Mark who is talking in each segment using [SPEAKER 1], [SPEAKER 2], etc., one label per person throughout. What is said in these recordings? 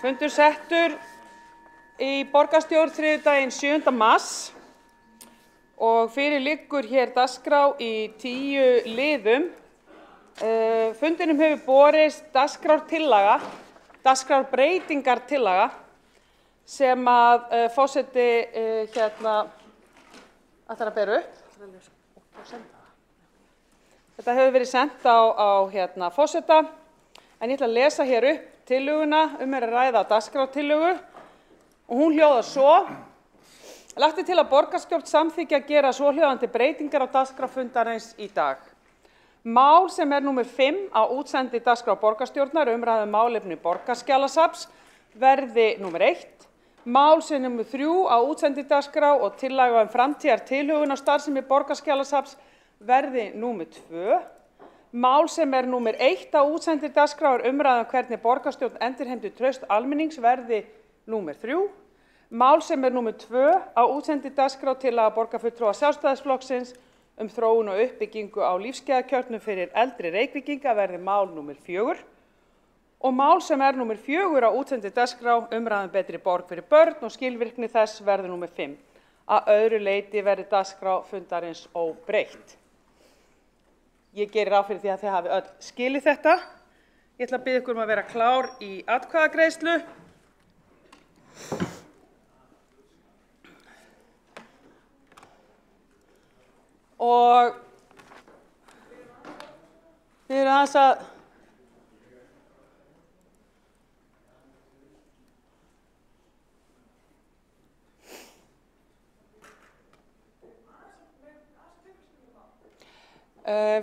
[SPEAKER 1] Fundur settur í borgarstjórn þriðjudaginn 7. mars og fyrir liggur hér dagskrá í 10 liðum. Fundinum hefur borist dagskrárbreytingartillaga sem að forseti ætlar að bera upp. Þetta hefur verið sent á forseta, en ég ætla að lesa hér upp tillöguna, er að ræða dagskrártillögu og hún hljóðar svo. Lagt til að borgarstjórn samþykki að gera svohljóðandi breytingar á dagskrá fundarins í dag. Mál sem númer 5 á útsendi dagskrá borgarstjórnar, umræða málefni Borgarskjalasafns, verði númer 1. Mál sem númer 3 á útsendi dagskrá og tillaga framtíðartilhögun á starfsemi Borgarskjalasafns verði númer 2. Mál sem númer 1 á útsendi dagskrá umræða hvernig borgarstjórn endurheimtir traust almennings verði númer 3. Mál sem númer 2 á útsendi dagskrá tillaga borgarfulltrúa Sjálfstæðisflokksins þróun og uppbyggingu á lífsgæðakjörnum fyrir eldri Reykvíkinga verði mál númer 4. Og mál sem númer 4 á útsendi dagskrá umræða betri borg fyrir börn og skilvirkni þess verði númer 5. Að öðru leyti verði dagskrá fundarins óbreytt. Ég geri ráð fyrir því að þið hafi öll skilið þetta. Ég ætla að biðja ykkur að vera klár í atkvæðagreiðslu. Og við erum aðeins að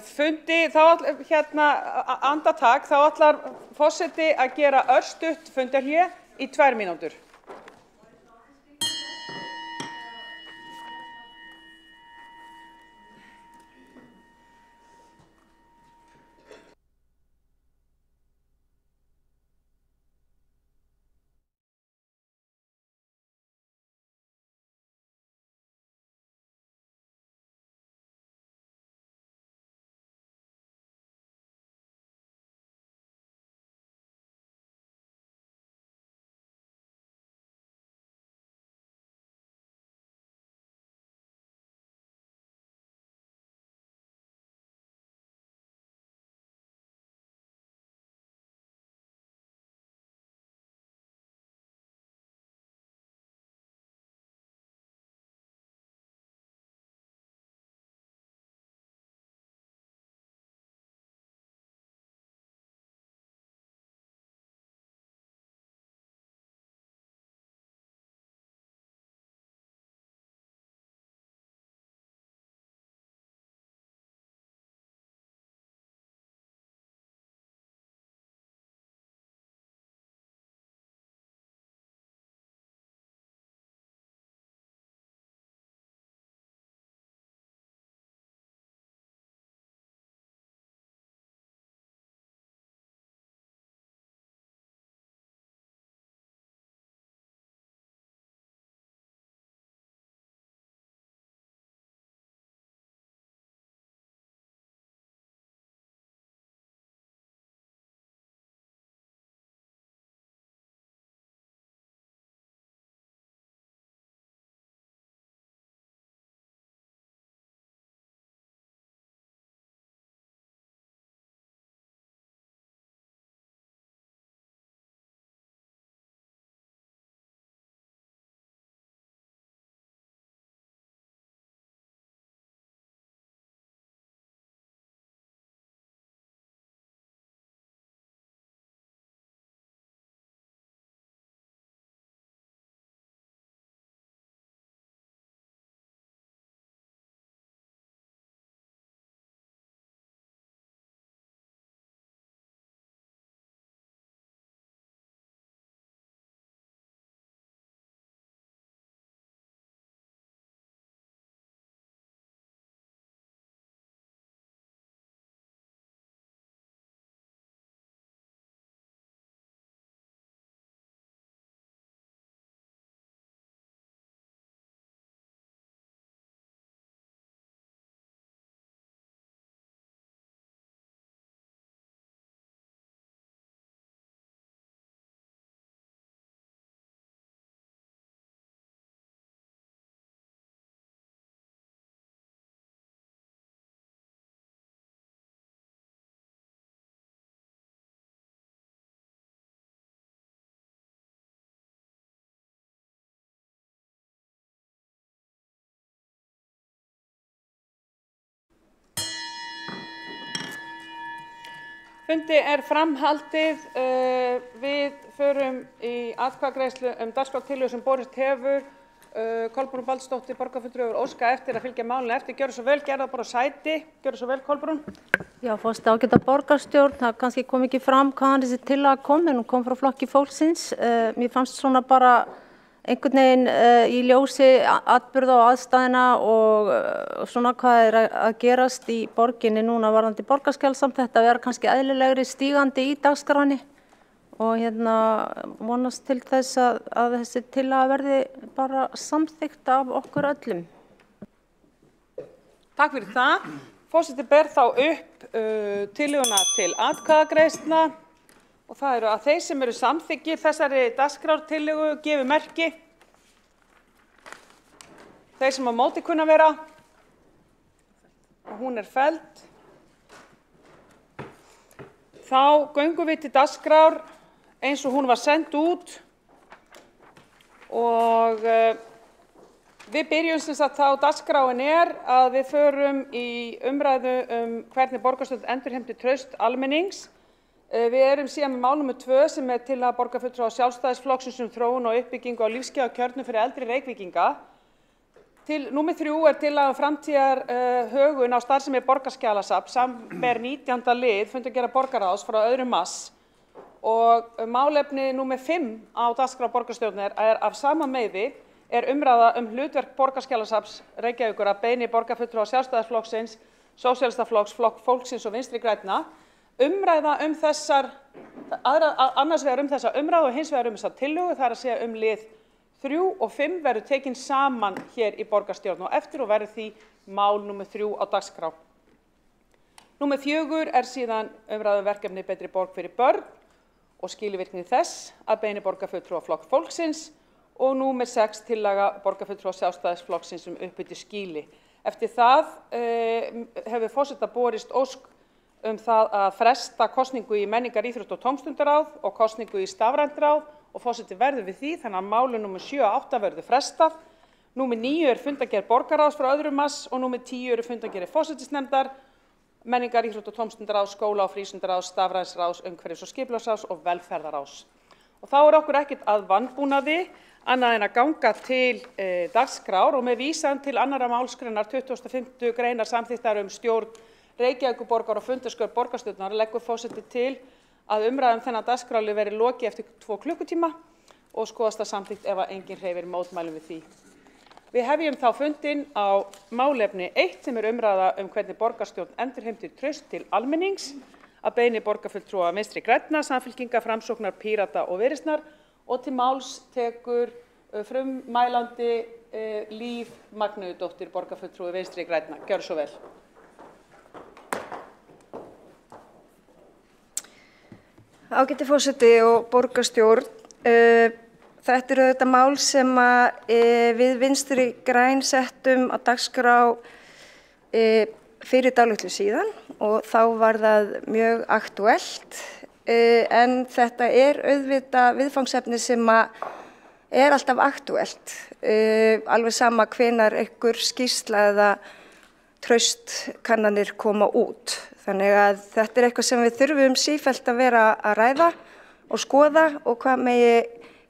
[SPEAKER 1] fundi, andartak, þá ætlar forseti að gera örstutt fundarhlé í 2 mínútur. Fundi framhaldið. Við förum í atkvæðagreiðslu dagskrártillögu sem borist hefur. Kolbrún Baldursdóttir, borgarfulltrúi, hefur óskað eftir að fylgja málinu eftir. Gjörðu svo vel, gerðu það bara á sæti. Gjörðu svo vel, Kolbrún.
[SPEAKER 2] Já, fórst ágæta borgarstjórn, það kannski kom ekki fram hvaðan þessi tillaga kom, en hún kom frá Flokki fólksins. Mér fannst svona bara einhvern veginn í ljósi atburða og aðstæðina og svona hvað að gerast í borginni núna varðandi borgarskjalasamt, þetta vera kannski eðlilegri stígandi í dagskránni og vonast til þess að þessi tillaga verði bara samþykkt af okkur öllum.
[SPEAKER 1] Takk fyrir það. Forseti ber þá upp tillöguna til atkvæðagreiðslna og það eru að þeir sem eru samþykkir þessari dagskrártillögu gefi merki. Þeir sem á móti kunna vera og hún felld. Þá göngum við til dagskrár eins og hún var send út og við byrjum sem sagt þá dagskráin að við förum í umræðu hvernig borgarstjórn endurheimtir traust almennings. Við erum síðan með mál nr. 2 sem tillaga borgarfulltrúa Sjálfstæðisflokksins þróun og uppbyggingu á lífsgæðakjörnum fyrir eldri Reykvíkinga. Númer 3 tillaga framtíðarhögun á starfsemi borgarskjalasafns, samanber 19. lið fundargerðar borgarráðs frá 2. mars. Og málefni númer 5 á dagskrá borgarstjórnar af sama meiði umræða hlutverk borgarskjalasafns Reykjavíkur að beiðni borgarfulltrúa Sjálfstæðisflokksins, Sósíalistaflokks, Flokks fólksins og Vinstri grænna. Umræða þessar, annars vegar þessa umræðu og hins vegar þessa tillögu, það að segja lið 3 og 5 verður tekin saman hér í borgarstjórn og eftir og verður því mál númer 3 á dagskrá. Númer 4 síðan umræða verkefni Betri borg fyrir börn og skilvirkni þess að beiðni borgarfulltrúa Flokks fólksins og númer 6 tillaga borgarfulltrúa Sjálfstæðisflokksins uppbyggju skýli. Eftir það hefur forseta borist ósk það að fresta kosningu í menningar, íþrótta og tómstundaráð og kosningu í stafrænt ráð og forseti verður við því, þannig að máli númer 7 og 8 verður frestað. Númer 9 fundargerð borgarráðs frá 2. mars og númer 10 fundargerðir forsætisnefndar, menningar, íþrótta og tómstundaráðs, skóla- og frístundaráðs, stafræns ráðs, umhverfis- og skipulagsráðs og velferðarráðs. Og þá okkur ekkert að vanbúnaði annað en að ganga til dagskrár og með vísan til 2. málsgreinar 25. greinar samþykktar stjórn Reykjavíkurborgar og fundarstjórn borgarstjórnar leggur forseti til að umræðum þennan dagskráli verði lokið eftir 2 klukkutíma og skoðast það samþykkt ef enginn hreyfir mótmælum við því. Við hefjum þá fundinn á málefni 1 sem umræða hvernig borgarstjórn endurheimtir traust til almennings að beiðni borgarfulltrúa Vinstri grænna, Samfylkingar, Framsóknar, Pírata og Viðreisnar og til máls tekur frummælandi Líf Magnúsdóttir, borgarfulltrúi Vinstri grænna. Gjörðu svo vel.
[SPEAKER 3] Ágæti forseti og borgarstjórn, þetta auðvitað mál sem við Vinstri græn settum á dagskrá fyrir dálitlu síðan og þá var það mjög aktúelt, en þetta auðvitað viðfangsefni sem alltaf aktúelt, alveg sama hvenær einhver skýrsla eða traustkannanir koma út. Þannig að þetta eitthvað sem við þurfum sífellt að vera að ræða og skoða og hvað megi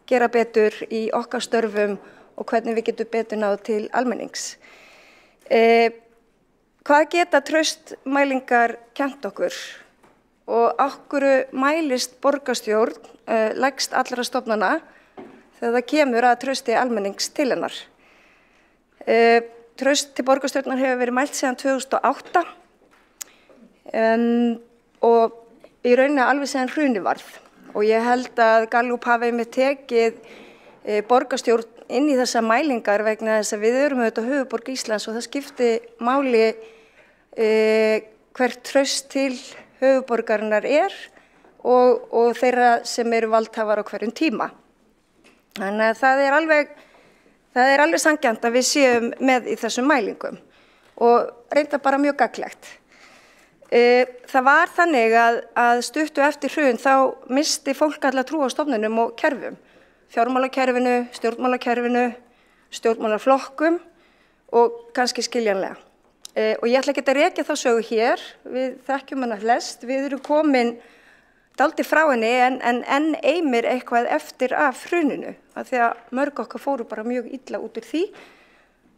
[SPEAKER 3] gera betur í okkar störfum og hvernig við getum betur náð til almennings. Hvað geta traustmælingar kennt okkur og af hverju mælist borgarstjórn lægst allra stofnana þegar það kemur að trausti almennings til hennar? Traust til borgarstjórnar hefur verið mælt síðan 2008 og í rauninni alveg síðan hrunið varð og ég held að Gallup hafi einmitt tekið borgarstjórn inn í þessa mælingar vegna þess að við erum auðvitað höfuðborg Íslands og það skipti máli hvert traust til höfuðborgarinnar og þeirra sem eru valdhafar á hverjum tíma. Þannig að það er alveg sanngjarnt að við séum með í þessum mælingum og reyndar bara mjög gagnlegt. Það var þannig að stuttu eftir hrun þá missti fólk alla trú á stofnunum og kerfum, fjármálakerfinu, stjórnmálakerfinu, stjórnmálaflokkum og kannski skiljanlega. Og ég ætla ekki að rekja þá sögu hér, við þekkjum hana flest, við erum komin dálítið frá henni en eimir eitthvað eftir af hruninu, af því að mörg okkar fóru bara mjög illa út úr því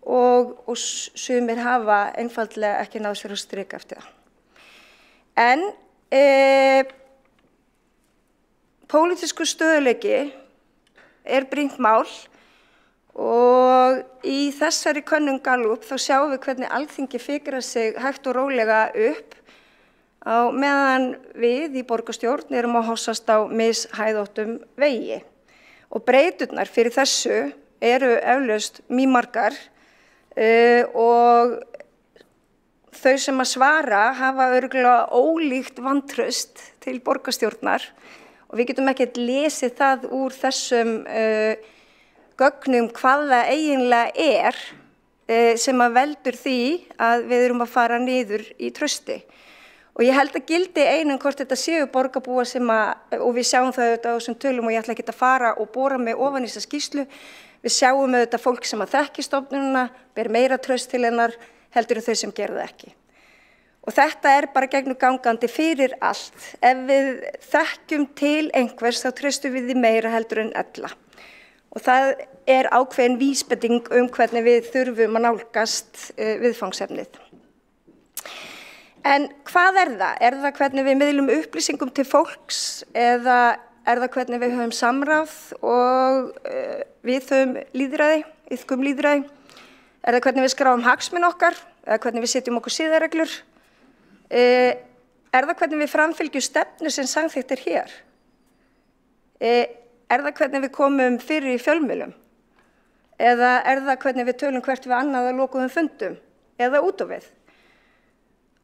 [SPEAKER 3] og sumir hafa einfaldlega ekki náð sér að strika eftir það. En pólitískur stöðugleiki brýnt mál og í þessari könnun Gallup þá sjáum við hvernig Alþingi fikrar sig hægt og rólega upp á meðan við í borgarstjórn erum að hossast á mishæðóttum vegi. Og breyturnar fyrir þessu eru eflaust mýmargar og þau sem að svara hafa örugglega ólíkt vantraust til borgarstjórnar og við getum ekkert lesið það úr þessum gögnum hvað það eiginlega sem að veldur því að við erum að fara niður í trausti. Og ég held að gildi einum hvort þetta séu borgarbúa sem og við sjáum það auðvitað á þessum tölum og ég ætla ekki að fara og bora mig ofan í þessa skýrslu. Við sjáum auðvitað fólk sem að þekki stofnunina, ber meira traust til hennar heldur en þau sem gerðu það ekki. Og þetta bara gegnumgangandi fyrir allt. Ef við þekkjum til einhvers þá traustum við því meira heldur en ella. Og það ákveðin vísbending hvernig við þurfum að nálgast viðfangsefnið. En hvað það? Það hvernig við miðlum upplýsingum til fólks eða það hvernig við höfum samráð og við höfum lýðræði, iðkum lýðræði? Það hvernig við skráum hagsmuni okkar eða hvernig við setjum okkur siðareglur? Það hvernig við framfylgjum stefnu sem samþykkt hér? Það hvernig við komum fyrir í fjölmiðlum? Eða það hvernig við tölum hvert við annað að lokuðum fundum? Eða út á við?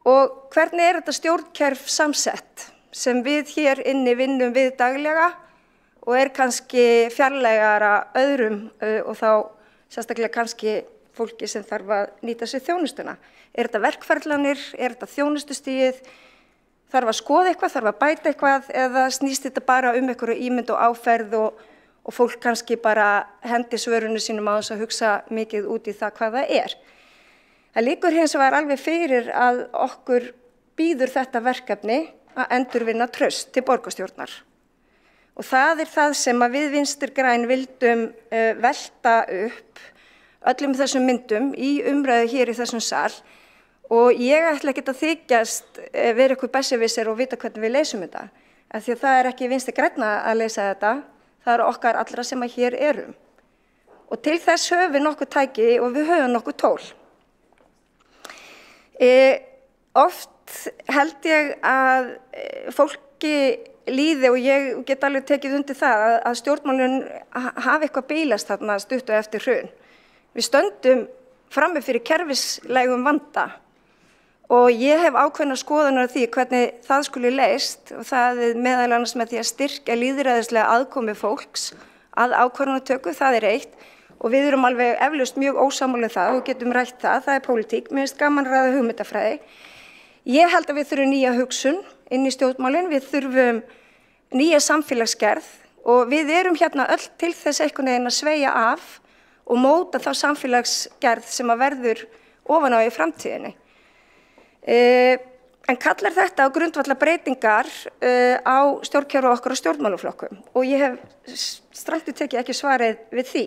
[SPEAKER 3] Og hvernig þetta stjórnkerf samsett sem við hér inni vinnum við daglega og kannski fjarlægara öðrum og þá sérstaklega kannski fólki sem þarf að nýta sér þjónustuna. Þetta verkferlanir, þetta þjónustustigið, þarf að skoða eitthvað, þarf að bæta eitthvað eða snýst þetta bara einhverju ímynd og áferð og fólk kannski bara hendi svörunu sínum á þess að hugsa mikið út í það hvað það Það liggur hins vegar alveg fyrir að okkur býður þetta verkefni að endurvinna traust til borgarstjórnar. Og það það sem að við Vinstri græn vildum velta upp öllum þessum myndum í umræðu hér í þessum sal og ég ætla ekki að þykjast vera eitthvað besserwisser og vita hvernig við leysum þetta. Af því að það ekki Vinstri grænna að leysa þetta, það okkar allra sem að hér erum. Og til þess höfum við nokkuð tæki og við höfum nokkuð tól. Oft held ég að fólki líði og ég get alveg tekið undir það að stjórnmálin hafi eitthvað bílast þarna stuttu eftir hrun. Við stöndum frammi fyrir kerfislægum vanda og ég hef ákveðna skoðunar á því hvernig það skuli leyst og það meðal annars með því að styrkja lýðræðislega aðkomu fólks að ákvarðanatöku, það eitt. Og við erum alveg eflaust mjög ósammála það og getum rætt það pólitík. Mér finnst gaman að ræða hugmyndafræði. Ég held að við þurfum nýja hugsun inn í stjórnmálin, við þurfum nýja samfélagsgerð og við erum hérna öll til þess einhvern veginn að sveigja af og móta þá samfélagsgerð sem að verður ofan á í framtíðinni. En kallar þetta á grundvallarbreytingar á stjórnkerfi okkar og stjórnmálaflokkum og ég hef strangt tekið ekki svarið við því.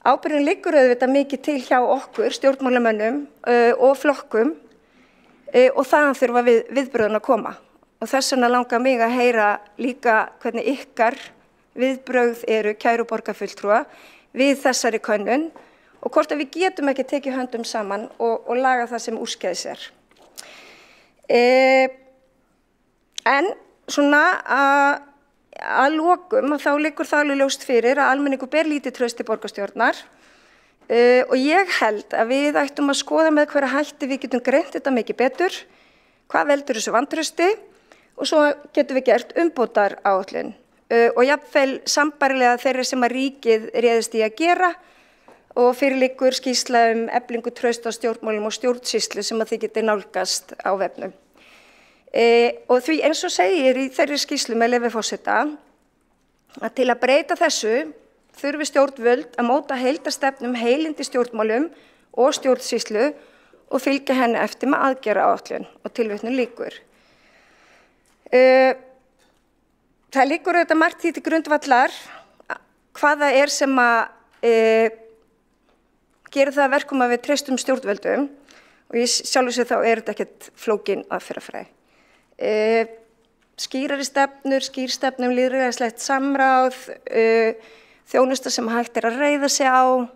[SPEAKER 3] Ábyrgðin liggur auðvitað mikið til hjá okkur, stjórnmálamönnum og flokkum og þaðan þurfa viðbrögðin að koma. Og þess vegna langar mig að heyra líka hvernig ykkar viðbrögð eru kæru borgarfulltrúa við þessari könnun og hvort að við getum ekki tekið höndum saman og laga það sem úrskeiðis En svona að lokum þá liggur það alveg ljóst fyrir að almenningur ber lítið traust til borgarstjórnar og ég held að við ættum að skoða með hverja hætti við getum greint þetta mikið betur, hvað veldur þessu vantrausti og svo getum við gert umbótaráætlun og jafnvel sambærilega þeirri sem að ríkið réðist í að gera og fyrir liggur skýrsla eflingu traust á stjórnmálum og stjórnsýslu sem að þið geti nálgast á vefnum. Og því eins og segir í þeirri skýrslu með leyfi forseta að til að breyta þessu þurfi stjórnvöld að móta heildarstefnu heilindi stjórnmálum og stjórnsýslu og fylgja henni eftir með aðgerðaáætlun og tilvitnun lýkur. Það liggur auðvitað margt því til grundvallar hvað það sem að gera það að verkum að við treystum stjórnvöldum og ég sjálfur sér þá þetta ekkert flókin aðferðafræði. Skýr stefnum, lýðræðislegt samráð, þjónusta sem hægt að reiða sig á,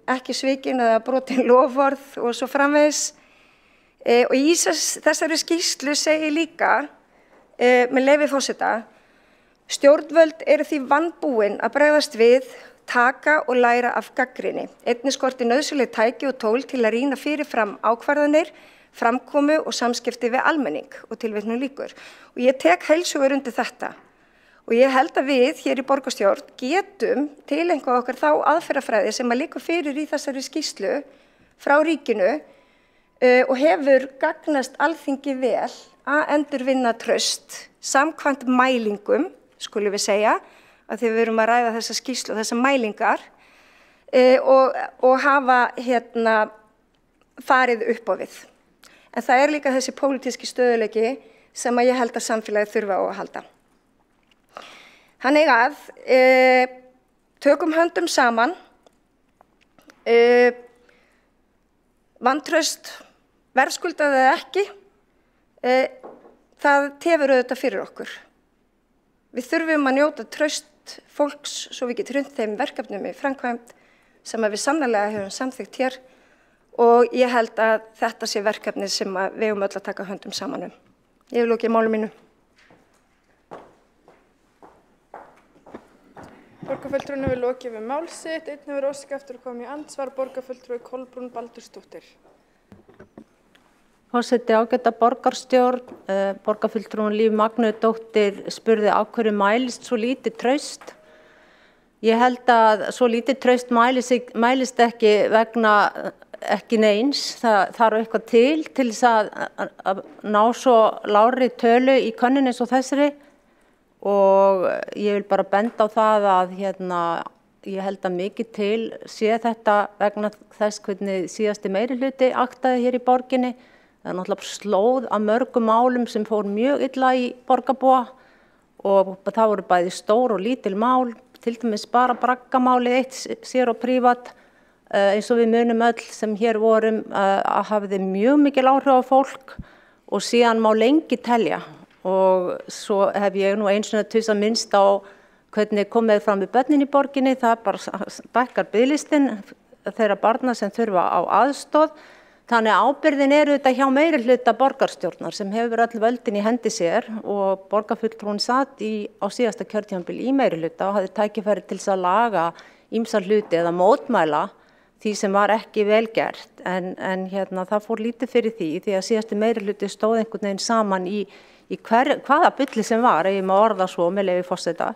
[SPEAKER 3] ekki svikin eða brotin loforð og svo framvegis. Og í þessari skýrslu segir líka, með leyfi forseta, stjórnvöld eru því vanbúin að bregðast við, taka og læra af gagnrýni. Einnig skortir nauðsynleg tæki og tól til að rýna fyrirfram ákvarðanir, framkomu og samskipti við almenning og tilvitnun lýkur. Og ég tek heilshugar undir þetta. Og ég held að við hér í borgarstjórn getum tileinka okkar þá aðferðafræði sem að liggur fyrir í þessari skýrslu frá ríkinu og hefur gagnast Alþingi vel að endurvinna traust samkvæmt mælingum, skulum við segja, að því við erum að ræða þessa skýrslu og þessar mælingar og hafa farið upp á við. En það líka þessi pólitíski stöðuleiki sem að ég held að samfélagið þurfa á að halda. Þannig að tökum höndum saman, vantraust, verðskuldað eða ekki, það tefur auðvitað fyrir okkur. Við þurfum að njóta traust fólks svo við getum hrint þeim verkefnum í framkvæmd sem að við sannarlega höfum samþykkt hér og ég held að þetta sé verkefni sem við höfum öll að taka höndum saman um. Ég hef lokið máli mínu.
[SPEAKER 4] Borgarfulltrúinn hefur lokið við mál sitt, einn hefur óskað eftir að koma í andsvar, borgarfulltrúi Kolbrún Baldursdóttir.
[SPEAKER 2] Forseti, ágæta borgarstjórn, borgarfulltrúin Líf Magnúsdóttir spurði á hverju mælist svo lítið traust. Ég held að svo lítið traust mælist ekki vegna ekki neins. Það þarf eitthvað til þess að ná svo lágri tölu í könnun eins og þessari og ég vil bara benda á það að ég held að mikið til sé þetta vegna þess hvernig síðasti meirihluti aktaði hér í borginni. Það náttúrulega slóð að mörgum málum sem fór mjög illa í borgarbúa og það voru bæði stór og lítil mál, til dæmis bara braggamálið eitt sér og prívat eins og við munum öll sem hér vorum að hafði mjög mikil áhrif á fólk og síðan má lengi telja og svo hef ég nú eins og þess að minnst á hvernig komið fram við börnin í borginni, það bara stækkar biðlistinn þeirra barna sem þurfa á aðstoð. Þannig að ábyrgðin þetta hjá meirihluta borgarstjórnar sem hefur öll völdin í hendi sér og borgarfulltrúinn sat á síðasta kjörtímabil í meirihluta og hafði tækifæri til þess að laga ýmsa hluti eða mótmæla því sem var ekki vel gert. En það fór lítið fyrir því að síðasti meirihluti stóð einhvern veginn saman í hvaða bulli sem var, ef ég má orða svo með leyfi forseta.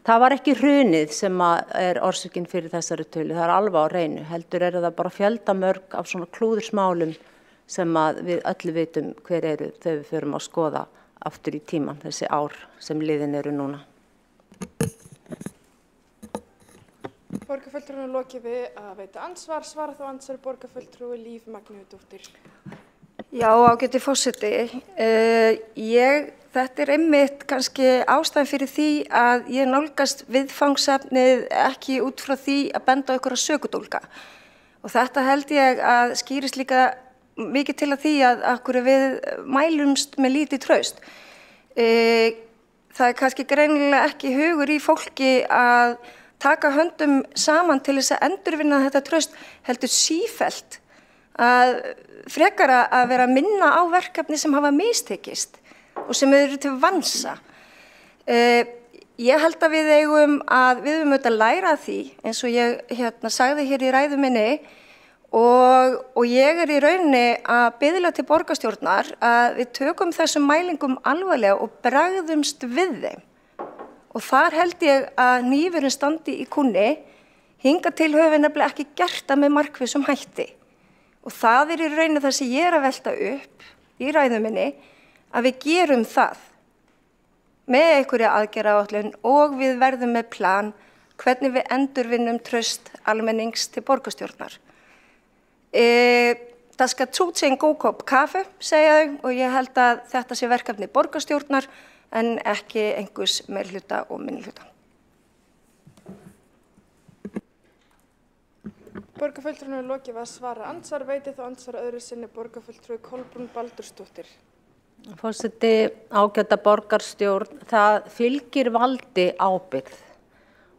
[SPEAKER 2] Það var ekki hrunið sem orsökin fyrir þessari tölu, það alveg á hreinu. Heldur það bara fjöldamörg af svona klúðursmálum sem við öll vitum hver eru þegar við förum að skoða aftur í tíman þessi ár sem liðin eru núna.
[SPEAKER 4] Borgarfulltrúinn lokið við að veita ansvar, svara þá andsvar borgarfulltrúi Líf Magnúsdóttir.
[SPEAKER 3] Já, ágæti forseti. Þetta einmitt kannski ástæðan fyrir því að ég nálgast viðfangsefnið ekki út frá því að benda á einhverja sökudólga. Og þetta held ég að skýrist líka mikið til að því að við mælumst með lítið traust. Það kannski greinilega ekki hugur í fólki að taka höndum saman til þess að endurvinna þetta traust heldur sífellt að frekar að vera að minna á verkefni sem hafa mistekist og sem eru til vansa. Ég held að við höfum auðvitað að læra af því eins og ég sagði hér í ræðu minni og ég í rauninni að biðla til borgarstjórnar að við tökum þessum mælingum alvarlega og bregðumst við þeim. Og þar held ég að hnífurinn standi í kúnni, hingað til höfum við nefnilega ekki gert það með markvissum hætti. Og það í rauninni það sem ég að velta upp í ræðu minni að við gerum það með einhverja aðgerðaáætlun og við verðum með plan hvernig við endurvinnum traust almennings til borgarstjórnar. það skal trút sig en góð kopp kaffi, segja þau, og ég held að þetta sé verkefni borgarstjórnar en ekki einhvers meirihluta og minnihluta.
[SPEAKER 4] Borgarfulltrúinn hefur lokið við að svara andsvar, veiti þá andsvara öðru sinni borgarfulltrúi Kolbrún Baldursdóttir.
[SPEAKER 2] Forseti, ágæta borgarstjórn, það fylgir valdi ábyrgð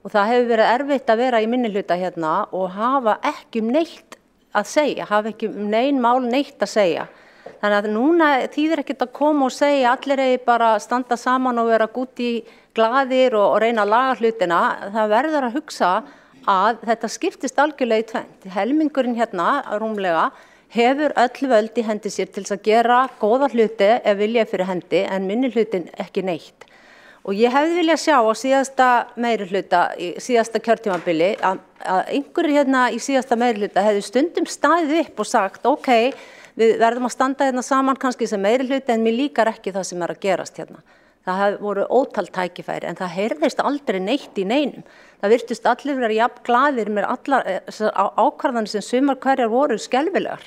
[SPEAKER 2] og það hefur verið erfitt að vera í minnihluta hérna og hafa ekki neitt að segja, hafa ekki nein mál neitt að segja. Þannig að núna þýðir ekkert að koma og segja allir eigi bara standa saman og vera gúti glaðir og reyna að laga hlutina. Það verður að hugsa að þetta skiptist algjörlega í tvennt. Helmingurinn hérna rúmlega hefur öll völd í hendi sér til þess að gera góða hluti ef vilja fyrir hendi en minnihlutin ekki neitt. Og ég hefði viljað sjá á síðasta meirihluta, í síðasta kjörtímabili að einhverjir hérna í síðasta meirihluta hefði stundum staðið upp og sagt ok, við verðum að standa hérna saman kannski sem meirihluta en mér líkar ekki það sem að gerast hérna. Það voru ótal tækifæri en það heyrðist aldrei neitt í neinum. Það virtust allir vera jafn glaðir með allar ákvarðanir sem sumar hverjar voru skelfilegar.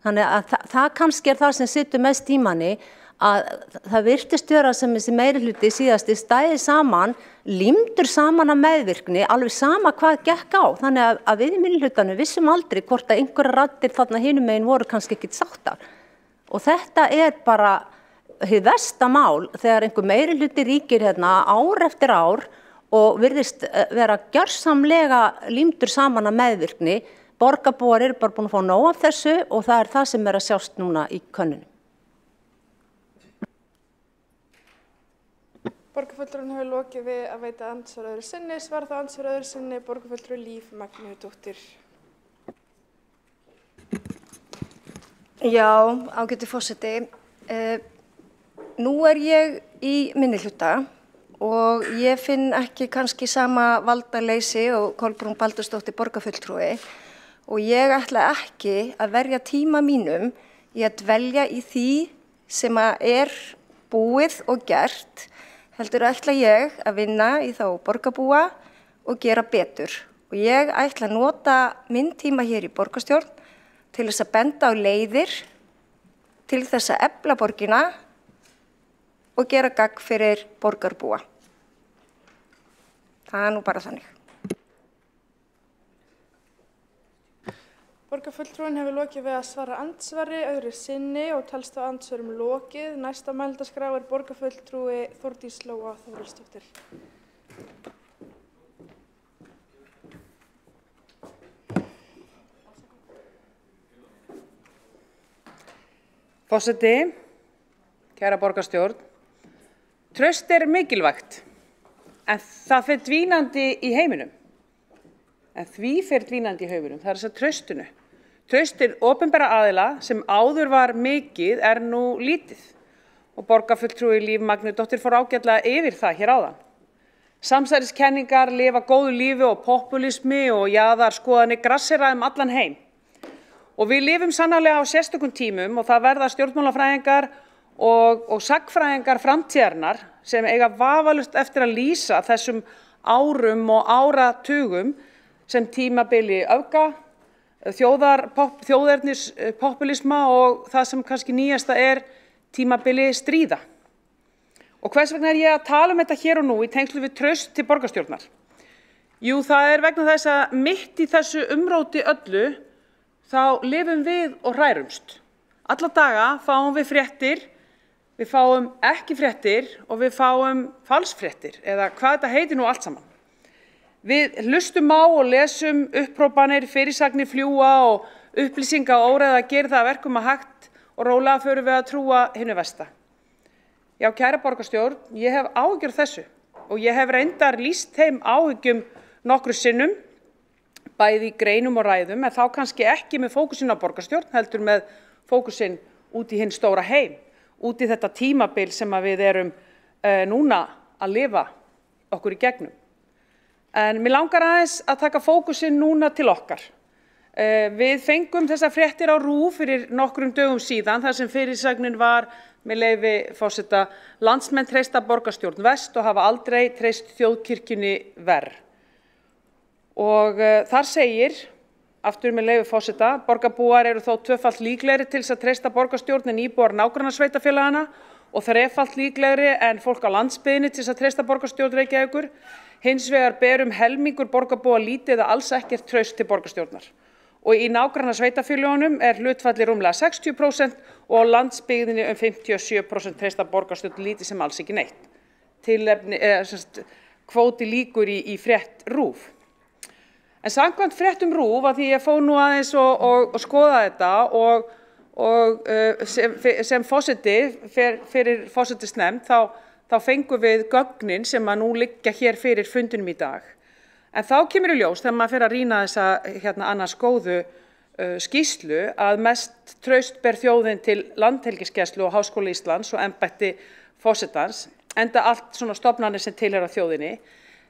[SPEAKER 2] Þannig að það kannski er það sem situr mest í manni að það virtist vera sem þessi meirihluti síðasti stæði saman, límdur saman að meðvirkni, alveg sama hvað gekk á. Þannig að við í minnihlutanum vissum aldrei hvort að einhverja raddir þarna hinum megin voru kannski ekkit sáttar. Og þetta er bara hið versta mál þegar einhver meirihluti ríkir hérna ár eftir ár og virðist vera gjörsamlega límdur saman að meðvirkni. Borgarbúar eru bara búin að fá nóg af þessu og það er það sem er að sjást núna í könnunum.
[SPEAKER 4] Borgarfulltrúinn hefur lokið við að veita andsvara öðru sinni, svara þá andsvara öðru sinni borgarfulltrúi Líf Magnúsdóttir.
[SPEAKER 3] Já, ágæti forseti. Nú er ég í minnihluta og ég finn ekki kannski sama valdaleysi og Kolbrún Baldursdóttir borgarfulltrúi og ég ætla ekki að verja tíma mínum í að dvelja í því sem er búið og gert. Heldur ætla ég að vinna í þá borgarbúa og gera betur. Og ég ætla að nota minn tíma hér í borgarstjórn til þess að benda á leiðir, til þess að efla borgina og gera gagn fyrir borgarbúa. Það er nú bara þannig.
[SPEAKER 4] Borgarfulltrúinn hefur lokið við að svara andsvari öðru sinni og telst á andsvörum lokið. Næsta mælendaskrá er borgarfulltrúi Þórdís Lóa Þórhallsdóttir.
[SPEAKER 1] Forseti, kæra borgarstjórn, traust er mikilvægt en það fer dvínandi í heiminum. Það er þess að traustinu. Traustir opinbera aðila sem áður var mikið er nú lítið og borgarfulltrúi Líf Magnúsdóttir fór ágætlega yfir það hér áðan. Samsæriskenningar lifa góðu lífi og populismi og jaðarskoðanir grassera allan heim. Og við lifum sannarlega á sérstökum tímum og það verða stjórnmálafræðingar og sagnfræðingar framtíðarinnar sem eiga vafalaust eftir að lýsa þessum árum og áratugum sem tímabili öfga, þjóðernispopulisma og það sem kannski nýjasta er tímabili stríða. Og hvers vegna er ég að tala um þetta hér og nú í tengslum við traust til borgarstjórnar? Jú, það er vegna þess að mitt í þessu umróti öllu þá lifum við og hrærumst. Alla daga fáum við fréttir, við fáum ekki fréttir og við fáum falsfréttir eða hvað þetta heitir nú allt saman. Við hlustum á og lesum upphrópanir, fyrirsagnir fljúga og upplýsinga og óreiða gera það að verkum að hægt og rólega förum við að trúa hinu versta. Já, kæra borgarstjórn, ég hef áhyggjur af þessu og ég hef reyndar lýst þeim áhyggjum nokkru sinnum, bæði í greinum og ræðum, en þá kannski ekki með fókusinn á borgarstjórn, heldur með fókusinn út í hinn stóra heim, út í þetta tímabil sem við erum núna að lifa okkur í gegnum. En mér langar aðeins að taka fókusinn núna til okkar. Við fengum þessar fréttir á RÚV fyrir nokkrum dögum síðan, þar sem fyrirsögnin var, með leyfi forseta, landsmenn treysta borgarstjórn vest og hafa aldrei treyst þjóðkirkjunni verr. Og þar segir, aftur með leyfi forseta, borgarbúar eru þó tvöfalt líklegri til þess að treysta borgarstjórn en íbúar nágrannasveitarfélagana og þrefalt líklegri en fólk á landsbyggðinni til þess að treysta borgarstjórn Reykjavíkur. Hins vegar ber helmingur borgarbúa lítið eða alls ekkert traust til borgarstjórnar. Og í nágrannasveitarfélögunum hlutfallið rúmlega 60% og á landsbyggðinni 57% treysta borgarstjórn lítið sem alls ekki neitt. Kvóti líkur í frétt RÚV. En samkvæmt fréttum RÚV, að því ég fór nú aðeins og skoða þetta og sem forseti fyrir forsetisnefnd þá fengum við gögnin sem að nú liggja hér fyrir fundinum í dag. En þá kemur í ljós þegar maður fer að rýna þessa annars góðu skýrslu að mest traust ber þjóðin til Landhelgisgæslu og Háskóla Íslands og embætti forsetans, enda allt svona stofnanir sem tilheyra þjóðinni.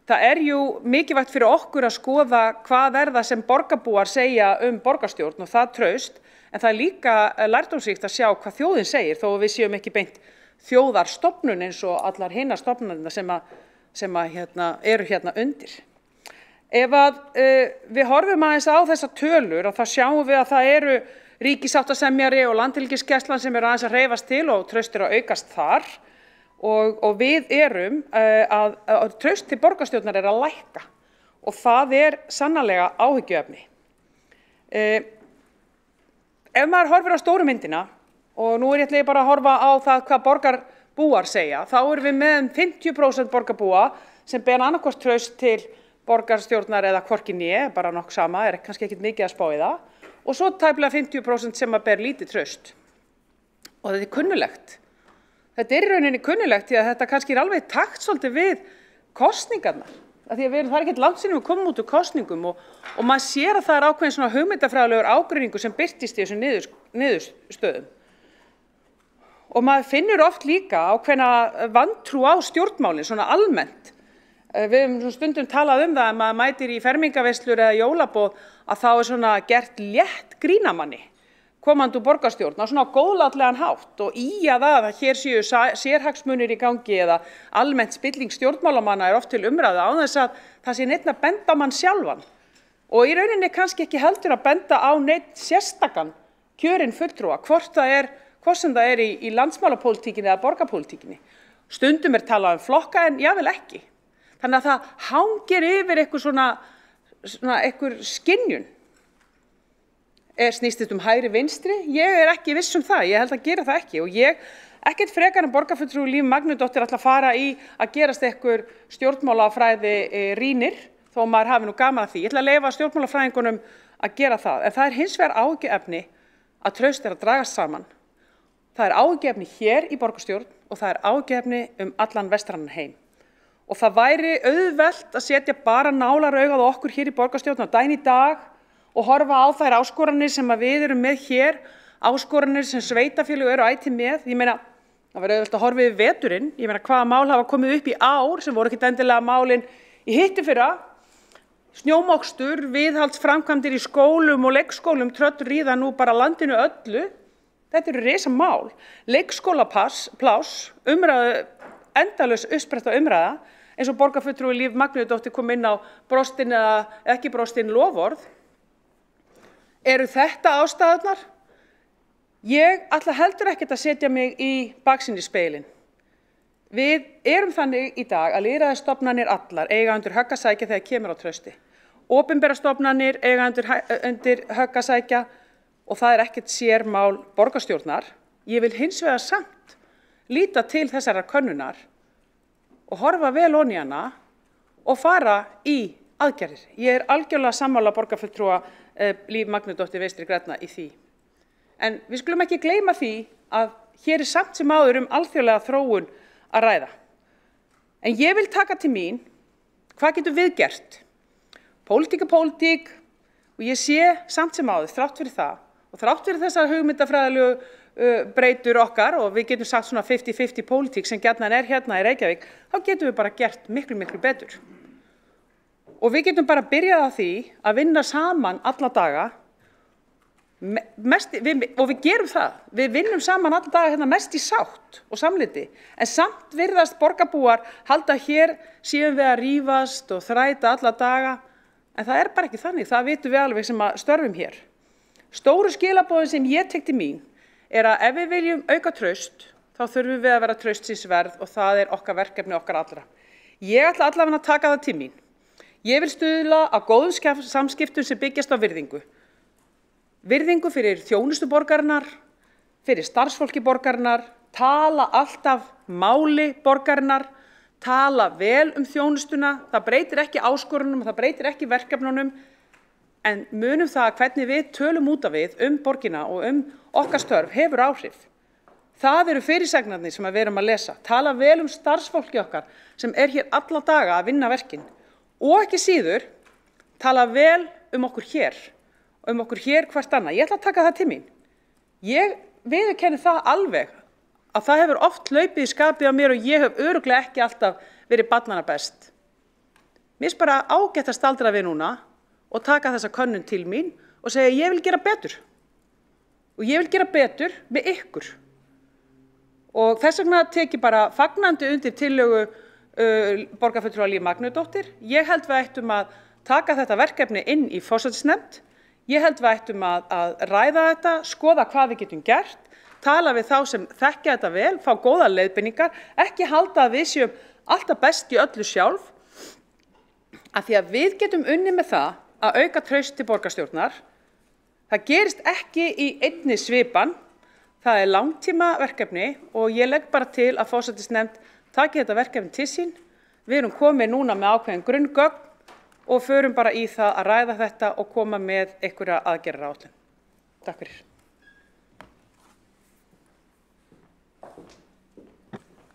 [SPEAKER 1] Það jú mikilvægt fyrir okkur að skoða hvað það sem borgarbúar segja borgarstjórn og það traust, en það líka lærdómsríkt að sjá hvað þjóðin segir, þó við séum ekki beint þjóðarstofnun eins og allar hinar stofnanirnar sem eru undir. Ef við horfum aðeins á þessar tölur, þá sjáum við að það eru ríkissáttasemjari og Landhelgisgæslan sem eru aðeins að hreyfast til og traust að aukast þar. Og við erum að traust til borgarstjórnar að lækka og það sannarlega áhyggjuefni. Ef maður horfir á stóru myndina, og nú ég bara að horfa á það hvað borgarbúar segja, þá erum við með 50% borgarbúa sem ber annarkvort traust til borgarstjórnar eða hvorki né, bara nokkuð sama, kannski ekkert mikið að spá í það, og svo tæplega 50% sem ber lítið traust. Og þetta kunnulegt. Þetta í rauninni kunnulegt því að þetta kannski alveg takt svolítið við kosningarnar. Því að það ekkert langt síðan við komum út úr kosningum og maður sér að það ákveðin svona hugmyndafræðilegur ágreiningur sem birtist í þessum niðurstöðum. Og maður finnur oft líka ákveðna vantrú á stjórnmálin, svona almennt. Við höfum stundum talað það að maður mætir í fermingaveislur eða jólaboð að þá svona gert létt grínamanni komandi úr borgarstjórn á svona góðlátlegan hátt og að hér séu sérhagsmunir í gangi eða almennt spilling stjórnmálamanna oft til umræðu án þess að það sé neinn að benda á mann sjálfan. Og í rauninni kannski ekki heldur að benda á neinn sérstakan kjörinn fulltrúa, hvort sem það í landsmálapólitíkinni eða borgarpólitíkinni. Stundum talað flokka en jafnvel ekki. Þannig að það hangir yfir eitthvað svona eitthvað skynjun. Snýst þetta hægri vinstri? Ég ekki viss það, ég held að gera það ekki og ég ekkert frekar en borgarfulltrúi Líf Magnúsdóttir ætla að fara í að gerast eitthvað stjórnmálafræði rýnir, þó maður hafi nú gaman að því. Ég ætla að leyfa stjórnmálafræðingunum að gera það, en það hins vegar áhyggjuefni að traust að dragast saman. Það áhyggjuefni hér í borgarstjórn og það áhyggjuefni allan vestrænan heim. Og það væri auðvelt að setja bara nálarauga á okkur hér í borgarstjórn á daginn í dag og horfa á þær áskoranir sem við erum með hér, áskoranir sem sveitarfélög eru ætíð með. Ég meina, það verður auðvelt að horfa yfir veturinn. Ég meina, hvaða mál hafa komið upp í ár sem voru ekkert endilega málin í hittifyrra. Snjómokstur, viðhaldsframkvæmdir í skólum og leikskólum tröllríða nú bara landinu öllu. Þetta eru risamál. Leikskólapláss, umræðu, endalaus uppspretta umræða, eins og borgarfulltrúi Líf Magnúsdóttir kom inn á brostin eða ekki brostin loforð. Eru þetta ástæðurnar? Ég ætla heldur ekkert að setja mig í baksýnisspegilinn. Við erum þannig í dag að lýðræðisstofnanir allar eiga undir högg að sækja þegar kemur á trausti. Opinberar stofnanir eiga undir högg að sækja og það ekkert sérmál borgarstjórnar. Ég vil hins vegar samt líta til þessarar könnunar og horfa vel ofan í hana og fara í aðgerðir. Ég algjörlega sammála borgarfulltrúa Líf Magnúsdóttir Vinstri grænna í því. En við skulum ekki gleyma því að hér samt sem áður alþjóðlega þróun að ræða. En ég vil taka til mín, hvað getum við gert? Pólitík er pólitík og ég sé samt sem áður þrátt fyrir það og þrátt fyrir þessar hugmyndafræðilegu breytur okkar og við getum sagt svona 50-50 pólitík sem gjarnan hérna í Reykjavík, þá getum við bara gert miklu betur. Og við getum bara byrjað á því að vinna saman alla daga og við gerum það. Við vinnum saman alla daga hérna mest í sátt og samliti. En samt virðast borgarbúar halda hér séum við að rífast og þræta alla daga. En það er bara ekki þannig, það vitum við alveg sem að störfum hér. Stóru skilaboðin sem ég tek til mín er að ef við viljum auka traust, þá þurfum við að vera traustsins verð og það er okkar verkefni okkar allra. Ég ætla allavega að taka það til mín. Ég vil stuðla að góðum samskiptum sem byggjast á virðingu. Virðingu fyrir þjónustu borgarinnar, fyrir starfsfólki borgarinnar, tala alltaf máli borgarinnar, tala vel þjónustuna, það breytir ekki áskorunum, það breytir ekki verkefnunum, en munum það að hvernig við tölum út af við borgina og okkar störf hefur áhrif. Það eru fyrirsagnarnir sem við erum að lesa, tala vel starfsfólki okkar sem er hér alla daga að vinna verkin og ekki síður tala vel okkur hér hvert annað. Ég ætla að taka það til mín. Ég viðurkenni það alveg að það hefur oft hlaupið í skapið á mér og ég hef örugglega ekki alltaf verið barnanna best. Mér finnst bara ágætt að staldra við núna og taka þessa könnun til mín og segja ég vil gera betur. Og ég vil gera betur með ykkur. Og þess vegna tek ég bara fagnandi undir tillögu borgarfulltrúa Líf Magnúsdóttur. Ég held við ættum að taka þetta verkefni inn í forsætisnefnd. Ég held við ættum að ræða þetta, skoða hvað við getum gert, tala við þá sem þekkja þetta vel, fá góða leiðbeiningar, ekki halda að við séum alltaf best í öllu sjálf, af því að við getum unnið með það að auka traust til borgarstjórnar. Það gerist ekki í einni svipan, það er langtíma verkefni og ég legg bara til að forsætisnefnd taki þetta verkefni til sín. Við erum komið núna með ákveðin grunngögn og förum bara í það að ræða þetta og koma með einhverja aðgerðaráætlun. Takk fyrir.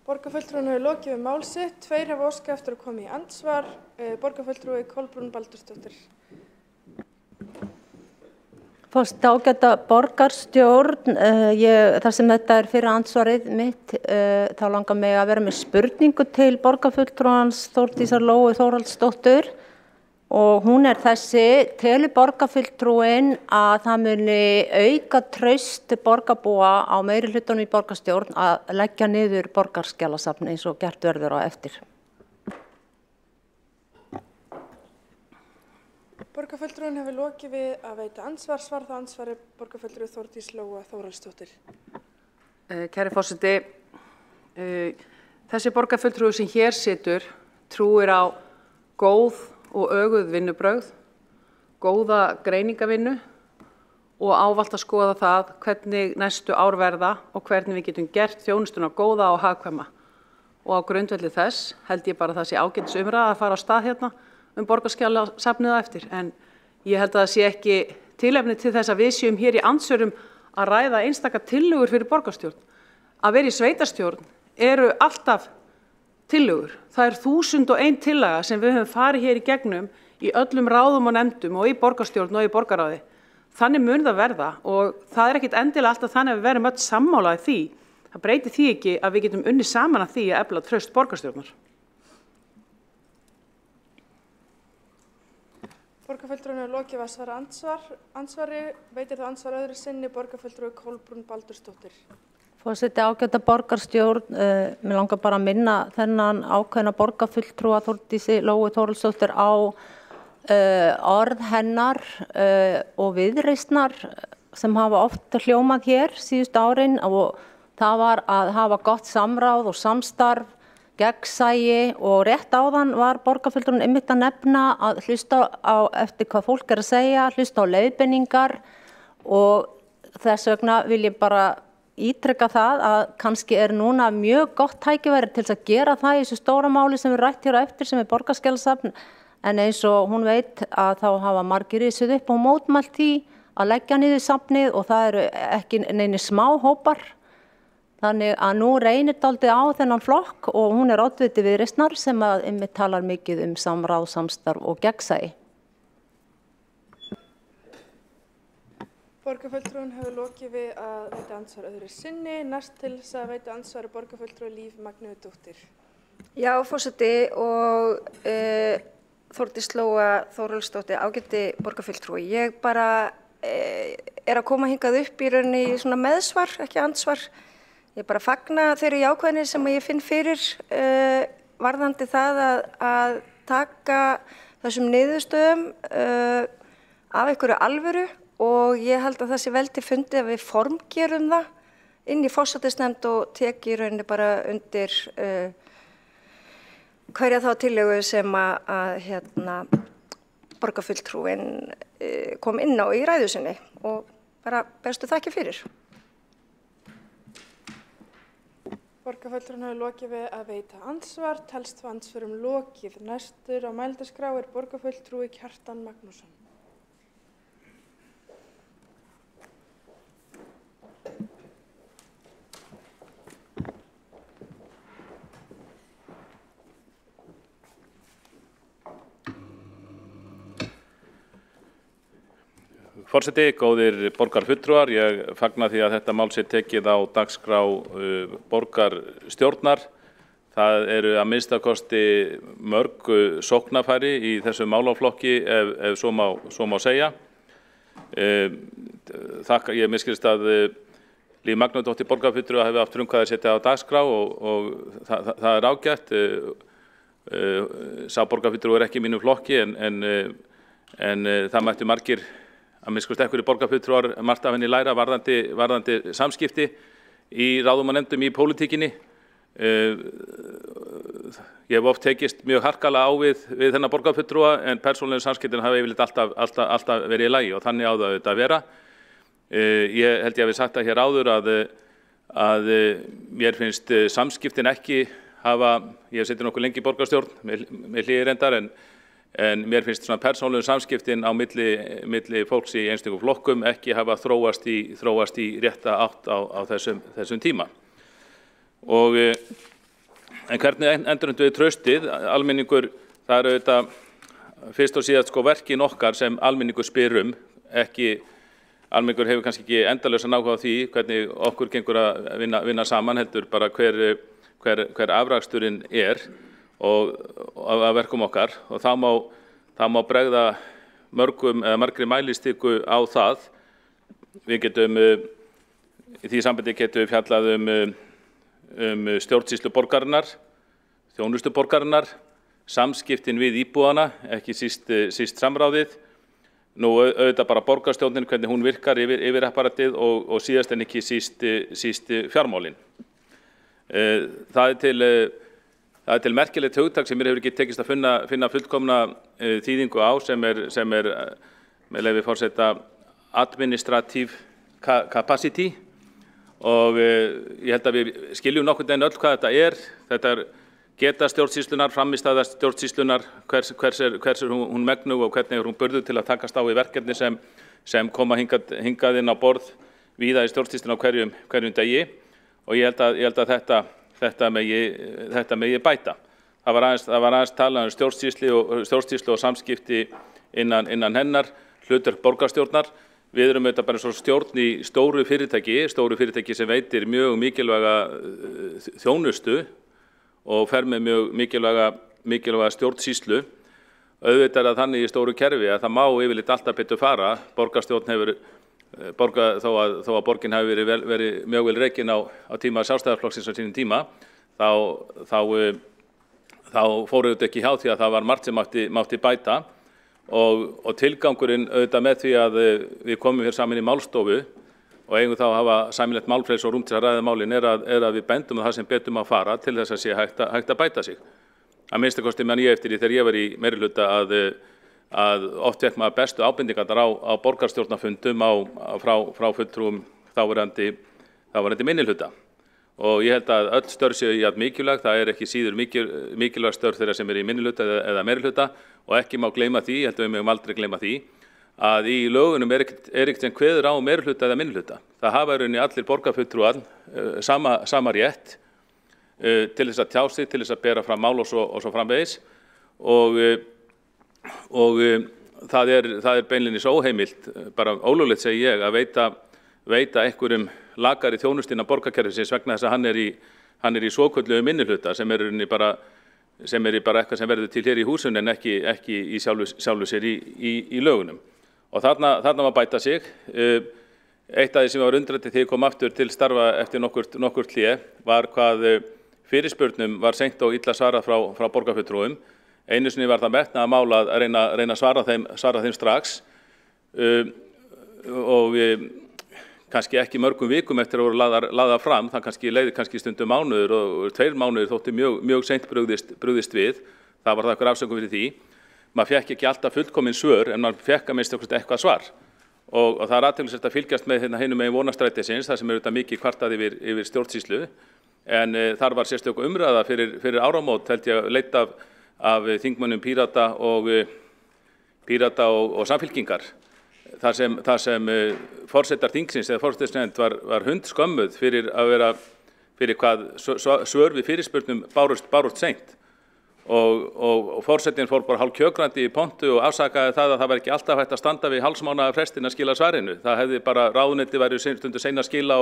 [SPEAKER 4] Borgarfulltrúinn hefur lokið við mál sitt. 2 hafa óskað eftir að koma í andsvar. Borgarfulltrúi Kolbrún Baldursdóttir.
[SPEAKER 2] Forseti, ágæta borgarstjórn, þar sem þetta er fyrir andsvarið mitt, þá langar mig að vera með spurningu til borgarfulltrúans Þórdísar Lóu Þórhaldsdóttur. Og hún er þessi, telur borgarfulltrúinn að það muni auka traust borgarbúa á meirihlutanum í borgarstjórn að leggja niður borgarskjalasafn eins og gert verður á eftir.
[SPEAKER 4] Borgarfulltrúinn hefur lokið við að veita andsvar. Svar það ansvari borgarfulltrúi Þórdís Lóa Þórhaldsdóttir.
[SPEAKER 1] Kæri forseti, þessi borgarfulltrúi sem hér situr trúir á góð og öguð vinnubrögð, góða greiningavinnu og ávallt að skoða það hvernig næstu ár verða og hvernig við getum gert þjónustuna góða og hagkvæma. Og á grundvelli þess held ég bara að það sé ágætis umræða að fara á stað hérna borgarskjalasafnið á eftir. En ég held að það sé ekki tilefni til þess að við séum hér í andsvörum að ræða einstaka tillögur fyrir borgarstjórn. Að vera í sveitarstjórn eru alltaf tillögur. Það er 1001 tillaga sem við höfum farið hér í gegnum í öllum ráðum og nefndum og í borgarstjórn og í borgarráði. Þannig mun það verða og það er ekkit endilega alltaf þannig að við verum öll sammála því. Það breytir því ekki að við getum unnið saman að því að efla traust borgarstjórnar.
[SPEAKER 4] Borgarfulltrúinn hefur lokið við að svara andsvari. Veitir það ansvar öðru sinni borgarfulltrúi Kolbrún Baldursdóttir.
[SPEAKER 2] Forseti, ágæta borgarstjórn, mér langar bara að minna þennan ákveðna borgarfulltrúa Þórdísi Lóu Þórhaldsdóttur á orð hennar og viðreisnar sem hafa oft hljómað hér síðustu árin og það var að hafa gott samráð og samstarf, gegnsæi og rétt áðan var borgarfulltrúinn einmitt að nefna að hlusta á eftir hvað fólk er að segja, hlusta á leiðbeiningar og þess vegna vil ég bara ítreka það að kannski er núna mjög gott tækifæri til þess að gera það í þessu stóra máli sem við rætt hér á eftir sem er borgarskjalasafn en eins og hún veit að þá hafa margir risið upp og mótmælt því að leggja niður safnið og það eru ekki neini smá hópar. Þannig að nú reynir dálítið á þennan flokk og hún er oddviti Viðreisnar sem að einmitt talar mikið samráð, samstarf og gegnsæi.
[SPEAKER 4] Borgarfulltrúinn hefur lokið við að veita ansvar öðru sinni. Næst til þess að veita ansvar borgarfulltrúi Líf Magnúsdóttir.
[SPEAKER 3] Já, forseti og Þórdís Lóa Þórhaldsdóttir, ágæti borgarfulltrúi. Ég bara er að koma hingað upp í rauninni í svona meðsvar, ekki ansvar. Ég bara fagna þeirri jákvæðni sem ég finn fyrir varðandi það að taka þessum niðurstöðum af einhverju alvöru og ég held að það sé vel til fundið að við formgerum það inn í forsætisnefnd og teki í rauninni bara undir hverja þá tillögu sem að borgarfulltrúinn kom inn á í ræðu sinni og bara bestu þakkir fyrir.
[SPEAKER 4] Borgarfulltrúinn hefur lokið við að veita andsvar, telst þá andsvörum lokið. Næstur á mælendaskrá borgarfulltrúi Kjartan Magnússon.
[SPEAKER 5] Forseti, góðir borgarfulltrúar, ég fagna því að þetta mál sé tekið á dagskrá borgarstjórnar. Það eru að minnsta kosti mörg sóknarfæri í þessu málaflokki ef svo má segja. Ég misskilst að Líf Magnúsdóttir borgarfulltrúa hefur haft frumkvæði að setja á dagskrá og það er ágætt. Sá borgarfulltrúi er ekki í mínum flokki en það mættu margir að minnst einhverjir borgarfulltrúar margt af henni læra varðandi samskipti í ráðum og nefndum í pólitíkinni. Ég hef oft tekist mjög harkalega á við þennan borgarfulltrúa en persónulegu samskiptin hafa yfirleitt alltaf verið í lagi og þannig á það auðvitað að vera. Ég held ég hafi sagt það hér áður að mér finnst samskiptin ekki hafa, ég hef setið nokkuð lengi í borgarstjórn með hliði reyndar en mér finnst svona persónulegu samskiptin á milli fólks í einstökum flokkum ekki hafa þróast í rétta átt á þessum tíma. En hvernig endurheimt við traustið? Almenningur, það er auðvitað fyrst og síðast verkin okkar sem almenningur spyr ekki, almenningur hefur kannski ekki endalausa áhuga á því hvernig okkur gengur að vinna saman, heldur bara hver afraksturinn og að verkum okkar og það má bregða margri mælistiku á það. Við getum í því sambandi getum við fjallað stjórnsýslu borgarinnar, þjónustu borgarinnar, samskiptin við íbúana, ekki síst samráðið, nú auðvitað bara borgarstjórnin, hvernig hún virkar yfir apparatið og síðast en ekki síst fjármálin. Það til merkilegt hugtak sem mér hefur ekki tekist að finna fullkomna þýðingu á sem er með leyfi forseta administrative capacity og ég held að við skiljum nokkurn veginn öll hvað þetta er. Þetta er geta stjórnsýslunar, frammistaða stjórnsýslunar, hvers er hún megnug og hvernig er hún burðuð til að takast á við verkefni sem koma hingað inn á borð víða í stjórnsýsluna á hverjum degi og ég held að þetta megi bæta. Það var aðeins talað stjórnsýslu og samskipti innan hennar, hlutverk borgarstjórnar. Við erum auðvitað bara svo stjórn í stóru fyrirtæki sem veitir mjög mikilvæga þjónustu og fer með mjög mikilvæga stjórnsýslu. Auðvitað er þannig í stóru kerfi að það má yfirleitt alltaf betur fara. Borgarstjórn hefur þó að borgin hafi verið mjög vel rekin á tíma Sjálfstæðisflokksins á sínum tíma, þá fór auðvitað ekki hjá því að það var margt sem mátti bæta og tilgangurinn auðvitað með því að við komum hér saman í málstofu og eigum þá að hafa sameiginlegt málfrelsi og rúm til að ræða málin er að við bendum það sem betur má fara til þess að sé hægt að bæta sig. Að minnsta kosti man ég eftir því þegar ég var í meirihluta að oft fekk maður bestu ábendingarnar á borgarstjórnarfundum frá fulltrúum þáverandi minnihluta. Og ég held að öll störf séu jafn mikilvæg, það er ekki síður mikilvæg störf þeirra sem í minnihluta eða meirihluta og ekki má gleyma því, ég held að við megum aldrei gleyma því, að í lögunum er ekkert sem kveður á meirihluta eða minnihluta. Það hafa í rauninni allir borgarfulltrúar sama rétt til þess að tjá sig, til þess að bera fram mál og svo framvegis og það er beinlínis óheimilt, bara ólöglegt segi ég, að veita einhverjum lakari þjónustu innan borgarkerfisins vegna þess að hann er í svokölluðu minnihluta sem er bara eitthvað sem verður til hér í húsinu en ekki í sjálfu sér í lögunum. Og þarna var bæta sig. Eitt af því sem var undrandi þegar ég kom aftur til starfa eftir nokkurt hlé var hvað fyrirspurnum var seint og illa svarað frá borgarfulltrúum Einu sinni var það metnaðarmál að reyna að svara þeim strax og kannski ekki mörgum vikum eftir að voru lagðar fram, það leiði kannski stundum mánuður og 2 mánuðir þótti mjög seint brugðist við. Það var það eitthvað afsökun fyrir því. Maður fékk ekki alltaf fullkomin svör en maður fékk að minnsta kosti eitthvað svar. Og það er athyglisvert að fylgjast með hinum megin Vonarstrætisins, þar sem auðvitað mikið kvartað yfir stjórnsýslu. En þar var sérstök umræða fyrir áramót, held ég, leitt af þingmönnum Pírata og Samfylkingar. Þar sem forsetar þingsins eða forsætisnefnd var hundskömmuð fyrir hvað svör við fyrirspurnum bárust seint. Og forsetinn fór bara hálfkjökrandi í pontu og afsakaði það að það var ekki alltaf hægt að standa við hálfsmánaðar frestinn að skila svarinu. Það hefði bara ráðuneyti væri stundu seina að skila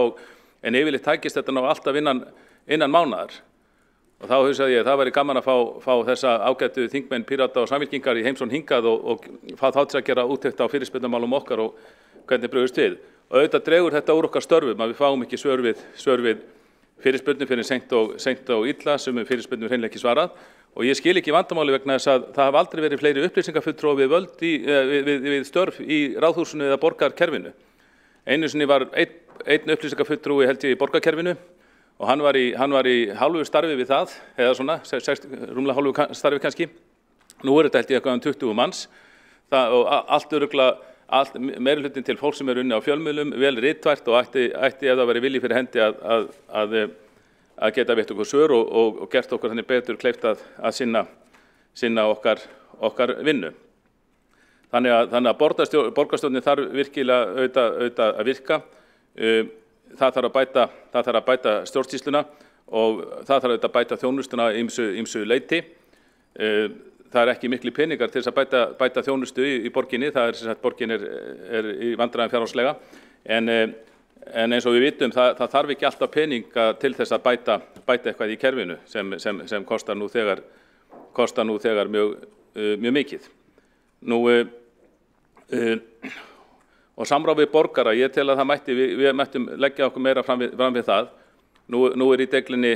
[SPEAKER 5] en yfirleitt tækist þetta ná alltaf innan mánaðar. Og þá hugsaði ég að það væri gaman að fá þessa ágætu þingmenn Pírata og Samfylkingar í heimsókn hingað og fá þá til að gera úttekt á fyrirspurnamálum okkar og hvernig brugðust við. Og auðvitað dregur þetta úr okkar störfum að við fáum ekki svör við fyrirspurnum fyrir seint og illa sem fyrirspurnum hreinlega ekki svarað. Og ég skil ekki vandamáli vegna þess að það hafa aldrei verið fleiri upplýsingafulltrúar við störf í ráðhúsinu eða borgarkerfinu. Einu sinni var einn upplýsingafulltrúi held ég í borgarkerfinu og hann var í hálfu starfi við það, eða svona, rúmlega hálfu starfi kannski. Nú þetta held ég eitthvað 20 manns og allt meirihlutin til fólk sem unni á fjölmiðlum, vel ritvært og ætti ef það væri vilji fyrir hendi að geta veitt okkur svör og gert okkur þannig betur kleift að sinna okkar vinnu. Þannig að borgarstjórnin þarf virkilega auðvitað að virka. Það þarf að bæta stjórnsýsluna og það þarf auðvitað að bæta þjónustuna ýmsu leyti. Það ekki mikli peningar til þess að bæta þjónustu í borginni, það sem sagt borgin er í vandræðum fjárhagslega, en eins og við vitum það þarf ekki alltaf peninga til þess að bæta eitthvað í kerfinu sem kostar nú þegar mjög mikið. Og samráð við borgara, ég tel að við mættum leggja okkur meira fram við það. Nú í deiglunni,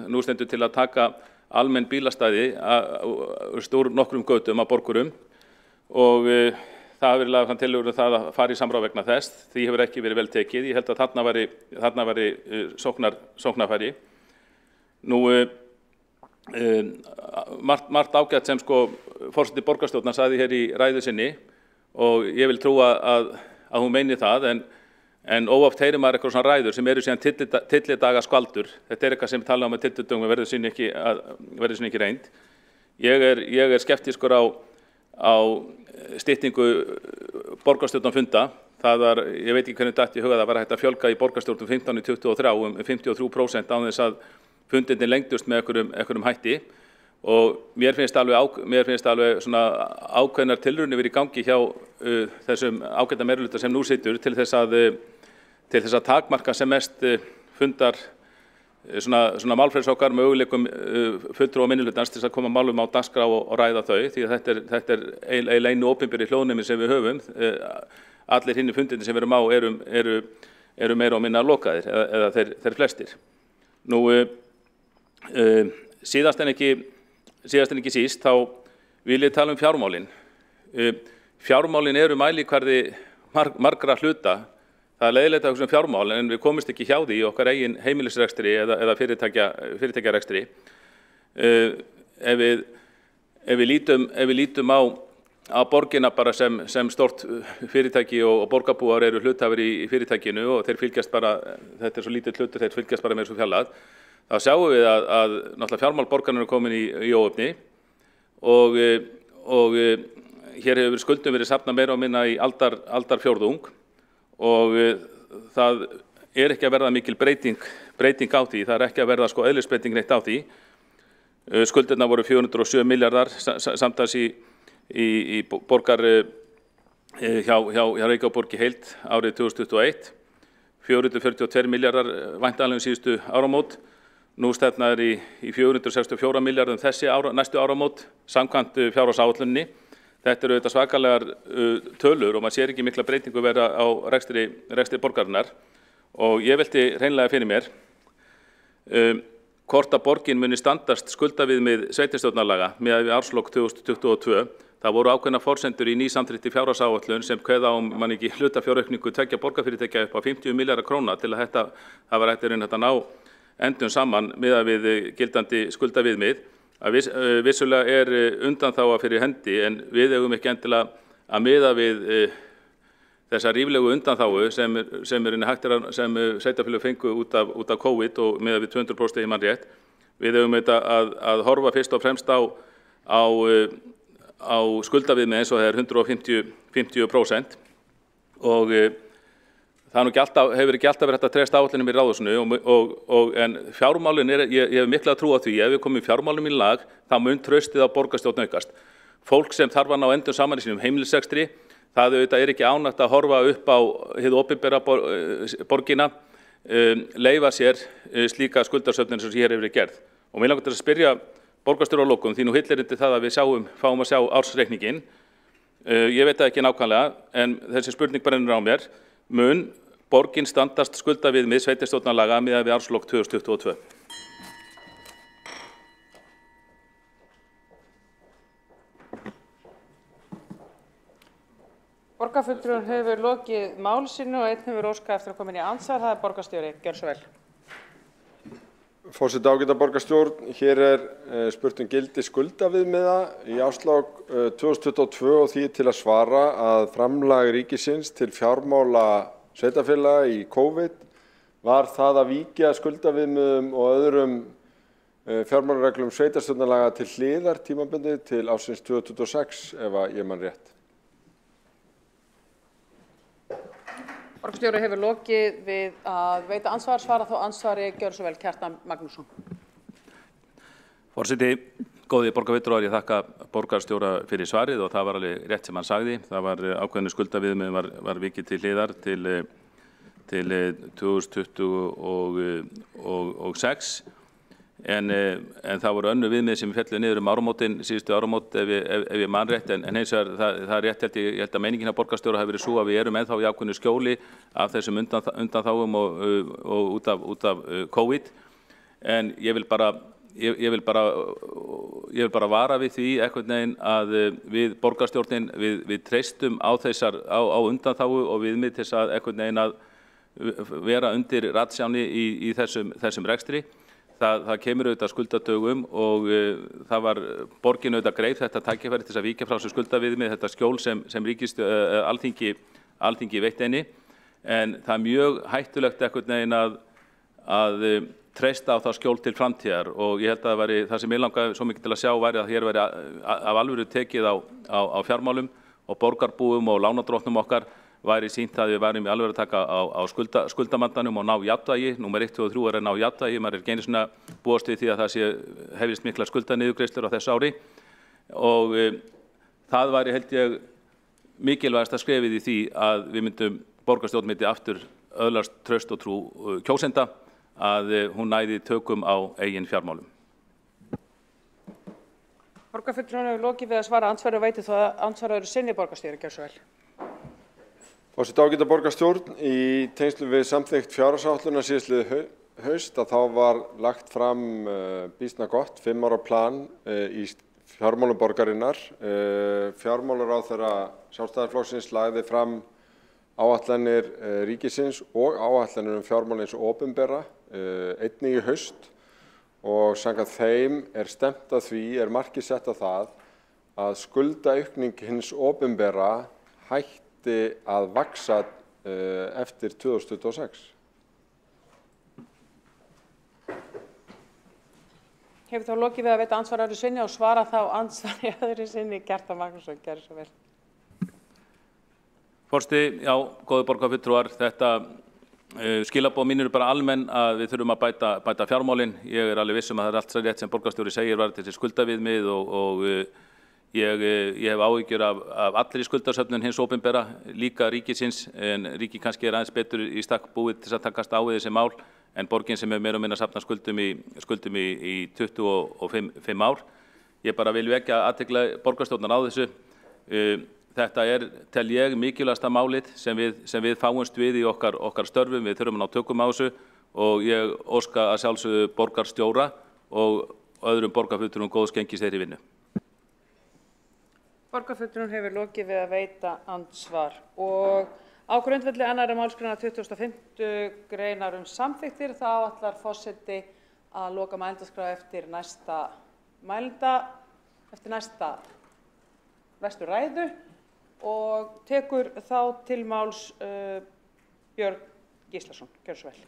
[SPEAKER 5] nú stendur til að taka almenn bílastæði úr nokkrum götum að borgurum og það hefur verið lagðar fram tillögur það að fara í samráð vegna þess. Því hefur ekki verið vel tekið. Ég held að þarna væri sóknarfæri. Margt ágætt sem forseti borgarstjórnar sagði hér í ræðu sinni og ég vil trúa að hún meini það, en óoft heyrir maður eitthvað svona ræður sem eru síðan tyllidaga skvaldur. Þetta eitthvað sem tala með tyllidögum verður sín ekki reynd. Ég er skeptískur á styttingu borgarstjórnarfunda. Ég veit ekki hvernig datt í huga það var hægt að fjölga í borgarstjórnum 15 í 23 53% án þess að fundinni lengdust með einhverjum hætti. Og mér finnst alveg svona ákveðnar tilraunir verið í gangi hjá þessum ágæta meirihluta sem nú situr til þess að takmarka sem mest fundar svona málfrelsi okkar möguleikum fulltrúa minnihlutans til þess að koma málum á dagskrá og ræða þau, því að þetta er einu opinberi hljóðnemi sem við höfum. Allir hinni fundirnir sem við erum á eru meira og minna lokaðir eða þeir flestir. Síðast en ekki síst, þá vil ég tala fjármálin. Fjármálin eru mælikvarði margra hluta. Það er leiðilegt að hugsa fjármál, en við komumst ekki hjá því í okkar eigin heimilisrekstri eða fyrirtækjarekstri. Ef við lítum á borgina bara sem stort fyrirtæki og borgarbúar eru hluthafar í fyrirtækinu og þeir fylgjast bara, þetta svo lítill hlutur, þeir fylgjast bara með svo fjarlægt. Þá sjáum við að náttúrulega fjármál borgarna eru komin í óefni og hér hefur skuldum verið safnað meira og minna í aldarfjórðung og það er ekki að verða mikil breyting á því, það er ekki að verða eðlisbreyting neitt á því. Skuldirnar voru 407 milljarðar samtals í borgar hjá Reykjavíkurborg í heild árið 2021, 442 milljarðar væntanlegum síðustu áramót. Nú stefnar í 464 milljarðum næstu áramót samkvæmt fjárhagsáætluninni. Þetta eru auðvitað svakalegar tölur og maður sér ekki mikla breytingu vera á rekstri borgarinnar og ég velti hreinlega fyrir mér hvort að borgin muni standast skuldaviðmið sveitarstjórnarlaga miðað við árslok 2022. Það voru ákveðnar forsendur í nýsamþykkti fjárhagsáætlun sem kveða man ekki hlutafjáraukningu tveggja borgarfyrirtækja upp á 50 milljarða króna til að það var hægt að ná endum saman miðað við gildandi skuldaviðmið. Vissulega undanþága fyrir hendi en við eigum ekki endilega að miða við þessa ríflegu undanþágu sem sveitarfélög fengu út af COVID og miðað við 200% í mann rétt. Við eigum að horfa fyrst og fremst á skuldaviðmið eins og það 150% og það hefur ekki alltaf verið hægt að treysta áætlunum í ráðhúsinu en fjármálin ég hef mikla trú á því ef við komum fjármálum í lag þá mun traustið á borgarstjórn aukast. Fólk sem þarf að ná endum saman í sínum heimilisrekstri, það auðvitað ekki ánægt að horfa upp á hið opinbera borgina, leyfa sér slíka skuldasöfnun sem hér hefur verið gerð. Og mér langar til að spyrja borgarstjóra að lokum, því nú hillir undir það að við fáum að sjá ársreikningin. Ég veit það ekki nákvæmlega, en þessi spurning brennur á mér. Mun borgin standast skuldaviðmið sveitarstjórnarlaga miðað við árslok 2022?
[SPEAKER 1] Borgarfulltrúinn hefur lokið máli sínu og einn hefur óskað eftir að koma inn í andsvar. Það borgarstjóri. Gjörðu svo vel.
[SPEAKER 6] Forseti ágæta borgarstjórn, hér spurt gildi skuldaviðmiða í árslok 2022 og því til að svara að framlag ríkisins til fjármála sveitarfélaga í COVID var það að víkja skuldaviðmiðum og öðrum fjármálareglum sveitarstjórnarlaga til hliðar tímabundið til ársins 2026 ef ég man rétt.
[SPEAKER 1] Borgarstjóri hefur lokið við að veita ansvar, svara þá ansvari. Gjörðu svo vel, Kjartan Magnússon.
[SPEAKER 5] Forseti, góði borgarfulltrúar, ég þakka borgarstjóra fyrir svarið og það var alveg rétt sem hann sagði. Það var ákveðnu skuldaviðmið var vikið til hliðar til 2026 en það voru önnur viðmið sem féllu niður áramótin, síðustu áramót ef ég man rétt en hins vegar það er rétt ég held að meiningin af borgarstjóra hafi verið svo að við erum ennþá í ákveðnu skjóli af þessum undanþágum og út af COVID en ég vil bara vara við því einhvern veginn að við borgarstjórnin við treystum á undanþágu og viðmið til þess að einhvern veginn að vera undir ratsjáni í þessum rekstri. Það kemur auðvitað skuldadögum og það var borgin auðvitað greið þetta tækifæri til þess að víkja frá þessu skuldaviðmið, þetta skjól sem Alþingi veitti henni. En það er mjög hættulegt einhvern veginn að treysta á það skjól til framtíðar og ég held að það sem ég langaði svo mikið til að sjá væri að hér væri af alvöru tekið á fjármálum og borgarbúum og lánadrottnum okkar væri sýnt að við værum í alveg að taka á skuldamandanum og ná jafnvægi. Númer 1, 2 og 3 að ná jafnvægi. Maður ekki einu svona búast við því að það hefist mikla skuldaniðurgreiðslur á þessu ári. Og það væri held ég mikilvægasta skrefið í því að við myndum borgarstjórn myndi aftur öðlast traust og trú kjósenda að hún næði tökum á eigin fjármálum.
[SPEAKER 1] Borgarfulltrúinn hefur lokið við að svara andsvari og veiti þó að andsvari eru sinni borgarstjóri. Gjörðu svo vel.
[SPEAKER 6] Forseti ágæta borgarstjórn, í tengslum við samþykkt fjárhagsáætlunar síðastliðið haust að þá var lagt fram býsna gott 5 ára plan í fjármálum borgarinnar. Fjármálaráðherra Sjálfstæðisflokksins lagði fram áætlanir ríkisins og áætlanir fjármál eins og opinbera einnig í haust og samkvæmt þeim stefnt að því, markið sett að það að skuldaaukning hins opinbera hætti að vaxa eftir 2026.
[SPEAKER 1] Hefur þá lokið við að veita ansvar öðru sinni og svara þá ansvari öðru sinni. Kjartan Magnússon, gjörðu svo vel.
[SPEAKER 5] Forseti, já, góðu borgarfulltrúar, þetta skilaboð mín eru bara almenn að við þurfum að bæta fjármálin. Ég alveg viss að það allt rétt sem borgarstjóri segir var þessi skuldaviðmið og ég hef áhyggjur af allri skuldasöfnun hins opinbera, líka ríkisins, en ríki kannski aðeins betur í stakk búið til að takast á við þessi mál en borgin sem meira og minna safnað skuldum í 25 ár. Ég bara vil vekja athygli borgarstjórnar á þessu. Þetta tel ég, mikilvægasta málið sem við fáumst við í okkar störfum. Við þurfum að ná tökum á þessu og ég óska að sjálfsögðu borgarstjóra og öðrum borgarfulltrúum góðs gengis þeirri vinnu.
[SPEAKER 1] Borgarfulltrúinn hefur lokið við að veita andsvar og á grundvelli 2. málsgreinar 25. greinar samþykktir þá áætlar forseti að loka mælendaskrá eftir næsta ræðu og tekur þá til máls Björn Gíslason. Gjörðu svo vel.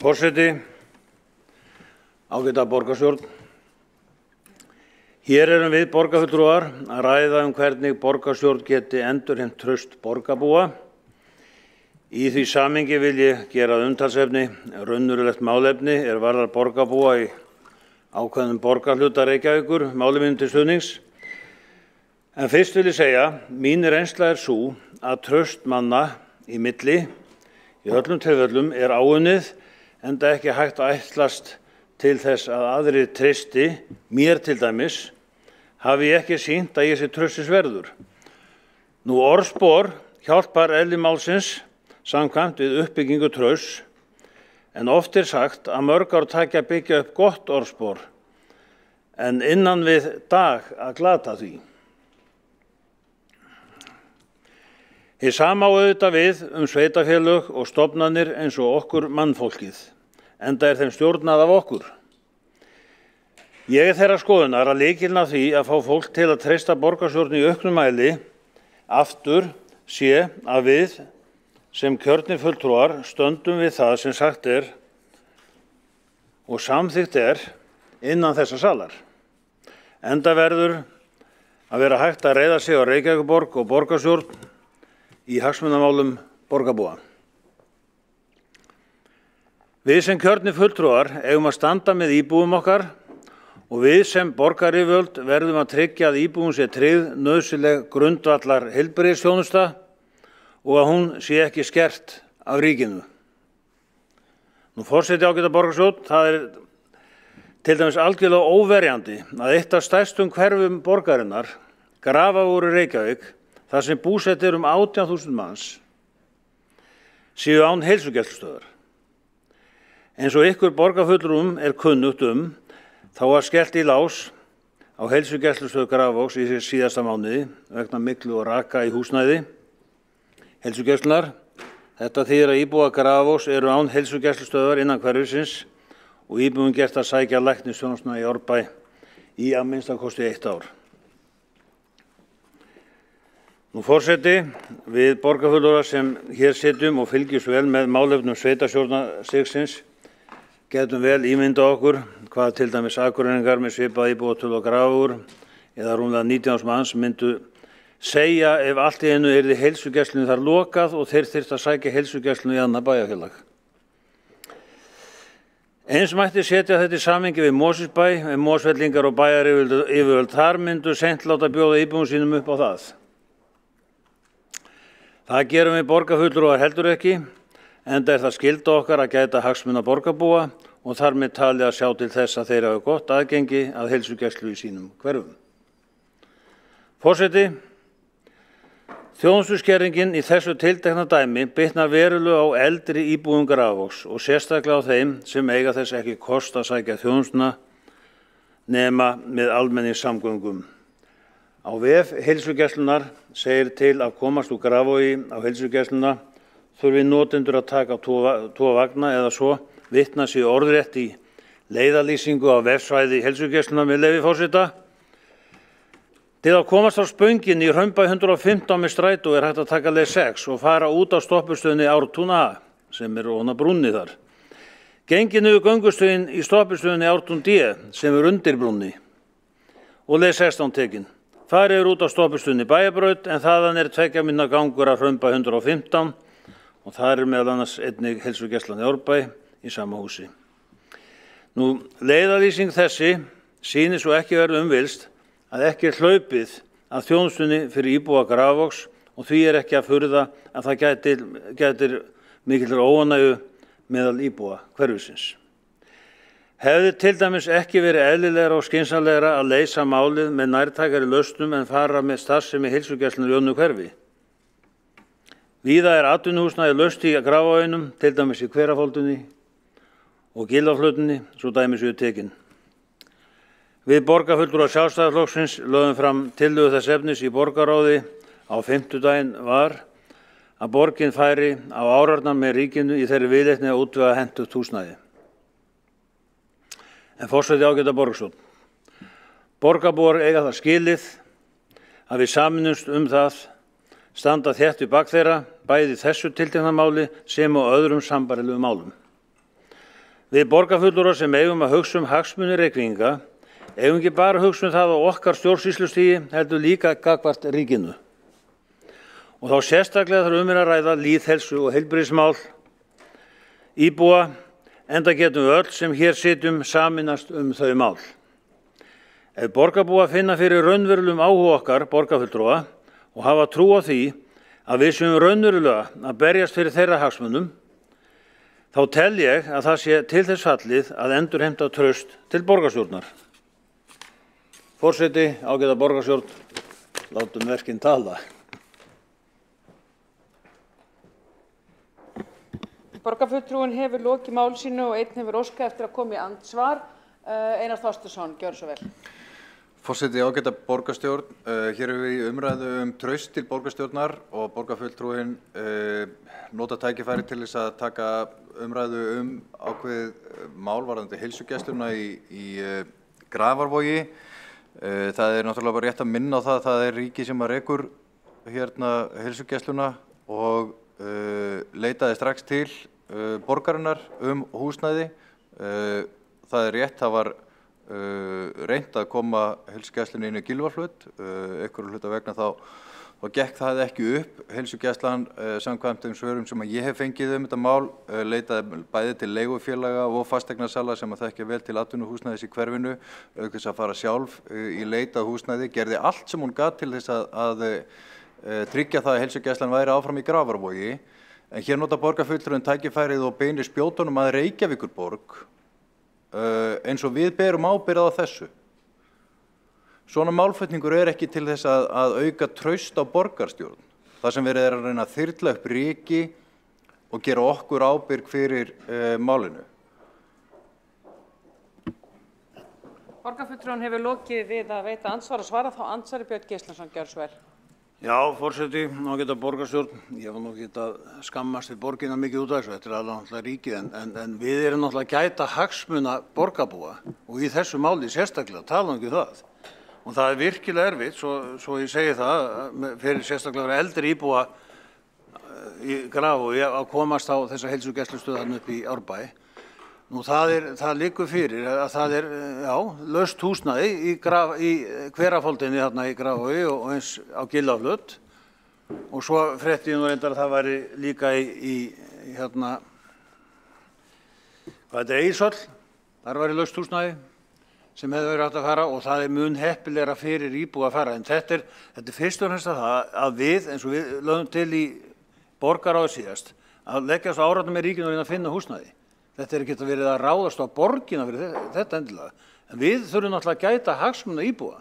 [SPEAKER 7] Forseti, ágæta borgarstjórn. Hér erum við borgarfulltrúar að ræða hvernig borgarstjórn geti endurheimt traust borgarbúa. Í því samhengi vil ég gera að umtalsefni raunverulegt málefni varðar borgarbúa í ákveðnum borgarhluta Reykjavíkur, máli mínu til stuðnings. En fyrst vil ég segja, mín reynsla sú að traust manna í milli í öllum tilfellum áunnið, enda ekki hægt að ætlast til þess að aðrir treysti, mér til dæmis, hafi ég ekki sýnt að ég sé traustsins verður. Nú orðspor hjálpar eðli málsins samkvæmt við uppbyggingu trausts, en oft sagt að mörg ár taki að byggja upp gott orðspor, en innan við dag að glata því. Hið sama á auðvitað við sveitarfélög og stofnanir eins og okkur mannfólkið, enda þeim stjórnað af okkur. Ég þeirrar skoðunar að lykillinn að því að fá fólk til að treysta borgarstjórn í auknum mæli aftur sé að við sem kjörnir fulltrúar stöndum við það sem sagt og samþykkt innan þessa salar. Enda verður að vera hægt að reiða sig á Reykjavíkurborg og borgarstjórn í hagsmunamálum borgarbúa. Við sem kjörnir fulltrúar eigum að standa með íbúum okkar og við sem borgaryfirvöld verðum að tryggja að íbúum sé tryggð nauðsynleg grundvallar heilbrigðisþjónusta og að hún sé ekki skert af ríkinu. Nú forseti ágæta borgarstjórn, það til dæmis algjörlega óverjandi að eitt af stærstum hverfum borgarinnar, Grafarvogur í Reykjavík, þar sem búsett 18.000 manns, séu án heilsugæslustöðvar. Eins og ykkur borgarfulltrúum kunnugt þá var skellt í lás á heilsugæslustöð Grafarvogs í síðasta mánuði vegna myglu og raka í húsnæði heilsugæslunnar. Þetta þýðir að íbúar Grafarvogs án heilsugæslustöðvar innan hverfisins og íbúum gert að sækja læknisþjónustuna í Árbæ í að minnstakosti 1 ár. Nú forseti, við borgarfulltrúar sem hér sitjum og fylgjumst vel með málefnum sveitarstjórnarstigsins getum vel ímyndað okkur hvað til dæmis Akureyringar með svipað íbúatölu á Grafarvogur eða rúmlega 19 manns myndu segja ef allt í einu yrði heilsugæslunni þar lokað og þeir þyrftu að sækja heilsugæslunni í annað bæjarfélag. Eins mætti setja þetta í samhengi við Mosfellsbæ, en Mosfellingar og bæjaryfirvöld þar myndu seint láta bjóða íbúum sínum upp á það. Það gerum við borgarfulltrúar heldur ekki, enda það skylda okkar að gæta hagsmuna borgarbúa og þar með talið að sjá til þess að þeir hafa gott aðgengi að heilsugæslu í sínum hverfum. Forseti, þjónustuskerðingin í þessu tiltekna dæmi bitnar verulega á eldri íbúum Grafarvogs og sérstaklega á þeim sem eiga þess ekki kost að sækja þjónustuna nema með almenningssamgöngum. Á vef heilsugæslunnar segir til að komast úr Grafarvogi á heilsugæsluna þurfi notendur að taka 2 vagna eða svo vitna sig orðrétt í leiðarlýsingu á vefsvæði heilsugæslunnar með leyfi forseta. Til að komast á Spöngin í Hraunbæ 115 með strætó hægt að taka leið 6 og fara út á stoppustöðinni Ártún A sem ofan á brúnni þar. Gengið niður göngustöðin í stoppustöðinni Ártún D sem undir brúnni og leið 16 tekin. Farið út á stoppustöðinni Bæjarbraut en þaðan 2 mínútna gangur að Hraunbæ 115 og það meðal annars einnig heilsugæslan í Árbæ í sama húsi. Nú, leiðarlýsing þessi sýnir svo ekki verið umvilst að ekki hlaupið að þjónustunni fyrir íbúa Grafarvogs og því ekki að furða að það gætir mikillar óánægju meðal íbúa hverfisins. Hefði til dæmis ekki verið eðlilegra og skynsamlegra að leysa málið með nærtækari lausnum en fara með starfsemi heilsugæslunnar í öðnu hverfi. Víða atvinnuhúsnæði laust í Grafarvoginum, til dæmis í Hverafoldunni og Gylfaflötunni, svo dæmi séu tekin. Við borgarfulltrúar Sjálfstæðisflokksins lögðum fram tillögu þess efnis í borgarráði á fimmtudaginn var að borgin færi á árarnar með ríkinu í þeirri viðleitni að útvega hentugt húsnæði. En forseti ágæta borgarstjórn. Borgarbúar eiga það skilið að við sameinumst það standa þétt við bak þeirra, bæði þessu tiltekna máli sem og öðrum sambærilegum málum. Við borgarfulltrúar sem eigum að hugsa hagsmuni Reykvíkinga, eigum ekki bara að hugsa það á okkar stjórnsýslustigi, heldur líka gagnvart ríkinu. Og þá sérstaklega þarf að ræða lýðheilsu og heilbrigðismál íbúa, enda getum við öll sem hér sitjum sameinast þau mál. Ef borgarbúa finna fyrir raunverulegum áhuga okkar borgarfulltrúa og hafa trú á því að við séum raunverulega að berjast fyrir þeirra hagsmunum, þá tel ég að það sé til þess fallið að endurheimta traust til borgarstjórnar. Forseti, ágæta borgarstjórn, látum verkin tala.
[SPEAKER 1] Borgarfulltrúinn hefur lokið máli sínu og einn hefur óskað eftir að koma í andsvar. Einar Þorsteinsson, gjörðu svo vel.
[SPEAKER 8] Forseti, ágæta borgarstjórn, hér hefur við umræðu traust til borgarstjórnar og borgarfulltrúinn nota tækifæri til þess að taka umræðu ákveðið mál varðandi heilsugæsluna í Grafarvogi. Það náttúrulega bara rétt að minna á það að það ríki sem að rekur hérna heilsugæsluna og leitaði strax til borgarinnar húsnæði. Það rétt, það var reynt að koma heilsugæslunni inn í Gylfaflöt, einhverju hluta vegna þá gekk það ekki upp. Heilsugæslan samkvæmt svörum sem ég hef fengið þetta mál leitaði bæði til leigufélaga og fasteignasala sem að þekkja vel til atvinnuhúsnæðis í hverfinu, auk þess að fara sjálf í leit að húsnæði, gerði allt sem hún gat til þess að tryggja það að heilsugæslan væri áfram í Grafarvogi. En hér nota borgarfulltrúinn tækifærið og beinir spjótunum að Reykjavíkurborg eins og við berum ábyrgð á þessu. Svona málflutningur ekki til þess að auka traust á borgarstjórn. Það sem verið að reyna að þyrla upp ryki og gera okkur ábyrg fyrir málinu.
[SPEAKER 1] Borgarfulltrúinn hefur lokið við að veita andsvar og svara, þá andsvari Björn Gíslason, gjörðu svo vel.
[SPEAKER 7] Já, forseti, ágæta borgarstjórn, ég var nú ekki að skammast við borgina mikið út af þessu, þetta alveg náttúrulega ríkið, en við erum náttúrulega að gæta hagsmuna borgarbúa og í þessu máli sérstaklega, tala ekki það. Og það virkilega erfitt, svo ég segi það, fyrir sérstaklega eldri íbúa í Grafarvogi að komast á þessa heilsugæslustöð upp í Árbæ. Nú það liggur fyrir að það laust húsnæði í Hverafoldinni þarna í Grafarvogi og eins á Gylfaflöt. Og svo frétti ég nú reyndar að það væri líka Egilshöll, þar væri laust húsnæði sem hefði verið hægt að fara og það mun heppilegra fyrir íbúa að fara. En þetta er fyrst og fremst að við, eins og við lögum til í borgarráði síðast, að leggjast á árarnar með ríkinu og reyna að finna húsnæði. Þetta ekki verið að ráðast á borgina fyrir þetta endilega. En við þurfum náttúrulega að gæta hagsmuna íbúa.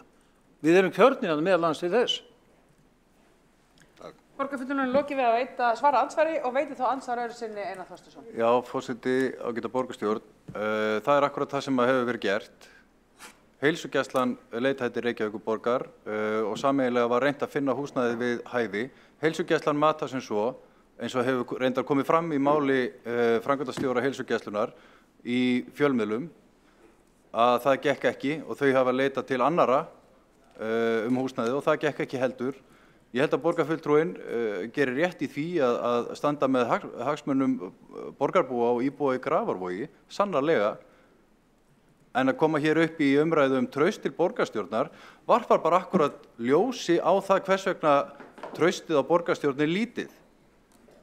[SPEAKER 7] Við erum kjörnir meðal annars til þess.
[SPEAKER 1] Borgarfulltrúinn lokið við að svara andsvari og veiti þá andsvar öðru sinni Einar Þorsteinsson.
[SPEAKER 8] Já, forseti, ágæta borgarstjórn. Það akkurat það sem hefur verið gert. Heilsugæslan leitaði til Reykjavíkurborgar og sameiginlega var reynt að finna húsnæði við hæfi. Heilsugæslan matar sem svo, eins og hefur reyndar komið fram í máli framkvæmdastjóra heilsugæslunar í fjölmiðlum, að það gekk ekki og þau hafa leitað til annarra húsnæði og það gekk ekki heldur. Ég held að borgarfulltrúinn gerir rétt í því að standa með hagsmunum borgarbúa og íbúa í Grafarvogi, sannarlega. En að koma hér upp í umræðu traust til borgarstjórnar varpar bara akkurat ljósi á það hvers vegna traustið á borgarstjórn lítið.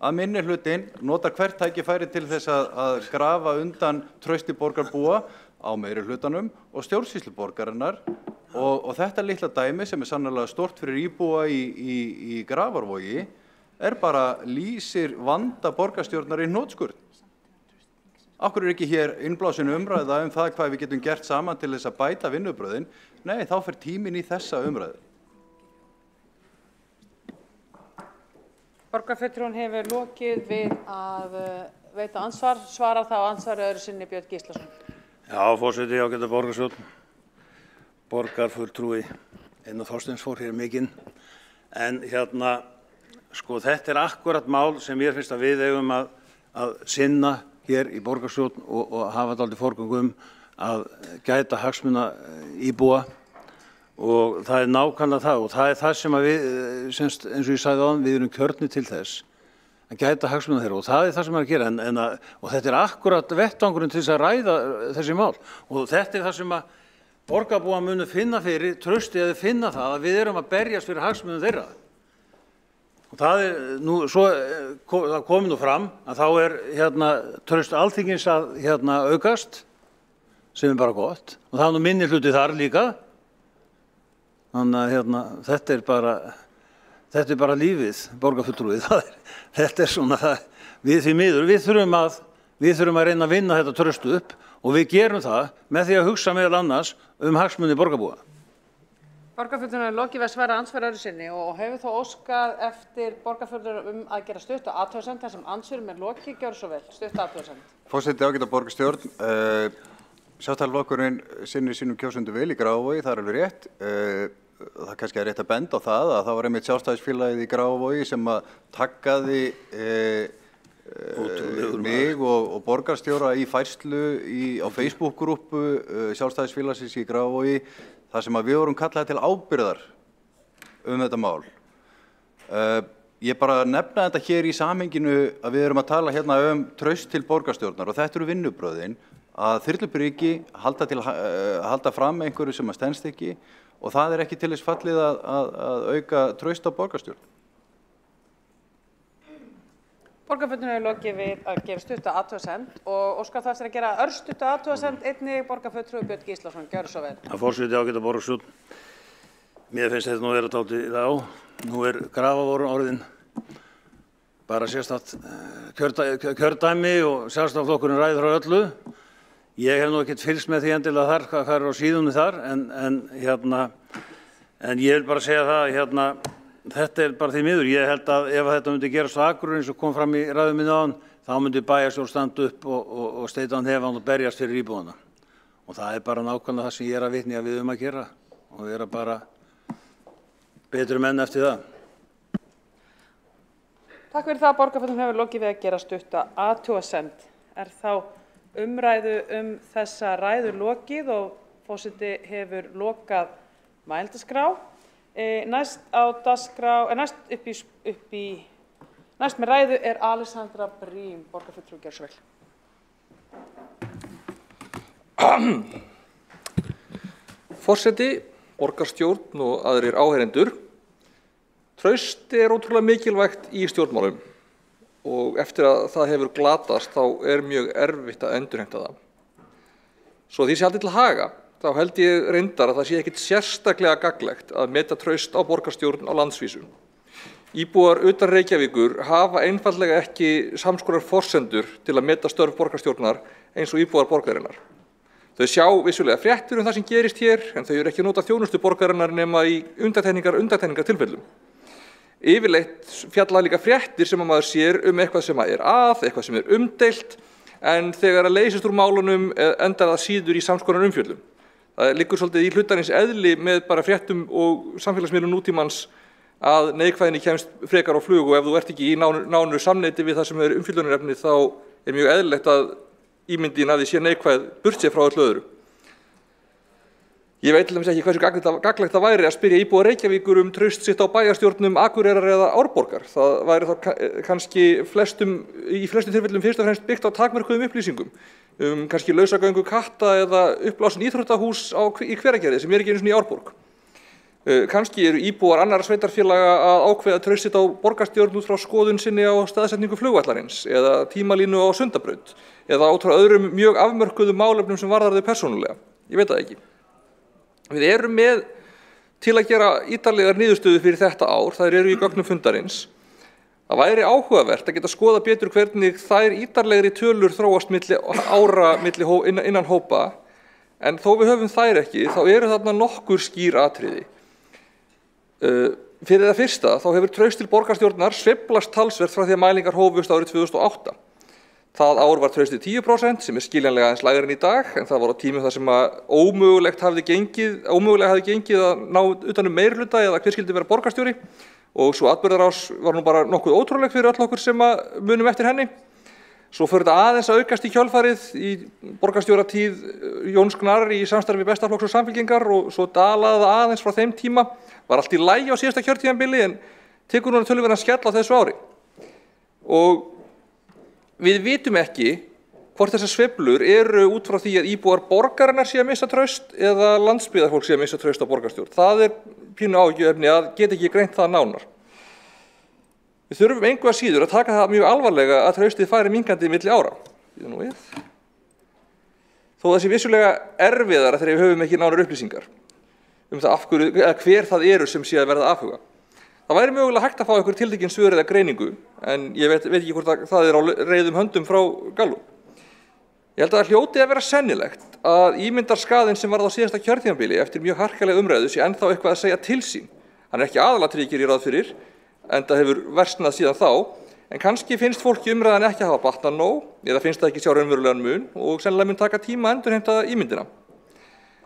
[SPEAKER 8] Að minnihlutinn notar hvert tækifæri til þess að grafa undan trausti borgarbúa á meirihlutanum og stjórnsýsluborgarinnar og þetta litla dæmi sem sannarlega stórt fyrir íbúa í Grafarvogi bara lýsir vanda borgarstjórnar í hnotskurn. Af hverju ekki hér innblásin umræða það hvað við getum gert saman til þess að bæta vinnubrögðin? Nei, þá fer tíminn í þessa umræðu.
[SPEAKER 1] Borgarfulltrúinn hefur lokið við að veita ansvar, svarar þá ansvar öðru sinni Björn Gíslason.
[SPEAKER 7] Já, forseti, ágæta borgarstjórn, borgarfulltrúi, Einar Þorsteins fór hér mikinn, en sko þetta akkurat mál sem mér finnst að við eigum að sinna hér í borgarstjórn og hafa dálítið forgang að gæta hagsmuna íbúa og það nákvæmlega það og það það sem að við, eins og ég sagði áðan, við erum kjörnir til þess að gæta hagsmuna þeirra og það það sem að gera og þetta akkurat vettvangurinn til þess að ræða þessi mál og þetta það sem að borgarbúa munu finna fyrir trausti að finna það að við erum að berjast fyrir hagsmunum þeirra. Og það nú, svo það komið nú fram að þá traust Alþingis að aukast, sem bara gott, og það nú minni hluti þar líka. Þannig að þetta bara lífið, borgarfulltrúið, þetta svona það, við því miður, við þurfum að reyna að vinna þetta traustu upp og við gerum það með því að hugsa meðal annars hagsmuni borgarbúa.
[SPEAKER 1] Borgarfulltrúinn er lokið við að svara ansvar öðru sinni og hefur þó óskað eftir borgarfulltrúum að gera stutta athugasemd þar sem ansvörum er lokið, gjör svo vel, stutta athugasemd.
[SPEAKER 8] Forseti, ágæta borgarstjórn, Sjálfstæðisflokkurinn sinnir sínum kjósendur vel í Grafarvogi, það alveg rétt. Það kannski rétt að benda á það að það var einmitt Sjálfstæðisfélagið í Grafarvogi sem að taggaði mig og borgarstjóra í færslu á Facebook-grúppu Sjálfstæðisfélagsins í Grafarvogi þar sem að við vorum kallaði til ábyrgðar þetta mál. Ég bara nefna þetta hér í samhenginu að við erum að tala hérna traust til borgarstjórnar og þetta eru vinnubrögðin að þyrlubryggju halda fram einhverju sem að stenst ekki og það ekki til þess fallið að auka traust á borgarstjórn.
[SPEAKER 1] Borgarfulltrúinn hefur lokið við að gera stutta athugasemd og óskar þess að gera örstutta athugasemd einnig borgarfulltrúi Björn Gíslason, gjörðu svo vel.
[SPEAKER 7] Það forseti ágæta borgarstjórn. Mér finnst þetta nú vera dálítið á. Nú Grafarvogur orðin bara sérstakt kjördæmi og Sjálfstæðisflokkurinn ræður frá öllu. Ég hef nú ekkert fylgst með því endilega þar, hvað á síðunni þar, en ég vil bara segja það þetta bara því miður. Ég held að ef þetta myndi gerast á Akureyri eins og kom fram í ræðu minni áðan, þá myndi bæjarstjórn standa upp og steyta hann hefan og berjast fyrir íbúana. Og það bara nákvæmlega það sem ég að vitni að við að gera og vera bara betri menn eftir það.
[SPEAKER 1] Takk fyrir það, borgarfulltrúinn hefur lokið við að gera stutta athugasemd. Þá umræðu þessa ræðu lokið og forseti hefur lokað mælendaskrá. Næst með ræðu Alexandra Brím, borgarfulltrúi, gjörðu svo vel.
[SPEAKER 9] Forseti, borgarstjórn og aðrir áheyrendur. Traust ótrúlega mikilvægt í stjórnmálum og eftir að það hefur glatast þá mjög erfitt að endurheimta það. Svo því sé haldið til haga, þá held ég reyndar að það sé ekkert sérstaklega gagnlegt að meta traust á borgarstjórn á landsvísu. Íbúar utan Reykjavíkur hafa einfaldlega ekki samskonar forsendur til að meta störf borgarstjórnar eins og íbúar borgarinnar. Þau sjá vissulega fréttir það sem gerist hér, en þau eru ekki að nota þjónustu borgarinnar nema í undantekningartilfellum. Yfirleitt fjalla líka fréttir sem maður sér eitthvað sem eitthvað sem umdeilt, en þegar að leysist úr málunum endar það síður í samskonar umfjöllum. Það liggur svolítið í hlutarins eðli með bara fréttum og samfélagsmiðlum nútímans að neikvæðinni kemst frekar á flug og ef þú ert ekki í nánu samneyti við það sem umfjöllunarefni þá mjög eðlilegt að ímyndin að því sé neikvæð burtséð frá öllu öðru. Ég veit til dæmis ekki hversu gagnlegt það væri að spyrja íbúa Reykjavíkur traust sitt á bæjarstjórnum Akureyrar eða Árborgar. Það væri þá kannski í flestum tilfellum fyrst og fremst byggt á takmörkuðum upplýsingum, kannski lausagöngu katta eða uppblásin íþróttahús í Hveragerði sem ekki einu sinni í Árborg. Kannski eru íbúar annarra sveitarfélaga að ákveða traust sitt á borgarstjórn út frá skoðun sinni á staðsetningu flugvallarins eða tímalínu á Sundabraut eða út frá öðrum mjög afmörkuðum málefnum sem varðar þau persónulega. Ég veit það ekki. Við erum með til að gera ítarlegar niðurstöður fyrir þetta ár, þær eru í gögnum fundarins Það væri áhugavert að geta skoða betur hvernig þær ítarlegri tölur þróast milli ára innan hópa, en þó við höfum þær ekki, þá eru þarna nokkur skýr atriði. Fyrir það fyrsta, þá hefur traust til borgarstjórnar sveiflast talsvert frá því að mælingar hófust árið 2008. Það ár var traustið 10%, sem skiljanlega aðeins lægri en í dag, en það var á tímum þar sem að ómögulega hafði gengið að ná utan meirihluta eða hver skyldi vera borgarstjóri, og svo atburðarás var nú bara nokkuð ótrúleg fyrir öll okkur sem munum eftir henni. Svo fyrir þetta aðeins að aukast í kjölfarið í borgarstjóratíð Jóns Gnarr í samstarfi Bestaflokks og Samfylkingar, og svo dalaði það aðeins frá þeim tíma. Var allt í lagi á síðasta kjörtímabili, en tekur núna töluverðan skell á þessu ári. Og við vitum ekki hvort þessar sveiflur eru út frá því að íbúar borgarinnar sé að missa traust eða landsbyggðarfólk sé að missa traust á borgarstjórn. Það pínu áhyggjuefni að geta ekki greint það nánar. Við þurfum engu að síður að taka það mjög alvarlega að traustið færi minnkandi milli ára. Þó það sé vissulega erfiðara þegar við höfum ekki nánar upplýsingar það hver það eru sem sé að verða afhuga. Það væri mögulega hægt að fá einhver tiltekin svör eða greiningu, en ég veit ekki hvort það á reiðum höndum frá Gallup. Ég held að það hljóti að vera sennilegt að ímyndarskaðinn sem varð á síðasta kjörtímabili eftir mjög harkalega umræðu sé ennþá eitthvað að segja til sín. Hann ekki aðalatriði gerir ég ráð fyrir, enda hefur versnað síðan þá, en kannski finnst fólki umræðan ekki að hafa batnað nóg, eða finnst það ekki sjá raunverulegan mun, og sennilega mun taka tíma að endurheimta ímyndina.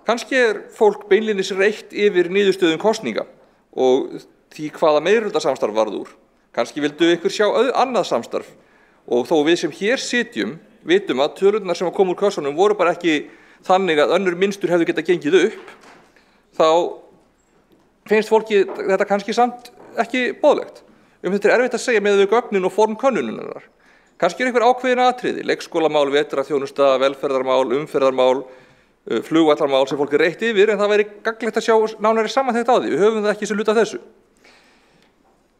[SPEAKER 9] Kannski fólk beinlínis reitt yfir niðurstöðum kosninga og því hvaða meirihlutasamstarf varð úr. Kannski vildu ykkur sjá annað samstarf, og þó við sem hér sitjum vitum að tölurnar sem kom úr kössunum voru bara ekki þannig að önnur mynstur hefðu getað gengið upp, þá finnst fólki þetta kannski samt ekki boðlegt. Þetta erfitt að segja með við gögnin og form könnunarinnar. Kannski einhver ákveðin atriði, leikskólamál, vetrarþjónusta, velferðarmál, umferðarmál, flugvallarmál sem fólk reitt yfir, en það væri gagnlegt að sjá nánari samantekt á því. Við höfum það ekki sem hluta af þessu.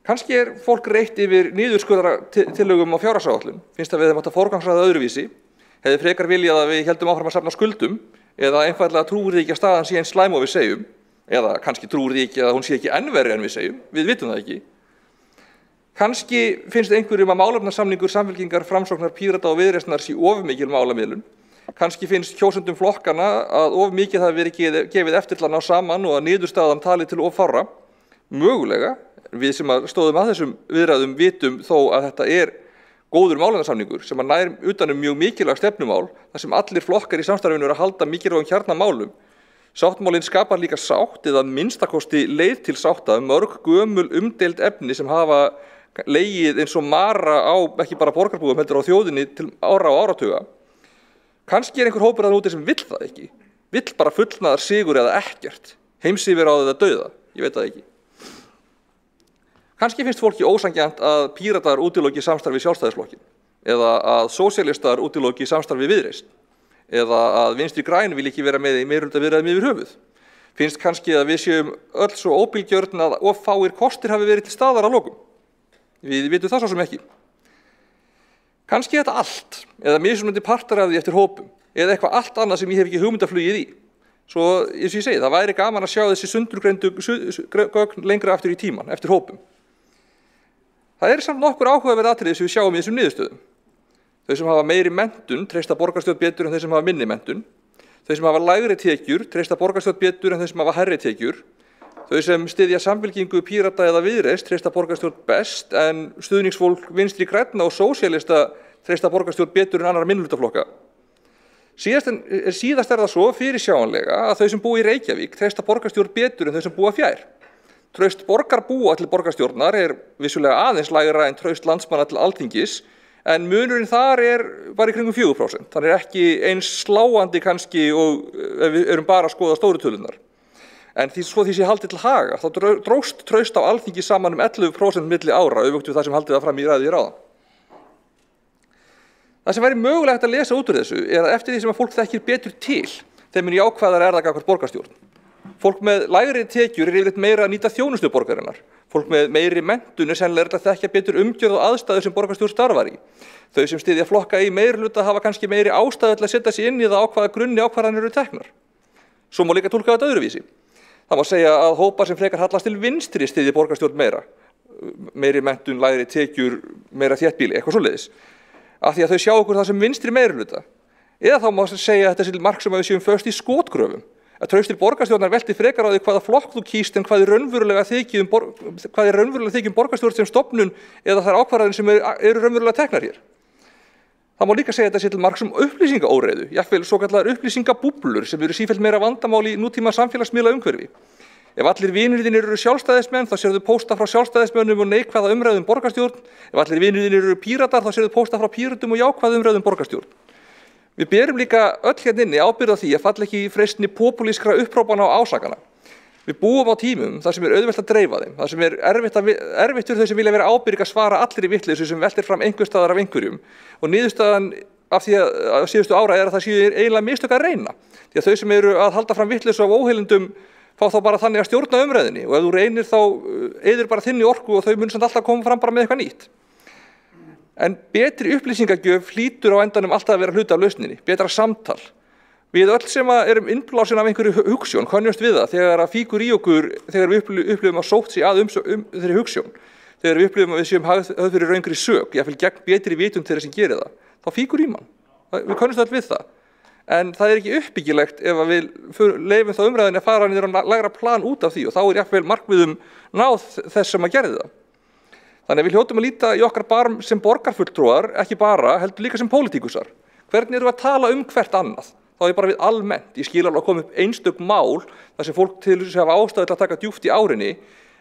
[SPEAKER 9] Kannski fólk reitt yfir niðurskurðartillögum á fjárhagsáætlun. Finnst að við hefum átt að forgangsraða öðruvísi. Hefði frekar viljað að við héldum áfram að safna skuldum, eða einfaldlega trúir því ekki að staðan sé eins slæm og við segjum, eða kannski trúir því ekki að hún sé ekki enn verri en við segjum. Við vitum það ekki. Kannski finnst einhverjum að málefnasamningur Samfylkingar, Framsóknar, Pírata og Viðreisnar sé of mikil málamiðlun. Kannski finnst kjósendum flokkana að of mikið hafi verið gefið eftir til að ná saman og að niðurstaðan tali til of fárra. Mögulega, við sem stóðum að þessum viðræðum vitum þó að þetta góður málefnasamningur sem nær utanum mjög mikilvæg stefnumál, þar sem allir flokkar í samstarfinu eru að halda mikilvægum kjarnamálum. Sáttmálinn skapar líka sátt eða minnstakosti leið til sátta mörg gömul umdeild efni sem hafa legið eins og mara á ekki bara borgarbúum heldur á þjóðinni til ára og áratuga. Kannski einhver hópur þarna úti sem vill það ekki, vill bara fullnaðar sigur eða ekkert, heimsyfirráðið eða dauða, ég veit það ekki. Kannski finnst fólki ósanngjarnt að Píratar útiloki samstarfi Sjálfstæðisflokkin, eða að sósíalistar útiloki samstarfi Viðreisn, eða að Vinstri græn vil ekki vera með í meirihlutaviðræðum yfir höfuð. Finnst kannski að við séum öll svo óbilgjörn að of fáir kostir hafi verið til staðar að lokum. Við vitum það svo sem ekki. Kannski þetta allt, eða mismunandi partar af því eftir hópum, eða eitthvað allt annað sem ég hef ekki hugmyndaflugið í. Svo, eins og ég segi, það væri gaman að sjá þessi sundurgreindu gögn lengra aftur í tíman, eftir hópum. Það samt nokkur áhugaverð atriði sem við sjáum í þessum niðurstöðum. Þau sem hafa meiri menntun treysta borgarstjórn betur en þau sem hafa minni menntun. Þau sem hafa lægri tekjur treysta borgarstjórn betur en þau sem hafa hærri tekjur. Þau sem styðja Samfylkingu, Pírata eða Viðreisn treysta borgarstjórn best, en stuðningsfólk Vinstri grænna og sósíalista treysta borgarstjórn betur en annarra minnihlutaflokka. Síðast það svo fyrirsjáanlega að þau sem búa í Reykjavík treysta borgarstjórn betur en þau sem búa fjær. Traust borgarbúa til borgarstjórnar vissulega aðeins lægra en traust landsmanna til Alþingis, en munurinn þar bara í kringum 4%. Það ekki eins sláandi kannski og ef við erum bara að skoða stóru tölunar. En því sé haldið til haga, þá dróst traust á Alþingi saman 11% milli ára, öfugt við það sem haldið það fram í ræðu hér áðan. Það sem væri mögulegt að lesa út úr þessu að eftir því sem að fólk þekkir betur til, þeim mun jákvæðara það gagnvart borgarstjórn. Fólk með lægri tekjur yfirleitt meira að nýta þjónustu borgarinnar. Fólk með meiri menntun sennilega að þekkja betur umgjörð og aðstæður sem borgarstjórn starfar í. Þau sem styðja flokka í meirihluta hafa kannski meiri ástæðu til að setja sig inn í það á hvaða grunni ákvarðanir eru teknar. Svo má líka túlka þetta öðruvísi. Það má segja að hópar sem frekar hallast til vinstri styðji borgarstjórn meira. meiri menntun, lægri tekjur, meira þéttbýli, eitthvað svoleiðis. Af því að þau sjá okkur það sem vinstri meirihluta. Eða þá má segja að þetta sé mark sem að við séum föst í skotgröfum. Að traust til borgarstjórnar velti frekar á því hvaða flokk þú kýst en hvað er raunverulega þykir borgarstjórn sem stofnun eða þær ákvarðanir sem eru raunverulega teknar hér. Það má líka segja að þetta sé til marks upplýsingaóreiðu, jafnvel svokallaðar upplýsingabúblur sem eru sífellt meira vandamál í nútíma samfélagsmiðla umhverfi. Ef allir vinir þínir eru sjálfstæðismenn þá sérðu pósta frá sjálfstæðismönnum og neikvæða umræðu borgarstjórn. Ef allir vinir þínir eru píratar þá sérðu pósta frá píratum og jákvæða umræðu borgarstjórn. Við berum líka öll hérna inni ábyrgð á því að falla ekki í freistni popúlískra upprópana og ásakana. Við búum á tímum þar sem auðvelt að dreifa þeim, þar sem erfitt fyrir þau sem vilja vera ábyrg að svara allri vitleysu sem veltir fram einhvers staðar af einhverjum. Og niðurstaðan af því að síðustu ára er að það séu eiginlega mistök að reyna. Því að þau sem eru að halda fram vitleysu af óheilindum fá þá bara þannig að stjórna umræðinni og ef þú reynir þá eyðir bara þinni orku og þau mun samt alltaf koma fram bara með eitthvað nýtt. En betri upplýsingagjöf hlýtur á endanum alltaf að vera hluti af lausninni, betra samtal. Við öll sem erum innblásin af einhverju hugsjón, kannjumst við það þegar að fíkur í okkur, þegar við upplifum að sótt sig að þeirri hugsjón, þegar við upplifum að við séum höfð fyrir raungri sök, jafnvel gegn betri vitund þeirra sem gerir það, þá fíkur í mann. Við kannumst öll við það. En það er ekki uppbyggilegt ef við leifum þá umræðinni að fara niður á lægra plan út af því og þá er jafnvel markmiðum náð þess sem að gerði það. Þannig að við hljótum að líta í okkar barm sem borgarfulltrúar, ekki bara, heldur líka sem pólitíkusar. Hvernig erum við að tala hvert annað? Þá er bara við almennt. Ég skil alveg að koma upp einstök mál þar sem fólk til þess að hafa ástæðu til að taka djúpt í árinni,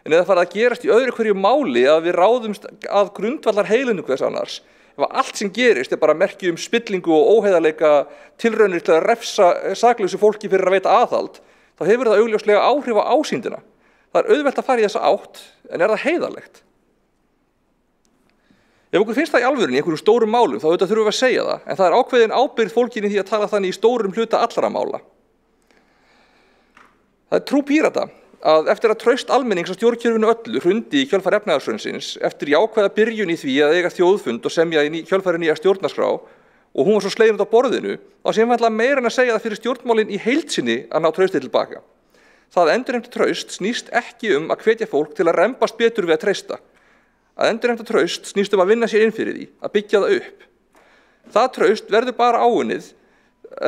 [SPEAKER 9] en eða fara að gerast í öðru hverju máli að við ráðumst að grundvallar heilinu hvers annars. Ef allt sem gerist er bara merki spillingu og óheiðarleika tilraunir til að refsa saklausu fólki fyrir að veita aðhald, þá hefur það augljóslega áhrif á ásýndina. Það er auðvelt að fara í þessa átt, en er það heiðarlegt? Ef okkur finnst það í alvörunni í einhverjum stórum málum, þá auðvitað þurfum við að segja það, en það er ákveðin ábyrgð fólkinni því að tala þannig í stórum hluta allra mála. Það er trú Pírata að eftir að traust almennings á stjórnkerfinu öllu hrundi í kjölfar efnahagshrunsins, eftir jákvæða byrjun í því að eiga þjóðfund og semja í kjölfari nýja stjórnarskrá og hún var svo slegin út á borðinu, þá sé einfaldlega meira en að segja það fyrir stjórnmálin í heild sinni að ná traustið tilbaka. Það endurheimta traust snýst ekki að hvetja fólk til að rembast betur við að treysta. Að endurheimta traust snýst að vinna sér inn fyrir því, að byggja það upp. Það traust verður bara áunnið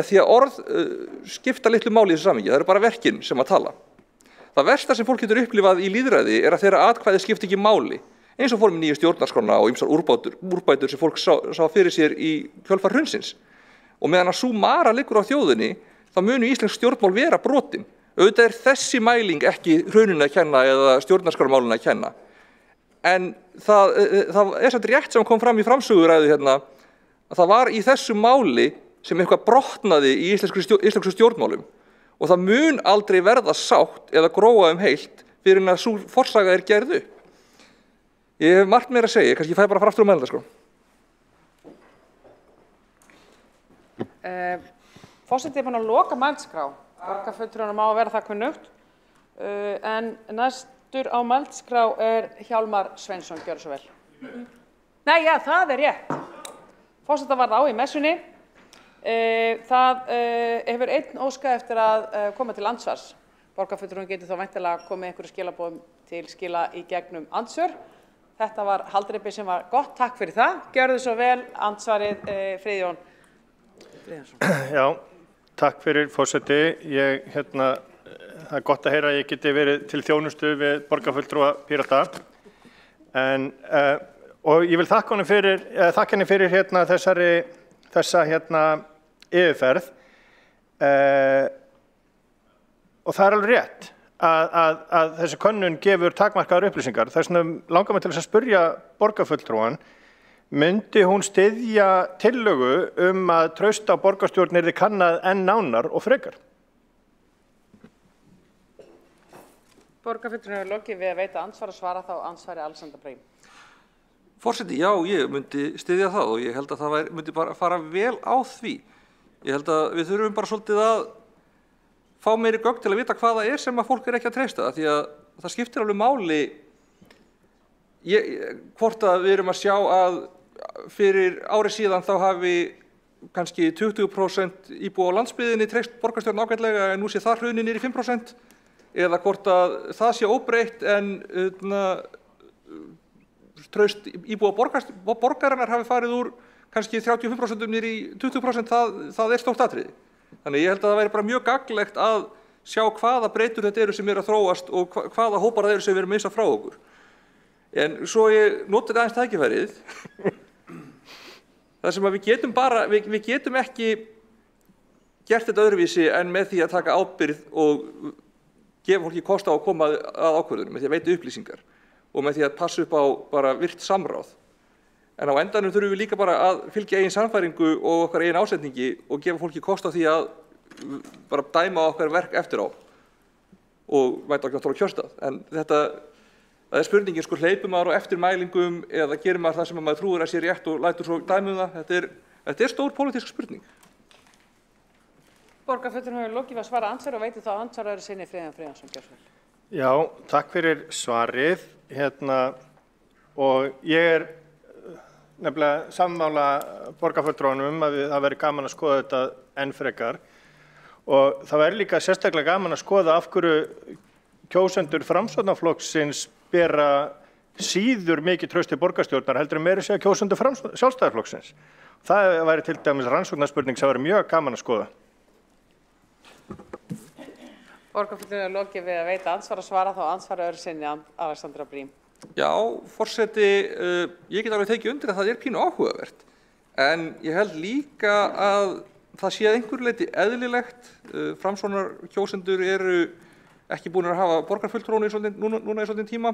[SPEAKER 9] því að orð skipta litlu máli í þessu samhengi, það eru bara verkin sem að tala. Það versta sem fólk getur upplifað í lýðræði er að þeirra atkvæði skipta ekki máli, eins og fórum nýju stjórnarskrána og ýmsar úrbætur sem fólk sá fyrir sér í kjölfar hrunsins. Og meðan að sú mara liggur á þjóðinni, þá munu íslensk stjórnmál vera brotin. Auðvitað er þessi mæling ekki hruninu að kenna eða stjórnarskrármálinu að kenna. En það er samt rétt sem kom fram í framsöguræðu hérna, að það var í þessu máli sem eitthvað brotnaði í íslensku stjórnmálum og það mun aldrei verða sátt eða gróa heilt fyrir en að sú forsaga er gerð upp. Ég hef margt meira að segja, kannski ég fæ bara fara aftur mælendaskrá.
[SPEAKER 1] Forseti er búinn að loka mælendaskrá. Borgarfulltrúanum á að vera það kunnugt. En næstur á mælendaskrá er Hjálmar Sveinsson, gjörðu svo vel. Nei, já, það er rétt. Forseta var það á í messunni. Það hefur einn óskað eftir að koma til andsvars. Borgarfulltrúinn getur þá væntanlega komið einhverju skilaboðum til skila í gegnum andsvör. Þetta var haldreipi sem var gott, takk fyrir það. Gjörðu svo vel andsvarið Friðjón Friðjónsson.
[SPEAKER 10] Já, takk fyrir forseti. Það er gott að heyra að ég geti verið til þjónustu við borgarfulltrúa Pírata. Og ég vil þakka henni fyrir þessa yfirferð og það er alveg rétt að þessi könnun gefur takmarkaðar upplýsingar. Þess vegna langar mig til þess að spyrja borgarfulltrúan, myndi hún styðja tillögu að traust á borgarstjórn yrði kannað enn nánar og frekar?
[SPEAKER 1] Borgarfulltrúinn hefur lokið við að veita andsvar og svara þá andsvari Alexander Brím.
[SPEAKER 9] Forseti, já, ég myndi styðja það og ég held að það myndi bara fara vel á því. Ég held að við þurfum bara svolítið að fá meiri gögn til að vita hvað það er sem að fólk er ekki að treysta, því að það skiptir alveg máli hvort að við erum að sjá að fyrir ári síðan þá hafi kannski 20% íbúa á landsbyggðinni treyst borgarstjórn ágætlega en nú sé það hrunið niður í 5%, eða hvort að það sé óbreytt en traust íbúa borgarinnar hafi farið úr kannski 35% niður í 20%, það stórt atriði. Þannig ég held að það væri bara mjög gagnlegt að sjá hvaða breytur þetta eru sem að þróast og hvaða hópar það eru sem við erum að missa frá okkur. En svo ég noti þetta aðeins tækifærið. Það sem að við getum ekki gert þetta öðruvísi en með því að taka ábyrgð og gefa fólki kost á að koma að ákvörðunum, með því að veita upplýsingar og með því að passa upp á bara virt samráð. En á endanum þurfum við líka bara að fylgja eigin sannfæringu og okkar eigin ásetningi og gefa fólki kost á því að bara dæma okkar verk eftir á og mæta ekki á kjörstað. En það spurningin, sko, hleypur maður á eftir mælingum eða gerir maður það sem maður trúir að sé rétt og lætur svo dæmi það. Þetta stór pólitísk spurning.
[SPEAKER 1] Borgarfulltrúinn hefur lokið við að svara andsvar og veitir þá andsvaraður sinni Friðjón Friðjónsson, gjörðu svo vel.
[SPEAKER 10] Já, takk fyrir svarið. Og ég nefnilega sammála borgarfulltrúanum að það veri gaman að skoða þetta enn frekar. Og það væri líka sérstaklega gaman að skoða af hverju kjósendur Framsóknarflokksins bera síður mikið traust til borgarstjórnar heldur en meira segja kjósendur Sjálfstæðisflokksins. Það væri til dæmis rannsóknarspurning sem væri mjög gaman að skoða.
[SPEAKER 1] Borgarfulltrúinn hefur lokið við að veita andsvar og svara þá andsvaraður sinni Alexandra Brím.
[SPEAKER 9] Já, forseti, ég get alveg tekið undir að það pínu áhugavert, en ég held líka að það sé að einhverju leyti eðlilegt. Framsóknarkjósendur eru ekki búin að hafa borgarfulltrúa núna í svolítinn tíma.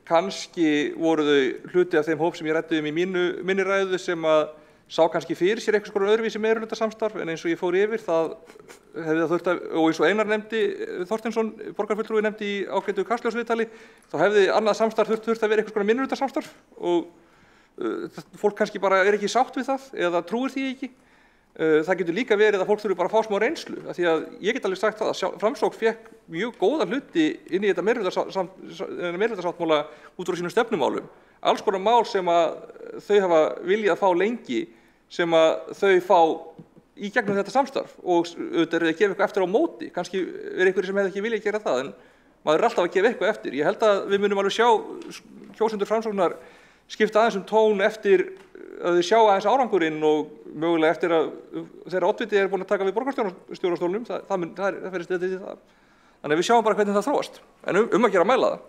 [SPEAKER 9] Kannski voru þau hluti af þeim hóp sem ég ræddi í minni ræðu sem að sá kannski fyrir sér einhvers konar öðruvísi meirihlutasamstarf, en eins og ég fór yfir það hefði það þurft að, og eins og Einar nefndi, Þorsteinsson, borgarfulltrúi nefndi í ágætu Kastljósviðtali, þá hefði annað samstarf þurft að vera einhvers konar minnihlutasamstarf og fólk kannski bara ekki sátt við það eða trúir því ekki. Það getur líka verið að fólk þurfi bara að fá smá reynslu, af því að ég get alveg sagt það að Framsókn fékk mjög góða hluti inn í þetta meirihlutasáttmála út frá sínum stefnumálum. Alls konar mál sem að þau hafa viljað fá lengi sem að þau fá í gegnum þetta samstarf og auðvitað að gefa eitthvað eftir á móti. Kannski einhverjir sem hefði ekki viljað gera það, en maður alltaf að gefa eitthvað eftir. Ég held að við munum alveg sjá kjósendur Framsóknar skipta aðeins tón eftir að þau sjá aðeins árangurinn og mögulega eftir að þeirra oddviti búin að taka við borgarstjórastólnum, það fer stæðið í það. Þannig að við sjáum bara hvernig það þróast, en að gera að mæla það.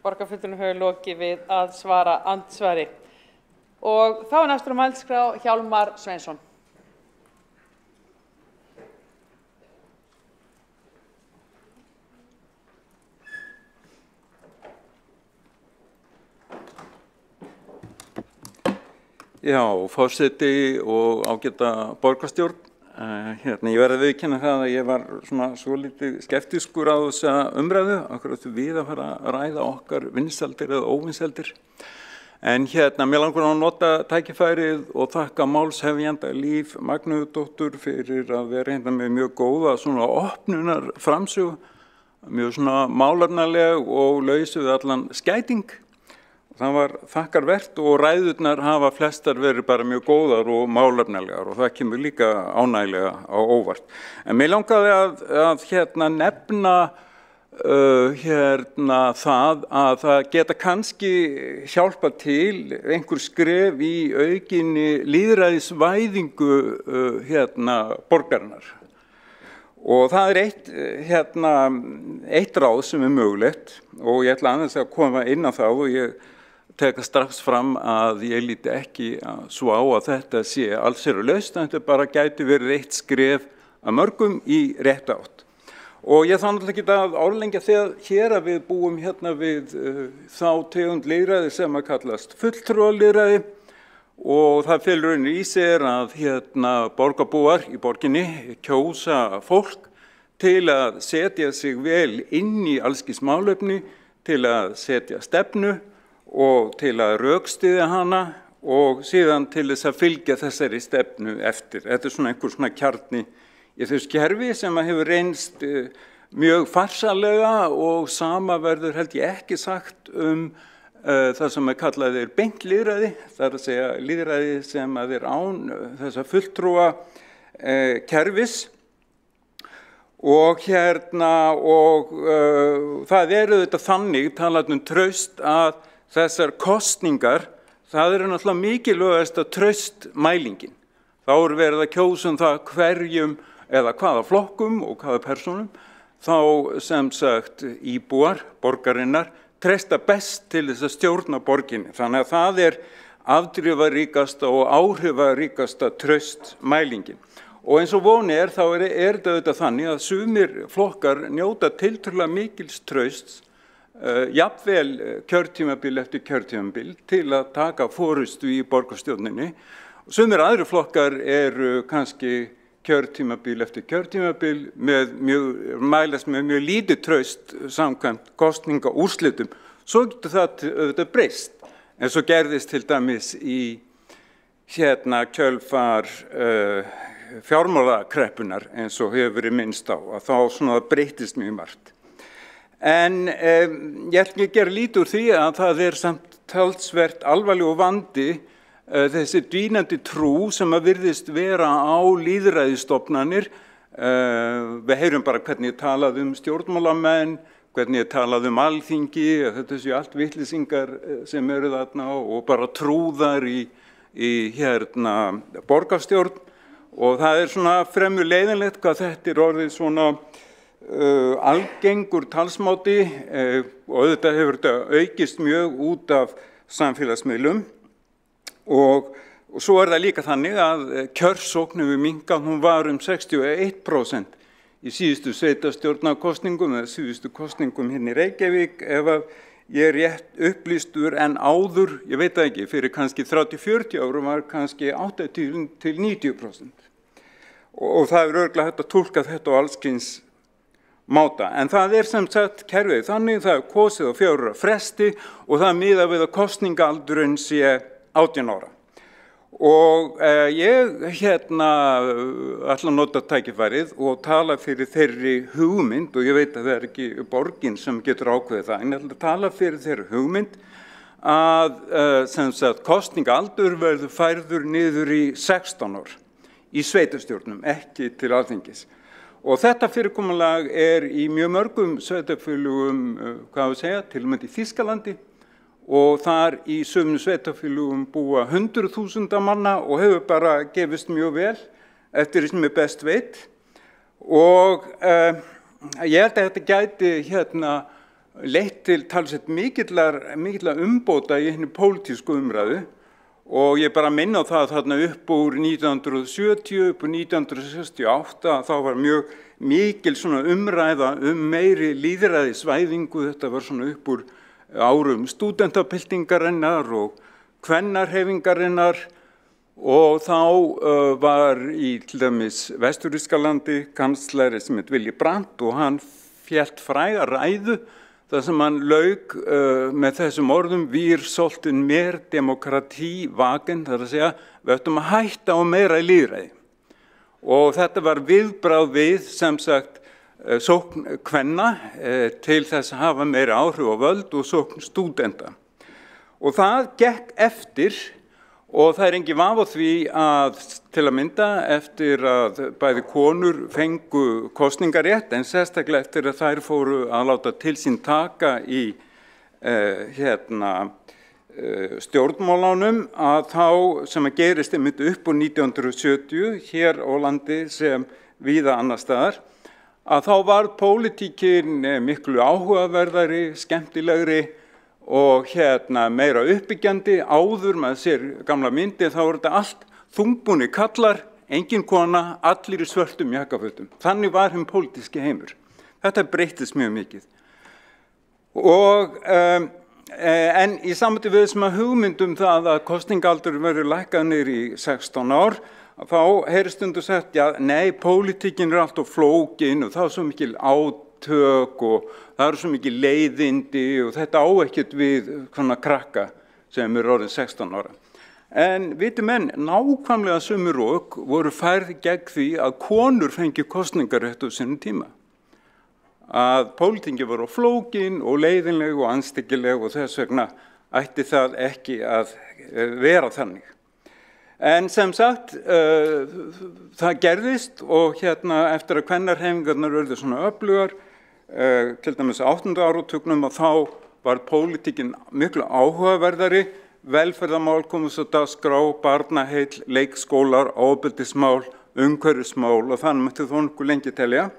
[SPEAKER 1] Borgarfulltrúinn hefur lokið við að svara andsvari. Og þá næstur á mælskrá Hjálmar Sveinsson.
[SPEAKER 11] Já, forseti og ágæta borgarstjórn. Ég verði að viðurkenna það að ég var svolítið skeptískur á þessa umræðu, akkurat við að fara að ræða okkar vinsældir eða óvinsældir. En mér langar að nota tækifærið og þakka málshefjanda Líf Magnúsdóttur fyrir að vera með mjög góða opnunar framsögu, mjög málefnaleg og laus við allan skæting. Það var þakkarvert og ræðurnar hafa flestar verið bara mjög góðar og málefnalegar og það kemur líka ánægilega á óvart. En mér langaði að nefna það að það geta kannski hjálpa til einhver skref í aukinni lýðræðisvæðingu borgarinnar. Og það eitt ráð sem mögulegt og ég ætla aðeins að koma inn á það og ég teka strax fram að ég líti ekki svo á að þetta sé allsherjarlaust, en þetta bara gæti verið eitt skref að mörgum í rétta átt. Og ég þannig ekki að árlengja þegar hér að við búum við þá tegund lýðræði sem að kallast fulltrúalýðræði og það felur í sér að borgarbúar í borginni kjósa fólk til að setja sig vel inn í allskis málefni, til að setja stefnu og til að rökstyðja hana og síðan til þess að fylgja þessari stefnu eftir. Þetta einhver kjarni í þessu kerfi sem hefur reynst mjög farsalega og sama verður held ég ekki sagt það sem kallað beint lýðræði, það að segja lýðræði sem án þessa fulltrúa kerfis. Og það auðvitað þannig, talað traust, að þessar kosningar, það náttúrulega mikilvægasta traustmælingin. Þá verið að kjósa það hverjum eða hvaða flokkum og hvaða persónum, þá sem sagt íbúar, borgarinnar, treysta best til þess að stjórna borginni. Þannig að það afdrifaríkasta og áhrifaríkasta traustmælingin. Og eins og von þá þetta auðvitað þannig að sumir flokkar njóta tiltölulega mikils trausts, jafnvel kjörtímabil eftir kjörtímabil til að taka forystu í borgarstjórninni. Sumir aðrir flokkar eru kannski kjörtímabil eftir kjörtímabil mælast með mjög lítið traust samkvæmt kosningaúrslitum. Svo getur það auðvitað breyst, en svo gerðist til dæmis í kjölfar fjármálakreppunar eins og hefur verið minnst á, að þá breytist mjög margt. En ég ætla ekki að gera lítið úr því að það samt talsvert alvarlegur vandi þessi dvínandi trú sem að virðist vera á lýðræðisstofnanir. Við heyrum bara hvernig ég talaði stjórnmálamenn, hvernig ég talaði Alþingi, þetta séu allt vitleysingar sem eru þarna og bara trúðar í borgarstjórn. Og það fremur leiðinlegt hvað þetta orðið svona algengur talsmáti og auðvitað hefur þetta aukist mjög út af samfélagsmiðlum. Og svo það líka þannig að kjörsókn hefur minnkað, hún var 61% í síðustu sveitarstjórnarkosningum eða síðustu kosningum hérna í Reykjavík, ef að ég rétt upplýstur en áður, ég veit það ekki, fyrir kannski 30-40 árum var kannski 80-90%. Og það örugglega hægt að túlka þetta á allskyns máta. En það sem sagt kerfið þannig, það kosið á 4 ára fresti og það miðað við að kosningaaldurinn sé 18 ára. Og ég ætla að nota tækifærið og tala fyrir þeirri hugmynd, og ég veit að það ekki borgin sem getur ákveðið það, en ég ætla að tala fyrir þeirri hugmynd að sem sagt kosningaaldur verður færður niður í 16 ár í sveitarstjórnum, ekki til Alþingis. Og þetta fyrirkomulag í mjög mörgum sveitarfélögum, til og með í Þýskalandi, og þar í sumum sveitarfélögum búa 100.000 manna og hefur bara gefist mjög vel eftir því sem best veit. Og ég held að þetta gæti leitt til talsvert mikilla umbóta í hinni pólitísku umræðu. Og ég bara minna á það þarna upp úr 1970, upp úr 1968, þá var mjög mikil umræða meiri lýðræðisvæðingu. Þetta var upp úr árum stúdentapiltingarinnar og kvennarhreyfingarinnar, og þá var í til dæmis Vestur-Þýskalandi kanslari sem Willy Brandt, og hann félt fræga ræðu þar sem hann lauk með þessum orðum: "Wir sollten mehr Demokratie wagen", það að segja, við ættum að hætta á meira lýðræði. Og þetta var viðbragð við sem sagt sókn kvenna til þess að hafa meira áhrif og völd og sókn stúdenta. Og það gekk eftir, og það engin vafi á því að til að mynda eftir að bæði konur fengu kosningarétt, en sérstaklega eftir að þær fóru að láta til sín taka í stjórnmálunum, að þá sem að gerist upp úr 1970 hér á landi sem víða annar staðar, að þá var pólitíkin miklu áhugaverðari, skemmtilegri og meira uppbyggjandi. Áður maður sér gamla myndi, þá var þetta allt þungbúnir kallar, engin kona, allir í svörtum jakkafötum. Þannig var hinn pólitíski heimur. Þetta breyttist mjög mikið. Og en í samvætti við sem að hugmyndum það að kosningaldur verður lækkað niður í 16 ár, þá heyrist stundum sagt, já, nei, pólitíkin allt of flókin og það svo mikil átök og það svo mikil leiðindi og þetta á ekkert við svona krakka sem orðin 16 ára. En viti menn, nákvæmlega sömu rök voru færð gegn því að konur fengi kosningarétt á sínum tíma. Að pólitíkin voru flókin og leiðinleg og anstíkileg og þess vegna ætti það ekki að vera þannig. En sem sagt, það gerðist og eftir að kvennarhreyfingarnar urðu svona öflugar, til dæmis á 8. áratugnum og þá var pólitíkin miklu áhugaverðari, velferðarmál komust á dagskrá, barnaheill, leikskólar, ofbeldismál, umhverfismál og þannig mætti þó nokkuð lengi telja.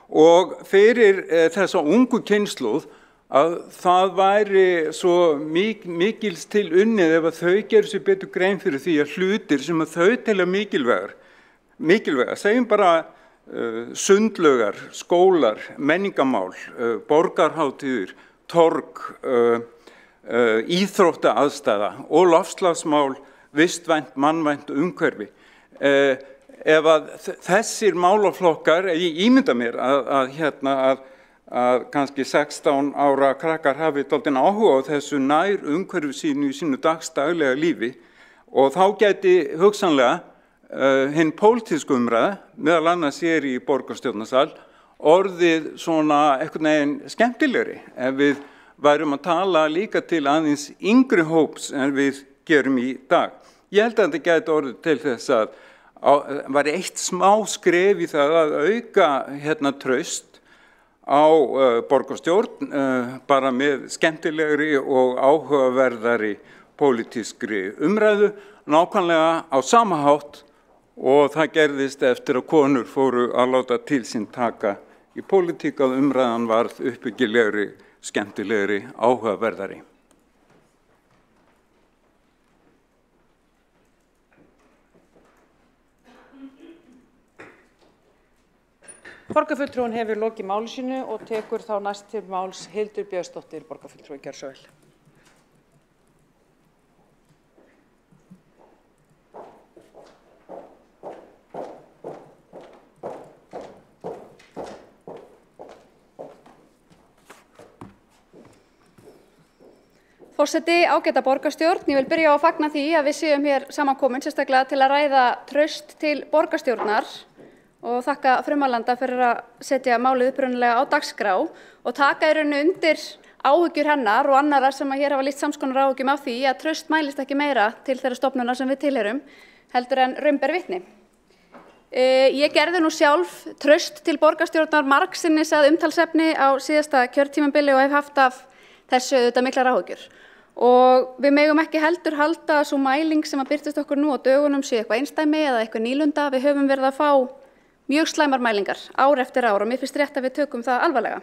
[SPEAKER 11] Og fyrir þessa ungu kynslóð að það væri svo mikils til unnið ef að þau gerir sér betur grein fyrir því að hlutir sem að þau telja mikilvæga, segjum bara sundlaugar, skólar, menningamál, borgarhátíðir, torg, íþróttaaðstæða og loftslagsmál, vistvænt, mannvænt umhverfi. Ef að þessir málaflokkar, ég ímynda mér að kannski 16 ára krakkar hafi dálítinn áhuga á þessu nær umhverfi sínu í sínu dagsdaglega lífi og þá gæti hugsanlega hinn pólitísku umræða, meðal annars hér í borgarstjórnarsal, orðið svona einhvern veginn skemmtilegri ef við værum að tala líka til aðeins yngri hóps en við gerum í dag. Ég held að þetta gæti orðið til þess að var eitt smá skref í það að auka traust á borgarstjórn bara með skemmtilegri og áhugaverðari pólitískri umræðu, nákvæmlega á sama hátt og það gerðist eftir að konur fóru að láta til sín taka í pólitík að umræðan varð uppbyggilegri, skemmtilegri, áhugaverðari.
[SPEAKER 1] Borgarfulltrúinn hefur lokið máli sínu og tekur þá næst til máls Hildur Björnsdóttir, borgarfulltrúi. Gjörðu svo vel.
[SPEAKER 12] Forseti, ágæta borgarstjórn, ég vil byrja á að fagna því að við séum hér samankomin sérstaklega til að ræða traust til borgarstjórnar og þakka frummælanda fyrir að setja málið upprunalega á dagskrá og taka í raun undir áhyggjur hennar og annarra sem hér hafa lýst sams konar áhyggjum af því að traust mælist ekki meira til þeirra stofnunar sem við tilheyrum heldur en raun ber vitni. Ég gerði nú sjálf traust til borgarstjórnar margsinnis að umtalsefni á síðasta kjörtímabili og hef haft af þessu auðvitað miklar áhyggjur. Og við megum ekki heldur halda svo mæling sem að birtist okkur nú á dögunum sé eitthvað einsdæmi eða eitthvað nýlunda. Við höfum verið að fá mjög slæmar mælingar ár eftir ár og mér finnst rétt að við tökum það alvarlega.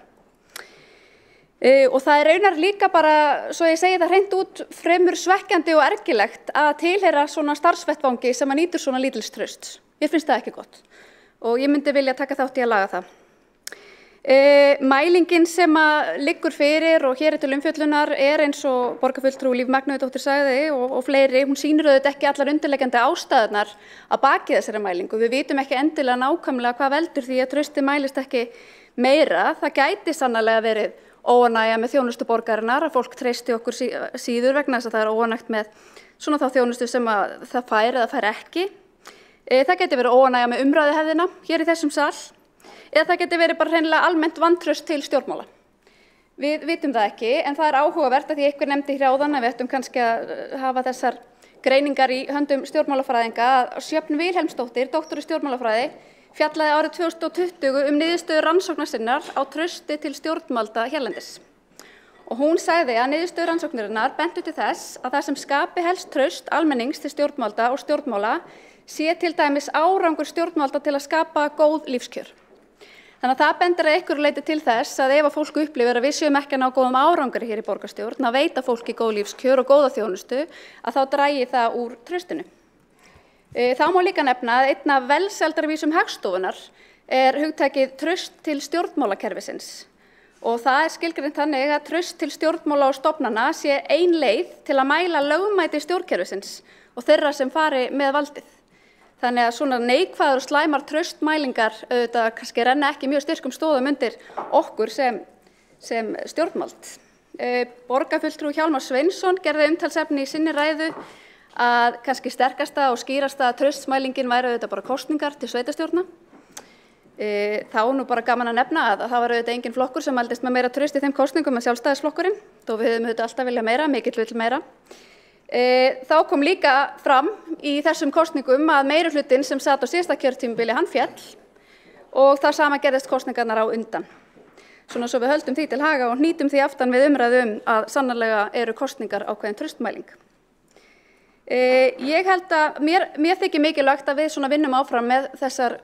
[SPEAKER 12] Og það raunar líka bara, svo ég segi það hreint út, fremur svekkjandi og ergilegt að tilheyra svona starfsvettvangi sem að nýtur svona lítils trausts. Mér finnst það ekki gott og ég myndi vilja taka þátt í að laga það. Mælingin sem að liggur fyrir og hér til umfjöllunar eins og borgarfulltrúi Líf Magnúðardóttir sagði og fleiri, hún sýnir auðvitað ekki allar undirliggjandi ástæðurnar að baki þessari mælingu. Við vitum ekki endilega nákvæmlega hvað veldur því að traustið mælist ekki meira. Það gæti sannarlega verið óánægja með þjónustu borgarinnar, að fólk treysti okkur síður vegna þess að það er óánægt með svona þá þjónustu sem að það fær eða fær ekki. Það gæti verið óánægja með umræðuhefðina hér í þessum sal. Eða það geti verið bara hreinlega almennt vantraust til stjórnmála. Við vitum það ekki, en það er áhugavert að því einhver nefndi hér áðan að við ættum kannski að hafa þessar greiningar í höndum stjórnmálafræðinga að Sjöfn Vilhelmsdóttir, doktor í stjórnmálafræði, fjallaði árið 2020 niðurstöður rannsóknar sinnar á trausti til stjórnvalda hérlendis. Og hún sagði að niðurstöður rannsóknarinnar bentu til þess að það sem skapi helst traust almennings til stjórnvalda og stjórnmála sé til dæmis árangur stjórnvalda til að skapa góð lífskjör. Þannig að það bendir að einhverju leyti til þess að ef að fólk upplifir að við séum ekki að ná góðum árangri hér í borgarstjórn, að veita fólki góð lífskjör og góða þjónustu, að þá dragi það úr traustinu. Þá má líka nefna að einn af velsældarvísum Hagstofunnar hugtakið traust til stjórnmálakerfisins. Og það er skilgreint þannig að traust til stjórnmála og stofnana sé ein leið til að mæla lögmæti stjórnkerfisins og þeirra sem fari með valdið. Þannig að svona neikvæðar og slæmar traustmælingar auðvitað kannski renna ekki mjög styrkum stoðum undir okkur sem stjórnvald. Borgarfulltrúi Hjálmar Sveinsson gerði umtalsefni í sinni ræðu að kannski sterkasta og skýrasta traustmælingin væri auðvitað bara kosningar til sveitarstjórna. Þá nú bara gaman að nefna að það var auðvitað engin flokkur sem mældist með meira traust í þeim kosningum en Sjálfstæðisflokkurinn, þó við höfum auðvitað alltaf vilja meira, mikill vill meira. Þá kom líka fram í þessum kosningum að meirihlutinn sem sat á síðasta kjörtímabili, hann féll og það sama gerðist kosningarnar á undan. Svona svo við höldum því til haga og hnýtum því aftan við umræðu að sannarlega eru kosningar ákveðin traustmæling. Ég held að mér þykir mikilvægt að við svona vinnum áfram með þessar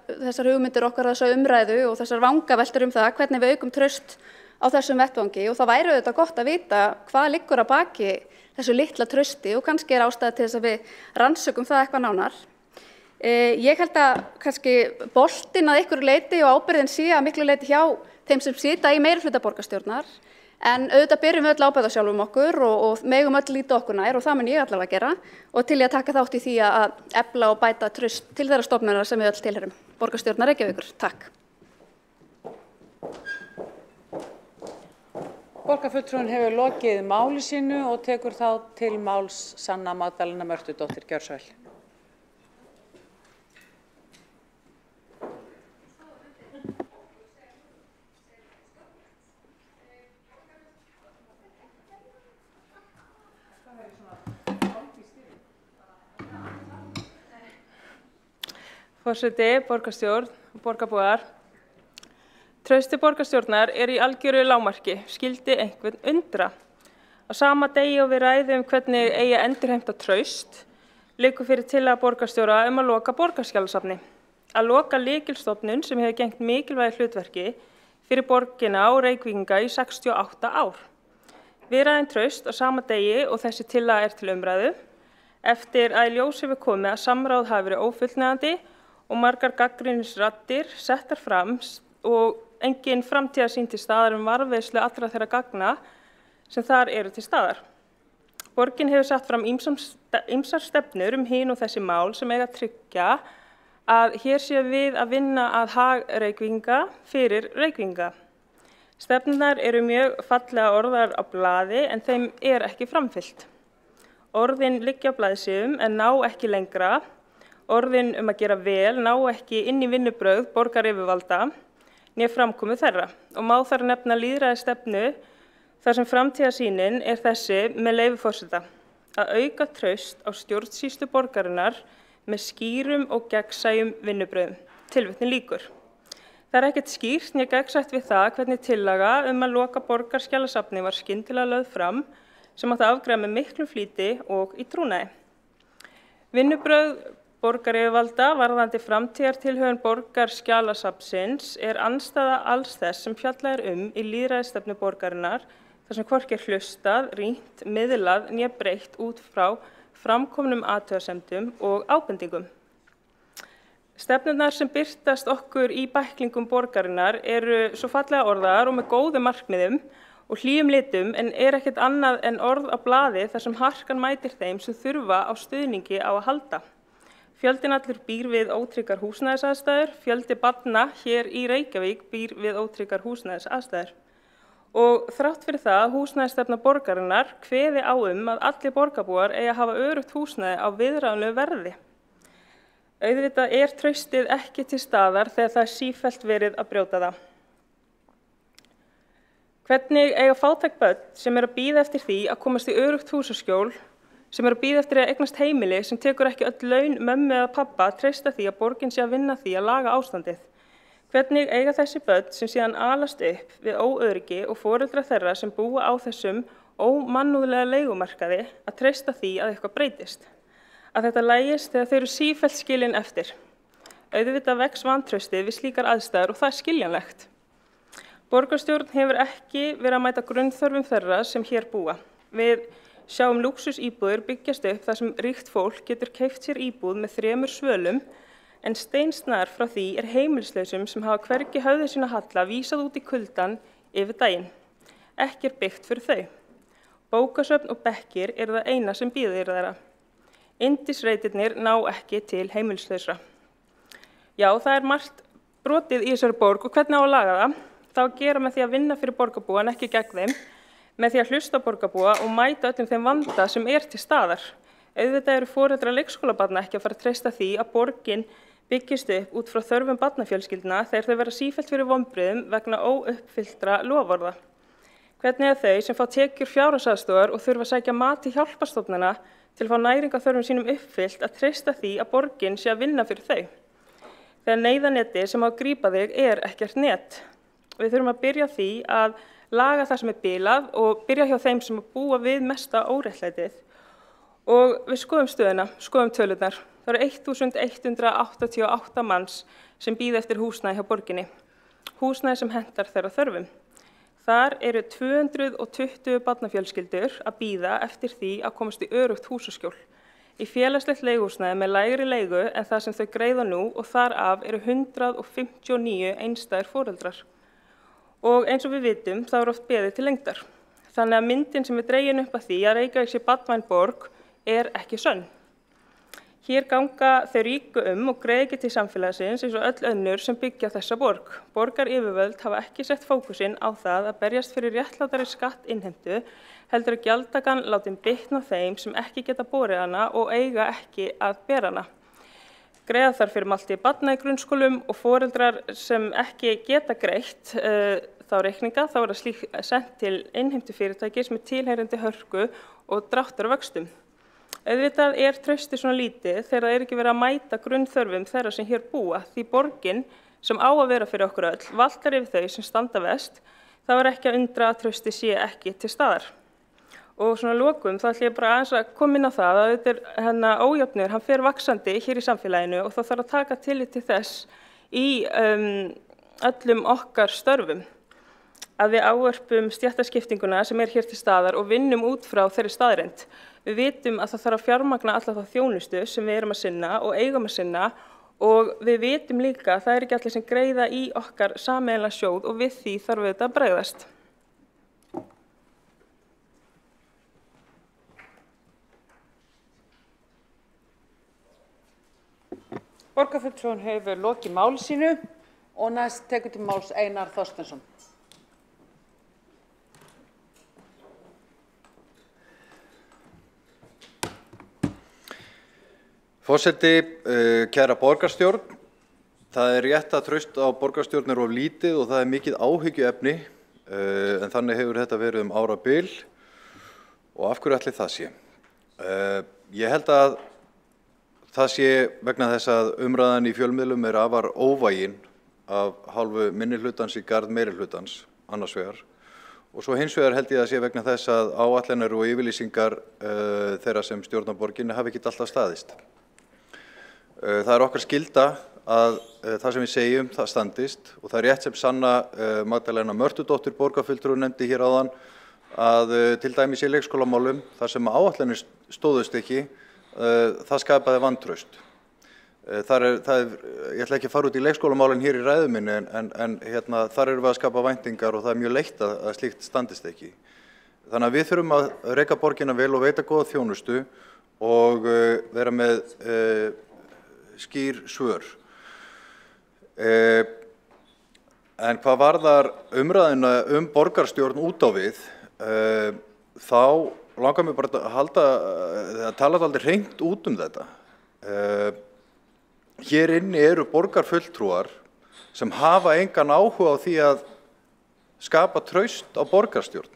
[SPEAKER 12] hugmyndir okkar, þessa umræðu og þessar vangaveltur það hvernig við aukum traust á þessum vettvangi og það væri auðvitað gott að vita hvað liggur að baki þessu litla trausti og kannski ástæða til þess að við rannsökum það eitthvað nánar. Ég held að kannski boltinn að einhverju leyti og ábyrgðin sé að miklu leyti hjá þeim sem sita í meirihluta borgarstjórnar, en auðvitað byrjum við öll ábyrgð á sjálfum okkur og megum öll líta okkur nær og það mun ég allavega að gera og til ég að taka þátt í því að efla og bæta traust til þeirra stofnunar sem við öll tilheyrum. Borgarstjórnar Reykjavíkur, takk.
[SPEAKER 1] Borgarfulltrúinn hefur lokið máli sínu og tekur þá til máls Sanna Magdalena Mörtudóttir. Gjörðu svo vel.
[SPEAKER 13] Forseti, borgarstjórn og borgarbúar. Trausti borgarstjórnar í algjöru lágmarki, skyldi einhvern undra. Á sama degi og við ræðum hvernig eigi að endurheimta traust, liggur fyrir tillaga borgarstjóra að loka borgarskjalasafni. Að loka lykilstofnun sem hefur gegnt mikilvægu hlutverki fyrir borgina og Reykvíkinga í 68 ár. Við ræðum traust á sama degi og þessi tillaga til umræðu, eftir að í ljós hefur komið að samráð hafi verið ófullnægjandi og margar gagnrýnisraddir settar fram og engin framtíðarsýn til staðar varðveislu allra þeirra gagna sem þar eru til staðar. Borgin hefur sett fram ýmsar stefnur hin og þessi mál sem eiga að tryggja að hér sé við að vinna að hag Reykvíkinga fyrir Reykvíkinga. Stefnurnar eru mjög fallega orðar á blaði en þeim ekki framfylgt. Orðin liggja á blaðsíðum en ná ekki lengra. Orðin að gera vel ná ekki inn í vinnubrögð borgaryfirvalda né framkomu þeirra og má þar nefna lýðræðisstefnu þar sem framtíðarsýnin þessi með leyfi forseta að auka traust á stjórnsýslu borgarinnar með skýrum og gegnsæjum vinnubrögðum. Tilvitnun lýkur. Það ekkert skýrt né gegnsætt við það hvernig tillaga að loka borgarskjalasafni var skyndilega lögð fram sem átti að afgreiða með miklum flýti og í trúnaði. Vinnubrögð borgaryfirvalda varðandi framtíðartilhögun borgarskjalasafnsins andstæða alls þess sem fjallað í lýðræðisstefnu borgarinnar þar sem hvorki hlustað, rýnt, miðlað né breytt út frá framkomnum athugasemdum og ábendingum. Stefnurnar sem birtast okkur í bæklingum borgarinnar eru svo fallega orðaðar og með góðum markmiðum og hlýjum litum en ekkert annað en orð á blaði þar sem harkan mætir þeim sem þurfa á stuðningi á að halda. Fjöldinn allur býr við ótryggar húsnæðisaðstæður, fjöldi barna hér í Reykjavík býr við ótryggar húsnæðisaðstæður. Og þrátt fyrir það að húsnæðisstefna borgarinnar kveði á að allir borgarbúar eigi að hafa öruggt húsnæði á viðráðanlegu verði. Auðvitað traustið ekki til staðar þegar það sífellt verið að brjóta það. Hvernig eiga fátæk börn sem að bíða eftir því að komast í öruggt húsaskjól, sem að bíða eftir að eignast heimili sem tekur ekki öll laun mömmu eða pappa treysta því að borgin sé að vinna því að laga ástandið. Hvernig eiga þessi börn sem síðan alast upp við óöryggi og foreldra þeirra sem búa á þessum ómannúðlega leigumarkaði að treysta því að eitthvað breytist. Að þetta lægist þegar þau eru sífellt skilin eftir. Auðvitað vex vantraustið við slíkar aðstæður og það skiljanlegt. Borgarstjórn hefur ekki verið að mæta grunnþörfum þeirra sem hér búa. Við sjáum lúxusíbúðir byggjast upp þar sem ríkt fólk getur keypt sér íbúð með 3 svölum en steinsnar frá því heimilislausum sem hafa hvergi höfði sína halla vísað út í kuldann yfir daginn. Ekki byggt fyrir þau. Bókasöfn og bekkir það eina sem bíður þeirra. Yndisreitirnir ná ekki til heimilislausra. Já, það margt brotið í þessari borg og hvernig á að laga það? Það á að gera með því að vinna fyrir borgarbúa en ekki gegn þeim, með því að hlusta borgarbúa og mæta öllum þeim vanda sem til staðar. Auðvitað eru foreldrar leikskólabarna ekki að fara að treysta því að borgin byggist upp út frá þörfum barnafjölskyldna þegar þau vera sífellt fyrir vonbrigðum vegna óuppfylltra loforða. Hvernig þau sem fá tekjur fjárhagsaðstoðar og þurfa að sækja mat til hjálparstofnana til að fá næringarþörfum sínum uppfyllt að treysta því að borgin sé að vinna fyrir þau. Þegar neyðarnetið sem á að grípa þig ekkert net. Við þurfum að byrja á því að laga það sem bilað og byrja hjá þeim sem búa við mesta óréttlætið. Og við skoðum stöðuna, skoðum tölurnar. Það eru 1188 manns sem bíða eftir húsnæði hjá borginni. Húsnæði sem hentar þeirra þörfum. Þar eru 220 barnafjölskyldur að bíða eftir því að komast í öruggt húsaskjól. Í félagslegt leiguhúsnæði með lægri leigu en það sem þau greiða nú og þar af eru 159 einstæðir foreldrar. Og eins og við vitum þá oft beðið til lengdar. Þannig að myndin sem dregin upp að því að Reykjavík sé barnvæn borg ekki sönn. Hér ganga þau ríku og greiða ekki til samfélagsins eins og öll önnur sem byggja þessa borg. Borgaryfirvöld hafa ekki sett fókusinn á það að berjast fyrir réttlátari skattinnheimtu, heldur að gjaldtakan látin bitna þeim sem ekki geta borið hana og eiga ekki að bera hana. Greiða þarf fyrir malti barna í grunnskólum og foreldrar sem ekki geta greitt þá reikninga þá það slíkt sent til innheimtufyrirtækis með tilheyrandi hörku og dráttarvöxtum. Auðvitað trausti svona lítið þegar það ekki verið að mæta grunnþörfum þeirra sem hér búa því borgin sem á að vera fyrir okkur öll valtar yfir þau sem standa vest þá ekki að undra að trausti sé ekki til staðar. Og svona lokum þá ætla ég bara aðeins að koma inn á það að þetta ójöfnur, hann fer vaxandi hér í samfélaginu og þá þarf að taka tillit til þess í öllum okkar störfum. Að við ávarpum stéttaskiptinguna sem hér til staðar og vinnum út frá þeirri staðreynd. Við vitum að það þarf að fjármagna alla þá þjónustu sem við erum að sinna og eigum að sinna og við vitum líka að það ekki allir sem greiða í okkar sameiginlega sjóð og við því þarf við að bregðast.
[SPEAKER 1] Borgarfulltrúinn hefur lokið máli sínu og næst tekur til máls Einar Þorsteinsson.
[SPEAKER 8] Forseti, kæra borgarstjórn, það rétt að traust á borgarstjórn of lítið og það mikið áhyggjuefni, en þannig hefur þetta verið árabil og af hverju ætli það sé. Ég held að það sé vegna þess að umræðan í fjölmiðlum afar óvægin af hálfu minnihlutans í garð meirihlutans annars vegar og svo hins vegar held ég að sé vegna þess að áætlanir og yfirlýsingar þeirra sem stjórna borginni hafi ekki alltaf staðist. Það okkar skylda að það sem við segjum það standist og það rétt sem Sanna Magdalena Mörtudóttir borgarfulltrúi nefndi hér áðan að til dæmis í leikskólamálum þar sem áætlanir stóðust ekki það skapaði vantraust. Ég ætla ekki að fara út í leikskólamálin hér í ræðu minni en þar erum við að skapa væntingar og það mjög leitt að slíkt standist ekki. Þannig að við þurfum að reka borgina vel og veita góða þjónustu og vera með skýr svör. En hvað varðar umræðina borgarstjórn út á við, þá langar mig bara að tala aldrei hreint út þetta. Hér inni eru borgarfulltrúar sem hafa engan áhuga á því að skapa traust á borgarstjórn.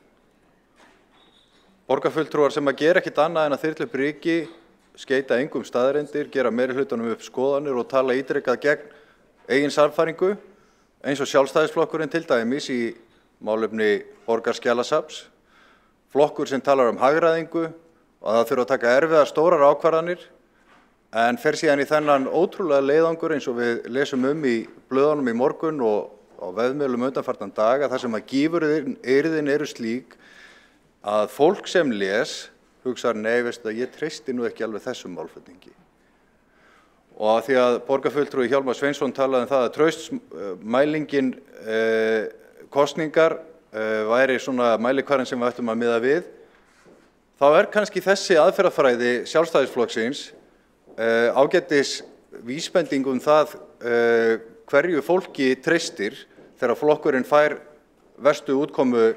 [SPEAKER 8] Borgarfulltrúar sem gera ekkert annað en að þyrla upp ryki, skeita engum staðreyndir, gera meirihlutanum upp skoðanir og tala ítrekað gegn eigin sannfæringu, eins og Sjálfstæðisflokkurinn til dæmis í málefni borgarskjalasafns, flokkur sem talar hagræðingu og að það þurfa að taka erfiðar stórar ákvarðanir, en fer síðan í þennan ótrúlega leiðangur eins og við lesum í blöðunum í morgun og á vefmiðlum undanfarna daga, þar sem að gífuryrðin eru slík að fólk sem les hugsaði, nei, veistu að ég treysti nú ekki alveg þessum málflutningi. Og að því að borgarfulltrúi Hjálmar Sveinsson talaði það að traustsmælingin kosningar væri svona mælikvarðinn sem við ættum að miða við, þá kannski þessi aðferðafræði Sjálfstæðisflokksins ágætis vísbending það hverju fólki treystir þegar flokkurinn fær verstu útkomu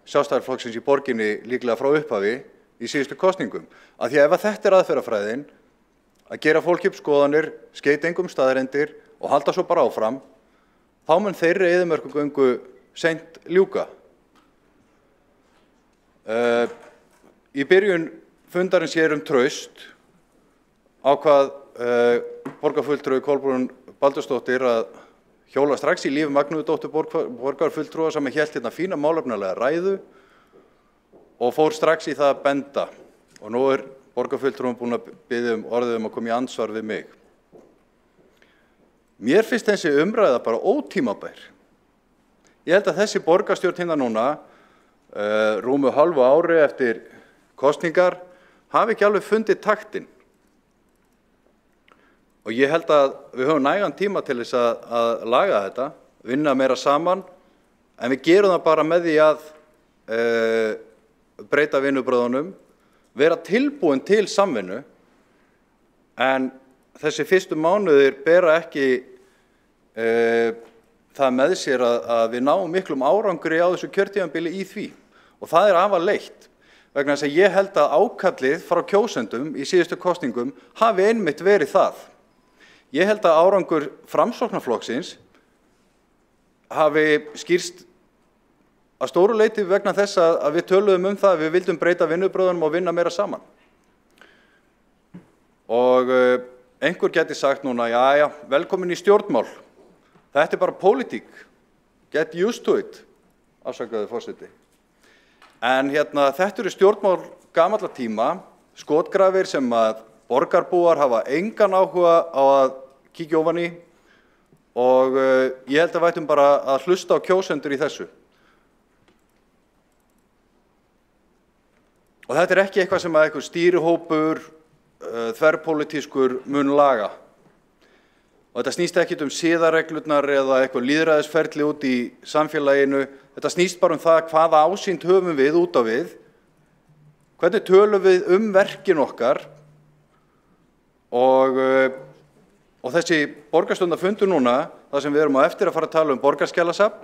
[SPEAKER 8] Sjálfstæðisflokksins í borginni líklega frá upphafi í síðustu kosningum. Af því að ef þetta aðferðafræðin, að gera fólki upp skoðanir, skeita engum staðreyndir og halda svo bara áfram, þá mun þeirri eyðimörkugöngu seint ljúka. Í byrjun fundarins hér traust ákvað borgarfulltrúi Kolbrún Baldursdóttir að hjóla strax í Líf Magnúðardóttur borgarfulltrúa sem hélt hérna fína málefnalega ræðu og fór strax í það að benda. Og nú borgarfulltrúin búin að biðja orðið að koma í andsvar við mig. Mér finnst þessi umræða bara ótímabær. Ég held að þessi borgarstjórn hérna núna, rúmu hálfu ári eftir kosningar, hafi ekki alveg fundið taktinn. Og ég held að við höfum nægan tíma til þess að laga þetta, vinna meira saman, en við gerum það bara með því að breyta vinnubröðunum, vera tilbúin til samvinnu, en þessi fyrstu mánuðir bera ekki það með sér að við náum miklum árangri á þessu kjörtímabili í því. Og það afar leitt, vegna þess að ég held að ákallið frá kjósendum í síðustu kosningum hafi einmitt verið það. Ég held að árangur Framsóknarflokksins hafi skýrst að stóru leyti vegna þess að við töluðum það að við vildum breyta vinnubröðunum og vinna meira saman. Og einhver geti sagt núna, já, velkomin í stjórnmál. Þetta bara pólitík. Get used to it, afsakaðu forseti. En þetta eru stjórnmál gamalla tíma, skotgrafir sem að borgarbúar hafa engan áhuga á að kíkja ofan í og ég held að við ættum bara að hlusta á kjósendur í þessu. Og þetta ekki eitthvað sem að einhver stýrihópur, þverpólitískur mun laga. Og þetta snýst ekki siðareglurnar eða eitthvað lýðræðisferli út í samfélaginu. Þetta snýst bara það hvaða ásýnd höfum við út á við, hvernig tölum við verkin okkar og þessi borgarstjórnarfundur núna, það sem við erum á eftir að fara að tala borgarskjalasafn,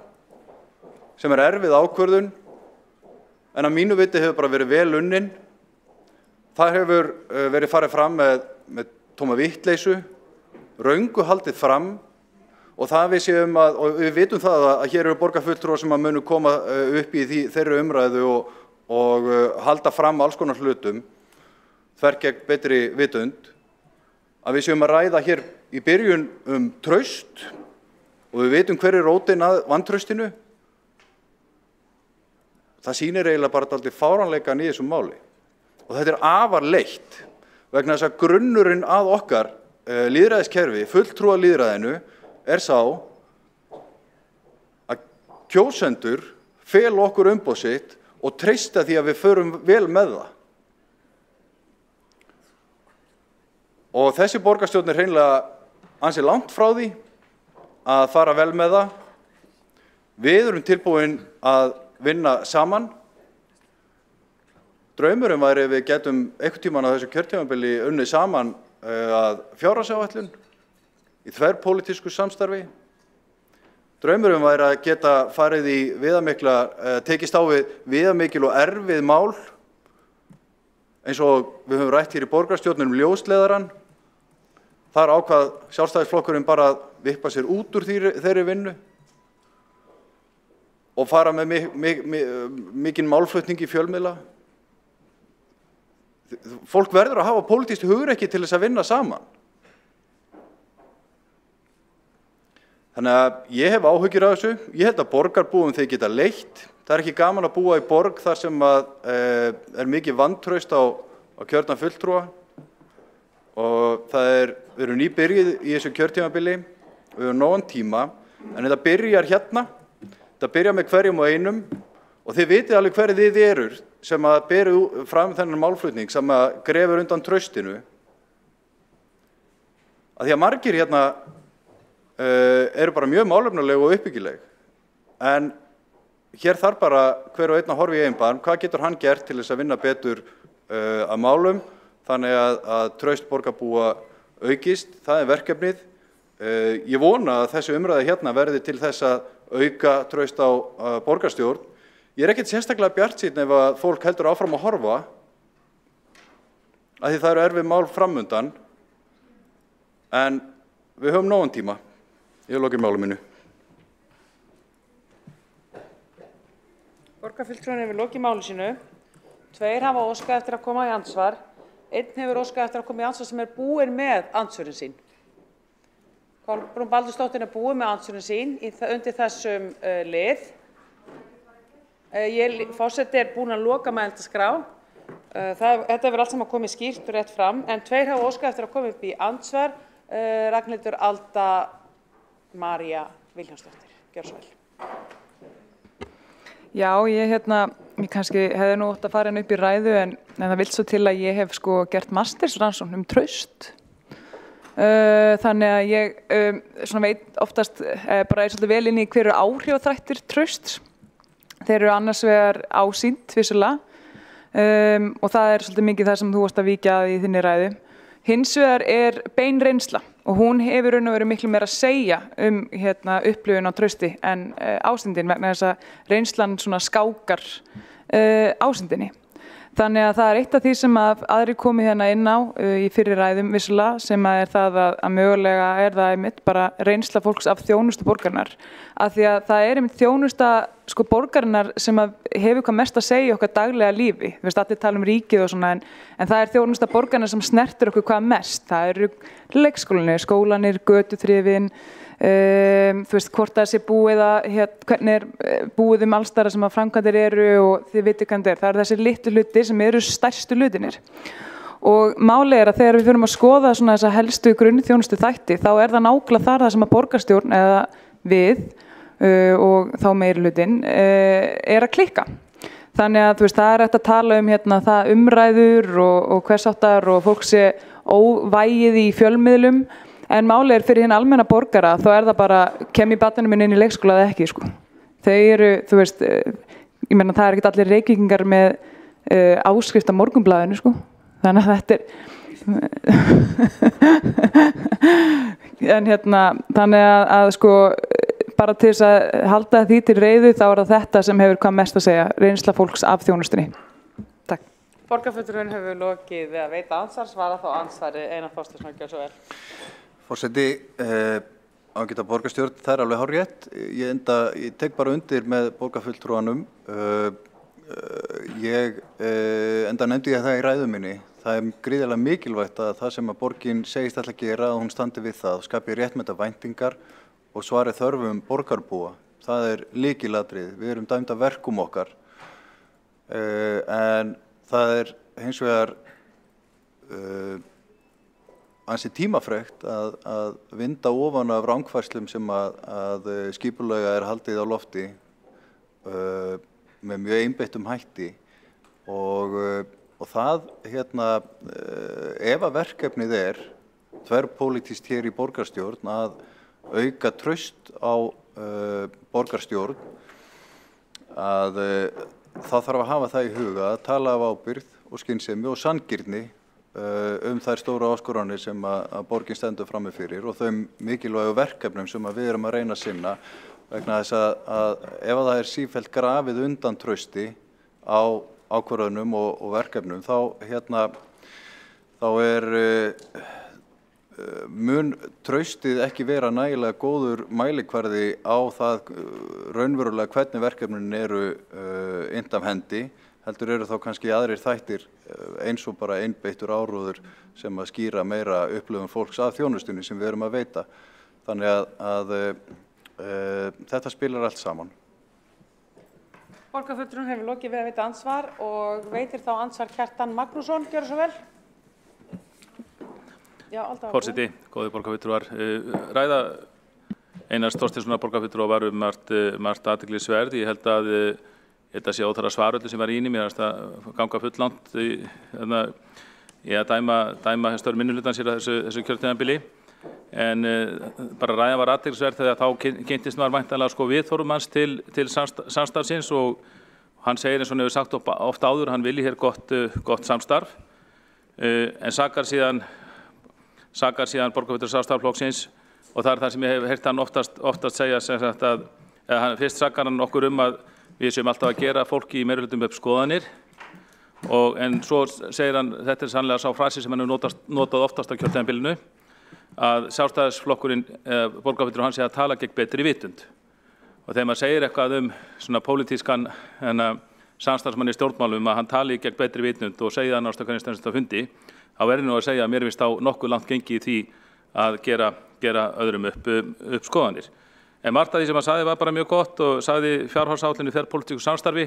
[SPEAKER 8] sem erfið ákvörðun, en að mínu viti hefur bara verið vel unnin. Það hefur verið farið fram með tóma vitleysu, röngu haldið fram og það og við vitum það að hér eru borgarfulltrúar sem að munu koma upp í þeirri umræðu og halda fram alls konar hlutum, þvert gegn betri vitund, að við séum að ræða hér í byrjun traust og við vitum hver rótin að vantraustinu. Það sýnir eiginlega bara dálítið fáránleikann í þessum máli. Og þetta afar leitt vegna þess að grunnurinn að okkar lýðræðiskerfi, fulltrúa lýðræðinu, sá að kjósendur fela okkur umboð sitt og treysta því að við förum vel með það. Og þessi borgarstjórn hreinlega ansi langt frá því að fara vel með það. Við erum tilbúin að vinna saman. Draumurinn væri ef við getum einhvern tímann á þessu kjörtímabili unnið saman að fjárhagsáætlun í þverpólitísku samstarfi. Draumurinn væri að geta farið í viðamikla, tekist á við viðamikil og erfið mál, eins og við höfum rætt hér í borgarstjórnum ljósleiðarann. Þar ákvað Sjálfstæðisflokkurinn bara að vippa sér út úr þeirri vinnu og fara með mikinn málflutning í fjölmiðla. Fólk verður að hafa pólitískt hugrekki til þess að vinna saman. Þannig að ég hef áhyggjur af þessu. Ég held að borgarbúum þeir geta leitt. Það ekki gaman að búa í borg þar sem mikið vantraust á kjörna fulltrúa. Og við erum nýbyrjuð í þessu kjörtímabili. Við höfum nógan tíma. En þetta byrjar hérna. Þetta byrjar með hverjum og einum. Og þið vitið alveg hverju þið eru sem að beru fram þennan málflutning sem að grefur undan traustinu. Að því að margir hérna eru bara mjög málefnaleg og uppbyggileg. En hér þarf bara hver og einn að horfa í eigin barm. Hvað getur hann gert til þess að vinna betur að málum þannig að traust borgarbúa aukist? Það verkefnið. Ég vona að þessi umræða hérna verði til þess að auka traust á borgarstjórn. Ég ekkert sérstaklega bjartsýnn ef að fólk heldur áfram að horfa að því það eru erfið mál framundan, en við höfum nógan tíma. Ég lokið máli mínu.
[SPEAKER 1] Borgarfulltrúinn hefur lokið máli sínu. 2 hafa óskað eftir að koma í andsvar. 1 hefur óskað eftir að koma í andsvar sem búinn með andsvörin sín. Kolbrún Baldursdóttir búin með andsvörin sín undir þessum lið. Forseti búin að loka mælendaskrá. Þetta hefur allt saman komið skýrt og rétt fram, en 2 hafa óskað eftir að koma upp í andsvar. Ragnhildur Alda María Vilhjálmsdóttir. Gjörðu svo vel.
[SPEAKER 14] Já, ég kannski hefði nú átt að fara upp í ræðu en það vill svo til að ég hef gert mastersrannsókn traust. Þannig að ég veit oftast bara svolítið vel inn í hver áhrifaþættir trausts. Þeir eru annars vegar ásýnd vissulega og það svolítið mikið það sem þú varst að víkja að í þinni ræðu. Hins vegar bein reynsla og hún hefur raun og veru miklu meira að segja upplifun á trausti en ásýndin vegna þess að reynslan skákar ásýndinni. Þannig að það eitt af því sem aðrir komið hérna inn á í fyrri ræðum vissulega sem það að mögulega það einmitt bara reynsla fólks af þjónustu borgarinnar. Af því að það einmitt þjónusta borgarinnar sem hefur hvað mest að segja í okkar daglega lífi. Þú veist, allir tala ríkið og svona en það þjónusta borgarinnar sem snertir okkur hvað mest. Það eru leikskólanir, skólanir, götuþrifin, þú veist hvort það sé búið hvernig búið allstæðar sem að framkvæmdir eru og þið vitið hvernig það eru þessir litlu hlutir sem eru stærstu hlutinir og málið að þegar við förum að skoða svona þessa helstu grunnþjónustu þætti þá það nákvæmlega það sem að borgarstjórn eða við og þá meiri hlutin að klikka. Þannig að þú veist það hægt að tala það umræður og hvers áttar og fólk sé óvægið í fjölmiðlum. En málið fyrir hinn almenna borgara, þá það bara, kem í barninu minn inn í leikskóla eða ekki, Þau eru, þú veist, ég meina það ekki allir Reykvíkingar með áskrift af Morgunblaðinu, Þannig að þetta en þannig að bara til þess að halda því til reiðu, þá það þetta sem hefur hvað mest að segja, reynsla fólks af þjónustunni. Takk.
[SPEAKER 1] Borgarfulltrúinn hefur lokið við að veita andsvar, svara þá andsvari Einar Þorsteinsson, gjörðu svo vel.
[SPEAKER 8] Forseti, ágæta borgarstjórn, það alveg hárrétt. Ég tek bara undir með borgarfulltrúanum. Ég nefndi ég það í ræðu minni. Það gríðarlega mikilvægt að það sem að borgin segist ætla að gera, að hún standi við það, skapi réttmætar væntingar og svari þörfum borgarbúa. Það lykilatriði. Við erum dæmd af verkum okkar. En það hins vegar ansi tímafrekt að vinda ofan af rangfærslum sem að skipulega haldið á lofti með mjög einbeittum hætti og það ef að verkefnið þverpólitískt hér í borgarstjórn að auka traust á borgarstjórn að þá þarf að hafa það í huga að tala af ábyrgð og skynsemi og sanngirni þær stóru áskoranir sem að borgin stendur frammi fyrir og þau mikilvægu verkefnum sem við erum að reyna að sinna vegna þess að ef það sífellt grafið undan trausti á ákvörðunum og verkefnum þá mun traustið ekki vera nægilega góður mælikvarði á það raunverulega hvernig verkefnin eru innt af hendi heldur eru þá kannski aðrir þættir eins og bara einbeittur áróður sem að skýra meira upplifun fólks af þjónustunni sem við erum að veita. Þannig að þetta spilar allt saman.
[SPEAKER 1] Borgarfulltrúinn hefur lokið við að veita andsvar og veitir þá andsvar Kjartan Magnússon. Gjörðu svo vel. Já,
[SPEAKER 5] Forseti, góðir borgarfulltrúar. Ræða Einars Þorsteinssonar borgarfulltrúa var margt athyglisverð. Ég held að þetta sé óþarfa svar öllu sem var í henni, mér að ganga fulllangt í að dæma störf minnihlutans hér að þessu kjörtímabili. En bara ræðan var athyglisverð þegar þá kynntist maður væntanlega viðhorfum hans til samstarfsins og hann segir eins og hann hefur sagt oft áður, hann vilji hér gott samstarf. En sakar síðan borgarfulltrúa Sjálfstæðisflokksins og það það sem ég hef heyrt hann oftast segja sem sagt að fyrst sakar hann okkur að við séum alltaf að gera fólki í meirihlutum upp skoðanir en svo segir hann, þetta sannlega sá frasi sem hann hefur notað oftast á kjörtímabilinu að Sjálfstæðisflokkurinn borgarfulltrúi hans sé að tala gegn betri vitund og þegar maður segir eitthvað svona pólitískan samstarfsmann í stjórnmálum að hann tali gegn betri vitund og segja það náttúrulega hvernig stendst að fundi, þá verður nú að segja að mér finnst á nokkuð langt gengi í því að gera öðrum upp skoðanir. En margt af því sem hann sagði var bara mjög gott og sagði fjárhagsáætlun í þverpólitísku samstarfi.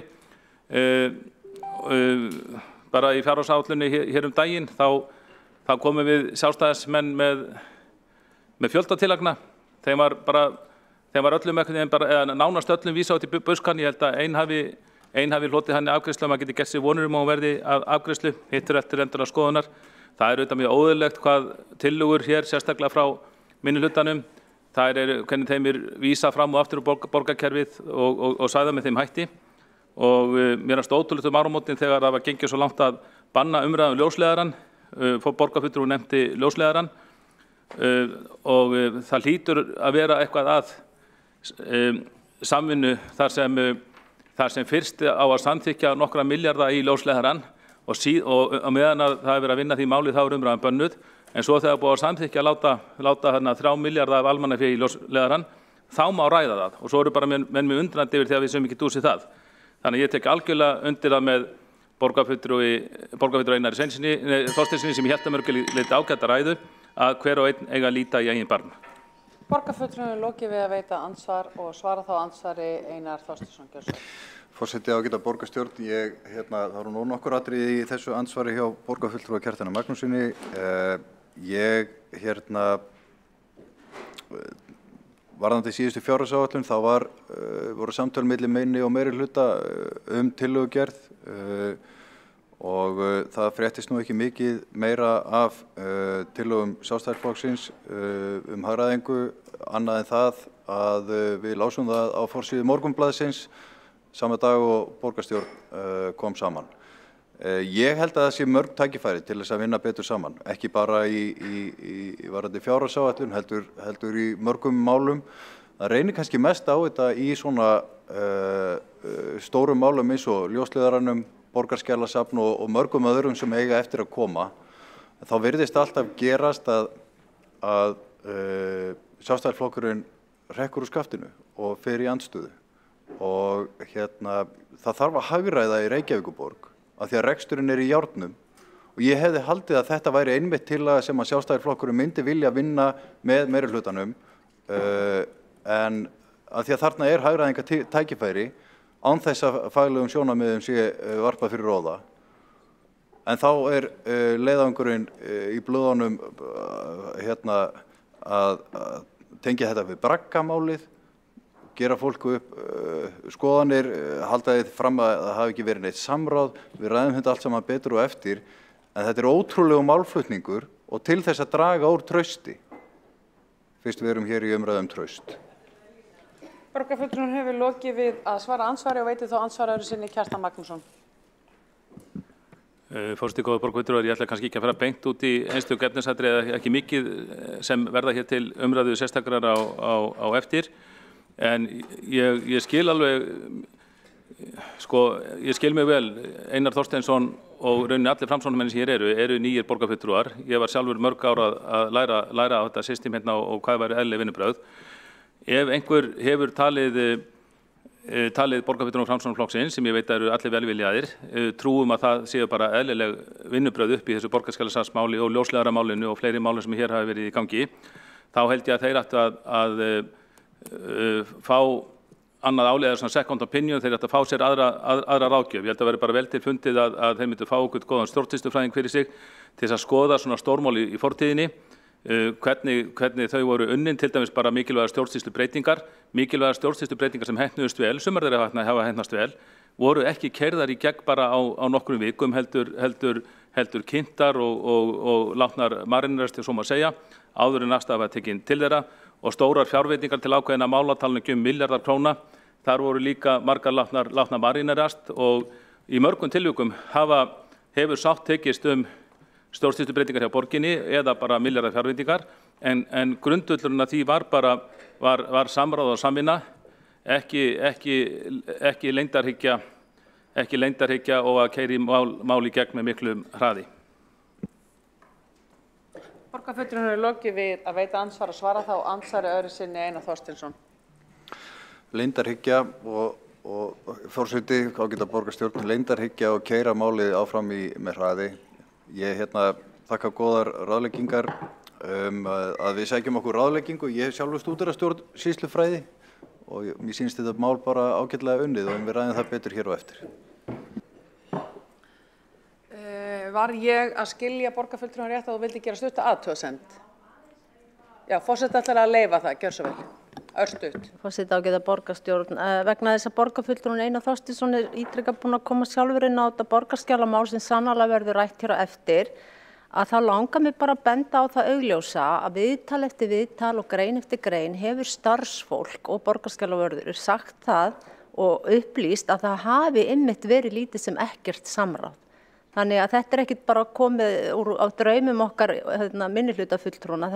[SPEAKER 5] Bara í fjárhagsáætlunni hér daginn þá komum við sjálfstæðismenn með fjöldatilagna. Þeim var öllum eða nánast öllum vísað út í buskan. Ég held að ein hafi hlotið hann í afgreiðslu, maður geti gert sér vonur um að hún verði afgreiðslu, hittur eftir endulega skoðunar. Það er auðvitað mjög óeðlilegt hvað tillögur hér, sérstaklega frá minnihlutanum, það er hvernig þeim er vísað fram og aftur úr borgarkerfið og sagði það með þeim hætti. Og mér fannst ótrúlegt áramótin þegar það var gengið svo langt að banna umræðum ljósleiðarann, borgarfulltrúi nefndi ljósleiðarann, og það hlýtur að vera eitthvað að samvinnu þar sem fyrst á að samþykkja nokkra milljarða í ljósleiðarann og meðan að það er verið að vinna því máli þá er umræðan bönnuð, en svo þegar búið að samþykkja að láta 3 milljarða af almannafé í ljósleiðarann, þá má ræða það og svo eru bara menn með undrandi yfir þegar við sem ekki dúsið það. Þannig að ég tek algjörlega undir það með borgarfulltrúa Einari Þorsteinssyni sem ég held að mörguleyti ágæta ræðu að hver og einn eiga að líta í eigin barm.
[SPEAKER 1] Borgarfulltrúinn lokið við að veita andsvar og svara þá andsvari Einar Þorsteinsson Gjörsson.
[SPEAKER 8] Forseti ágæta borgarstjórn, það eru nú nokkur atriði í þessu andsvari hjá borgarfulltrúa Kjartani Magnússyni. Varðandi síðustu fjárhagsáætlun þá voru samtöl milli minni og meirihluta tillögugerð og það fréttist nú ekki mikið meira af tillögum Sjálfstæðisflokksins hagræðingu annað en það að við lásum það á forsíðu Morgunblaðsins sama dag og borgarstjórn kom saman. Ég held að það sé mörg tækifæri til þess að vinna betur saman, ekki bara í varðandi fjárhagsáætlun, heldur í mörgum málum. Það reynir kannski mest á þetta í svona stórum málum eins og ljósleiðaranum, borgarskjalasafn og mörgum öðrum sem eiga eftir að koma. Þá virðist alltaf gerast að Sjálfstæðisflokkurinn hrekkur úr skaftinu og fer í andstöðu. Og það þarf að hagræða í Reykjavíkurborg af því að reksturinn í járnum og ég hefði haldið að þetta væri einmitt tillaga sem að Sjálfstæðisflokkurinn myndi vilja vinna með meirihlutanum en af því að þarna er hagræðingartækifæri án þess að faglegum sjónarmiðum sé varpað fyrir róða. En þá er leiðangurinn í blöðunum að tengja þetta við braggamálið, gera fólku upp skoðanir, halda þið fram að það hafi ekki verið neitt samráð, við ræðum þetta allt saman betur og eftir, en þetta er ótrúlegu málflutningur og til þess að draga úr trausti, fyrst við erum hér í umræðum traust.
[SPEAKER 1] Borgarfulltrúinn hefur lokið við að svara andsvari og veitir þá andsvaraður sinni Kjartan Magnússon.
[SPEAKER 5] Forseti góða borgarfulltrúar, ég ætla kannski ekki að fara beint út í einstök efnisatriði eða ekki mikið sem verða hér til umræðu sérstakrar á eftir. En ég skil alveg, ég skil mig vel, Einar Þorsteinsson og rauninni allir framsóknarmenn sem hér eru nýjir borgarfulltrúar. Ég var sjálfur mörg ára að læra á þetta system hérna og hvað væri eðlileg vinnubrögð. Ef einhver hefur talið borgarfulltrúum Framsóknarflokksins, sem ég veit eru allir velviljaðir, trúum að það séu bara eðlileg vinnubrögð upp í þessu borgarskjalasafnsmáli og ljósleiðaramálinu og fleiri málum sem hér hafi verið í gangi, þá held ég að þeir ættu að fá annað áleiðar svona second opinion, þeir ættu að fá sér aðra ráðgjöf. Ég held að vera bara vel til fundið að þeir myndu fá okkur góðan stjórnsýslufræðing fyrir sig til þess að skoða svona stórmál í fortíðinni, hvernig þau voru unnin, til dæmis bara mikilvægar stjórnsýslubreytingar sem heppnuðust vel, sumar þeirra hafa heppnast vel, voru ekki keyrðar í gegn bara á nokkrum vikum, heldur kynntar og látnar marinnerast, svo má segja, áður en afstafa tekin til þeirra, og stórar fjárveitingar til ákveðina mála, talandi milljarðar króna. Þar voru líka margar látnar marinnerast og í mörgum tilvikum hefur sátt tekist stjórnsýslubreytingar hjá borginni eða bara milljarðar fjárveitingar, en grundvöllurinn að því var samráð og samvinna, ekki leyndarhyggja og að keyra mál í gegn með miklum hraði.
[SPEAKER 1] Borgarfulltrúinn hefur lokið við að veita andsvar og svara þá andsvari öðru sinni Einar Þorsteinsson.
[SPEAKER 8] Leyndarhyggja og Og forseti, ágæta borgarstjórn, leyndarhyggja og keyra málið áfram með hraði. Ég þakka góðar ráðleggingar að við sækjum okkur ráðleggingu. Ég hef sjálfur stúderað stjórnsýslufræði og mér sýnst þetta mál bara ágætlega unnið og við ræðum það betur hér á eftir.
[SPEAKER 1] Var ég að skilja borgarfulltrúan rétt að þú vildi gera stutta athugasemd? Já, forseti ætlar að leyfa það, gjör svo vel. Örstutt.
[SPEAKER 2] Forseti ágæta borgarstjórn. Vegna þess að borgarfulltrúin Einar Þorsteinsson ítrekað búinn að koma sjálfur inn á þetta borgarskjalamál sem sannarlega verður rætt hér á eftir, að þá langar mig bara að benda á það augljósa að viðtal eftir viðtal og grein eftir grein hefur starfsfólk og borgarskjalavörður sagt það og upplýst að það hafi einmitt verið lítið sem ekkert samráð. Þannig að þetta ekkert bara komið á draumum okkar minnihlutafulltrúna,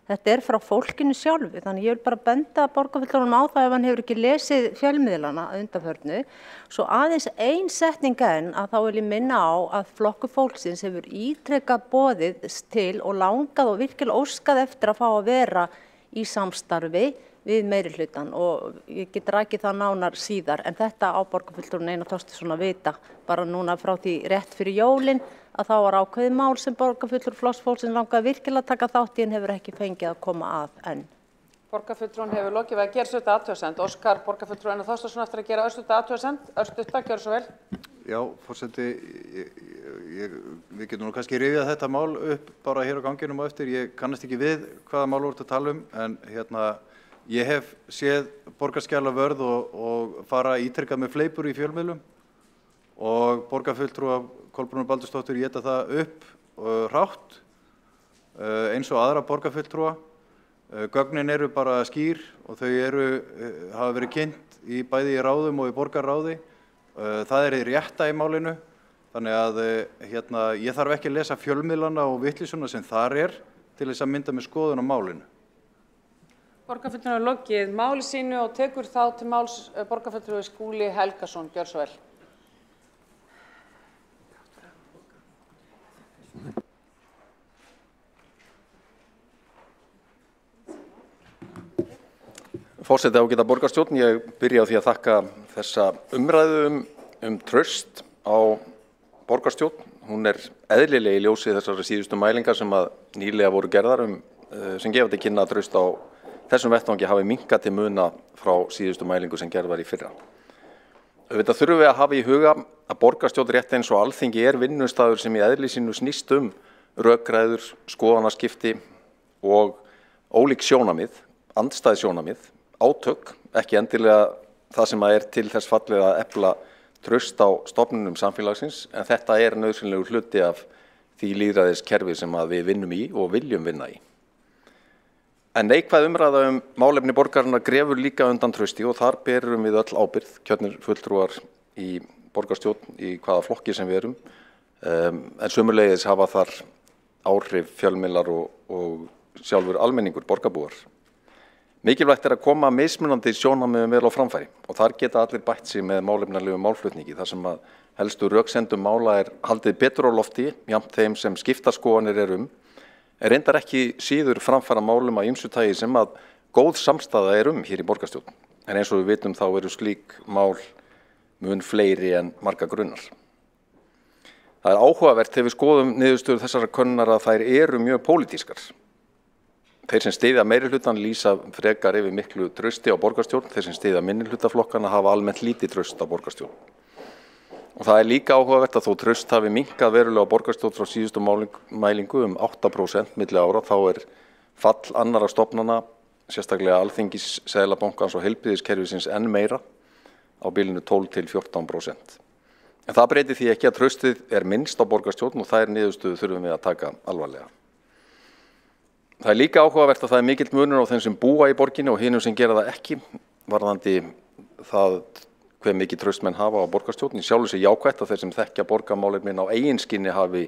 [SPEAKER 2] þetta frá fólkinu sjálfu. Þannig ég vil bara benda borgarfulltrúnum á það ef hann hefur ekki lesið fjölmiðlana að undanförnu. Svo aðeins ein setning enn að þá vil ég minna á að Flokkur fólksins hefur ítrekað boðið til og langað og virkilega óskað eftir að fá að vera í samstarfi við meirihlutann og ég get rakið það nánar síðar, en þetta á borgarfulltrúin Einar Þorsteinsson að vita bara núna frá því rétt fyrir jólin að þá var ákveðið mál sem borgarfulltrúi Flokks fólksins langaði virkilega að taka þátt í en hefur ekki fengið að koma að enn.
[SPEAKER 1] Borgarfulltrúin hefur lokið við að gera stutta athugasemd. Óskar borgarfulltrúi Einar Þorsteinsson eftir að gera stutta athugasemd. Örstutta, gjörðu svo vel.
[SPEAKER 8] Já, forseti, við getum nú kannski rifjað þetta mál upp bara hér á ganginum á eftir. Ég kannast ekki við hvaða mál voru að tala en ég hef séð borgarskjalavörð og fara ítrekkað með fleipur í fjölmiðlum og borgarfulltrúa Kolbrúnar Baldursdóttir éta það upp hrátt eins og aðra borgarfulltrúa. Gögnin eru bara skýr og þau hafa verið kynnt bæði í ráðum og í borgarráði. Það hið rétta í málinu, þannig að ég þarf ekki að lesa fjölmiðlana og vitleysuna sem þar til þess að mynda með skoðun á málinu.
[SPEAKER 1] Borgarfulltrúin hefur lokið máli sínu og tekur þá til máls borgarfulltrúi Skúli Helgason, gjör svo vel.
[SPEAKER 15] Forseti ágæta borgarstjórn, ég byrja á því að þakka þessa umræðu traust á borgarstjórn. Hún eðlileg í ljósi þessari síðustu mælingar sem að nýlega voru gerðar sem gefa til kynna að traust á þessum vettvangi hafi minnkað til muna frá síðustu mælingu sem gerð var í fyrra. Auðvitað þurfum við að hafa í huga að borgarstjórn rétt eins og Alþingi vinnustaður sem í eðli sínu snýst rökræður, skoðanaskipti og ólík sjónarmið, andstæð sjónarmið, átök, ekki endilega það sem til þess fallið að efla traust á stofnunum samfélagsins, en þetta nauðsynlegur hluti af því lýðræðiskerfi sem við vinnum í og viljum vinna í. En neikvæð umræða málefni borgarinnar grefur líka undan trausti og þar berum við öll ábyrgð, kjörnir fulltrúar í borgarstjórn í hvaða flokki sem við erum, en sömuleiðis hafa þar áhrif fjölmiðlar og sjálfur almenningur, borgarbúar. Mikilvægt að koma mismunandi sjónarmiðum vel á framfæri og þar geta allir bætt sig með málefnalegum málflutningi þar sem að helstu röksendum mála haldið betur á lofti, jafnt þeim sem skiptaskoðanir reyndar ekki síður framfæra málum að ýmsu tagi sem að góð samstaða hér í borgarstjórn. En eins og við vitum þá eru slík mál mun fleiri en marga grunnar. Það áhugavert þegar við skoðum niðurstöður þessara könnunar að þær eru mjög pólitískar. Þeir sem styðja meirihlutann lýsa frekar yfir miklu trausti á borgarstjórn, þeir sem styðja minnihlutaflokkana hafa almennt lítið traust á borgarstjórn. Og það líka áhugavert að þó traust hafi minnkað verulega á borgarstjórn frá síðustu mælingu 8% milli ára, þá fall annarra stofnana, sérstaklega Alþingis, Seðlabankans og heilbrigðiskerfisins enn meira á bilinu 12 til 14%. En það breytir því ekki að traustið minnst á borgarstjórn og þær niðurstöður þurfum við að taka alvarlega. Það líka áhugavert að það mikill munur á þeim sem búa í borginni og hinum sem gera það ekki, varðandi það hve mikið traust menn hafa á borgarstjórn. Í sjálfu sér jákvætt að þeir sem þekkja borgarmálefnin á eigin skinni hafi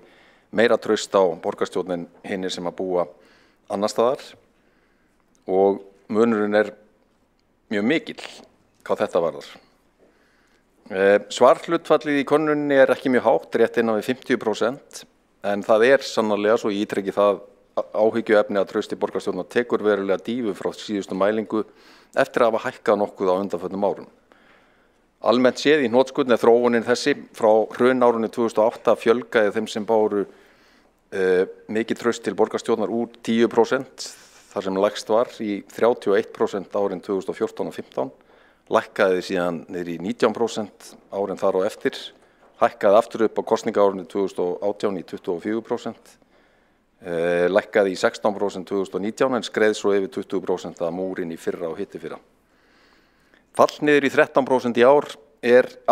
[SPEAKER 15] meira traust á borgarstjórn en hinir sem að búa annar staðar og munurinn mjög mikill hvað þetta varðar. Svarhlutfallið í könnuninni ekki mjög hátt, rétt innan við 50%, en það sannarlega, svo ég ítreki það, áhyggjuefni að trausti borgarstjórnar tekur verulega dýfu frá síðustu mælingu eftir að hafa hækkað nokkuð á undanförnum árum. Almennt séð í hnotskurn þróunin þessi frá hrunárinu 2008 fjölgaði þeim sem báru mikið traust til borgarstjórnar úr 10%, þar sem lægst var í 31% árin 2014 og 15, lækkaði síðan niður í 19% árin þar og eftir, hækkaði aftur upp á kosningaárinu 2018 í 24%, lækkaði í 16% 2019 en skreið svo yfir 20% að múrin í fyrra og hittifyrra. Fall niður í 13% í ár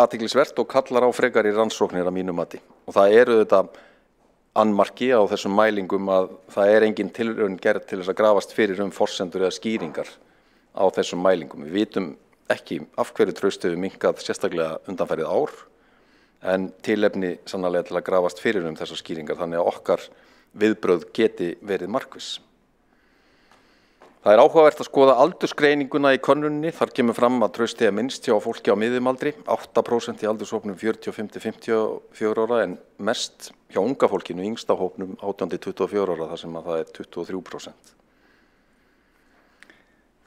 [SPEAKER 15] athyglisvert og kallar á frekari rannsóknir að mínu mati. Og það þetta annmarki á þessum mælingum að það engin tilraun gerð til þess að grafast fyrir forsendur eða skýringar á þessum mælingum. Við vitum ekki af hverju traust hefur minnkað sérstaklega undanfarið ár, en tilefni sannarlega til að grafast fyrir þessar skýringar, þannig að okkar viðbrögð geti verið markviss. Það áhugavert að skoða aldursgreininguna í könnunni. Þar kemur fram að traustið minnst hjá fólki á miðjumaldri, 8% í aldurshópnum 45-54 ára, en mest hjá unga fólkinu, yngsta hópnum 18-24 ára, þar sem að það 23%.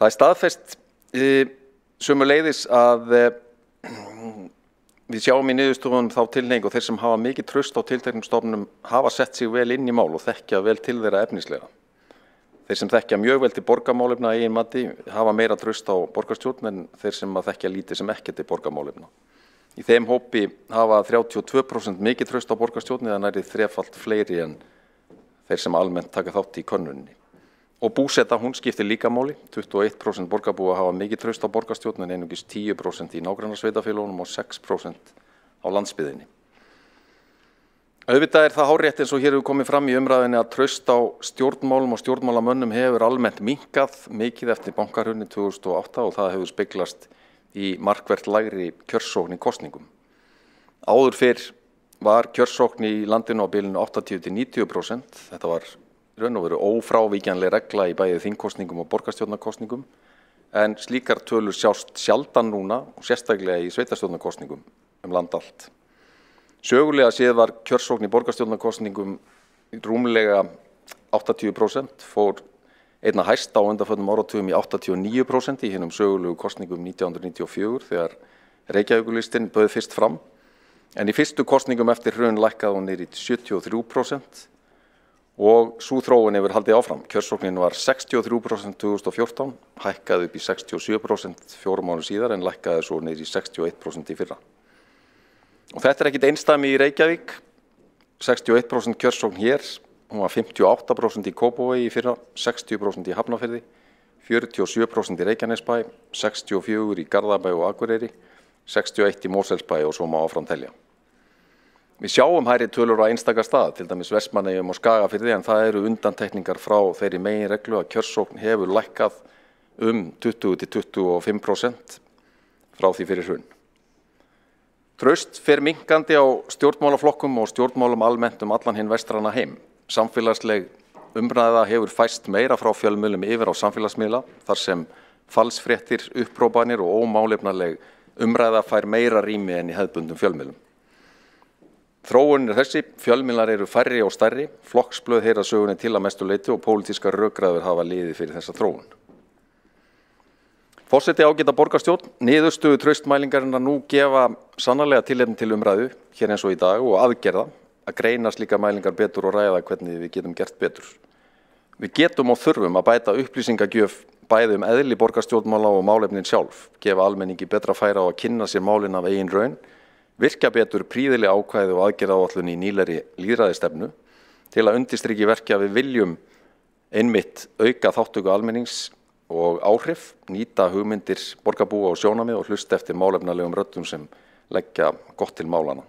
[SPEAKER 15] Það staðfest sömuleiðis að við sjáum í niðurstofunum þá tilhneigingu og þeir sem hafa mikið traust á tilteknum stofnunum hafa sett sig vel inn í mál og þekkja vel til þeirra efnislega. Þeir sem þekkja mjög vel til borgarmálefna í eigin mati hafa meira traust á borgarstjórn en þeir sem þekkja lítið sem ekki til borgarmálefna. Í þeim hópi hafa 32% mikið traust á borgarstjórn eða nærri þrefalt fleiri en þeir sem almennt taka þátt í könnuninni. Og búseta, hún skiptir líka máli. 21% borgarbúa hafa mikið traust á borgarstjórn en einungis 10% í nágrannasveitarfélögunum og 6% á landsbyggðinni. Auðvitað það hárrétt eins og hér hefur komið fram í umræðinni að traust á stjórnmálum og stjórnmálamönnum hefur almennt minnkað mikið eftir bankahrunið 2008 og það hefur speglast í markvert lægri kjörsókn í kosningum. Áður fyrr var kjörsókn í landinu á bilinu 80-90%. Þetta var raun og veru ófrávíkjanleg regla í bæði þingkosningum og borgarstjórnarkosningum, en slíkar tölur sjást sjaldan núna og sérstaklega í sveitarstjórnarkosningum land allt. Sögulega séð var kjörsókn í borgarstjórnarkosningum rúmlega 80%, fór einna hæst á undanförnum áratugum í 89% í hinum sögulegu kosningum 1994 þegar Reykjavíkurlistinn bauð fyrst fram, en í fyrstu kosningum eftir hrun lækkaði hún niður í 73% og sú þróun hefur haldið áfram. Kjörsóknin var 63% 2014, hækkaði upp í 67% 4 mánuðum síðar en lækkaði svo niður í 61% í fyrra. Og þetta ekkit einsdæmi í Reykjavík, 61% kjörsókn hér, hún var 58% í Kópavogi í fyrra, 60% í Hafnarfirði, 47% í Reykjanesbæ, 64% í Garðabæ og Akureyri, 61% í Mosfellsbæ og svo má áfram telja. Við sjáum hærri tölur á einstaka stað, til dæmis Vestmannaeyjum og Skagafirði, en það eru undantekningar frá þeirri meginreglu að kjörsókn hefur lækkað 20-25% frá því fyrir hrun. Traust fer minnkandi á stjórnmálaflokkum og stjórnmálum almennt allan hinn vestræna heim. Samfélagsleg umræða hefur fæst meira frá fjölmiðlum yfir á samfélagsmiðla, þar sem falsfréttir, upprópanir og ómálefnaleg umræða fær meira rými en í hefðbundum fjölmiðlum. Þróunin þessi, fjölmiðlar eru færri og stærri, flokksblöð heyra sögunni til að mestu leyti og pólitískar rökræður hafa liðið fyrir þessa þróun. Forseti ágæta borgarstjórn, niðurstöðu traustmælingarinnar nú gefa sannarlega tilefni til umræðu, hér eins og í dag, og aðgerða að greina slíkar mælingar betur og ræða hvernig við getum gert betur. Við getum og þurfum að bæta upplýsingagjöf bæði eðli borgarstjórnmála og málefnin sjálf, gefa almenningi betra færa á að kynna sér málin af eigin raun, virka betur príðilega ákvæði og aðgerðaáætlun í nýlegri lýðræðisstefnu til að undirstriki verkja við viljum einmitt auka þáttöku almennings og áhrif, nýta hugmyndir borgarbúa og sjónarmið og hlusta eftir málefnalegum röddum sem leggja gott til málana.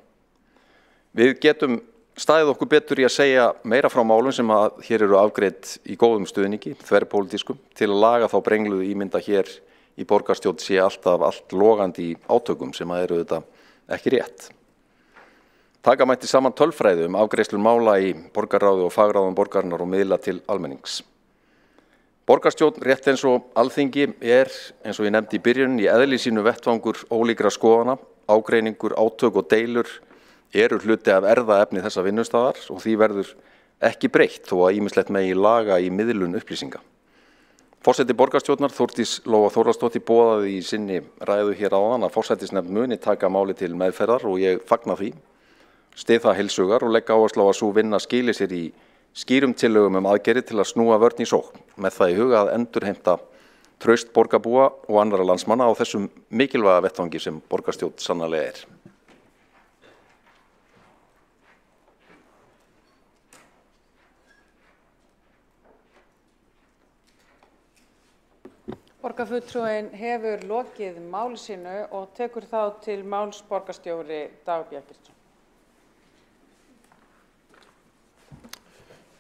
[SPEAKER 15] Við getum staðið okkur betur í að segja meira frá málum sem að hér eru afgreidd í góðum stuðningi, þverrpólitískum, til að laga þá brengluðu ímynda hér í borgarstjórn sé alltaf allt logandi í átökum sem að eru þetta ekki rétt. Taka mætti saman tölfræði afgreiðslur mála í borgarráði og fagráðum borgarinnar og miðla til almennings. Borgarstjórn, rétt eins og Alþingi, eins og ég nefndi í byrjun, í eðli sínu vettvangur ólíkra skoðana, ágreiningur, átök og deilur eru hluti af erfðaefni þessa vinnustaðar og því verður ekki breytt þó að ýmislegt megi laga í miðlun upplýsinga. Forseti borgarstjórnar Þórdís Lóa Þórðarsdóttir boðaði í sinni ræðu hér áðan að forsætisnefnd muni taka máli til meðferðar og ég fagna því, styð það heils hugar og legg áherslu á að sú vinna skili sér í skýrum tillögum aðgerðir til að snúa vörn í sókn með það í huga að endurheimta traust borgarbúa og annarra landsmanna á þessum mikilvæga vettvangi sem borgarstjórn sannarlega er.
[SPEAKER 1] Borgarfulltrúinn hefur lokið máli sínu og tekur þá til máls borgarstjóri Dagur B. Eggertsson.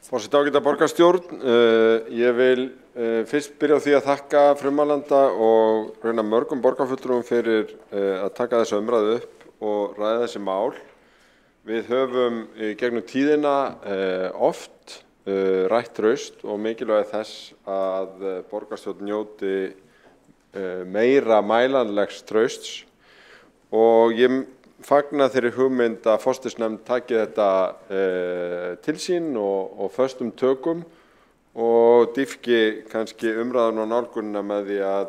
[SPEAKER 6] Forseti ágæta borgarstjórn, ég vil fyrst byrja á því að þakka frumælanda og raunar mörgum borgarfulltrúum fyrir að taka þessa umræðu upp og ræða þessi mál. Við höfum gegnum tíðina oft rætt traust og mikilvægi þess að borgarstjórn njóti meira mælanlegs trausts og ég fagna þeirri hugmynd að forsætisnefnd taki þetta til sín og föstum tökum og dýpki kannski umræðan og nálgunina með því að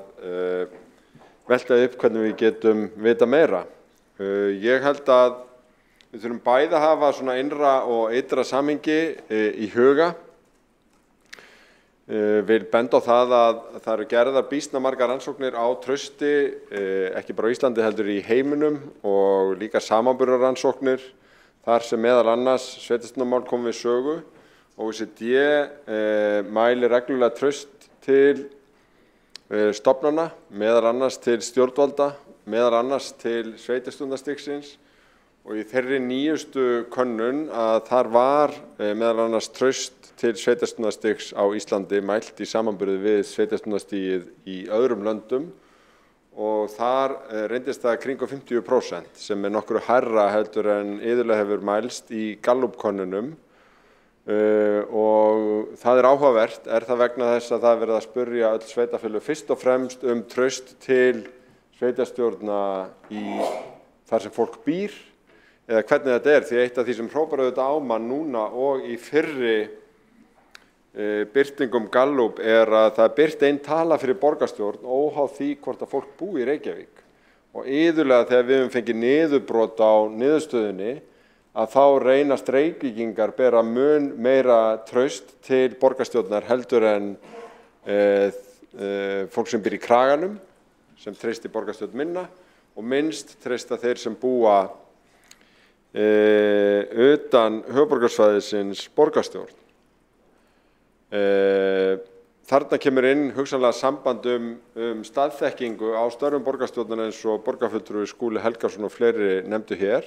[SPEAKER 6] velta upp hvernig við getum vita meira. Ég held að við þurfum bæði að hafa svona innra og ytra samhengi í huga. Vil benda á það að það eru gerðar býsna margar rannsóknir á trausti, ekki bara á Íslandi heldur í heiminum og líka samanburðarrannsóknir þar sem meðal annars sveitarstjórnarmál kom við sögu. OECD mælir reglulega traust til stofnana, meðal annars til stjórnvalda, meðal annars til sveitarstjórnarstigsins og í þeirri nýjustu könnun að þar var meðal annars traust til sveitarstjórnarstigs á Íslandi mælt í samanburði við sveitarstjórnarstigið í öðrum löndum og þar reyndist það kringum 50% sem nokkru hærra heldur en iðulega hefur mælst í Gallup-könnunum og það áhugavert, það vegna þess að það verið að spurja öll sveitarfélög fyrst og fremst traust til sveitarstjórna í þar sem fólk býr eða hvernig þetta því eitt af því sem hrópar auðvitað á mann núna og í fyrri birtingum Gallup að það birt einn tala fyrir borgarstjórn óháð því hvort að fólk búi í Reykjavík og iðulega þegar við höfum fengið niðurbrot á niðurstöðunni að þá reynast Reykvíkingar bera mun meira traust til borgarstjórnar heldur en fólk sem býr í Kraganum sem treysti borgarstjórn minna og minnst treysta þeir sem búa utan höfuðborgarsvæðisins borgarstjórn. Þarna kemur inn hugsanlega samband staðþekkingu á störfum borgarstjórnar eins og borgarfulltrúi Skúli Helgason og fleiri nefndu hér.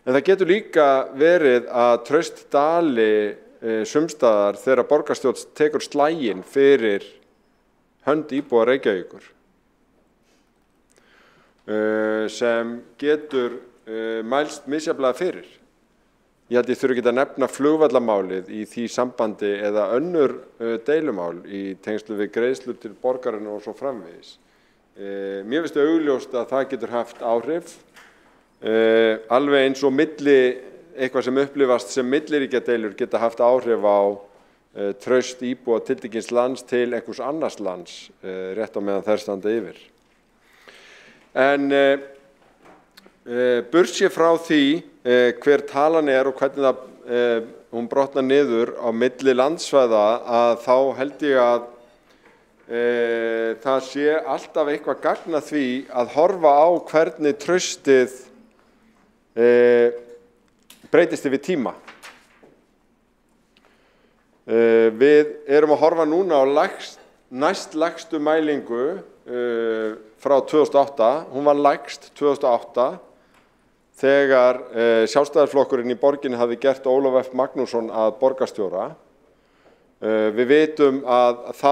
[SPEAKER 6] En það getur líka verið að traust dali sumstaðar þegar borgarstjórn tekur slaginn fyrir hönd íbúa Reykjavíkur sem getur mælst misjafnlega fyrir. Ég held ég þurfi ekki að nefna flugvallamálið í því sambandi eða önnur deilumál í tengslu við greiðslur til borgarinn og svo framvegis. Mér finnst augljóst að það getur haft áhrif, alveg eins og eitthvað sem upplifast sem milliríkjadeilur geta haft áhrif á traust íbúa tiltekins lands til einhvers annars lands, rétt á meðan þær standa yfir. En burtséð frá því hver talan og hvernig hún brotnar niður á milli landsvæða að þá held ég að það sé alltaf eitthvað gagn að því að horfa á hvernig traustið breytist yfir tíma. Við erum að horfa núna á næstlægstu mælingu frá 2008, hún var lægst 2008 þegar Sjálfstæðisflokkurinn í borginni hafði gert Ólaf F. Magnússon að borgarstjóra. Við vitum að þá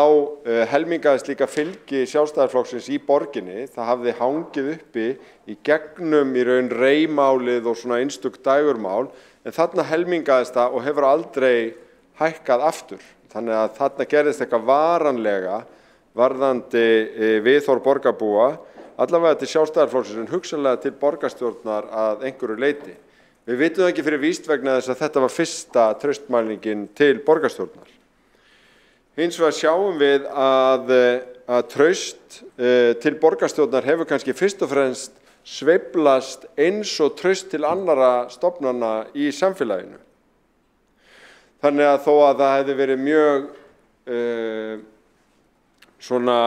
[SPEAKER 6] helmingaðist líka fylgi Sjálfstæðisflokksins í borginni, það hafði hangið uppi í gegnum í raun reimálið og svona einstök dægurmál, en þarna helmingaðist það og hefur aldrei hækkað aftur. Þannig að þarna gerðist eitthvað varanlega varðandi viðhorf borgarbúa, allavega til Sjálfstæðisflokksins en hugsanlega til borgarstjórnar að einhverju leyti. Við vitum það ekki fyrir víst vegna þess að þetta var fyrsta traustmælingin til borgarstjórnar. Hins vegar sjáum við að traust til borgarstjórnar hefur kannski fyrst og fremst sveiflast eins og traust til annara stofnana í samfélaginu. Þannig að þó að það hefði verið mjög svona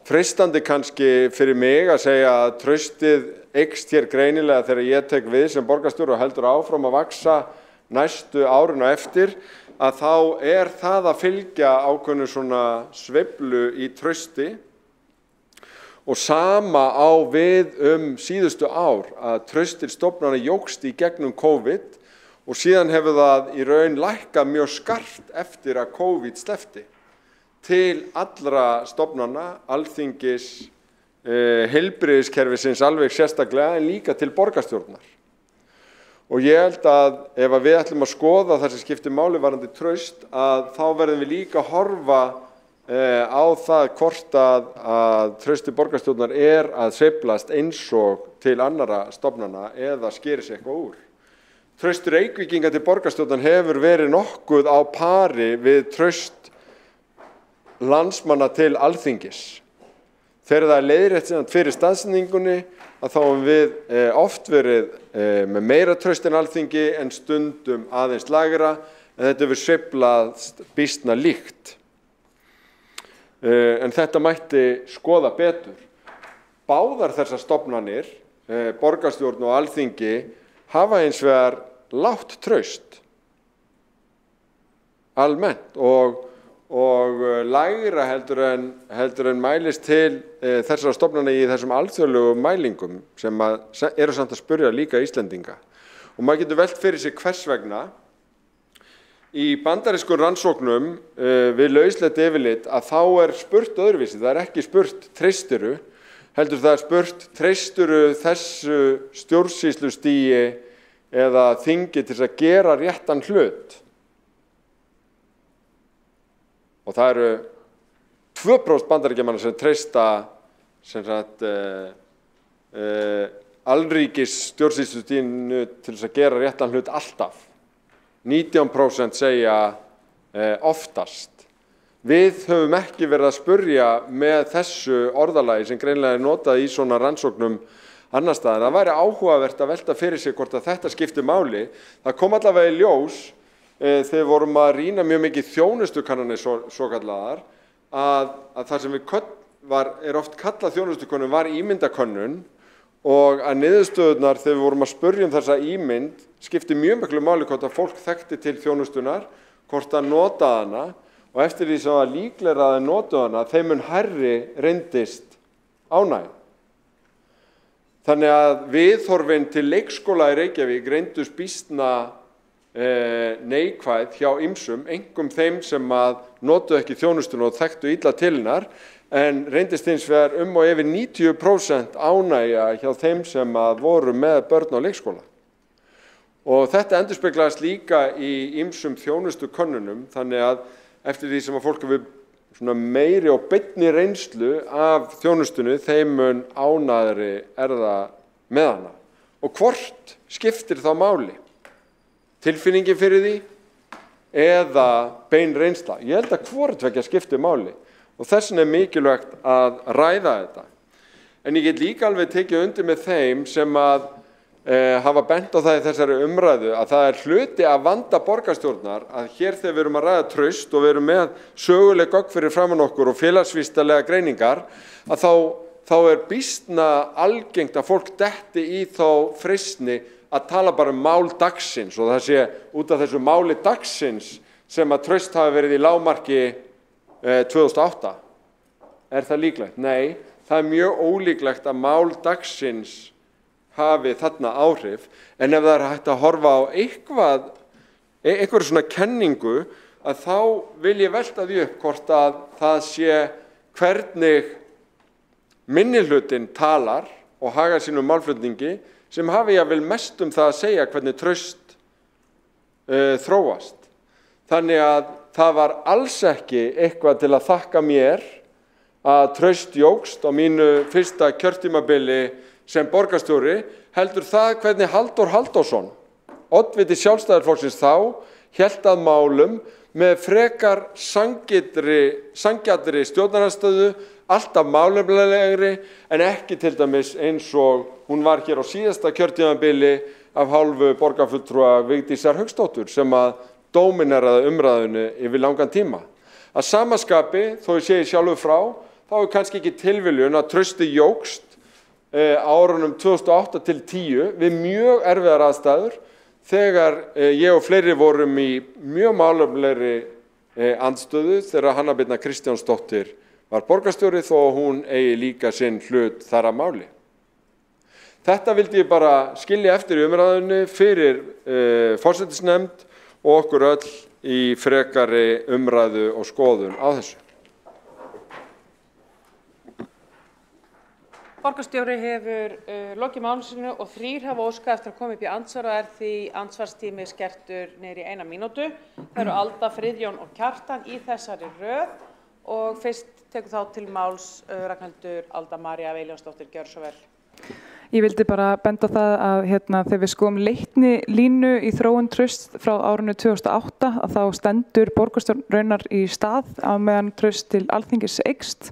[SPEAKER 6] freistandi kannski fyrir mig að segja að traustið eykst hér greinilega þegar ég tek við sem borgarstjóri og heldur áfram að vaxa næstu árin og eftir, að þá það að fylgja ákveðnu svona sveiflu í trausti. Og sama á við síðustu ár að traust til stofnana jókst í gegnum COVID og síðan hefur það í raun lækkað mjög skarpt eftir að COVID sleppti til allra stofnana, Alþingis, heilbrigðiskerfisins alveg sérstaklega en líka til borgarstjórnar. Og ég held að ef við ætlum að skoða það sem skiptir máli varðandi traust að þá verðum við líka að horfa á það hvort að traust til borgarstjórnar að sveiflast eins og til annara stofnana eða skeri sig eitthvað úr. Traust Reykvíkinga til borgarstjórnar hefur verið nokkuð á pari við traust landsmanna til Alþingis. Þegar það leiðrétt fyrir staðsetningunni að þá höfum við oft verið með meira traust en Alþingi en stundum aðeins lægra, en þetta hefur sveiflast býsna líkt. En þetta mætti skoða betur. Báðar þessar stofnanir, borgarstjórn og Alþingi, hafa hins vegar lágt traust almennt og lægra heldur en mælist til þessara stofnana í þessum alþjóðlegu mælingum sem eru samt að spyrja líka Íslendinga. Og maður getur velt fyrir sig hvers vegna. Í bandarískum rannsóknum við lauslegt yfirlit að þá spurt öðruvísi, það ekki spurt treystiru, heldur það spurt treysturu þessu stjórnsýslustigi eða þingi til að gera réttan hlut. Og það eru 2% bandaríkjamanna sem treysta alríkis stjórnsýslustiginu til að gera réttan hlut alltaf. 19% segja oftast. Við höfum ekki verið að spurja með þessu orðalagi sem greinilega notað í svona rannsóknum annar staðar. Það væri áhugavert að velta fyrir sig hvort að þetta skiptir máli. Það kom allavega í ljós þegar vorum að rýna mjög mikið þjónustukannanir svokallaðar að það sem við oft kallað þjónustukönnun var ímyndakönnun og að niðurstöðurnar þegar við vorum að spurja þessa ímynd skipti mjög miklu máli hvort að fólk þekkti til þjónustunar, hvort að nota hana og eftir því sem að líklega að nota hana þeim mun hærri reyndist ánægja. Þannig að viðhorfin til leikskóla í Reykjavík reyndust býsna neikvæð hjá ýmsum, einkum þeim sem að notuðu ekki þjónustuna og þekktu illa til hennar, en reyndist hins vegar og yfir 90% ánægja hjá þeim sem að voru með börn á leikskóla. Og þetta endurspeglaðist líka í ýmsum þjónustukönnunum, þannig að eftir því sem að fólk hefur meiri og beinni reynslu af þjónustunni, þeim mun ánægðari það með hana. Og hvort skiptir þá máli? Tilfinningin fyrir því eða bein reynsla? Ég held að hvort tveggja skiptir máli og þess vegna mikilvægt að ræða þetta. En ég get líka alveg tekið undir með þeim sem að hafa bent á það í þessari umræðu að það hluti að vanda borgarstjórnar að hér þegar við erum að ræða traust og við erum með söguleg gögn fyrir framan okkur og félagsvísindalega greiningar að þá býsna algengt að fólk detti í þá freistni að tala bara mál dagsins og það sé út af þessu máli dagsins sem að traust hafi verið í lágmarki 2008. Það líklegt? Nei, það mjög ólíklegt að mál dagsins hafi þarna áhrif, en ef það hægt að horfa á einhverju svona kenningu að þá vil ég velta því upp hvort að það sé hvernig minnihlutinn talar og hagar sínum málflutningi sem hafi jafnvel mest það að segja hvernig traust þróast. Þannig að það var alls ekki eitthvað til að þakka mér að traust jókst á mínu fyrsta kjörtímabili sem borgarstjóri, heldur það hvernig Halldór Halldórsson, oddviti Sjálfstæðisflokksins þá, hélt að málum með frekar sanngjarnri stjórnarandstöðu, alltaf málefnalegri en ekki til dæmis eins og hún var hér á síðasta kjörtímabili af hálfu borgarfulltrúa Vigdísar Hauksdóttur sem að dómineraði umræðunni yfir langan tíma. Að sama skapi, þó ég segi sjálfur frá, þá er kannski ekki tilviljun að trausti jókst árunum 2008 til 10 við mjög erfiðar aðstæður þegar ég og fleiri vorum í mjög málefnalegri andstöðu þegar Hanna Birna Kristjánsdóttir var borgarstjóri þó hún eigi líka sinn hlut þar að máli. Þetta vildi ég bara skilja eftir í umræðunni fyrir forsætisnefnd og okkur öll í frekari umræðu og skoðun á þessu.
[SPEAKER 1] Borgarstjóri hefur lokið máli sínu og 3 hafa óskað eftir að koma upp í andsvar og því andsvarstími skertur niður í 1 mínútu. Það eru Alda, Friðjón og Kjartan í þessari röð og fyrst tekur þá til máls Ragnhildur Alda María Viljánsdóttir, gjörðu svo vel.
[SPEAKER 14] Ég vildi bara benda á það að þegar við skoðum Leitni línu í þróun trausts frá árinu 2008 að þá stendur borgarstjórn raunar í stað á meðan traust til Alþingis eykst.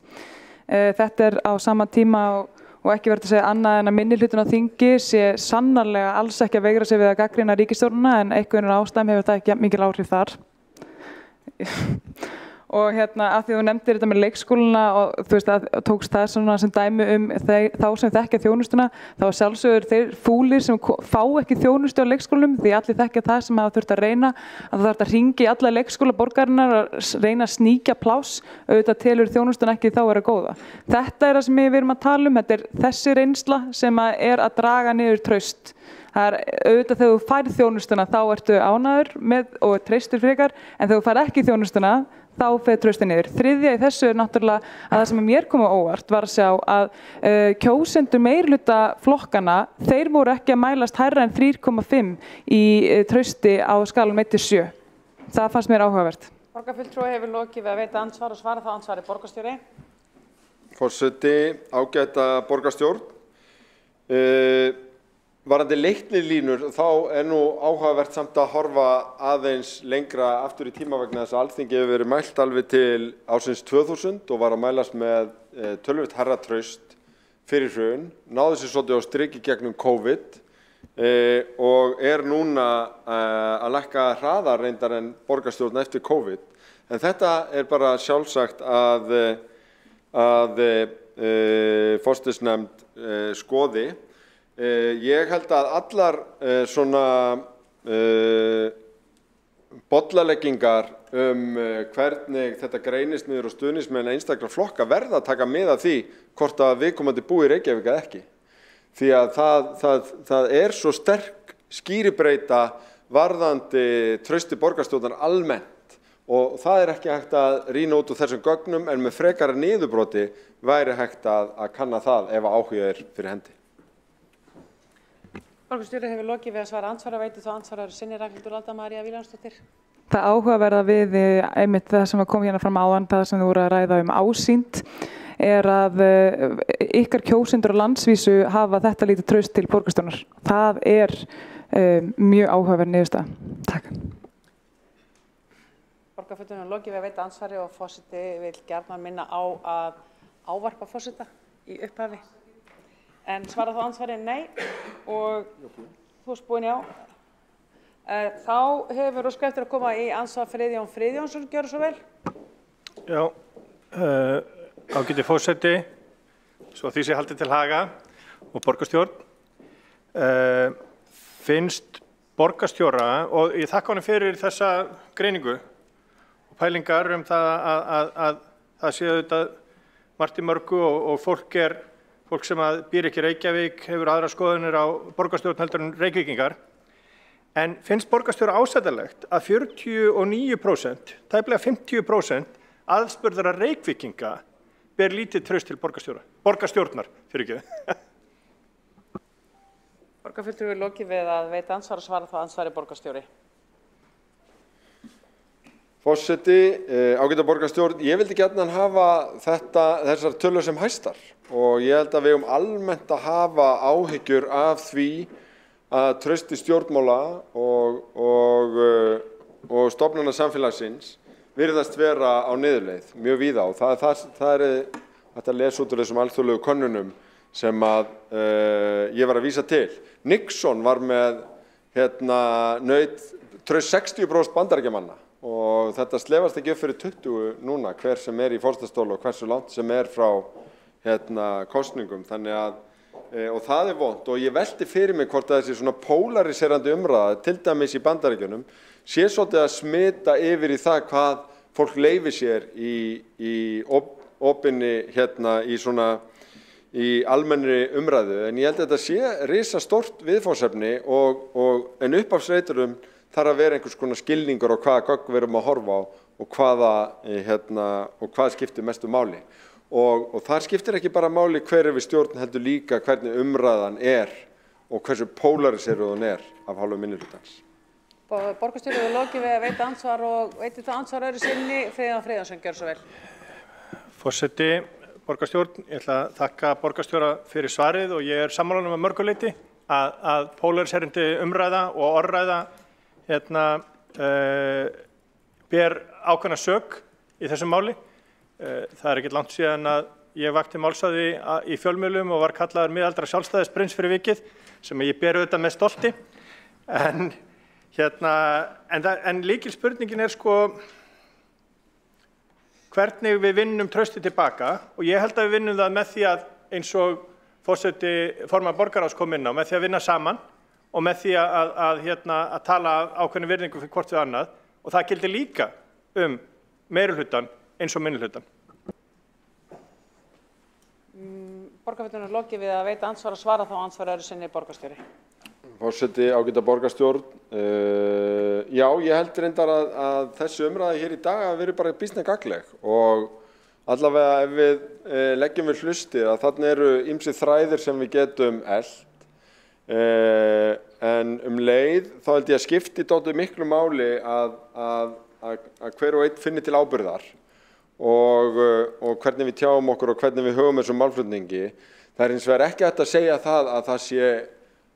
[SPEAKER 14] Þetta er á sama tíma og ekki verið að segja annað en að minnihlutinn á þingi sé sannarlega alls ekki að veigra sig við að gagnrýna ríkisstjórnina en einhverjum ástæðum hefur það ekki mikil áhrif þar. Og af því þú nefndir þetta með leikskóluna og þú veist að tókst það svona sem dæmi þá sem þekkja þjónustuna, þá sjálfsögur þeir fúlir sem fá ekki þjónustu á leikskólum því allir þekkja það sem hafa þurft að reyna að það þarf að hringi í alla leikskóla borgarinnar að reyna að sníkja pláss, auðvitað telur þjónustuna ekki þá vera góða. Þetta er það sem við erum að tala þetta er þessi reynsla sem er að draga niður traust. Það auðvitað þegar þú færð þjónustuna þá ertu ánægður með og treystur frekar en þegar þú færð ekki þjónustuna þá fer traustið niður. Þriðja í þessu er náttúrulega að það sem mér kom á óvart var að sjá að kjósendur meirihluta flokkana, þeir voru ekki að mælast hærra en 3,5 í trausti á skalum 1-7. Það fannst mér áhugavert.
[SPEAKER 1] Borgarfulltrúi hefur lokið við að veita ansvar og svara þá ansvari borgarstjóri.
[SPEAKER 6] Forseti, ágæta borgarstjórn. Varðandi Leitnilínur þá er nú áhugavert samt að horfa aðeins lengra aftur í tíma vegna þess að Alþingi hefur verið mælt alveg til ársins 2000 og var að mælast með töluvert hærra traust fyrir hrun, náði sér svolítið á striki gegnum COVID og er núna að lækka hraðar reyndar en borgarstjórn eftir COVID. En þetta er bara sjálfsagt að forsætisnefnd skoði. Ég held að allar svona bollaleggingar hvernig þetta greinist niður og stuðningsmenn einstakra flokka verða að taka mið af því hvort að viðkomandi búi í Reykjavík eða ekki. Því að það er svo sterk skýribreyta varðandi trausti borgarstjórnar almennt og það er ekki hægt að rýna út úr þessum gögnum en með frekara niðurbroti væri hægt að kanna það ef áhuga er fyrir hendi.
[SPEAKER 1] Borgarstjóri hefur lokið við að svara andsvara, veitir þá ansvaraður sinni Ragnhildur Alda María Viljánsdóttir.
[SPEAKER 14] Það áhugaverða við einmitt það sem kom hérna fram áðan, það sem þú voru að ræða ásýnd, er að ykkar kjósendur á landsvísu hafa þetta lítið traust til borgarstjórnar. Það er mjög áhugaverð niðurstaða. Takk.
[SPEAKER 1] Borgarfulltrúi hefur lokið við að veita ansvari og forseti vil gjarnan minna á að ávarpa forseta í upphafi. En svara þá ansvari nei og þú erst búin já. Þá hefur óskað eftir að koma í ansvar Friðjón Friðjónsson, gjörðu svo vel.
[SPEAKER 10] Já, ágæti forseti, svo því sé haldið til haga og borgarstjórn. Finnst borgarstjóra, og ég þakka honum fyrir þessa greiningu og pælingar það að það sé auðvitað margt í mörgu og fólk sem býr ekki í Reykjavík hefur aðra skoðanir á borgarstjórn heldur en Reykvíkingar. En finnst borgarstjóra ásættanlegt að 49%, tæplega 50% aðspurðara Reykvíkinga ber lítið traust til borgarstjórnar, fyrir ekki.
[SPEAKER 1] Borgarfulltrúi hefur lokið við að veita ansvar og svara þá ansvari borgarstjóri.
[SPEAKER 6] Forseti, ágæta borgarstjórn, ég vildi gjarnan hafa þessar tölur sem hæstar og ég held að við almennt að hafa áhyggjur af því að trausti stjórnmála og og stofnana samfélagsins virðast vera á niðurleið mjög víða og það er hægt að lesa út úr þessum alþjóðlegu könnunum sem að ég var að vísa til. Nixon var með naut traust 60% Bandaríkjamanna og þetta slefast ekki upp fyrir 20 núna hver sem í forsetastóli og hversu langt sem frá kosningum, þannig að og það vont og ég velti fyrir mig hvort að þessi svona pólariserandi umræða til dæmis í Bandaríkjunum sé svolítið að smita yfir í það hvað fólk leyfir sér í opinni í almennri umræðu, en ég held að þetta sé risastórt viðfangsefni en upphafsreiturum þarf að vera einhvers konar skilningur á hvaða gögn við erum að horfa á og hvað skiptir mestu máli. Og þar skiptir ekki bara máli hver við stjórn heldur líka hvernig umræðan og hversu pólariseruð hún af hálfu minnihlutans.
[SPEAKER 1] Borgarstjóri hefur lokið við að veita ansvar og veitir það ansvar öðru sinni. Friðjón Friðjónsson, gjörðu svo vel.
[SPEAKER 10] Forseti, borgarstjórn, ég ætla að þakka borgarstjóra fyrir svarið og ég sammála með mörgu leyti að pólariserandi umræða og orðræða ber ákveðna sök í þessum máli. Það er ekkert langt síðan að ég vakti máls á því í fjölmiðlum og var kallaður miðaldra sjálfstæðisprins fyrir vikið sem ég ber auðvitað með stolti. En lykilspurningin sko hvernig við vinnum traustið tilbaka og ég held að við vinnum það með því að eins og forseti formann borgarráðs kom inn á, með því að vinna saman og með því að tala ákveðna virðingu fyrir hvort við annað og það gildir líka meirihlutann eins og minnihlutann.
[SPEAKER 1] Borgarfulltrúinn er lokið við að veita ansvar og svara þá ansvar öðru sinni borgarstjóri.
[SPEAKER 6] Forseti, ágæta borgarstjórn. Já, ég held reyndar að þessi umræða hér í dag hafi verið bara býsna gagnleg og allavega ef við leggjum við hlustir að þarna eru ýmsir þræðir sem við getum elt. En leið þá held ég að skipti dálítið miklu máli að hver og einn finni til ábyrgðar og hvernig við tjáum okkur og hvernig við höfum þessum málflutningi. Það hins vegar ekki hægt að segja að það sé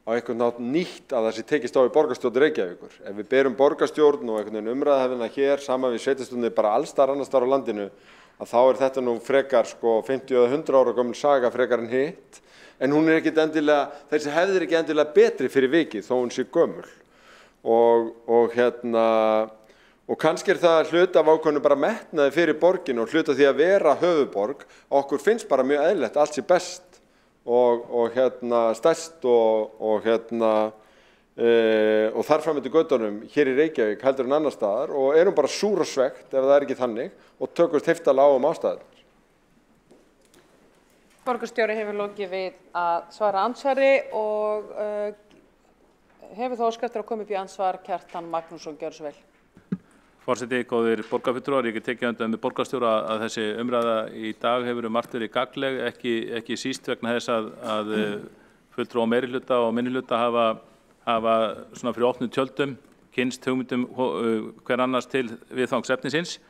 [SPEAKER 6] á einhvern nátt nýtt að það sé tekist á í borgarstjórn Reykjavíkur. Ef við berum borgarstjórn og einhvern veginn umræðahefina hér saman við sveitarstjórnir bara alls staðar annars staðar á landinu, að þá þetta nú frekar 50 eða 100 ára gömul saga frekar en hitt, en hún ekkert endilega, þessi hefð ekki endilega betri fyrir vikið þó hún sé gömul. Og kannski það hluti af ákveðnu bara metnaði fyrir borgin og hluti af því að vera höfuðborg, okkur finnst bara mjög eðlilegt, allt sé best og stærst og þar fram eftir götunum hér í Reykjavík heldur en annar staðar og erum bara súr og svegt ef það ekki þannig og tökumst heiftarlega á ástæðurnar.
[SPEAKER 1] Borgarstjóri hefur lokið við að svara ansvari og hefur þá óskað eftir að koma upp í ansvar Kjartan Magnússon, gjörðu svo vel.
[SPEAKER 5] Forseti, góðir borgarfulltrúar, ég get tekið undir með borgarstjóra að þessi umræða í dag hefur margt verið gagnleg, ekki síst vegna þess að fulltrúar og meirihluta og minnihluta hafa svona fyrir opnum tjöldum kynnst hugmyndum hver annars til viðfangsefnisins.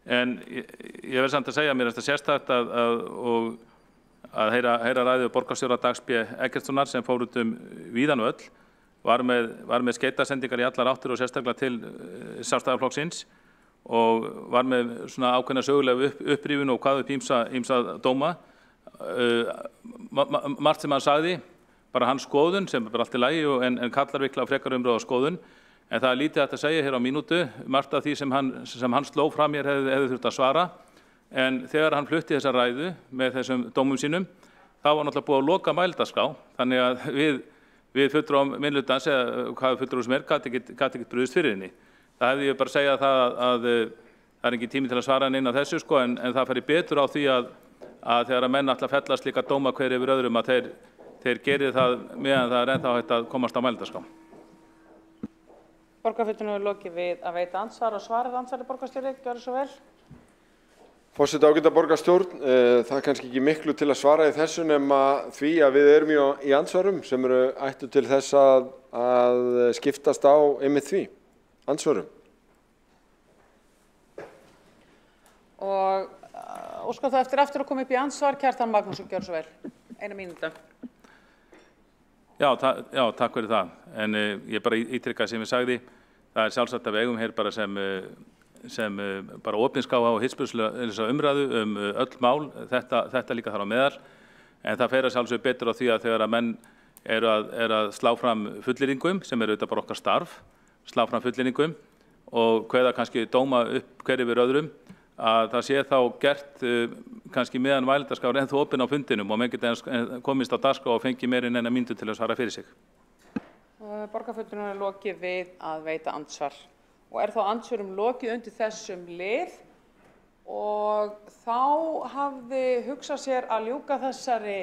[SPEAKER 5] En ég verð samt að segja mér þetta sérstakt að heyra ræðu borgarstjóra Dags B. Eggertssonar sem fór út víðan öll, var með skeytasendingar í allar áttir og sérstaklega til Sjálfstæðisflokksins og var með svona ákveðna sögulega upprifun og hvað upp ýmsa dóma. Margt sem hann sagði, bara hans skoðun sem bara allt í lagi en kallar vikla frekar umræðu á skoðun, en það er lítið hægt að segja hér á mínútu, margt af því sem hann sló fram hér hefði þurft að svara, en þegar hann flutti þessa ræðu með þessum dómum sínum, þá var náttúrulega búið að loka mælendaskrá, þannig að við fulltrúum minnihlutans eða hvað fulltrúum sem gat ekki brugðist fyrir henni. Það hefði ég bara að segja að það er ekki tími til að svara inn á þessu en það færi betur á því að þegar að menn ætla að fella slíka dóma hver yfir öðrum að þeir geri það meðan það er ennþá hægt að komast á mælendaskrá.
[SPEAKER 1] Borgarfulltrúinn hefur lokið við að veita ansvar og svarað ansvari borgarstjóri, gjörðu svo vel.
[SPEAKER 6] Forseti, ágæta borgarstjórn, það er kannski ekki miklu til að svara í þessu nema því að við erum í ansvarum sem eru ættu til þess að skiptast á einmitt því, ansvarum.
[SPEAKER 1] Og óskar það eftir aftur að koma upp í ansvar, Kjartan Magnússon, gjörðu svo vel. Eina mínúta. Já,
[SPEAKER 5] takk fyrir það. En ég bara ítrykka sem ég sagði, það sjálfsagt að við eigum hér bara sem bara opinskáa og hispurslösa umræðu öll mál, þetta líka þar á meðal, en það fer að sjálfsögðu betur á því að þegar að menn eru að slá fram fullyrðingum, sem eru auðvitað bara okkar starf, slá fram fullyrðingum og kveða kannski dóma upp hver yfir öðrum, að það sé þá gert kannski meðan mælendaskrá er ennþá opin á fundinum og menn geta komist á dagskrá og fengi meira en eina mínútu til að svara fyrir sig.
[SPEAKER 1] Borgarfulltrúinn er lokið við að veita andsvar og er þá andsvörum lokið undir þessum lið og þá hafði hugsað sér að ljúka þessari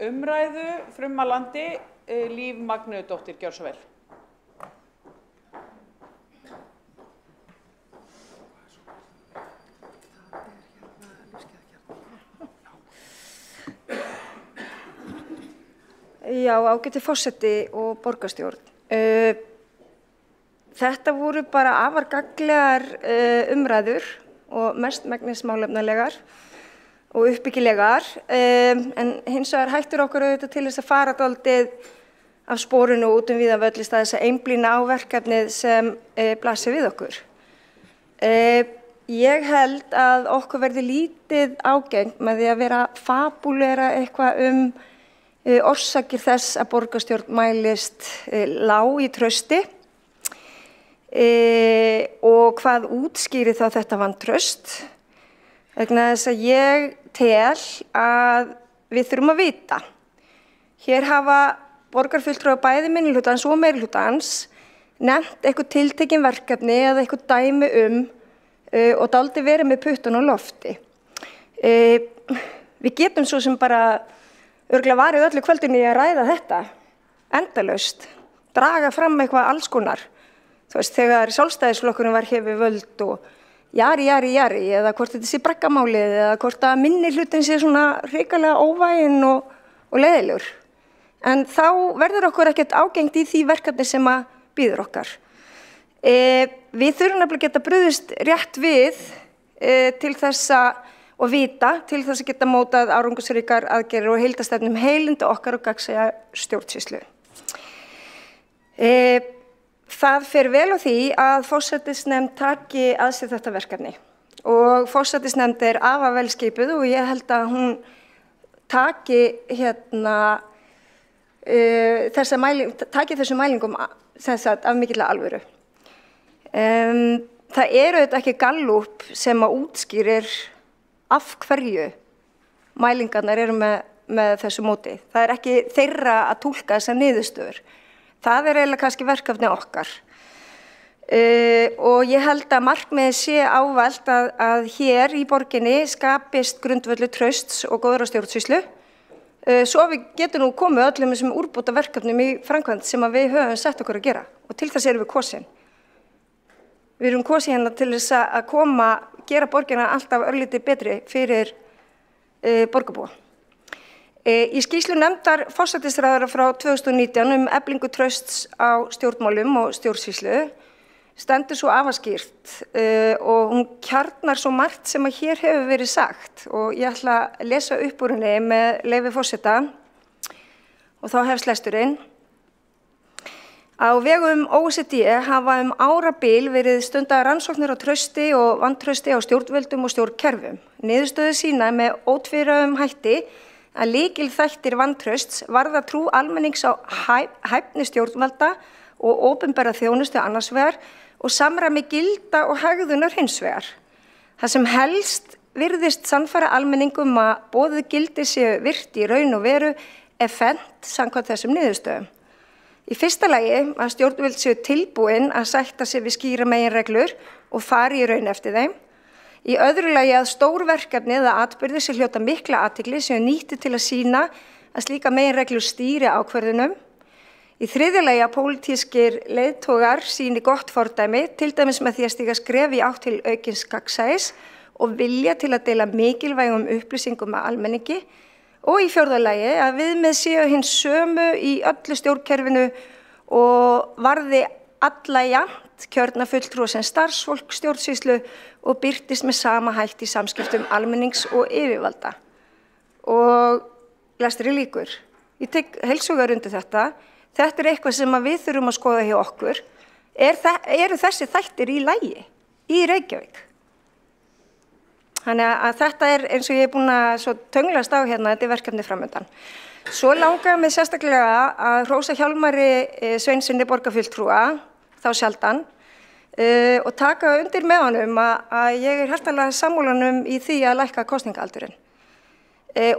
[SPEAKER 1] umræðu frummælandi Líf Magnúðardóttir, gjörðu svo vel.
[SPEAKER 3] Já, ágæti forseti og borgarstjórn. Þetta voru bara afar gagnlegar umræður og mestmegnis málefnalegar og uppbyggilegar, en hins vegar hættur okkur auðvitað til þess að fara dálítið af sporinu út víðan völl í stað þess að einblína á verkefnið sem blasir við okkur. Ég held að okkur verði lítið ágengt með því að vera að fabúlera eitthvað orsakir þess að borgarstjórn mælist lág í trausti og hvað útskýrir þá þetta vantraust. Vegna þess að ég tel að við þurfum að vita. Hér hafa borgarfulltrúar bæði minnihlutans og meirihlutans nefnt eitthvað tiltekin verkefni eða eitthvað dæmi og dálítið verið með puttun á lofti. Við getum svo sem bara örugglega varið öllu kvöldinu í að ræða þetta endalaust, draga fram eitthvað alls konar. Þú veist, þegar Sjálfstæðisflokkurinn var hér við völd og jari, eða hvort þetta sé braggamálið, eða hvort að minnihlutin sé svona hrikalega óvæginn og leiðilegur. En þá verður okkur ekkert ágengt í því verkefni sem að bíður okkar. Við þurfum nefnilega að geta brugðist rétt við til þess og vita til þess að geta mótað árangursríkar aðgerðir og heildarstefnu heilinda okkar og gagnsæja stjórnsýslu. Það fer vel á því að forsætisnefnd taki að sér þetta verkefni og forsætisnefnd er afar vel skipuð og ég held að hún taki þessum mælingum af mikillar alvöru. Það auðvitað ekki Gallup sem að útskýrir af hverju mælingarnar eru með þessu móti. Það er ekki þeirra að túlka þessar niðurstöður. Það er eiginlega kannski verkefni okkar. Og ég held að markmiðið sé ávallt að hér í borginni skapist grundvöllur trausts og góðrar stjórnsýslu. Svo við getum nú komið öllum þessum úrbóta verkefnum í framkvæmd sem að við höfum sett okkur að gera. Og til þess erum við kosin. Við erum kosin hérna til þess að gera borgina alltaf örlítið betri fyrir borgarbúa. Í skýrslu nefndar forsætisráðherra frá 2019 eflingu trausts á stjórnmálum og stjórnsýslu stendur svo afar skýrt og hún kjarnar svo margt sem að hér hefur verið sagt og ég ætla að lesa upp úr henni með leyfi forseta og þá hefst lesturinn. Á vegum OECD hafa árabil verið stundaðar rannsóknir á trausti og vantrausti á stjórnvöldum og stjórnkerfum. Niðurstöður sýna með ótvíræðum hætti að lykilþættir vantrausts varða trú almennings á hæfni stjórnvalda og opinbera þjónustu annars vegar og samræmi gilda og hegðunar hins vegar. Það sem helst virðist sannfæra almenningum að boðuð gildi séu virt í raun og veru fennt samkvæmt þessum niðurstöðum. Í fyrsta lagi að stjórnvöld séu tilbúin að sætta sig við skýra meginreglur og fari í raun eftir þeim. Í öðru lagi að stór verkefni eða atburðir sem hljóta mikla athygli séu nýttir til að sýna að slíka meginreglur stýri ákvörðunum. Í þriðja lagi að pólitískir leiðtogar sýni gott fordæmi, til dæmis með því að stíga skref í átt til aukins gagnsæis og vilja til að deila mikilvægum upplýsingum með almenningi. Og í fjórða lagi að viðmið séu hins sömu í öllu stjórnkerfinu og varði alla jafnt kjörna fulltrúa sem starfsfólk stjórnsýslu og birtist með sama hætti í samskiptum almennings og yfirvalda. Og lesturinn lýkur. Ég tek heilshugar undir þetta. Þetta er eitthvað sem við þurfum að skoða hjá okkur. eru þessi þættir í lagi í Reykjavík. Þannig að þetta eins og ég búin að tönglast á hérna, þetta verkefni framöndan. Svo langaði mig sérstaklega að hrósa Hjálmari Sveinsinni borgarfulltrúa, þá sjaldan, og taka undir með honum að ég hjartanlega sammála í því að lækka kosningaaldurinn.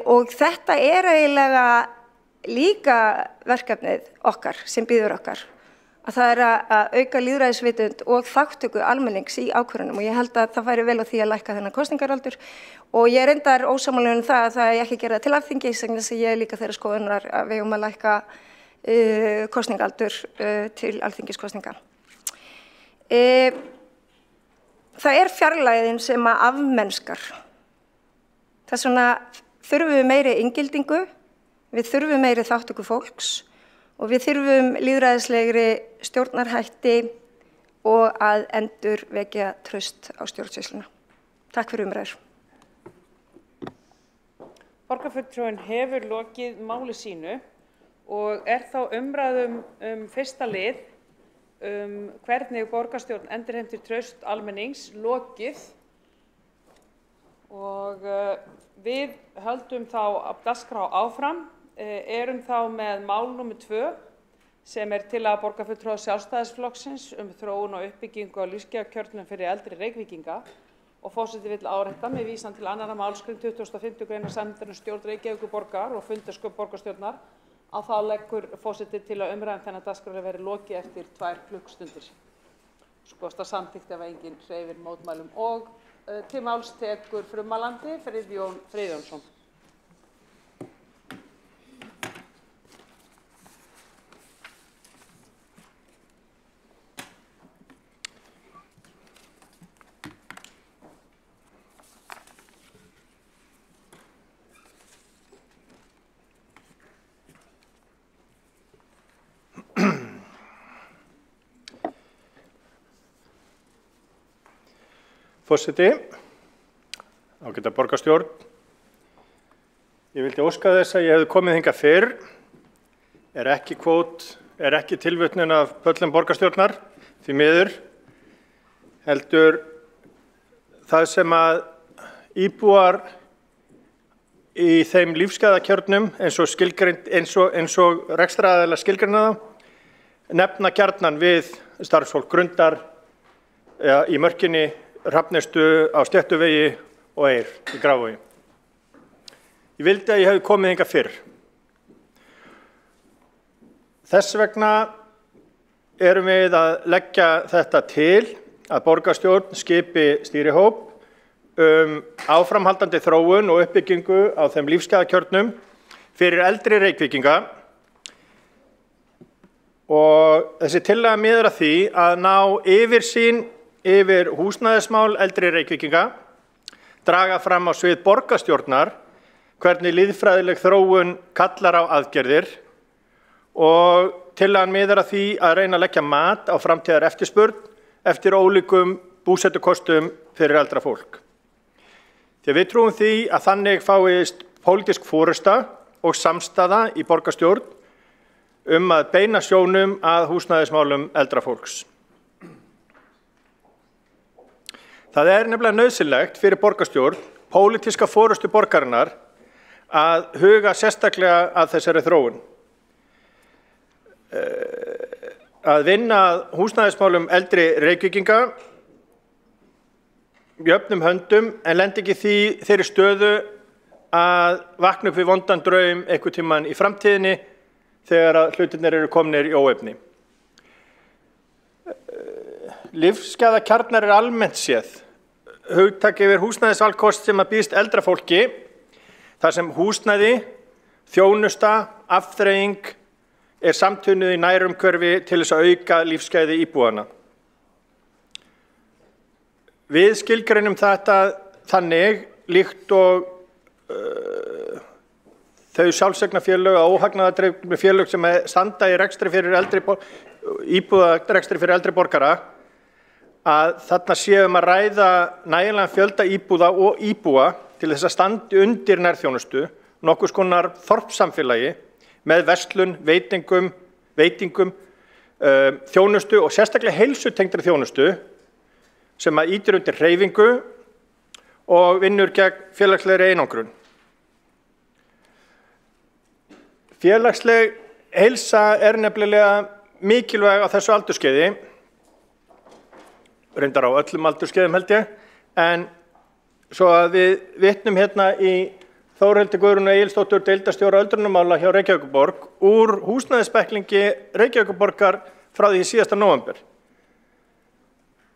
[SPEAKER 3] Og þetta eiginlega líka verkefnið okkar sem býður okkar. Að það að auka lýðræðisvitund og þátttöku almennings í ákvörðunum og ég held að það færi vel á því að lækka þennan kosningaraldur og ég reyndar ósammála það að það ekki gera það til Alþingis vegna þess að ég líka þeirra skoðunar að við að lækka kosningaldur til Alþingiskosninga. Það fjarlægðin sem að afmennskar. Þess vegna þurfum við meiri inngildingu, við þurfum meiri þátttöku fólks og við þurfum lýðræðislegri stjórnarhætti og að endurvekja traust á stjórnsýsluna. Takk fyrir umræður.
[SPEAKER 1] Borgarfulltrúinn hefur lokið máli sínu og þá umræðum fyrsta lið hvernig borgarstjórn endurheimtir traust almennings lokið og við höldum þá að dagskrá áfram. Erum þá með mál númer 2 sem tillaga borgarfulltrúa Sjálfstæðisflokksins þróun og uppbyggingu á lífsgæðakjörnum fyrir eldri Reykvíkinga og forseti vill árétta með vísan til 2. málsgrein 25. greinar samnefndarinnar stjórn Reykjavíkurborgar og fundarsköp borgarstjórnar að þá leggur forseti til að umræðan þennan dagskrá verði lokið eftir 2 klukkstundir. Skoðast að samþykkt ef enginn hreyfir mótmælum og til máls tekur frummælandi Friðjón Friðjónsson.
[SPEAKER 10] Forseti, ágæta borgarstjórn, ég vildi óska þess að ég hefði komið hingað fyrr, ekki tilvitnun af pöllum borgarstjórnar, því miður, heldur það sem að íbúar í þeim lífsgæðakjörnum eins og rekstraraðilar skilgreina þá, nefna gjarnan við starfsfólk Grundar í Mörkinni, Hrafnistu á Sléttuvegi og Eyr í Grafarvogi. Ég vildi að ég hefði komið hingað fyrr. Þess vegna erum við að leggja þetta til að borgarstjórn skipi stýrihóp áframhaldandi þróun og uppbyggingu á þeim lífsgæðakjörnum fyrir eldri Reykvíkinga og þessi tillaga miðar að því að ná yfirsýn yfir húsnæðismál eldri Reykvíkinga, draga fram á svið borgarstjórnar hvernig lýðfræðileg þróun kallar á aðgerðir og tillagan miðar að því að reyna að leggja mat á framtíðar eftirspurn eftir ólíkum búsetukostum fyrir eldra fólk. Því við trúum því að þannig fáist pólitísk forysta og samstaða í borgarstjórn að beina sjónum að húsnæðismálum eldra fólks. Það nefnilega nauðsynlegt fyrir borgarstjórn, pólitíska forystu borgarinnar, að huga sérstaklega að þessari þróun. Að vinna að húsnæðismálum eldri Reykvíkinga jöfnum höndum en lendi ekki þeirri stöðu að vakna upp við vondan draum einhvern tímann í framtíðinni þegar að hlutirnir eru komnir í óefni. Lífsgæðakjarnar almennt séð hugtak yfir húsnæðisvalkost sem að býðst eldra fólki, þar sem húsnæði, þjónusta, afþreying samtvinnuð í nærumhverfi til þess að auka lífsgæði íbúanna. Við skilgreinum þetta þannig líkt og þau sjálfseignarfélög og óhagnaðardrifnu félög sem standa í rekstri fyrir íbúðarekstri fyrir eldri borgara að þarna séum að ræða nægilegan fjölda íbúða og íbúa til þess að standi undir nærþjónustu, nokkurs konar þorpssamfélagi með verslun, veitingum, þjónustu og sérstaklega heilsutengdri þjónustu sem að ýtir undir hreyfingu og vinnur gegn félagslegri einangrun. Félagsleg heilsa nefnilega mikilvæg á þessu aldurskeiði, reyndar á öllum aldurskeiðum held ég, en svo að við vitnum hérna í Þórhildi Guðrúnu Egilsdóttur, deildarstjóra öldrunarmála hjá Reykjavíkurborg, úr húsnæðisbeklingi Reykjavíkurborgar frá því síðasta nóvember.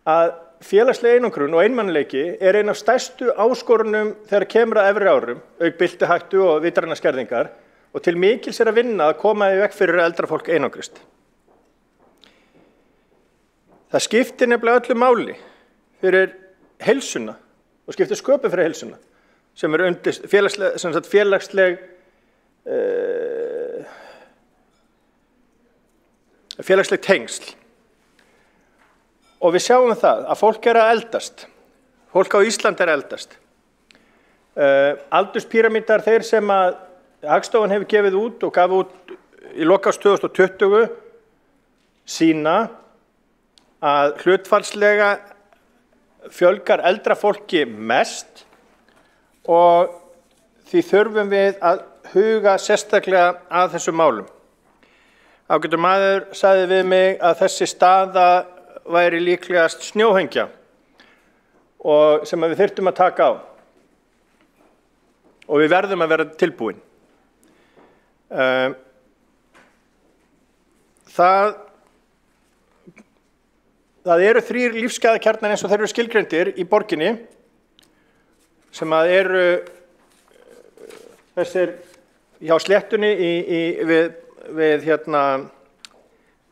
[SPEAKER 10] Að félagsleg einangrun og einmanaleiki ein af stærstu áskorunum þegar kemur að efri árum, auk byltuhættu og vitrænar skerðingar, og til mikils að vinna að koma í veg fyrir að eldra fólk einangrist. Það skiptir nefnilega öllu máli fyrir heilsuna og skiptir sköpum fyrir heilsuna sem undir félagsleg tengsl. Og við sjáum það að fólk að eldast, fólk á Íslandi að eldast. Aldurspíramítar þeir sem að Hagstofan hefur gefið út og gaf út í lok árs 2020 sýna að hlutfallslega fjölgar eldra fólki mest og því þurfum við að huga sérstaklega að þessum málum. Ágætur maður sagði við mig að þessi staða væri líklegast snjóhengja og sem við þyrftum að taka á og við verðum að vera tilbúin. Það eru 3 lífsgæðakjarnar eins og þeir eru skilgreindir í borginni sem að eru þessir hjá sléttunni við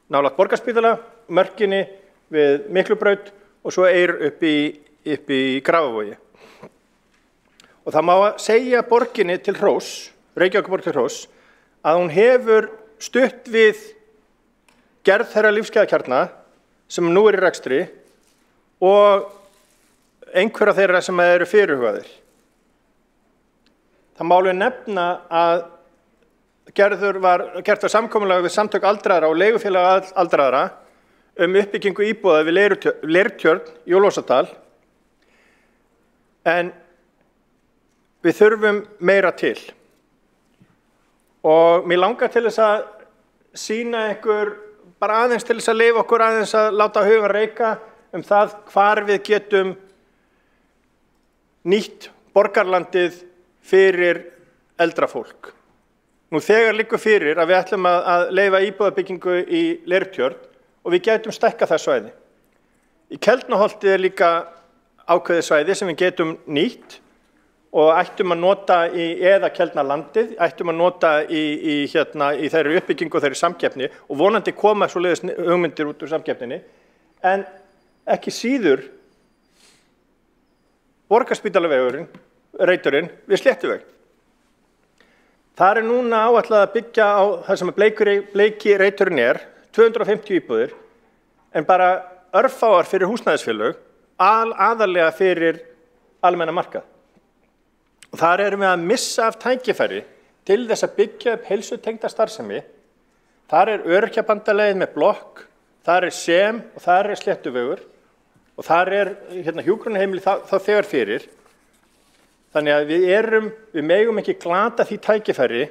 [SPEAKER 10] nálægt Borgarspítala, Mörkinni við Miklubraut og svo upp í Grafavogi. Og það má segja borginni til hrós, Reykjavíkurborg til hrós, að hún hefur stutt við gerð þeirra lífsgæðakjarna sem nú í rekstri og einhverja þeirra sem eru fyrirhugaðir. Það má alveg nefna að gert var samkomulag við samtök aldraðra og leigufélag aldraðra uppbyggingu íbúða við Leirtjörn í Ólafsdal, en við þurfum meira til. Og mér langar til þess að sýna ykkur, bara aðeins til þess að leyfa okkur aðeins að láta hugan reika það hvar við getum nýtt borgarlandið fyrir eldra fólk. Nú þegar liggur fyrir að við ætlum að leyfa íbúðabyggingu í Leirtjörn og við getum stækkað það svæði. Í Keldnaholti líka ákveðið svæði sem við getum nýtt og ættum að nota eða Keldnalandið, ættum að nota í þeirri uppbyggingu og þeirri samkeppni og vonandi koma svoleiðis hugmyndir út úr samkeppninni, en ekki síður Borgarspítalavegurinn, reiturinn við Sléttuveg. Það núna áætlað að byggja á það sem bleiki reiturinn 250 íbúðir, en bara örfáar fyrir húsnæðisfélög, aðallega fyrir almenna markað. Og þar erum við að missa af tækifæri til þess að byggja upp heilsutengda starfsemi. Þar Öryrkjabandalagið með blokk, þar SEM og þar Sléttuvegur og þar hjúkrunarheimili þá þegar fyrir. Þannig að við megum ekki glata því tækifæri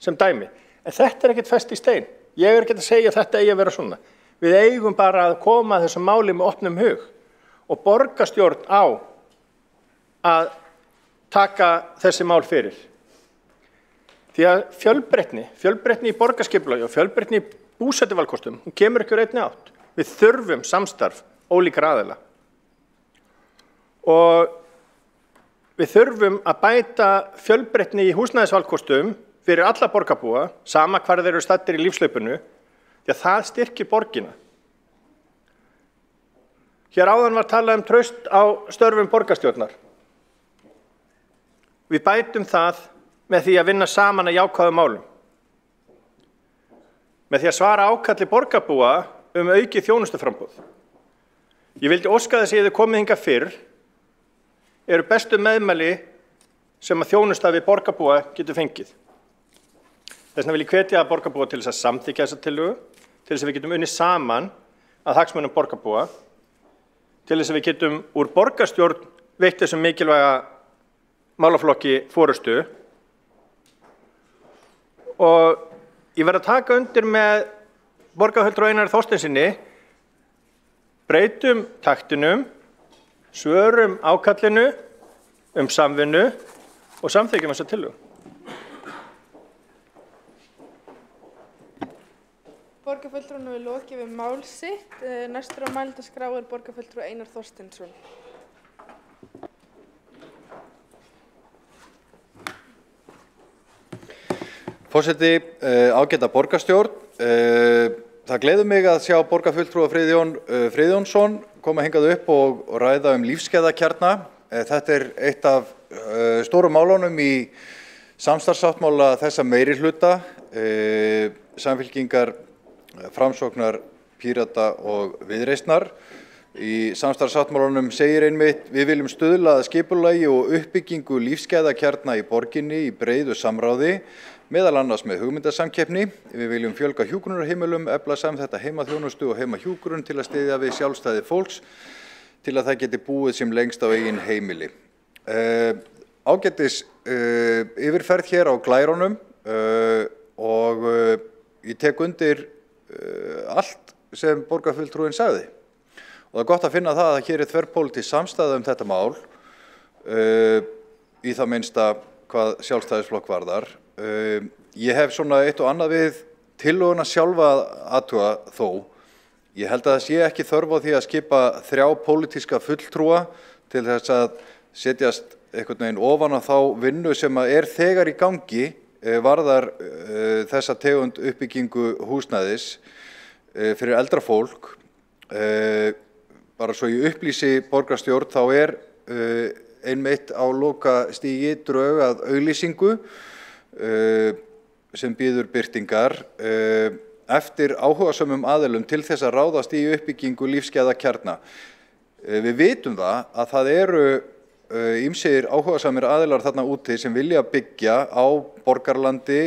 [SPEAKER 10] sem dæmi. En þetta ekkert fest í stein. Ég ekki að segja að þetta eigi að vera svona. Við eigum bara að koma að þessu máli með opnum hug og borgarstjórn á að taka þessi mál fyrir. Því að fjölbreytni í borgarskipulagi og fjölbreytni í búsetuvalkostum, hún kemur ekki úr einni átt. Við þurfum samstarf ólíkra aðila. Og við þurfum að bæta fjölbreytni í húsnæðisvalkostum fyrir alla borgarbúa, sama hvar þeir eru staddir í lífslaupinu, því að það styrkir borgina. Hér áðan var talað traust á störfum borgarstjórnar. Við bætum það með því að vinna saman að jákvæðum málum. Með því að svara ákalli borgarbúa aukið þjónustuframboð. Ég vildi óska þess að þið komið hingað fyrr, eru bestu meðmæli sem að þjónusta við borgarbúa getur fengið. Þess vegna vil ég hvetja borgarbúa til þess að samþykkja þessa tillögu, til þess að við getum unnið saman að hagsmunum borgarbúa, til þess að við getum úr borgarstjórn veitt þessum mikilvæga málaflokki forystu. Og ég verð að taka undir með borgarfulltrúa Einari Þorsteinsyni, breytum taktinum, svörum ákallinu samvinnu og samþykkjum þessa tillögu.
[SPEAKER 4] Borgarfulltrúanum er lokið við mál sitt. Næstur á mælendaskrá er borgarfulltrúi Einar Þorsteinsson.
[SPEAKER 8] Forseti, ágæta borgarstjórn. Það gleður mig að sjá borgarfulltrúa Friðjón Friðjónsson koma hingað upp og ræða lífsgæðakjarna. Þetta er eitt af stóru málunum í samstarfssáttmála þessa meirihluta, Samfylkingar, Framsóknar, Pírata og Viðreisnar. Í samstarfssáttmálanum segir einmitt: við viljum stuðla að skipulagi og uppbyggingu lífsgæðakjarna í borginni í breiðu samráði, meðal annars með hugmyndasamkeppni. Við viljum fjölga hjúkrunarheimilum, efla samþætta heimaþjónustu og heimahjúkrun til að styðja við sjálfstæði fólks til að það geti búið sem lengst á eigin heimili. Ágætis yfirferð hér á glærunum og ég tek undir allt sem borgarfulltrúinn sagði. Og það er gott að finna það að hér er þverpólitísk samstaða þetta mál, í það minnsta hvað sjálfstæðisflokk varðar. Ég hef svona eitt og annað við tillöguna sjálfa að athuga þó. Ég held að það sé ekki þörf á því að skipa 3 pólitíska fulltrúa til þess að setjast einhvern veginn ofan á þá vinnu sem er þegar í gangi varðar þessa tegund uppbyggingu húsnæðis fyrir eldra fólk. Bara svo ég upplýsi borgarstjórn, þá einmitt á lokastigi drög að auglýsingu sem býður birtingar eftir áhugasömum aðilum til þess að ráðast í uppbyggingu lífsgæðakjarna. Við vitum að það eru ýmsir áhugasamir aðilar þarna úti sem vilja byggja á borgarlandi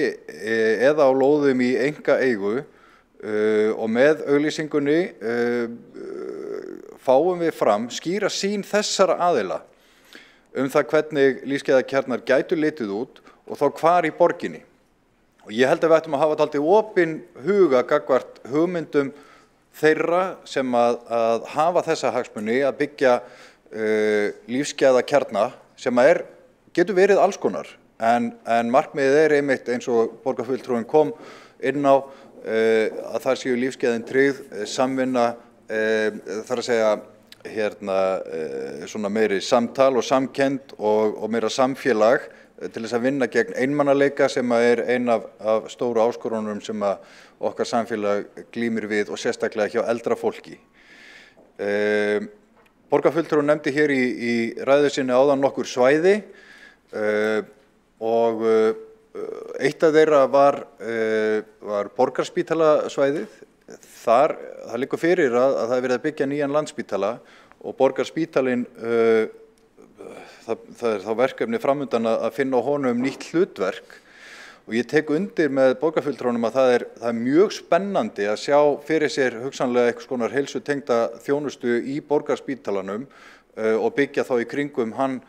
[SPEAKER 8] eða á lóðum í einkaeigu og með auglýsingunni fáum við fram skýra sýn þessara aðila það hvernig lífsgæðakjarnar gætu litið út og þá hvar í borginni. Og ég held að við ættum að hafa dálítið opinn huga gagnvart hugmyndum þeirra sem að hafa þessa hagsmuni að byggja lífsgæðakjarna sem getur verið alls konar. En markmiðið einmitt eins og borgarfulltrúinn kom inn á að það séu lífsgæðin tryggð, samvinna, þar að segja svona meiri samtal og samkennd og meira samfélag til þess að vinna gegn einmannaleika sem ein af stóru áskorunum sem okkar samfélag glímir við og sérstaklega hjá eldra fólki. Borgarfulltrúinn nefndi hér í ræðu sinni áðan nokkur svæði og eitt af þeirra var Borgarspítalasvæðið. Það liggur fyrir að það verið að byggja nýjan Landspítala og Borgarspítalinn, það er þá verkefni framundan að finna á honum nýtt hlutverk. Og ég tek undir með borgarfulltrúnum að það er mjög spennandi að sjá fyrir sér hugsanlega eitthvað konar heilsutengda þjónustu í Borgarspítalanum og byggja þá í kringum hann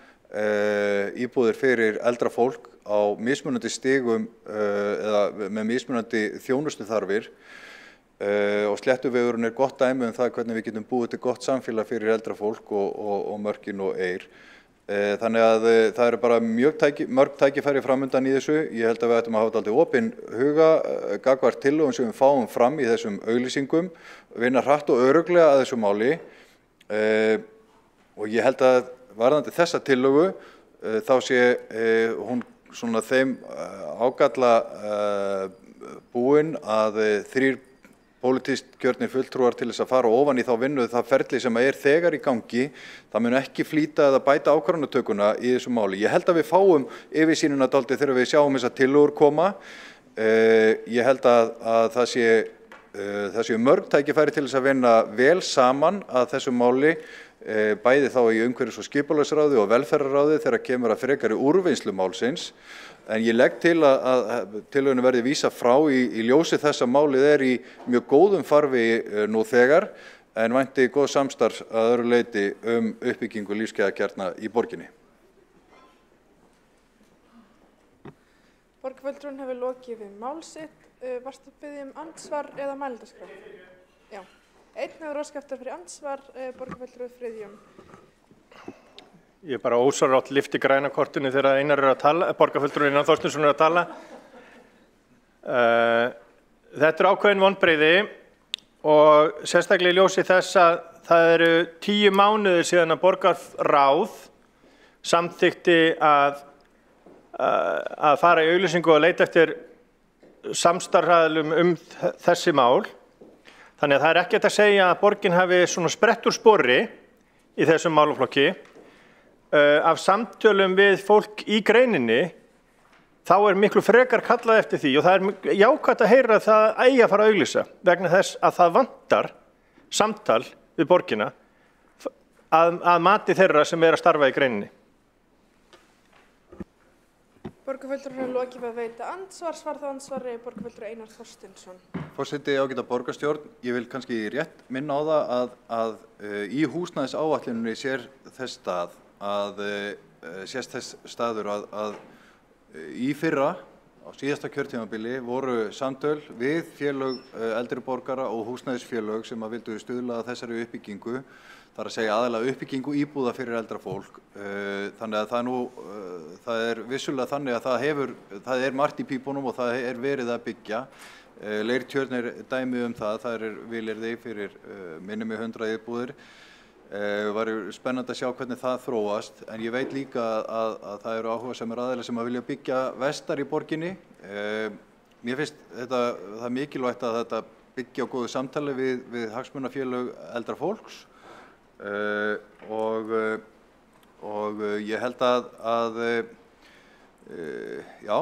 [SPEAKER 8] íbúðir fyrir eldra fólk á mismunandi stigum eða með mismunandi þjónustuþarfir. Og Sléttuvegurinn gott dæmi það hvernig við getum búið til gott samfélag fyrir eldra fólk og mörkin og Eir. Þannig að það eru bara mörg tækifæri framundan í þessu. Ég held að við ættum að hafa dálítið opinn huga gagnvart tillögum sem við fáum fram í þessum auglýsingum, vinna hratt og örugglega að þessu máli. Og ég held að varðandi þessa tillögu þá sé hún svona þeim ágalla búin að 3 pólitískt kjörnir fulltrúar til þess að fara ofan í þá vinnu það ferli sem þegar í gangi. Það mun ekki flýta eða bæta ákvarðanatökuna í þessu máli. Ég held að við fáum yfirsýnina dálítið þegar við sjáum þessa tillögur koma. Ég held að það sé mörg tækifæri til þess að vinna vel saman að þessu máli, bæði þá í umhverfis- og skipulagsráði og velferðarráði þegar kemur að frekari úrvinnslu málsins. En ég legg til að tillögunni verði vísað frá í ljósi þess að málið í mjög góðum farvegi nú þegar, en vænti góð samstarf að öðru leyti uppbyggingu lífsgæðakjarna í borginni.
[SPEAKER 4] Borgarfulltrúinn hefur lokið við mál sitt. Varstu að biðja andsvar eða mælendaskrá? Já. Einn hefur óskað eftir fyrir andsvar, borgarfulltrúi Friðjón.
[SPEAKER 10] Ég bara ósvarátt lyfti græna kortinu þegar Einar að tala, borgarfulltrúinn Einar Þorsteinsson að tala. Þetta ákveðin vonbrigði og sérstaklega í ljósi þess að það eru 10 mánuðir síðan að borgarráð samþykkti að fara í auglýsingu og leita eftir samstarfsaðilum þessi mál. Þannig að það er ekkert að segja að borgin hafi svona sprett úr spori í þessum málaflokki. Af samtölum við fólk í greininni, þá miklu frekar kallað eftir því og það jákvætt að heyra að það eigi að fara að auglýsa vegna þess að það vantar samtal við borgina að mati þeirra sem að starfa í greininni.
[SPEAKER 4] Borgarfulltrúinn hefur lokið við að veita andsvar, svar þá andsvari borgarfulltrúi Einar Þorsteinsson.
[SPEAKER 8] Forseti, ágæta borgarstjórn, ég vil kannski rétt minna á það að í húsnæðisáætluninni sér þess stað sést þess staður að í fyrra á síðasta kjörtímabili voru samtöl við félög eldri borgara og húsnæðisfélög sem að vildu stuðla að þessari uppbyggingu, þar að segja aðalega uppbyggingu íbúða fyrir eldra fólk. Þannig að það vissulega þannig að það margt í pípunum og það verið að byggja. Leirtjörn dæmi það vilyrði fyrir minni með 100 íbúðir. Var spennandi að sjá hvernig það þróast, en ég veit líka að það eru áhugasamir aðilar sem að vilja byggja vestar í borginni. Mér finnst það mikilvægt að þetta byggja á góðu samtali við hagsmunafélög eldra fólks og ég held að já,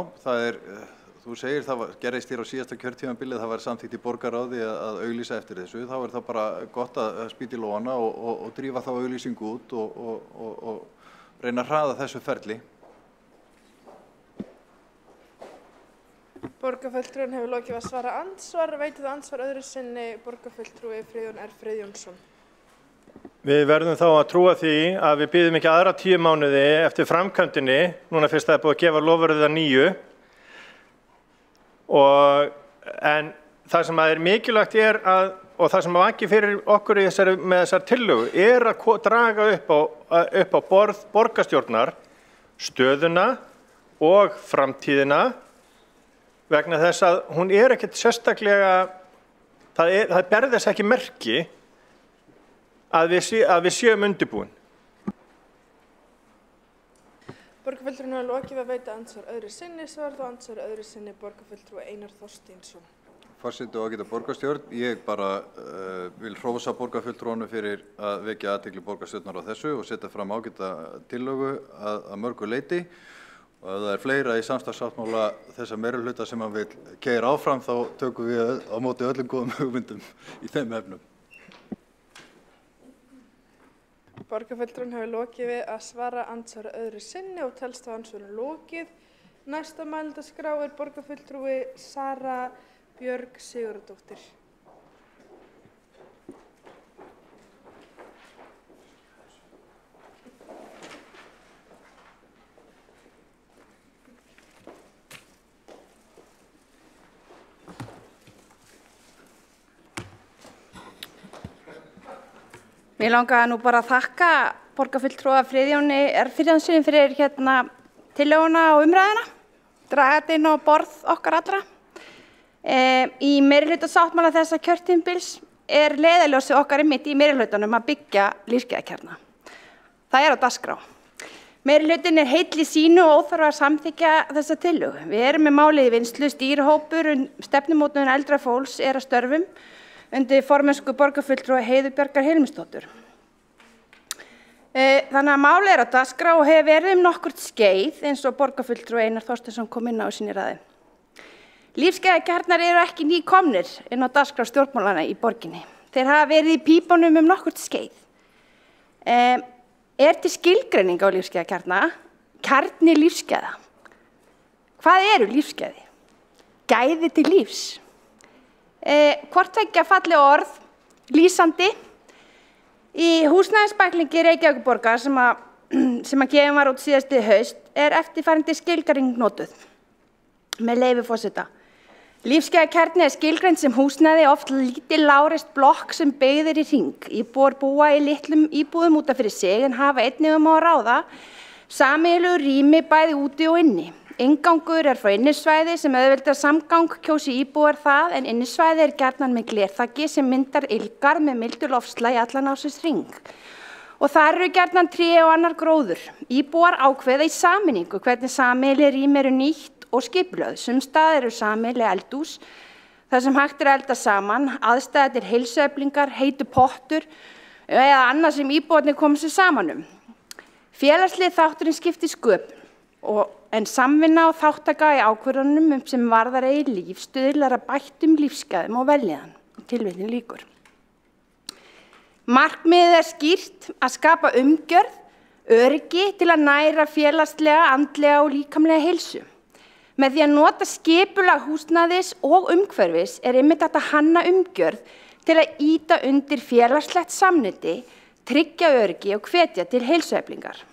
[SPEAKER 8] þú segir það gerðist hér á síðasta kjörtímabili, það var samþykkt í borgarráði að auglýsa eftir þessu, þá það bara gott að spýta í lófana og drífa þá auglýsingu út og reyna að hraða þessu ferli.
[SPEAKER 4] Borgarfulltrúinn hefur lokið að svara andsvar, veitir það andsvar öðru sinni borgarfulltrúi Friðjón R. Friðjónsson.
[SPEAKER 10] Við verðum þá að trúa því að við bíðum ekki aðra 10 mánuði eftir framkvæmdinni, núna fyrst það búið að gefa loforðið að 9. En það sem mikilvægt og það sem vakir fyrir okkur með þessar tillögu að draga upp á borð borgarstjórnar stöðuna og framtíðina vegna þess að hún ekkert sérstaklega, það ber þess ekki merki að við séum undirbúin.
[SPEAKER 4] Borgarfulltrúinn hefur lokið að veita andsvar öðru sinni, svar þá andsvar öðru sinni borgarfulltrúi Einar Þorsteinsson.
[SPEAKER 8] Forseti og ágæta borgarstjórn, ég bara vil hrósa borgarfulltrúanum fyrir að vekja athygli borgarstjórnar á þessu og setja fram ágæta tillögu að mörgu leyti. Og ef það fleira í samstarfssáttmála þessa meirihluta sem hann vil keyra áfram, þá tökum við á móti öllum góðum hugmyndum í þeim efnum.
[SPEAKER 4] Borgarfulltrúinn hefur lokið við að svara andsvari öðru sinni og telst þá andsvarinu lokið. Næsta mælendaskrá borgarfulltrúi Sara Björg Sigurðardóttir.
[SPEAKER 16] Mér langaði nú bara að þakka borgarfulltrúa Friðjóni R. Friðjónssyni fyrir tillöguna og umræðuna, draga þetta inn á borð okkar allra. Í meirihlutasáttmála þessa kjörtímabils leiðarljósið okkar einmitt í meirihlutanum að byggja lífsgæðakjarna. Það á dagskrá. Meirihlutin heill í sínu og óþarf að samþykkja þessa tillögu. Við erum með málið í vinnslu, stýrihópur stefnumótun eldra fólks að störfum undir formennsku borgarfulltrúa Heiðu Bjargar Hilmisdóttur. Þannig að málið á dagskrá og hefur verið nokkurt skeið eins og borgarfulltrúi Einar Þorsteinsson kom inn á í sinni ræðu. Lífsgæðakjarnar ekki nýkomnir inn á dagskrá stjórnmálanna í borginni. Þeir hafa verið í pípunum nokkurt skeið. Til skilgreining á lífsgæðakjarna, kjarni lífsgæða? Hvað eru lífsgæði? Gæði til lífs. Hvort tveggja falleg orð, lýsandi. Í húsnæðisbæklingi Reykjavíkurborgar sem að gefin var út síðastið haust eftirfarandi skilgreining notuð. Með leyfi forseta. Lífsgæðakjarni skilgreind sem húsnæði, oft lítil lágreist blokk sem byggð í hring. Íbúar búa í litlum íbúðum út af fyrir sig en hafa einnig á að ráða sameiginlegu rými bæði úti og inni. Inngangur frá innisvæði sem auðveldar samgang kjósi íbúar það en innisvæði gjarnan með glerþaki sem myndar ilgar með mildu loftslag í allan ársins hring. Og þar eru gjarnan tré og annar gróður. Íbúar ákveða í sameiningu hvernig sameiginleg rými eru nýtt og skipulögð. Sums staðar eru sameiginleg eldhús þar sem hægt að elda saman, aðstæða til heilsueflingar, heitu pottur eða annað sem íbúarnir koma sér saman Félagslegi þátturinn skiptir sköpum en samvinna og þáttaka í ákvörðunum sem varðar eigin líf stuðlar að bættum lífsgæðum og veljiðan. Tilvitnun lýkur. Markmiðið skýrt að skapa umgjörð, öryggi til að næra félagslega, andlega og líkamlega heilsu. Með því að nota skipulag húsnæðis og umhverfis einmitt hægt að hanna umgjörð til að ýta undir félagslegt samneyti, tryggja öryggi og hvetja til heilsueflingar.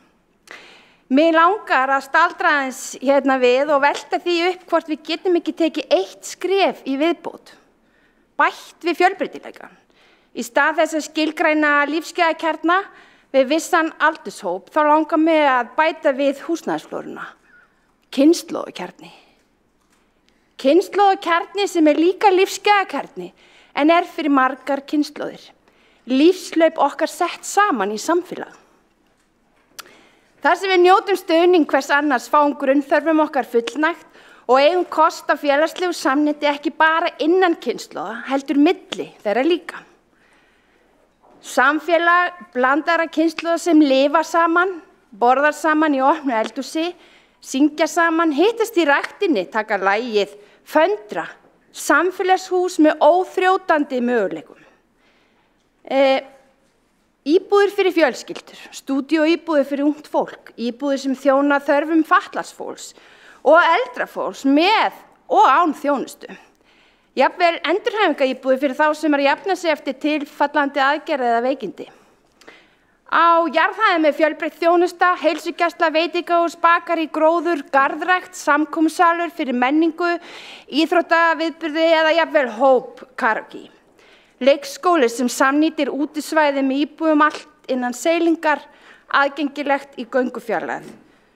[SPEAKER 16] Mig langar að staldra aðeins við og velta því upp hvort við getum ekki tekið eitt skref í viðbót, bætt við fjölbreytileikann. Í stað þess að skilgreina lífsgæðakjarna við vissan aldurshóp þá langar mig að bæta við húsnæðisflóruna. Kynslóðakjarni. Kynslóðakjarni sem líka lífsgæðakjarni en fyrir margar kynslóðir. Lífslaup okkar sett saman í samfélag. Þar sem við njótum stuðning hvers annars fáum grunnþörfum okkar fullnægt og eigum kost á félagslegu samneyti ekki bara innan kynslóða, heldur milli þeirra líka. Samfélag blandaðra kynslóða sem lifa saman, borðar saman í opnu eldhúsi, syngja saman, hittast í ræktinni, taka lagið, föndra, samfélagshús með óþrjótandi möguleikum. Íbúðir fyrir fjölskyldur, stúdíóíbúðir fyrir ungt fólk, íbúðir sem þjóna þörfum fatlaðs fólks og eldra fólks með og án þjónustu. Jafnvel endurhæfingaríbúðir fyrir þá sem að jafna sig eftir tilfallandi aðgerð eða veikindi. Á jarðhæðum fjölbreytt þjónusta, heilsugæsla, veitingahús, bakari, gróður, garðrækt, samkomusalur fyrir menningu, íþróttaviðburði eða jafnvel hóp karaoke. Leikskóli sem samnýtir útisvæði með íbúðum allt innan seilingar, aðgengilegt í göngufjarlægð.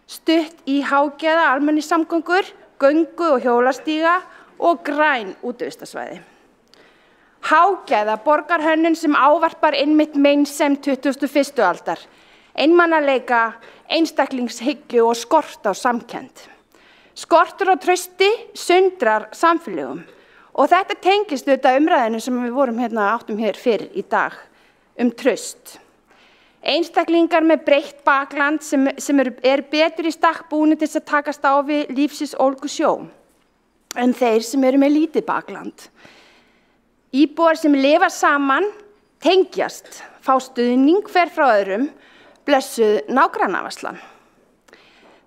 [SPEAKER 16] Stutt í hágæða almenningssamgöngur, göngu- og hjólastíga og græn útivistarsvæði. Hágæða borgarhönnun sem ávarpar einmitt meinsem 21. aldar, einmannaleika, einstaklingshyggju og skort á samkennd. Skortur á trausti sundrar samfélögum og þetta tengist auðvitað umræðinu sem við vorum áttum hér fyrir í dag traust. Einstaklingar með breytt bakland sem betur í stakk búnir til að takast á við lífsins ólgusjó en þeir sem með lítið bakland. Íbúar sem lifa saman, tengjast, fá stuðning hver frá öðrum, blessuð nágrannavarslan.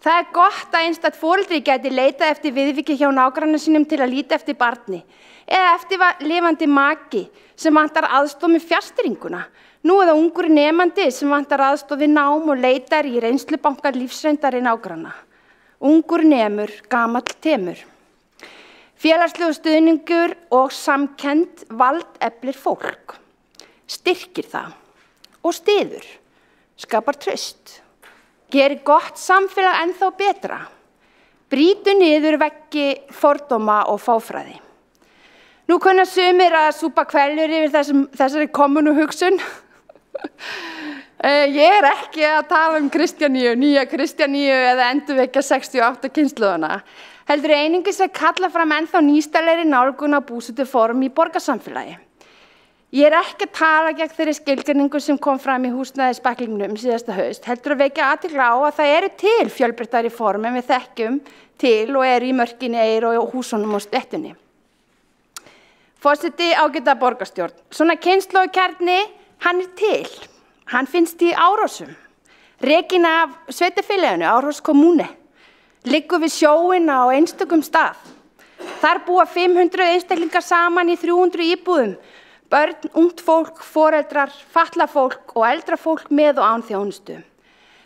[SPEAKER 16] Það gott að einstakt foreldri gæti leitað eftir viðviki hjá nágranna sínum til að líta eftir barni eða eftir lifandi maki sem vantar aðstoð með fjarstýringuna. Nú eða ungur nemandi sem vantar aðstoð við nám og leitar í reynslubanka lífsreyndar í nágranna. Ungur nemur, gamall temur. Félagslegu stuðningur og samkennd valdeflir fólk, styrkir það og styður, skapar traust, gerir gott samfélag ennþá betra, brýtur niður veggi fordóma og fáfræði. Nú kunna sumir að súpa hveljur yfir þessari kommunu hugsun. Ég ekki að tala Kristjaníu, nýja Kristjaníu eða endurvekja 68 kynslóðana. Heldur einungis að kalla fram ennþá nýstæðlegri nálgun á búsetuform í borgarsamfélagi. Ég ekki að tala gegn þeirri skilgreiningu sem kom fram í húsnæðisbæklingnum síðasta haust, heldur að vekja athygli á að það eru til fjölbreyttari form en við þekkjum til og í mörkinni, Eyr og húsunum og stéttunni. Forseti, ágæta borgarstjórn. Svona kynslóðakjarni, hann til. Hann finnst í Árósum, rekinn af sveitarfélaginu, Árós kommune. liggur við sjóinn á einstökum stað. Þar búa 500 einstaklingar saman í 300 íbúðum. Börn, ungt fólk, foreldrar, fatlað fólk og eldra fólk með og án þjónustu.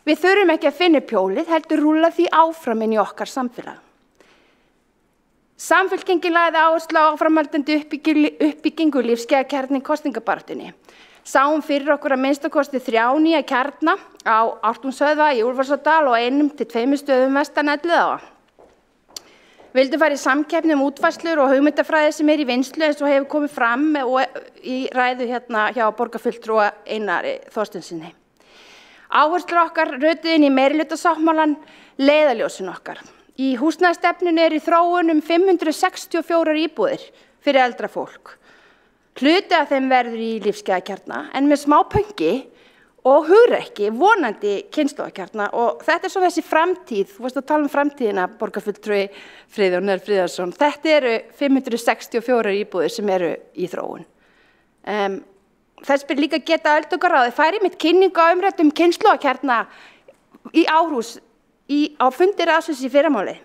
[SPEAKER 16] Við þurfum ekki að finna upp hjólið, heldur rúlla því áfram inn í okkar samfélag. Samfylkingin lagði áherslu á áframhaldandi uppbyggingu lífskeiðakjarna í kosningabaráttunni. Sáum fyrir okkur að minnstakosti 3 nýja kjarna á Ártúnshöfða, í Úlfarsárdal og 1 til 2 stöðum vestan Elliðaáa. Vildum fara í samkeppni útfærslur og hugmyndafræði sem í vinnslu eins og hefur komið fram í ræðu hérna hjá borgarfulltrúa Einari Þorsteinsyni. Áherslur okkar rötuðu inn í meirihlutasáttmálann, leiðarljósin okkar. Í húsnæðisstefnunni í þróun 564 íbúðir fyrir eldra fólk. Hluti af þeim verður í lífskeiðakjarna en með smá pöngi og hugrekki vonandi kynslóðakjarna og þetta svo þessi framtíð, þú veist að tala framtíðina borgarfulltrúi Friðjón R. Friðjónsson, þetta eru 564 íbúðir sem eru í þróun. Þess ber líka geta öldungaráði færi mitt kynningu á umræddum kynslóðakjarna í Árhús á fundi ráðsins í fyrramáli.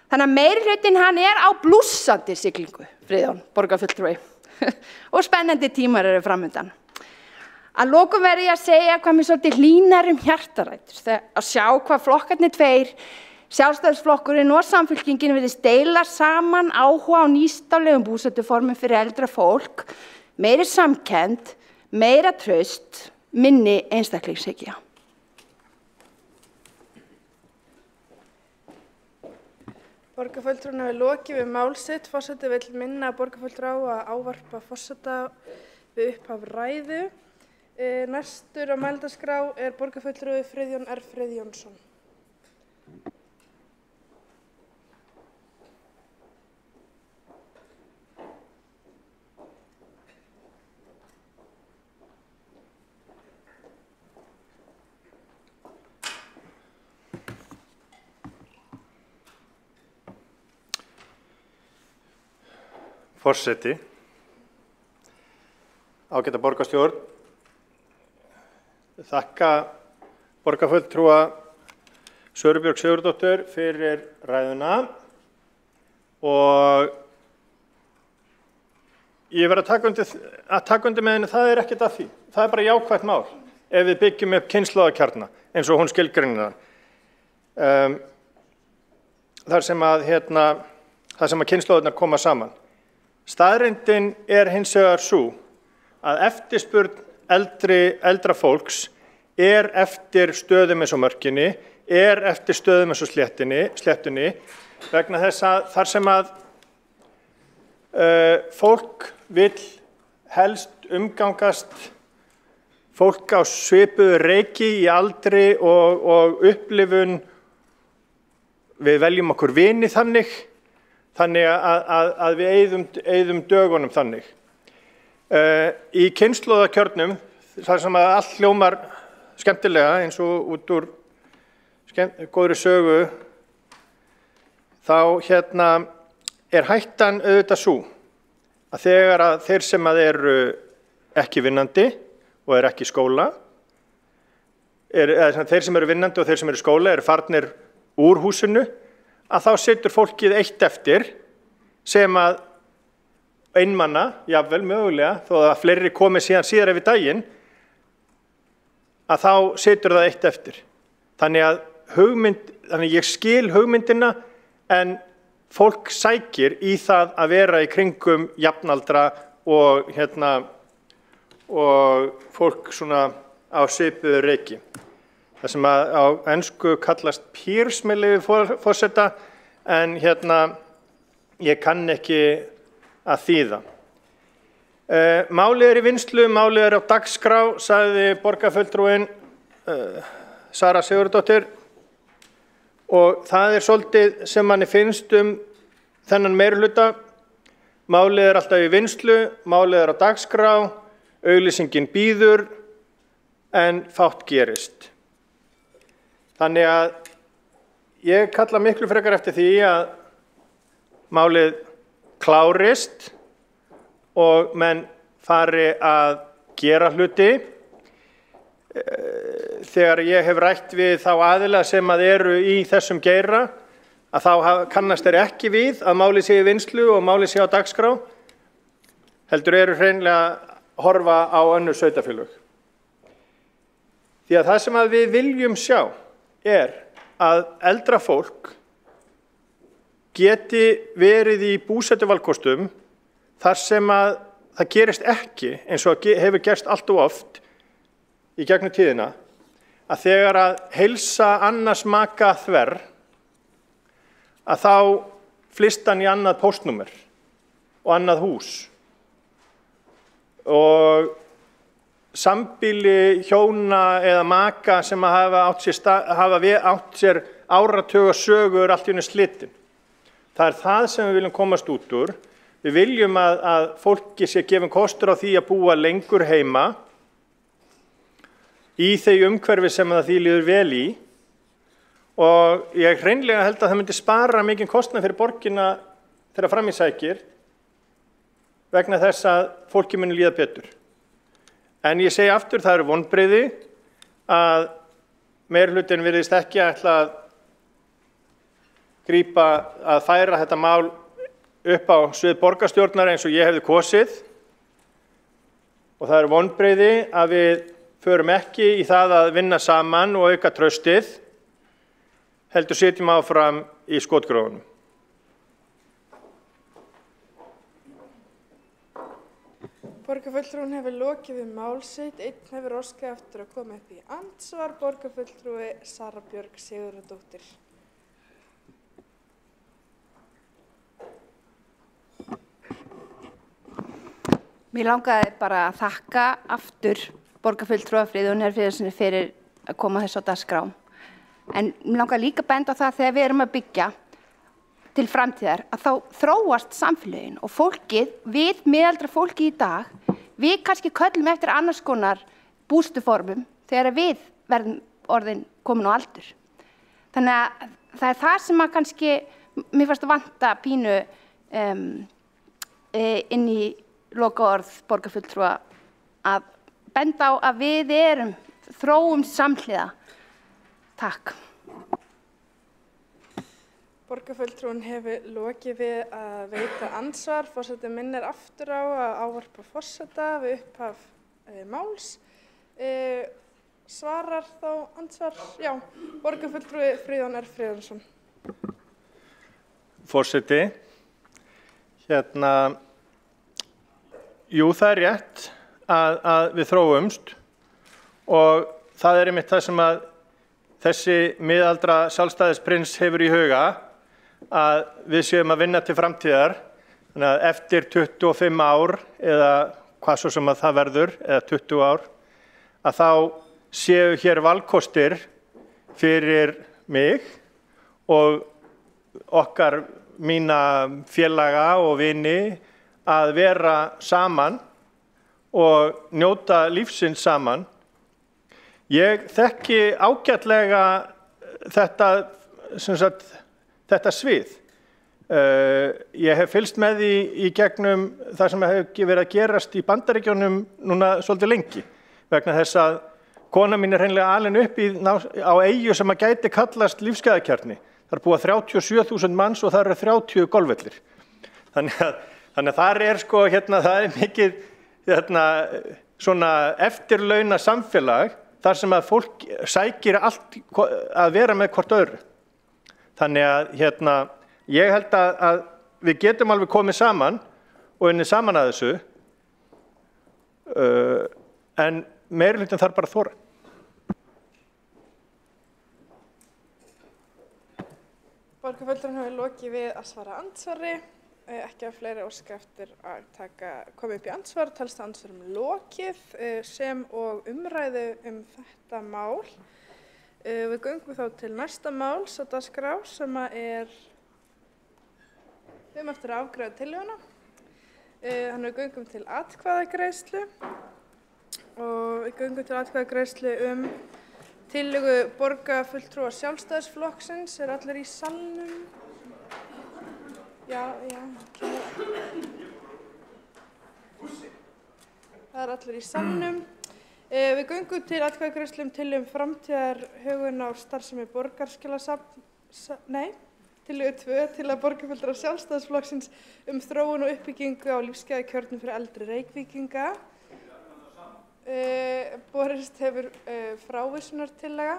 [SPEAKER 16] Þannig að meirihlutinn hann á blússandi siglingu, Friðjón, borgarfulltrúi, og spennandi tímar eru framundan. Að lokum verði ég að segja hvað mér svolítið hlýnar hjartarætur, þegar að sjá hvað flokkarnir tveir, Sjálfstæðisflokkurinn og Samfylkingin virðist deila saman áhuga á nýstárlegum búsetuformum fyrir eldra fólk, meiri samkennd, meira traust, minni einstaklingshyggja.
[SPEAKER 4] Borgarfulltrúinn hefur lokið við mál sitt. Forseti vill minna borgarfulltrúa á að ávarpa forseta við upphaf ræðu. Næstur á mælendaskrá borgarfulltrúi Friðjón R. Friðjónsson.
[SPEAKER 10] Forseti, ágæta borgarstjórn, þakka borgarfulltrúa Söru Björg Sigurðardóttur fyrir ræðuna og ég verð að taka undir með henni, það ekkert að því. Það bara jákvætt mál ef við byggjum upp kynslóðakjarna eins og hún skilgreinir það. Þar sem að kynslóðirnar koma saman. Staðreyndin hins vegar sú að eftirspurn eldra fólks eftir stöðum eins og Mörkinni, eftir stöðum eins og Sléttunni, vegna þess að þar sem að fólk vill helst umgangast fólk á svipuðu reiki í aldri og upplifun, við veljum okkur vini þannig að við eyðum dögunum þannig. Í kynslóðakjörnum, þar sem að allt hljómar skemmtilega eins og út úr góðri sögu, þá hættan auðvitað sú að þegar að þeir sem að eru ekki vinnandi og ekki í skóla, þeir sem eru vinnandi og þeir sem eru í skóla eru farnir úr húsinu, að þá setur fólkið eitt eftir sem að einmanna, jafnvel mögulega, þó að fleiri komi síðar yfir daginn, að þá setur það eitt eftir. Þannig ég skil hugmyndina en fólk sækir í það að vera í kringum jafnaldra og fólk svona á svipuðu reiki. Það sem á ensku kallast peers með leyfi forseta, en ég kann ekki að þýða. Málið í vinnslu, málið á dagskrá, sagði borgarfulltrúinn Sara Sigurðardóttir, og það svolítið sem manni finnst þennan meirihluta. Málið alltaf í vinnslu, málið á dagskrá, auglýsingin bíður en fátt gerist. Þannig að ég kalla miklu frekar eftir því að málið klárist og menn fari að gera hluti. Þegar ég hef rætt við þá aðila sem eru í þessum geira, að þá kannast þeir ekki við að málið sé í vinnslu og málið sé á dagskrá, heldur eru hreinlega að horfa á önnur sveitarfélög. Því að það sem að við viljum sjá að eldra fólk geti verið í búsetuvalkostum þar sem að það gerist ekki, eins og hefur gerst allt og oft í gegnum tíðina, að þegar að heilsa annars maka þverr, að þá flyst hann í annað póstnúmer og annað hús. Og sambýli hjóna eða maka sem hafa átt sér áratuga sögur allt í einu slitin. Það það sem við viljum komast út úr. Við viljum að fólki sé gefinn kostur á því að búa lengur heima í þeim umhverfi sem það því líður vel í, og ég hreinlega held að það myndi spara mikinn kostnað fyrir borgina þegar fram í sækir vegna þess að fólki muni líða betur. En ég segi aftur, það eru vonbrigði að meirihlutinn virðist ekki ætla að færa þetta mál upp á svið borgarstjórnar eins og ég hefði kosið, og það eru vonbrigði að við förum ekki í það að vinna saman og auka traustið, heldur sitjum áfram í skotgröfunum.
[SPEAKER 4] Borgarfulltrúinn hefur lokið við mál sitt. Einn hefur óskað eftir að koma upp í andsvar, borgarfulltrúi Sara Björg Sigurðardóttir.
[SPEAKER 16] Mér langaði bara að þakka aftur borgarfulltrúa Friðjóni Friðjónssyni fyrir að koma þessu á dagskrá. En mér langaði líka að benda á það þegar við erum að byggja til framtíðar að þá þróast samfélögin og fólkið, við miðaldra fólki í dag, við kannski köllum eftir annars konar bústuformum þegar við verðum orðin komin á aldur. Þannig að það er það sem að kannski, mér fannst að vanta pínu inn í lokaorð borgarfulltrúa að benda á að við þróum samhliða. Takk.
[SPEAKER 4] Borgarfulltrúinn hefur lokið við að veita andsvar. Forseti minnir aftur á að ávarpa forseta við upphaf máls. Svarar þá andsvar? Já, borgarfulltrúi Friðjón Friðjónsson.
[SPEAKER 10] Forseti, jú, það er rétt að við þróumst, og það er einmitt það sem að þessi miðaldra sjálfstæðisprins hefur í huga, að við séum að vinna til framtíðar, þannig að eftir 25 ár eða hvað svo sem að það verður, eða 20 ár, að þá séu hér valkostir fyrir mig og okkar mína félaga og vini að vera saman og njóta lífsins saman. Ég þekki ágætlega þetta svið. Ég hef fylgst með því í gegnum það sem hefur verið að gerast í Bandaríkjunum núna svolítið lengi, vegna þess að kona mín er hreinlega alin upp á eyju sem að gæti kallast lífsgæðakjarni. Það búa 37.000 manns og það eru 30 golfvellir. Þannig að þar það er mikið svona eftirlauna samfélag þar sem að fólk sækir allt að vera með hvort öðru. Þannig að ég held að við getum alveg komið saman og unnið saman að þessu, en meirihlutinn þarf bara að þora.
[SPEAKER 4] Borgarfulltrúinn hefur lokið við að svara andsvari. Ekki að fleiri óska eftir að koma upp í andsvar, talst andsvarum lokið sem og umræðu þetta mál. Við göngum þá til næsta máls á dagskrá sem er eftir að afgreiða tillöguna. Þannig við göngum til atkvæðagreiðslu og við göngum til atkvæðagreiðslu tillögu borgarfulltrúa Sjálfstæðisflokksins. Er allir í salnum? Já, okay. Það er allir í salnum. Við göngum til atkvæðagreiðslu tillögu framtíðarhögun á starfsemi borgarskjalasafns. Nei, Tillögu 2 tillaga borgarfulltrúa Sjálfstæðisflokksins þróun og uppbyggingu á lífsgæðakjörnum fyrir eldri Reykvíkinga. Borist hefur frávísunartillaga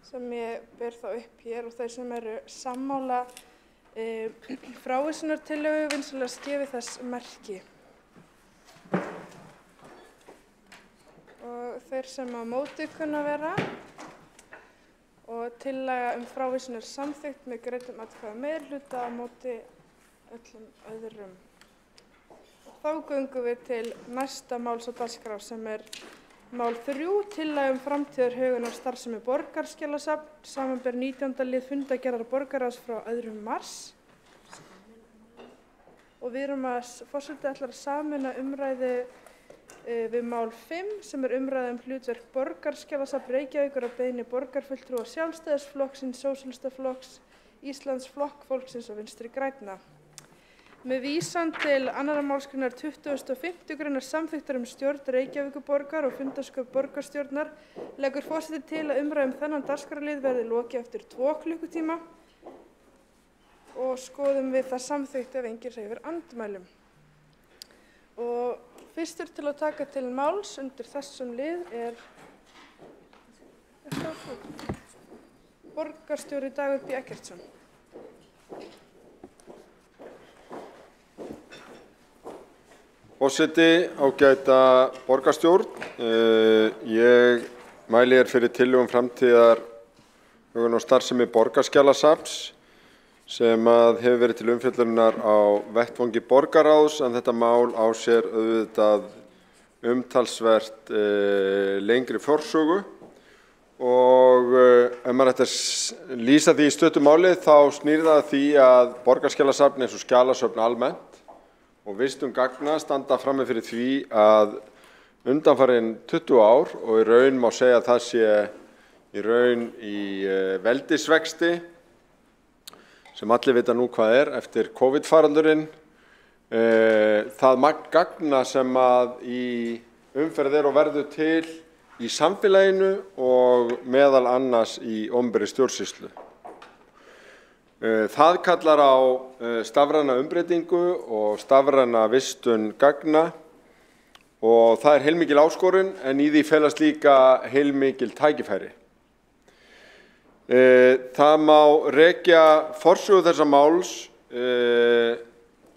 [SPEAKER 4] sem ég ber þá upp hér og þeir sem eru sammála frávísunartillögu vinsamlegast gefi þess merki. Og þeir sem á móti kunna vera og tillaga frávísun samþykkt með greiddum atkvæða meirihluta á móti öllum öðrum. Þá göngum við til næsta máls á dagskrá sem mál 3, tillaga framtíðarhögun á starfsemi Borgarskjalasafns, samanber 19. lið fundargerðar borgarráðs frá 2. mars. Og við erum forseti ætlar að sameina umræðu við mál 5 sem umræða hlutverk Borgarskjalasafns Reykjavíkur að beiðni borgarfulltrúa Sjálfstæðisflokksins, Sósíalistaflokks, Íslands flokkfólksins og Vinstri grænna. Með vísan til 2. málsgreinar 25. greinar samþykktar stjórn Reykjavíkurborgar og fundarsköp borgarstjórnar leggur forseti til að umræða þennan dagskrárlið verði lokið eftir 2 klukkutíma og skoðum við það samþykkt ef enginn hreyfir andmælum. Og fyrstur til að taka til máls undir þessum lið borgarstjóri Dagur B. Eggertsson.
[SPEAKER 6] Forseti, ágæta borgarstjórn, ég mæli fyrir tillögum framtíðarhögun og starfsemi Borgarskjalasafns sem hefur verið til umfjöllunar á vettvangi borgarráðs en þetta mál á sér auðvitað umtalsvert lengri forsögu og ef maður ætti að lýsa því í stuttu máli þá snýr það að því að Borgarskjalasafn eins og skjalasöfn almennt og vistun gagna standa frammi fyrir því að undanfarin 20 ár og í raun má segja að það sé í raun í veldisvexti sem allir vita nú hvað eftir COVID-faraldurinn. Það magn gagna sem að í umferð og verður til í samfélaginu og meðal annars í opinberri stjórnsýslu. Það kallar á stafræna umbreytingu og stafræna vistun gagna og það heilmikil áskorun en í því felast líka heilmikil tækifæri. Það má rekja forsögu þessa máls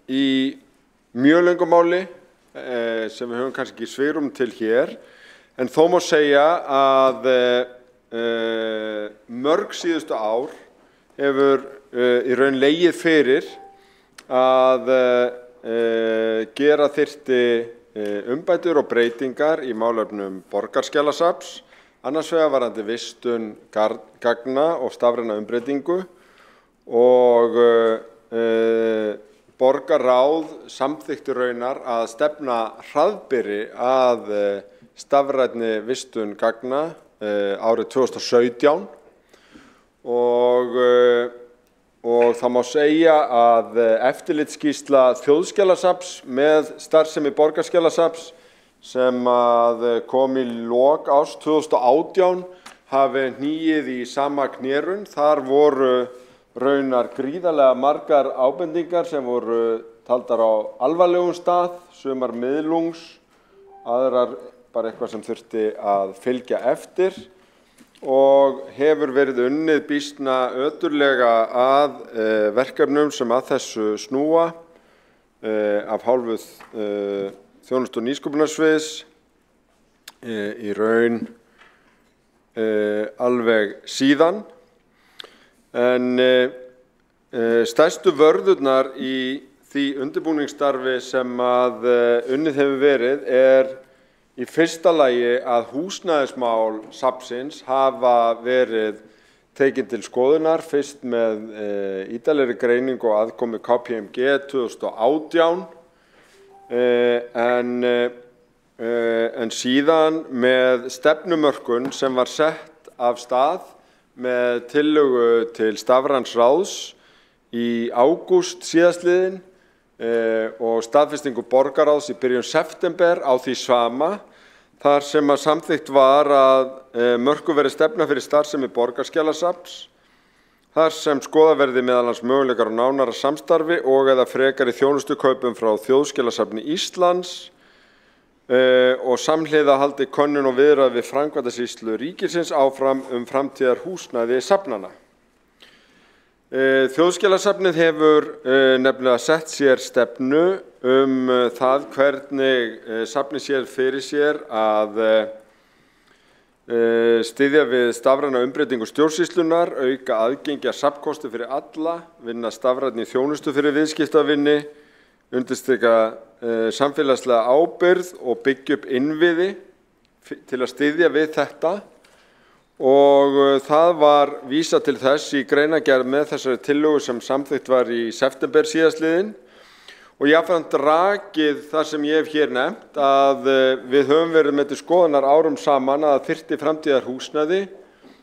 [SPEAKER 6] í mjög löngu máli sem við höfum kannski ekki svigrúm til hér en þó má segja að mörg síðustu ár hefur í raun legið fyrir að gera þyrfti umbætur og breytingar í málefnum Borgarskjalasafns, annars vegar varðandi vistun gagna og stafræna umbreytingu og borgarráð samþykkti raunar að stefna hraðbyri að stafrænni vistun gagna árið 2017 og það má segja að eftirlitsskýrsla Þjóðskjalasafns með starfsemi Borgarskjalasafns sem kom í lok árs 2018 hafi hnigið í sama knérun. Þar voru raunar gríðarlega margar ábendingar sem voru taldar á alvarlegum stað, sumar miðlungs, aðrar bara eitthvað sem þurfti að fylgja eftir. Og hefur verið unnið býsna öturlega að verkefnum sem að þessu snúa af hálfu þjónustu- og nýsköpunarsviðs í raun alveg síðan. En stærstu vörðurnar í því undirbúningsstarfi sem að unnið hefur verið í fyrsta lagi að húsnæðismál safnsins hafa verið tekin til skoðunar, fyrst með ítarlegri greiningu og aðkomu KPMG 2018, en síðan með stefnumörkun sem var sett af stað með tillögu til stafræns ráðs í ágúst síðastliðinn og staðfestingu borgarráðs í byrjun september á því sama, þar sem að samþykkt var að mörkuð verði stefna fyrir starfsemi Borgarskjalasafns, þar sem skoða verði meðal annars möguleikar á nánara samstarfi og eða frekari þjónustukaupum frá Þjóðskjalasafni Íslands og samhliða haldi könnun og viðræður við framkvæmdasýslu ríkisins áfram framtíðar húsnæði safnanna. Þjóðskjalasafnið hefur nefnilega sett sér stefnu það hvernig safnið sér fyrir sér að styðja við stafræna umbreytingu stjórnsýslunar, auka aðgengi að safnkosti fyrir alla, vinna stafrænni þjónustu fyrir viðskiptavinni, undirstrika samfélagslega ábyrgð og byggja upp innviði til að styðja við þetta og það var vísað til þess í greinargerð með þessari tillögu sem samþykkt var í september síðastliðinn og jafnframt rakið þar sem ég hef hér nefnt að við höfum verið með til skoðunar árum saman að þyrfti framtíðar húsnæði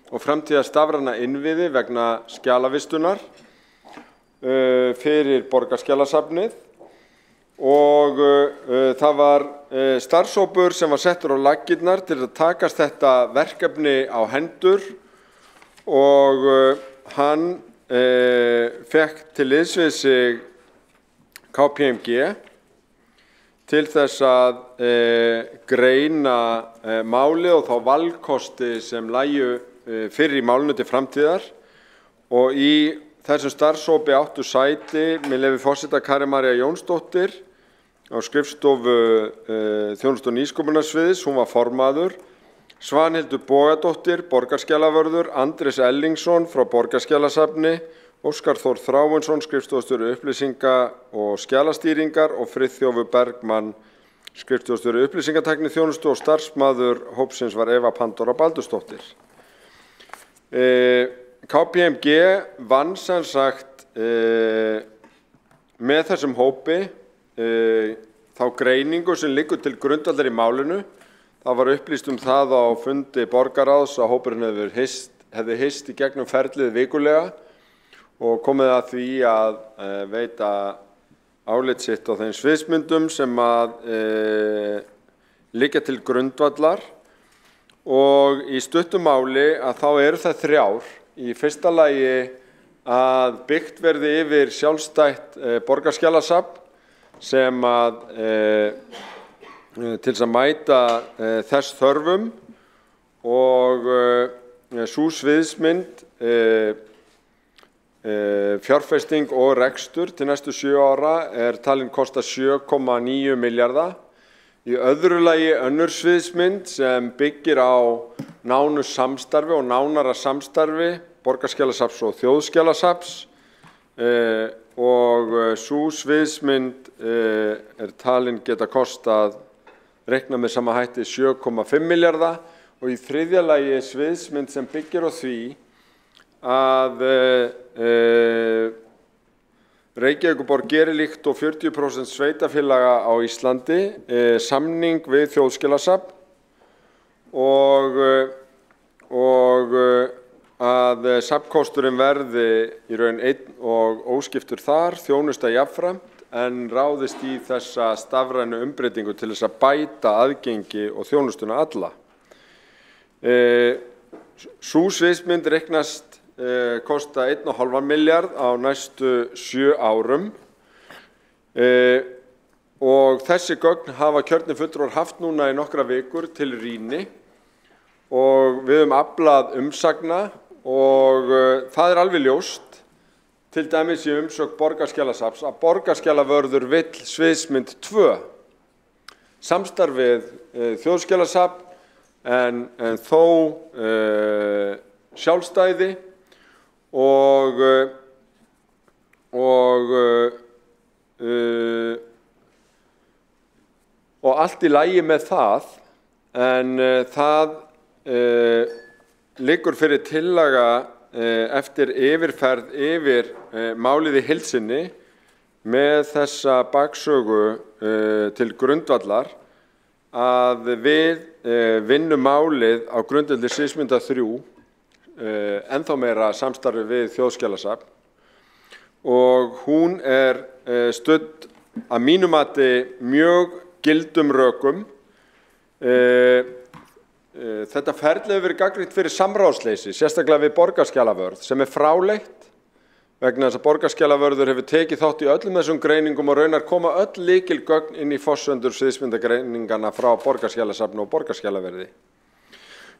[SPEAKER 6] og framtíðar stafræna innviði vegna skjalavistunar fyrir Borgarskjalasafnið og það var starfshópur sem var settur á laggirnar til að takast þetta verkefni á hendur og hann fékk til liðs við sig KPMG til þess að greina málið og þá valkosti sem lægju fyrir í málinu til framtíðar og í þessum starfshópi áttu sæti með leyfi forseta Karen María Jónsdóttir á skrifstofu þjónustu- og nýsköpunarsviðs, hún var formaður, Svanhildur Bogadóttir, borgarskjalavörður, Andrés Ellingsson frá Borgarskjalasafni, Óskar Þór Þráinsson, skrifstofustjóri upplýsinga og skjalastýringar og Friðþjófur Bergmann, skrifstofustjóri upplýsingatækni þjónustu og starfsmaður hópsins var Eva Pandora Baldursdóttir. KPMG vann sem sagt með þessum hópi þá greiningu sem liggur til grundvallar í málinu. Það var upplýst það á fundi borgarráðs að hópurinn hefði hist í gegnum ferlið vikulega og komið að því að veita álit sitt á þeim sviðsmyndum sem að liggja til grundvallar og í stuttu máli að þá eru það þrjár. Í fyrsta lagi að byggt verði yfir sjálfstætt Borgarskjalasafn sem að til þess að mæta þess þörfum og sú sviðsmynd fjárfesting og rekstur til næstu 7 ára talin kosta 7,9 milljarða. Í öðru lagi önnur sviðsmynd sem byggir á nánu samstarfi og nánara samstarfi Borgarskjalasafns og Þjóðskjalasafns og sú sviðsmynd talin geta kostað reikna með sama hætti 7,5 milljarða og í þriðja lagi sviðsmynd sem byggir á því að Reykjavíkurborg gerir líkt og 40% sveitafélaga á Íslandi samning við Þjóðskjalasafn og að safnkosturinn verði í raun einn og óskiptur þar, þjónusta jafnframt en ráðist í þessa stafrænu umbreytingu til þess að bæta aðgengi og þjónustuna alla. Sú sviðsmynd reiknast kosta 1,5 milljarð á næstu 7 árum og þessi gögn hafa kjörnir fulltrúar haft núna í nokkra vikur til rýni og við höfum aflað umsagna og það alveg ljóst til dæmis í umsögn Borgarskjalasafns að Borgarskjalavörður vill sviðsmynd 2 samstarfið Þjóðskjalasafn en þó sjálfstæði og allt í lagi með það en það liggur fyrir tillaga eftir yfirferð yfir málið í heild sinni með þessa baksögu til grundvallar að við vinnum málið á grundvelli sviðsmynda 3 ennþá meira samstarfi við Þjóðskjalasafn og hún studd að mínu mati mjög gildum rökum Þetta ferli hefur verið gagnrýnt fyrir samráðsleysi, sérstaklega við borgarskjalavörð, sem fráleitt vegna þess að borgarskjalavörður hefur tekið þátt í öllum þessum greiningum og raunar koma öll lykilgögn inn í forsendur sviðsmyndagreiningana frá borgarskjalasafni og borgarskjalaverði.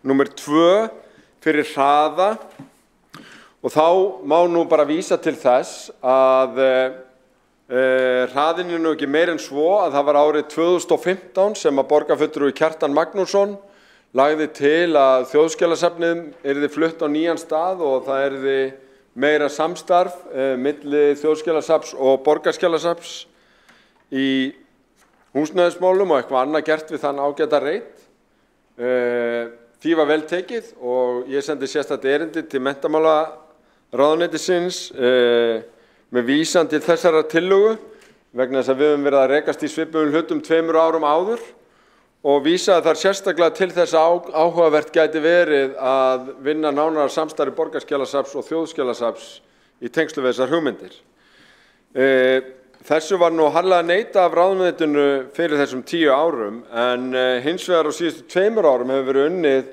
[SPEAKER 6] Númer 2, fyrir hraða, og þá má nú bara vísa til þess að hraðinn nú ekki meir en svo að það var árið 2015 sem að borgarfulltrúi Kjartan Magnússon lagði til að Þjóðskjalasafnið yrði flutt á nýjan stað og það yrði meira samstarf milli Þjóðskjalasafns og borgarskjalasafns í húsnæðismálum og eitthvað annað gert við þann ágæta reit. Því var vel tekið og ég sendi sérstakt erindi til menntamálaráðuneytisins með vísan til þessara tillögu vegna þess að við höfum verið að rekast í svipuðum hlutum 2 árum áður og vísaði þar sérstaklega til þess að áhugavert gæti verið að vinna nánara samstarfi borgarskjalasafns og þjóðskjalasafns í tengslu við þessar hugmyndir. Þessu var nú harðlega neitað af ráðuneytinu fyrir þessum 10 árum en hins vegar á síðustu 2 árum hefur verið unnið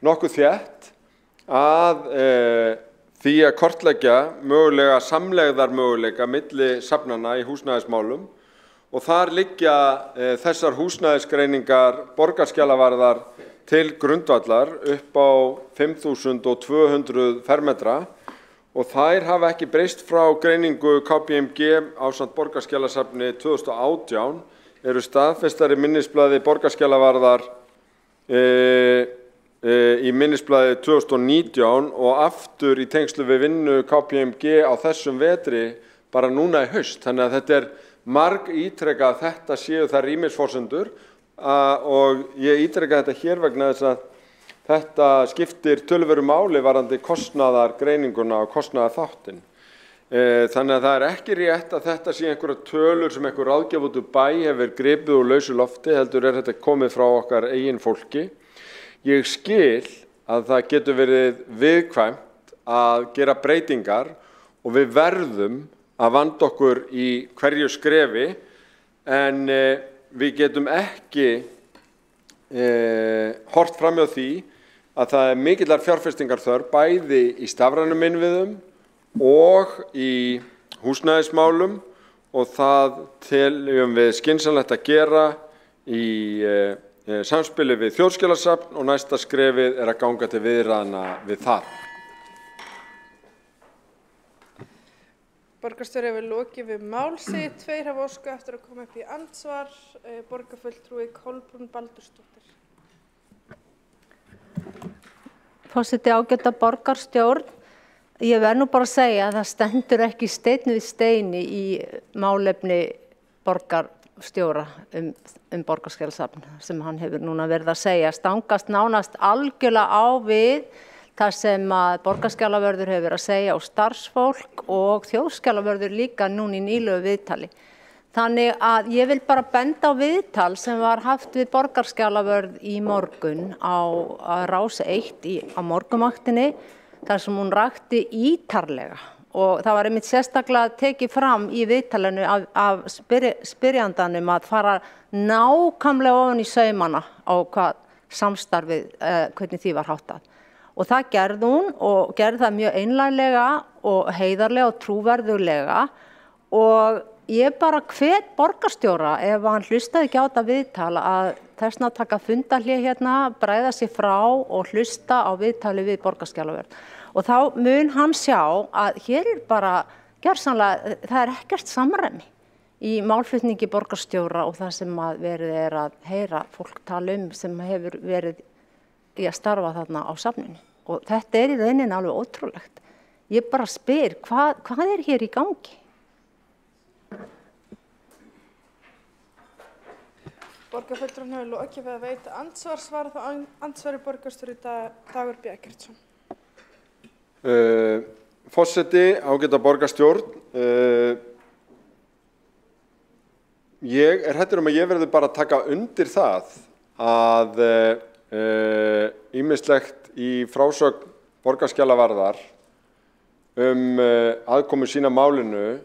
[SPEAKER 6] nokkuð þétt að því að kortleggja mögulega samlegðarmöguleika milli safnanna í húsnæðismálum og þar liggja þessar húsnæðisgreiningar borgarskjalavarðar til grundvallar upp á 5.200 fermetra og þær hafa ekki breyst frá greiningu KPMG ásamt borgarskjalasafni 2018, eru staðfestar í minnisblaði borgarskjalavarðar í minnisblaði 2019 og aftur í tengslu við vinnu KPMG á þessum vetri bara núna í haust. Þannig að þetta marg ítrekað að þetta séu þær rýmisforsendur og ég ítreka þetta hér vegna þess að þetta skiptir töluverðu máli varðandi kostnaðargreininguna og kostnaðarþáttinn. Þannig að það ekki rétt að þetta sé einhverjar tölur sem einhver ráðgjafi út úr bæ hefur gripið úr lausu lofti, heldur þetta komið frá okkar eigin fólki. Ég skil að það getur verið viðkvæmt að gera breytingar og við verðum að vanda okkur í hverju skrefi en við getum ekki horft fram hjá því að það mikillar fjárfestingar þörf bæði í stafrænum innviðum og í húsnæðismálum og það teljum við skynsamlegt að gera í samspili við Þjóðskjalasafn og næsta skrefið að ganga til viðræðna við það.
[SPEAKER 4] Borgarstjóri hefur lokið við mál sitt, 2 hafa óskað eftir að koma upp í andsvar, borgarfulltrúi Kolbrún Baldursdóttir.
[SPEAKER 2] Forseti, ágæta borgarstjórn, ég verð nú bara að segja að það stendur ekki steinn við steini í málefni borgarstjóra borgarskjalasafn sem hann hefur núna verið að segja, stangast nánast algjörlega á við það sem að borgarskjalavörður hefur verið að segja og starfsfólk og þjóðskjalavörður líka núna í nýlegu viðtali. Þannig að ég vil bara benda á viðtal sem var haft við borgarskjalavörð í morgun á Rás 1 á morgunvaktinni þar sem hún rakti ítarlega og það var einmitt sérstaklega tekið fram í viðtalinu af spyrjandanum að fara nákvæmlega ofan í saumana á hvað samstarfið, hvernig því var háttað. Og það gerði hún og gerði það mjög einlæglega og heiðarlega og trúverðuglega og ég bara hvet borgarstjóra ef hann hlustaði ekki á þetta viðtal að þessna taka fundarhlé hérna, bregða sig frá og hlusta á viðtali við borgarskjalavörð. Og þá mun hann sjá að hér bara gjörsamlega, það ekkert samræmi í málflutningi borgarstjóra og það sem að verið að heyra fólk tala sem hefur verið í að starfa þarna á safninu. Og þetta í rauninni alveg ótrúlegt. Ég bara spyr, hvað hér í gangi?
[SPEAKER 4] Borgarfulltrúinn hefur lokið við að veita andsvar, svara þá andsvari borgarstjóri Dagur B. Eggertsson.
[SPEAKER 6] Forseti, ágæta borgarstjórn, ég hræddur að ég verði bara að taka undir það að ýmislegt í frásögn borgarskjalavarðar aðkomu sína málinu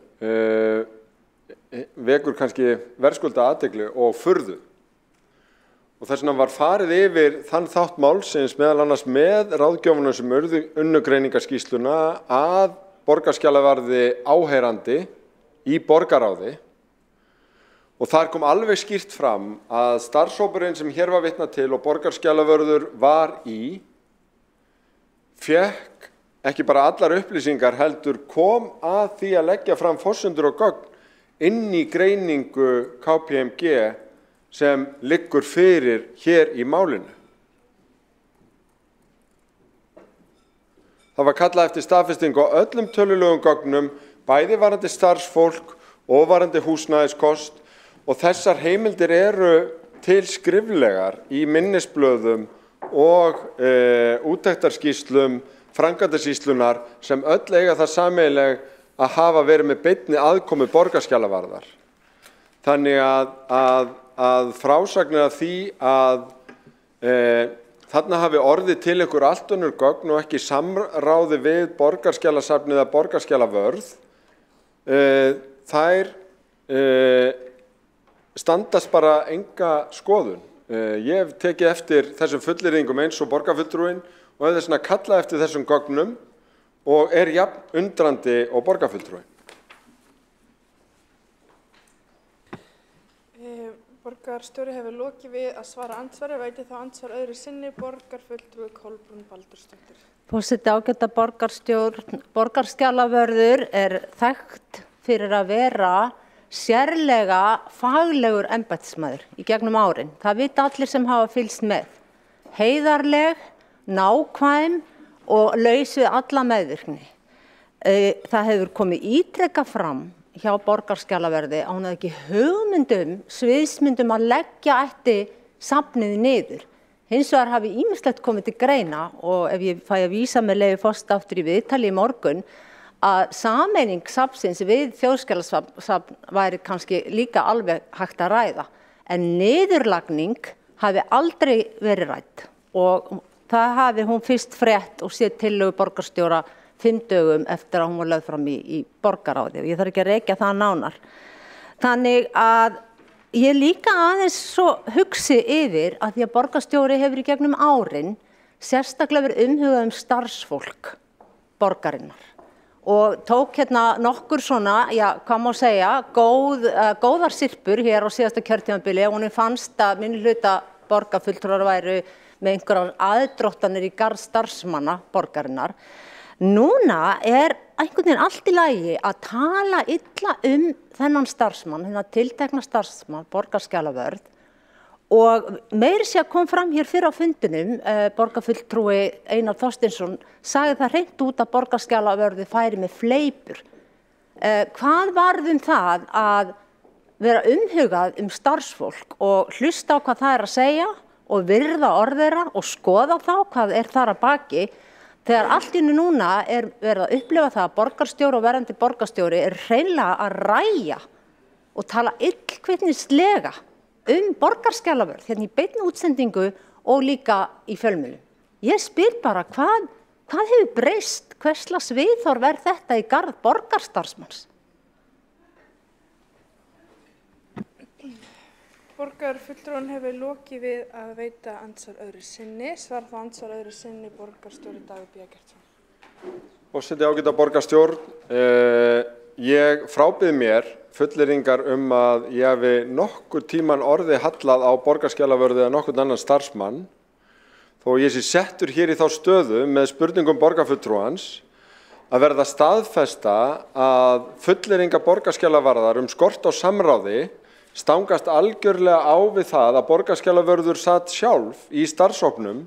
[SPEAKER 6] vekur kannski verðskulda athygli og furðu. og þess vegna var farið yfir þann þátt málsins meðal annars með ráðgjöfunum sem unnu greiningarskýrsluna að borgarskjalavarði áheyrandi í borgarráði. Og þar kom alveg skýrt fram að starfshópurinn sem hér var vitnað til og borgarskjalavörður var í, fékk ekki bara allar upplýsingar heldur kom að því að leggja fram forsendur og gögn inn í greiningu KPMG sem liggur fyrir hér í málinu. Það var kallað eftir staðfestingu á öllum tölulegum gögnum, bæði varandi starfsfólk og varandi húsnæðiskost, og þessar heimildir eru til skriflegar í minnisblöðum og úttektarskýrslum framkvæmdasýslunnar sem öll eiga það sameiginleg að hafa verið með beinni aðkomu borgarskjalavarðar. Þannig að frásagnir af því að þarna hafi orðið til einhver allt önnur gögn og ekki samráði við borgarskjalasafnið eða borgarskjalavörð, þær standast bara enga skoðun. Ég hef tekið eftir þessum fullyrðingum eins og borgarfulltrúinn og hef þess vegna kallað eftir þessum gögnum og jafn undrandi og borgarfulltrúinn.
[SPEAKER 4] Borgarstjóri hefur lokið við að svara andsvari, veiti þá andsvar öðru sinni borgarfulltrúi Kolbrún Baldursdóttir.
[SPEAKER 2] Forseti, ágæta borgarstjórn, borgarskjalavörður þekkt fyrir að vera sérlega faglegur embættismaður í gegnum árin. Það vita allir sem hafa fylgst með. Heiðarleg, nákvæm og laus við alla meðvirkni. Það hefur komið ítrekað fram hjá borgarskjalaverði að hún hefði ekki hugmyndum, sviðsmyndum að leggja eftir safnið niður. Hins vegar hafi ýmislegt komið til greina og ef ég fæ að vísa með leyfi forseta aftur í viðtali í morgun að sameining safnsins við þjóðskjalasafn væri kannski líka alveg hægt að ræða. En niðurlagning hafi aldrei verið rædd og það hafi hún fyrst frétt og séð tillögu borgarstjóra 5 dögum eftir að hún var lögð fram í borgarráði og ég þarf ekki að rekja það nánar. Þannig að ég líka aðeins svo hugsi yfir að því að borgarstjóri hefur í gegnum árin sérstaklega verið umhugað starfsfólk borgarinnar og tók hérna nokkur svona, já, hvað má segja, góðar sirpur hér á síðasta kjörtímabili og hún fannst að minnihluta borgarfulltrúar væru með einhverjar aðdróttanir í garð starfsmanna borgarinnar. Núna einhvern veginn allt í lagi að tala illa þennan starfsmann, þennan tiltekna starfsmann, borgarskjalavörð og meiri sé að kom fram hér fyrir á fundinum, borgarfulltrúi Einar Þorsteinsson sagði það hreint út að borgarskjalavörði færi með fleipur. Hvað varð það að vera umhugað starfsfólk og hlusta á hvað það að segja og virða orð þeirra og skoða þá hvað þar að baki þegar allt í einu núna verið að upplifa það að borgarstjóri og verandi borgarstjóri hreinlega að ræja og tala illkvittnislega borgarskjalavörð hérna í beinni útsendingu og líka í fjölmiðlum. Ég spyr bara hvað hefur breyst, hvers slags viðhorf þetta í garð borgarstarfsmanns?
[SPEAKER 4] Borgarfulltrúinn hefur lokið við að veita andsvar öðru sinni. Svar þá andsvar öðru sinni borgarstjóri Dagur B. Eggertsson.
[SPEAKER 6] Forseti, ágæta borgarstjórn, ég frábið mér fullyrðingar að ég hafi nokkur tíman orði hallað á borgarskjalavörðu eða nokkurn annan starfsmann, þó ég sé settur hér í þá stöðu með spurningum borgarfulltrúans að verða staðfesta að fullyrðingar borgarskjalavarðar skort á samráði stangast algjörlega á við það að borgarskjalavörður satt sjálf í starfshópnum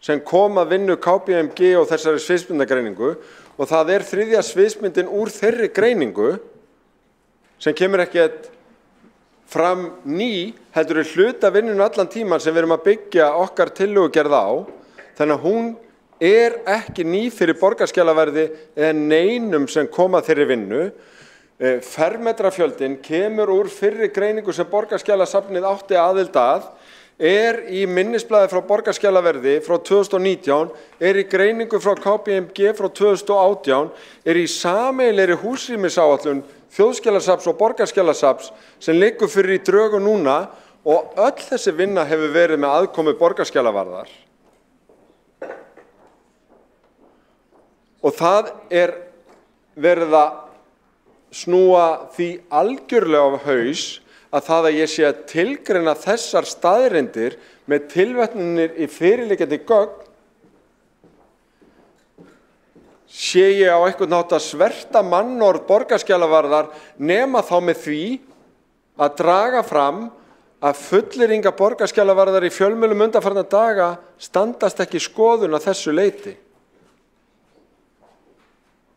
[SPEAKER 6] sem kom að vinnu KPMG og þessari sviðsmyndagreiningu og það þriðja sviðsmyndin úr þeirri greiningu sem kemur ekkert fram ný, heldur hluta vinnunum allan tíman sem við erum að byggja okkar tillögugerð á, þannig að hún ekki ný fyrir borgarskjalaverði eða neinum sem kom að þeirri vinnu. Fermetrafjöldin kemur úr fyrri greiningu sem borgarskjalasafnið átti aðild að, í minnisblaði frá borgarskjalaverði frá 2019, í greiningu frá KPMG frá 2018, í sameiginlegri húsrýmisáætlun Þjóðskjalasafns og Borgarskjalasafns sem liggur fyrir í drögum núna og öll þessi vinna hefur verið með aðkomu borgarskjalavarðar. Og það verið að snúa því algjörlega á haus að það að ég sé að tilgreina þessar staðreyndir með tilvetnunir í fyrirliggjandi gögn sé ég á einhvern hátt að sverta mannorð borgarskjalavarðar nema þá með því að draga fram að fullyrðingar borgarskjalavarðar í fjölmiðlum undanfarna daga standast ekki skoðun að þessu leyti.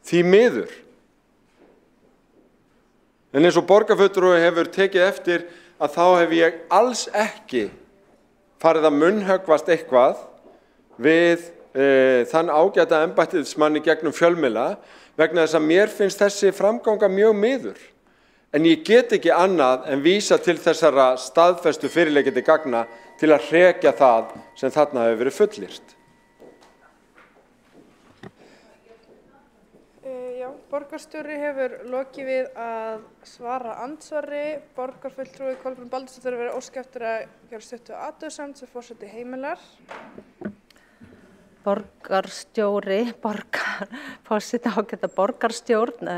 [SPEAKER 6] Því miður. En eins og borgarfulltrúi hefur tekið eftir að þá hef ég alls ekki farið að munnhöggvast eitthvað við þann ágæta embættismann í gegnum fjölmiðla vegna þess að mér finnst þessi framganga mjög miður. En ég get ekki annað en vísa til þessara staðfestu fyrirliggjandi gagna til að hrekja það sem þarna hefur verið fullyrt.
[SPEAKER 4] Borgarstjóri hefur lokið við að svara andsvari. Borgarfulltrúi Kolbrún Baldursdóttir verið óska eftir að gera stuttu athugasemd sem forseti heimilar.
[SPEAKER 2] Borgarstjóri, forseti ágæta borgarstjórn.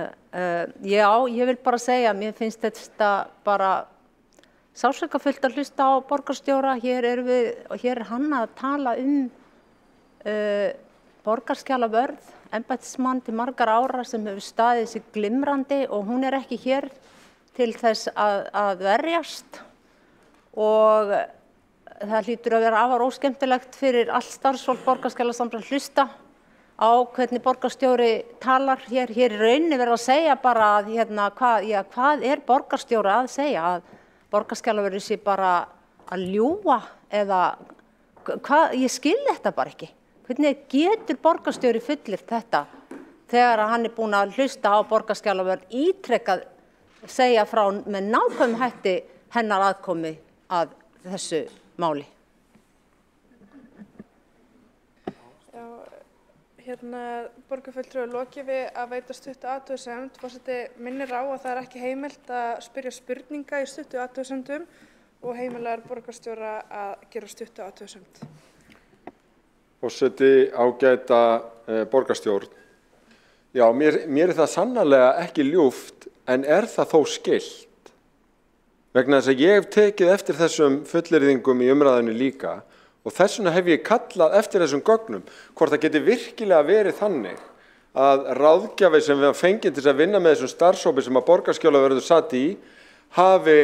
[SPEAKER 2] Já, ég vil bara segja, mér finnst þetta bara sársaukafullt að hlusta á borgarstjóra. Hér er hann að tala borgarskjalavörð, embættismann til margar ára sem hefur staðið sig glimrandi og hún er ekki hér til þess að verjast og það hlýtur að vera afar óskemmtilegt fyrir allt starfsfólk borgarskjalasambands að hlusta á hvernig borgarstjóri talar hér. Hér í rauninni verið að segja bara að hvað er borgarstjóri að segja? Að borgarskjalavörður sé bara að ljúga eða ég skil þetta bara ekki. Hvernig getur borgarstjóri fullyrt þetta þegar hann er búinn að hlusta á borgarskjalavörð ítrekað segja frá með nákvæmum hætti hennar aðkomu að þessu máli?
[SPEAKER 4] Borgarfulltrúi lokið við að veita stuttu athugasemd. Forseti minnir á að það er ekki heimilt að spyrja spurninga í stuttu athugasemdum og heimilar borgarstjóra að gera stuttu athugasemd.
[SPEAKER 6] Forseti ágæta borgarstjórn. Já, mér það sannarlega ekki ljúft en það þó skylt. Vegna þess að ég hef tekið eftir þessum fullyrðingum í umræðinu líka og þess vegna hef ég kallað eftir þessum gögnum hvort það geti virkilega verið þannig að ráðgjafi sem við fengið til að vinna með þessum starfshópi sem að borgarskjalavörður satt í hafi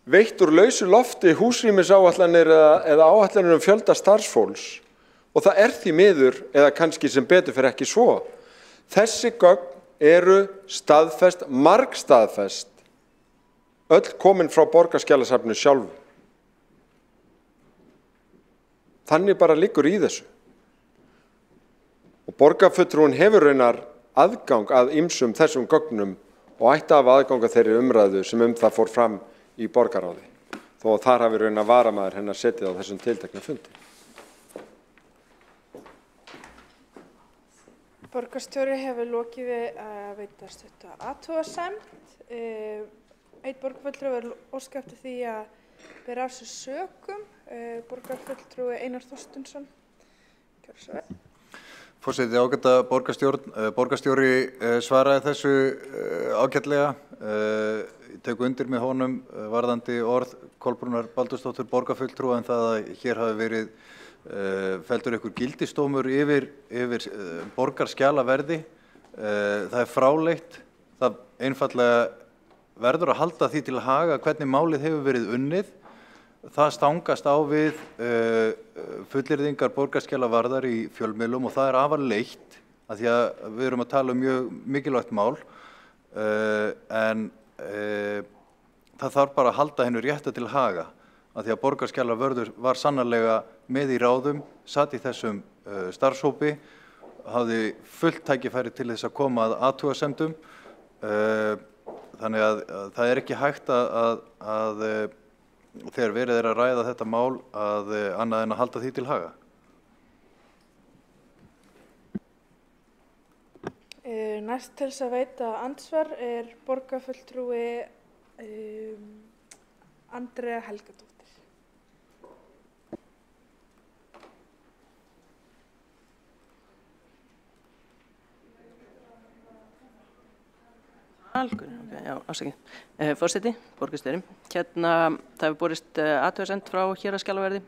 [SPEAKER 6] veitt úr lausu lofti húsrýmisáætlanir eða áætlanir fjölda starfsfólks. Og það því miður, eða kannski sem betur fyrir ekki svo. Þessi gögn eru staðfest, margstaðfest, öll komin frá borgarskjalasafninu sjálfu. Þannig bara liggur í þessu. Og borgarfulltrúin hefur raunar aðgang að ýmsum þessum gögnum og ætti að hafa aðgang að þeirri umræðu sem það fór fram í borgarráði. Þó að þar hafi raunar varamaður hennar setið á þessum tiltekna fundi.
[SPEAKER 4] Borgarstjóri hefur lokið við að veita stuttu athugasemd. Einn borgarfulltrúi verður óska eftir því að bera af sér sökum. Borgarfulltrúi Einar Þorsteinsson. Gjörðu svo vel.
[SPEAKER 8] Forseti ágæta borgarstjórn. Borgarstjóri svaraði þessu ágætlega. Ég tek undir með honum varðandi orð Kolbrúnar Baldursdóttur borgarfulltrúa en það að hér hafi verið felldur einhver gildisdómur yfir borgarskjalaverði. Það fráleitt. Það einfaldlega verður að halda því til haga hvernig málið hefur verið unnið. Það stangast á við fullyrðingar borgarskjalavarðar í fjölmiðlum og það afar leitt af því að við erum að tala mjög mikilvægt mál en það þarf bara að halda hennu rétta til haga. Af því að borgarskjalavörður var sannarlega með í ráðum, satt í þessum starfshópi, hafði fullt tækifæri til þess að koma að athugasemdum. Þannig að það ekki hægt að þegar verið að ræða þetta mál að annað en að halda því til haga.
[SPEAKER 4] Næst til þess að veita andsvar borgarfulltrúi Andrea Helgadóttir.
[SPEAKER 17] Forseti, borgarstjóri. Það hefur borist athugasemd frá héraðsskjalaverði.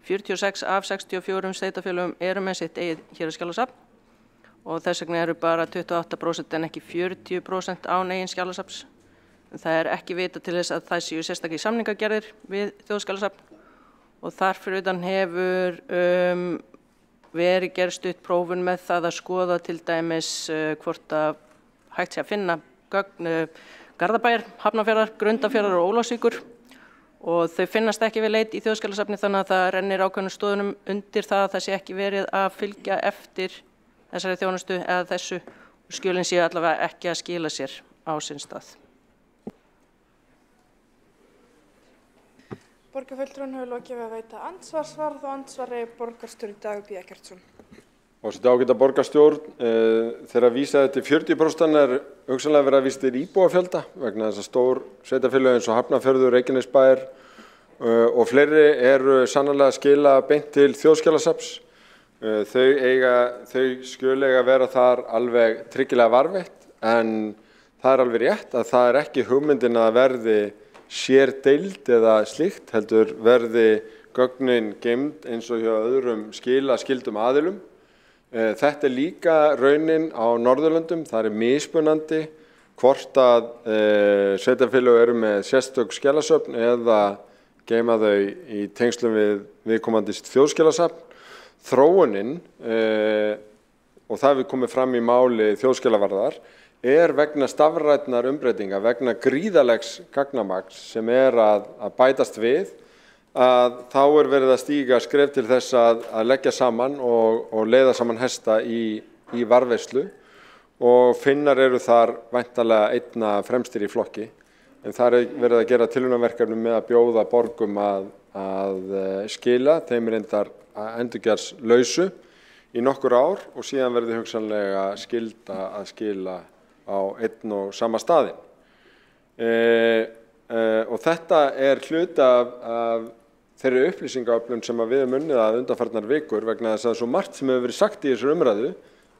[SPEAKER 17] 46 af 64 sveitarfélögum eru með sitt eigið héraðsskjalasafn og þess vegna eru bara 28% en ekki 40% án eigin skjalasafns. Það er ekki vitað til þess að það séu sérstaklega samningagerðir við þjóðskjalasafn og þar fyrir utan hefur verið gerð stutt prófun með það að skoða til dæmis hvort að hægt sé að finna gögn Garðabæjar, Hafnarfjarðar, Grundarfjarðar og Ólafsvíkur og þau finnast ekki við leit í þjóðskjalasafni þannig að það rennir ákveðnum stoðunum undir það að það sé ekki verið að fylgja eftir þessari þjónustu eða þessu og skjölin séu allavega ekki að skila sér á sinn stað.
[SPEAKER 4] Borgarfulltrúinn hefur lokið við að veita andsvarsvarð og andsvari borgarstjóri Dagur B. Eggertsson.
[SPEAKER 6] Forseti, ágæta borgarstjórn, þegar vísaði til 40% er hugsanlega verið að vísa til íbúafjölda vegna þess að stór sveitarfélög eins og Hafnarfjörður, Reykjanesbær og fleiri eru sannarlega að skila beint til þjóðskjalasafns. Þau skjölega vera þar alveg tryggilega varðveitt en það er alveg rétt að það er ekki hugmyndin að verði sér deild eða slíkt heldur verði gögnin geymd eins og hjá öðrum skyldum aðilum. Þetta er líka raunin á Norðurlöndum, það er mismunandi hvort að sveitarfélög eru með sérstök skjalasöfn eða geyma þau í tengslum við viðkomandi þjóðskjalasafn. Þróunin, og það hefur komið fram í máli þjóðskjalavarðar, er vegna stafrænnar umbreytinga, vegna gríðarlegs gagnamagns sem er að bætast við, að þá er verið að stíga skref til þess að leggja saman og leiða saman hesta í varðveislu og Finnar eru þar væntanlega einna fremstir í flokki en þar er verið að gera tilraunaverkefni með að bjóða borgum að skila, þeim er reyndar endurgjaldslausu í nokkur ár og síðan verði hugsanlega skylda að skila á einn og sama staðinn. Og þetta er hluti af þeirri upplýsingaöflun sem við höfum unnið að undanfarnar vikur vegna þess að svo margt sem hefur verið sagt í þessari umræðu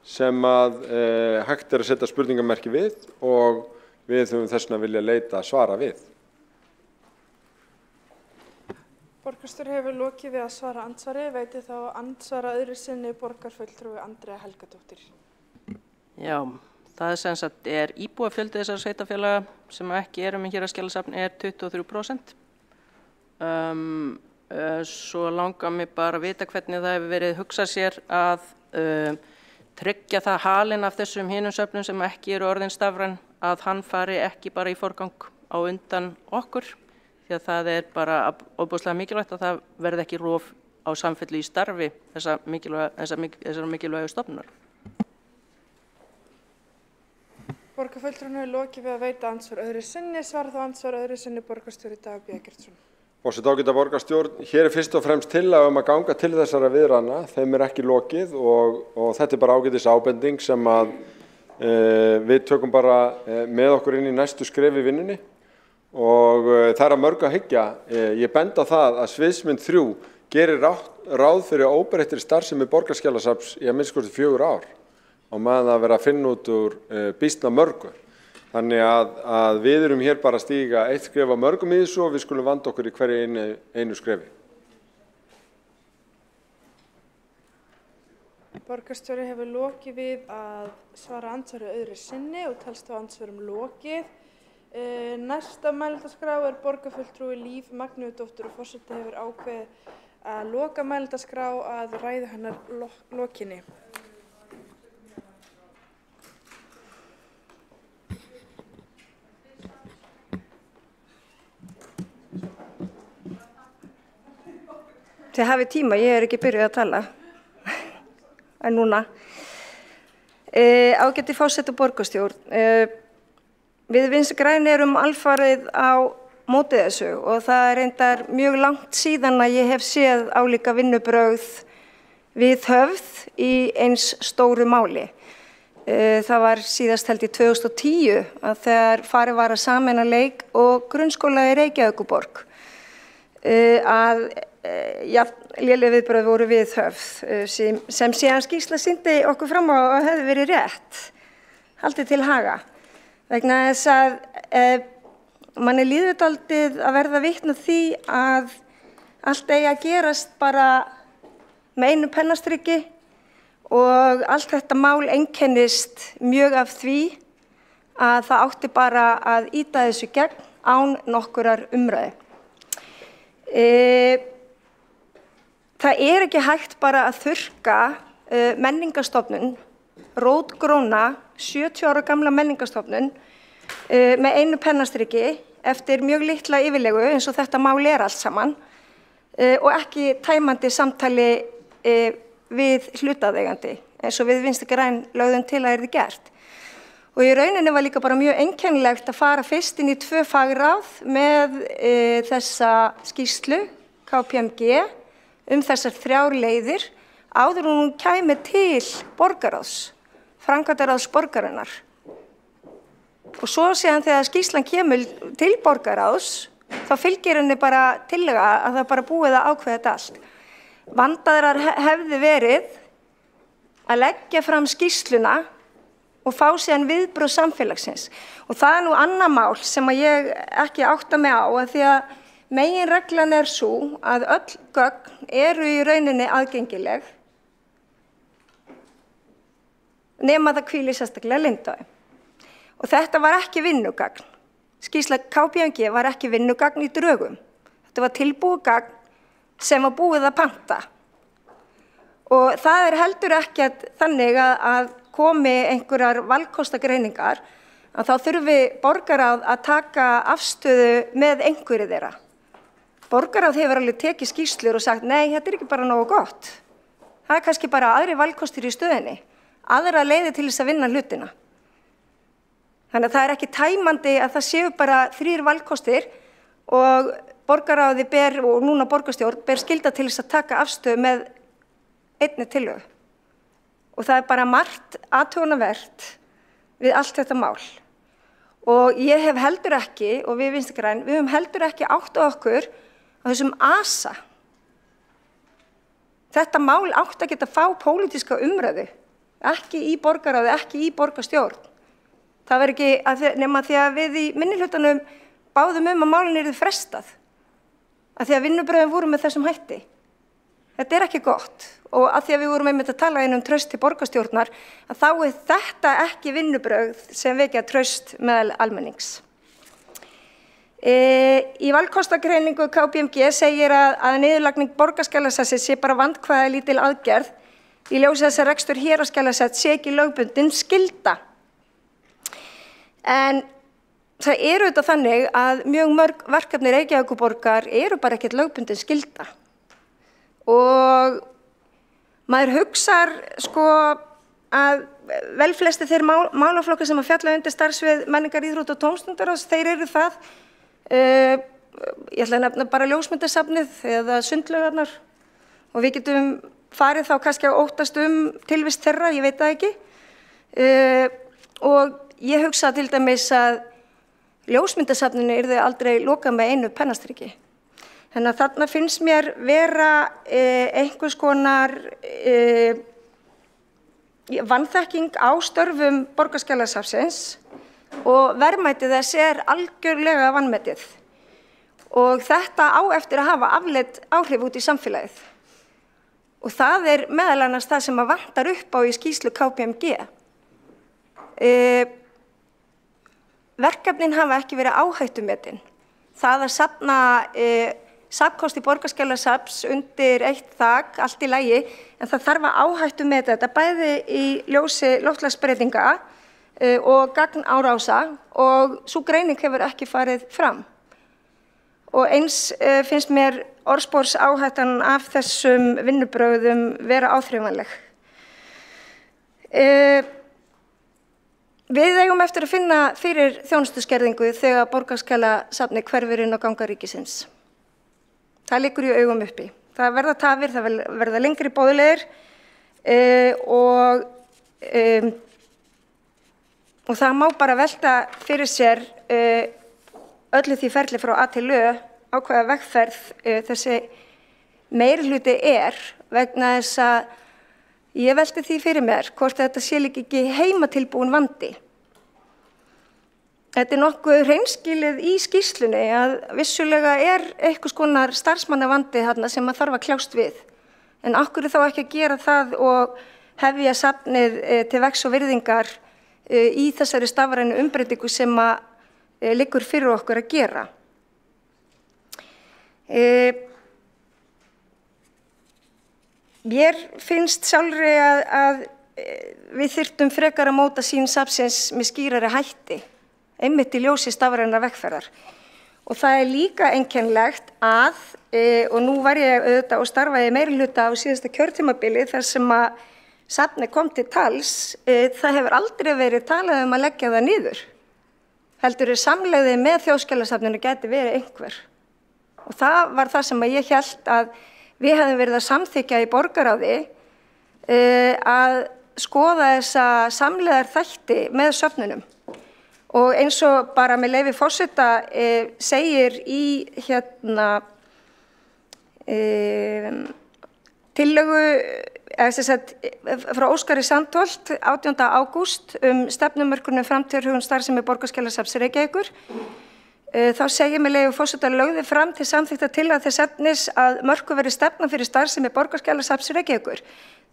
[SPEAKER 6] sem að hægt er að setja spurningamerki við og við höfum þess vegna vilja leita svara við.
[SPEAKER 4] Borgarstjóri hefur lokið við að svara andsvari, veiti þá andsvara öðru sinni borgarfulltrúi Andrea Helgadóttir.
[SPEAKER 17] Já, það sem sagt er íbúafjöldi þessara sveitarfélaga sem ekki eru með héraðsskjalasafn er 23%. Svo langar mig bara að vita hvernig það hefur verið hugsað sér að tryggja það halinn af þessum hinum söfnum sem ekki eru orðin stafræn að hann fari ekki bara í forgang á undan okkur því að það er bara ofboðslega mikilvægt að það verði ekki rof á samfellu í starfi þessar mikilvægu stofnunar.
[SPEAKER 4] Borgarfulltrúinn hefur lokið við að veita andsvar öðru sinni, svarað og andsvar öðru sinni borgarstjóri Dagur B. Eggertsson.
[SPEAKER 6] Forseti, ágæta borgarstjórn, hér er fyrst og fremst tillaga að ganga til þessara viðræðna, þeim er ekki lokið og þetta er bara ágætis ábending sem að við tökum bara með okkur inn í næstu skref í vinnunni og það er að mörgu að hyggja. Ég benda á það að sviðsmynd 3 gerir ráð fyrir óbreyttri starfsemi borgarskjalasafns í að minnsta kosti 4 ár og maður að vera að finna út úr býsna mörgu. Þannig að við erum hér bara að stíga eitt skref á mörgum í þessu og við skulum vanda okkur í hverju einu skrefi.
[SPEAKER 4] Borgarstjóri hefur lokið við að svara andsvari öðru sinni og telst á andsvörum lokið. Næsta mælendaskrá er borgarfulltrúi Líf Magnúðardóttir og forseti hefur ákveðið að loka mælendaskrá að ræðu hennar lokinni.
[SPEAKER 3] Þið hafið tíma, ég er ekki byrjuð að tala. En núna. Ágæti forseti og borgarstjórn. Við Vinstri græn erum alfarið á móti þessu og það er reyndar mjög langt síðan að ég hef séð álíka vinnubrögð við höfð í eins stóru máli. Það var síðast held í 2010 að þegar farið var að sameina leik og grunnskóla í Reykjavíkurborg. að léleg viðbrögð voru viðhöfð sem síðan skýrsla sýndi okkur fram á að hefði verið rétt, haldið til haga. Vegna þess að manni líður dálítið að verða vitni að því að allt eigi að gerast bara með einu pennastriki og allt þetta mál einkennist mjög af því að það átti bara að ýta þessu gegn án nokkurrar umræðu. Það er ekki hægt bara að þurrka menningarstofnun, rótgróna 70 ára gamla menningarstofnun með einu pennastriki eftir mjög litla yfirlegu eins og þetta mál er allt saman og ekki tæmandi samtali við hlutaðeigandi eins og við Vinstri græn lögðum til að yrði gert. Og í rauninni var líka bara mjög einkennilegt að fara fyrst inn í 2 fagráð með þessa skýrslu KPMG þessar 3 leiðir áður en hún kæmi til borgarráðs, framkvæmdaráðs borgarinnar. Og svo síðan þegar skýrslan kemur til borgarráðs, þá fylgir henni bara tillaga að það bara búið að ákveða þetta allt. Vandaðrar hefði verið að leggja fram skýrsluna og fá síðan viðbrögð samfélagsins. Og það er nú annað mál sem að ég ekki átta mig á að því að meginreglan er sú að öll gögn eru í rauninni aðgengileg nema það hvílir sérstaklega leynd á þeim. Og þetta var ekki vinnugagn. Skýrsla KPMG var ekki vinnugagn í drögum. Þetta var tilbúið gagn sem var búið að panta. Og það er heldur ekki þannig að komi einhverjar valkostagreiningar að þá þurfi borgarráð að taka afstöðu með einhverju þeirra. Borgarráð hefur alveg tekið skýrslur og sagt nei, þetta er ekki bara nógu gott. Það er kannski bara aðri valkostir í stöðinni, aðra leiði til þess að vinna hlutina. Þannig að það er ekki tæmandi að það séu bara 3 valkostir og borgarráði ber og núna borgarstjórn ber skylda til þess að taka afstöðu með einni tillögu. Og það er bara margt athugavert við allt þetta mál. Og ég hef heldur ekki, og við Vinstri græn, við höfum heldur ekki áttað okkur á þessum asa. Þetta mál átti að geta fá pólitíska umræðu, ekki í borgarráði, ekki í borgarstjórn. Það var ekki nema því að við í minnihlutanum báðum að málinu yrði frestað, að því að vinnubrögðin voru með þessum hætti. Þetta er ekki gott og að því að við vorum einmitt að tala traust til borgarstjórnar að þá er þetta ekki vinnubrögð sem vekja traust meðal almennings. Í valkostagreiningu KPMG segir að niðurlagning borgarskjalasafnsins sé bara vandkvæðalítil aðgerð í ljósi þess að rekstur héraðsskjalasafns sé ekki lögbundin skylda. En það eru auðvitað þannig að mjög mörg verkefni Reykjavíkurborgar eru bara ekkert lögbundin skylda. Og maður hugsar að vel flesti þeir málaflokkar sem að fjalla undir starfsvið menningar, íþrótta og tómstundaráðs, þeir eru það. Ég ætla að nefna bara ljósmyndasafnið eða sundlaugarnar og við getum farið þá kannski að óttast tilvist þeirra, ég veit það ekki. Og ég hugsa til dæmis að ljósmyndasafninu yrði aldrei lokað með einu pennastriki. Þannig að þarna finnst mér vera einhvers konar vanþekking á störfum borgarskjalasafnsins og verðmætið þess er algjörlega vanmetið. Og þetta á eftir að hafa afleidd áhrif út í samfélagið. Og það er meðal annars það sem að vantar upp á í skýrslu KPMG. Verkefnin hafa ekki verið áhættumetin. Það að safna safnkosti borgarskjalasafns undir eitt þak, allt í lagi, en það þarf að áhættumeta þetta bæði í ljósi loftslagsbreytinga og gagnárása og sú greining hefur ekki farið fram. Og eins finnst mér orðsporsáhættan af þessum vinnubrögðum vera áþreifanleg. Við eigum eftir að finna fyrir þjónustuskerðingu þegar borgarskjalasafnið hverfur inn á ganga ríkisins. Það liggur í augum uppi. Það verða tafir, það verða lengri boðleiðir og það má bara velta fyrir sér öllu því ferli frá A til Ö ákveða vegferð þessi meirihluti vegna þess að ég velti því fyrir mér hvort þetta sé líka ekki heimatilbúin vandi. Þetta nokkuð hreinskilið í skýrslunni að vissulega einhvers konar starfsmannavandi þarna sem maður þarf að kljást við. En af hverju þá ekki að gera það og hefja safnið til vegs og virðingar í þessari stafrænu umbreytingu sem liggur fyrir okkur að gera. Mér finnst sjálfri að við þyrftum frekar að móta sýn safnsins með skýrari hætti, einmitt í ljósi stafrænar vegferðar. Og það líka einkennilegt og nú var ég auðvitað og starfaði meirihluta á síðasta kjörtímabili þar sem að safnið kom til tals, það hefur aldrei verið talað að leggja það niður. Heldur samlegðið með Þjóðskjalasafninu gæti verið einhver. Og það var það sem ég hélt að við hefðum verið að samþykkja í borgarráði að skoða þessa samlegðar þætti með söfnunum. Og eins og bara með leyfi forseta segir í tillögu frá Óskari Sandholt 18. ágúst stefnumörkun framtíðarhögun starfsemi Borgarskjalasafns Reykjavíkur. Þá segir með leyfi forseta lögði fram til samþykktar tillaga þess efnis að mörkuð verði stefna fyrir starfsemi Borgarskjalasafns Reykjavíkur.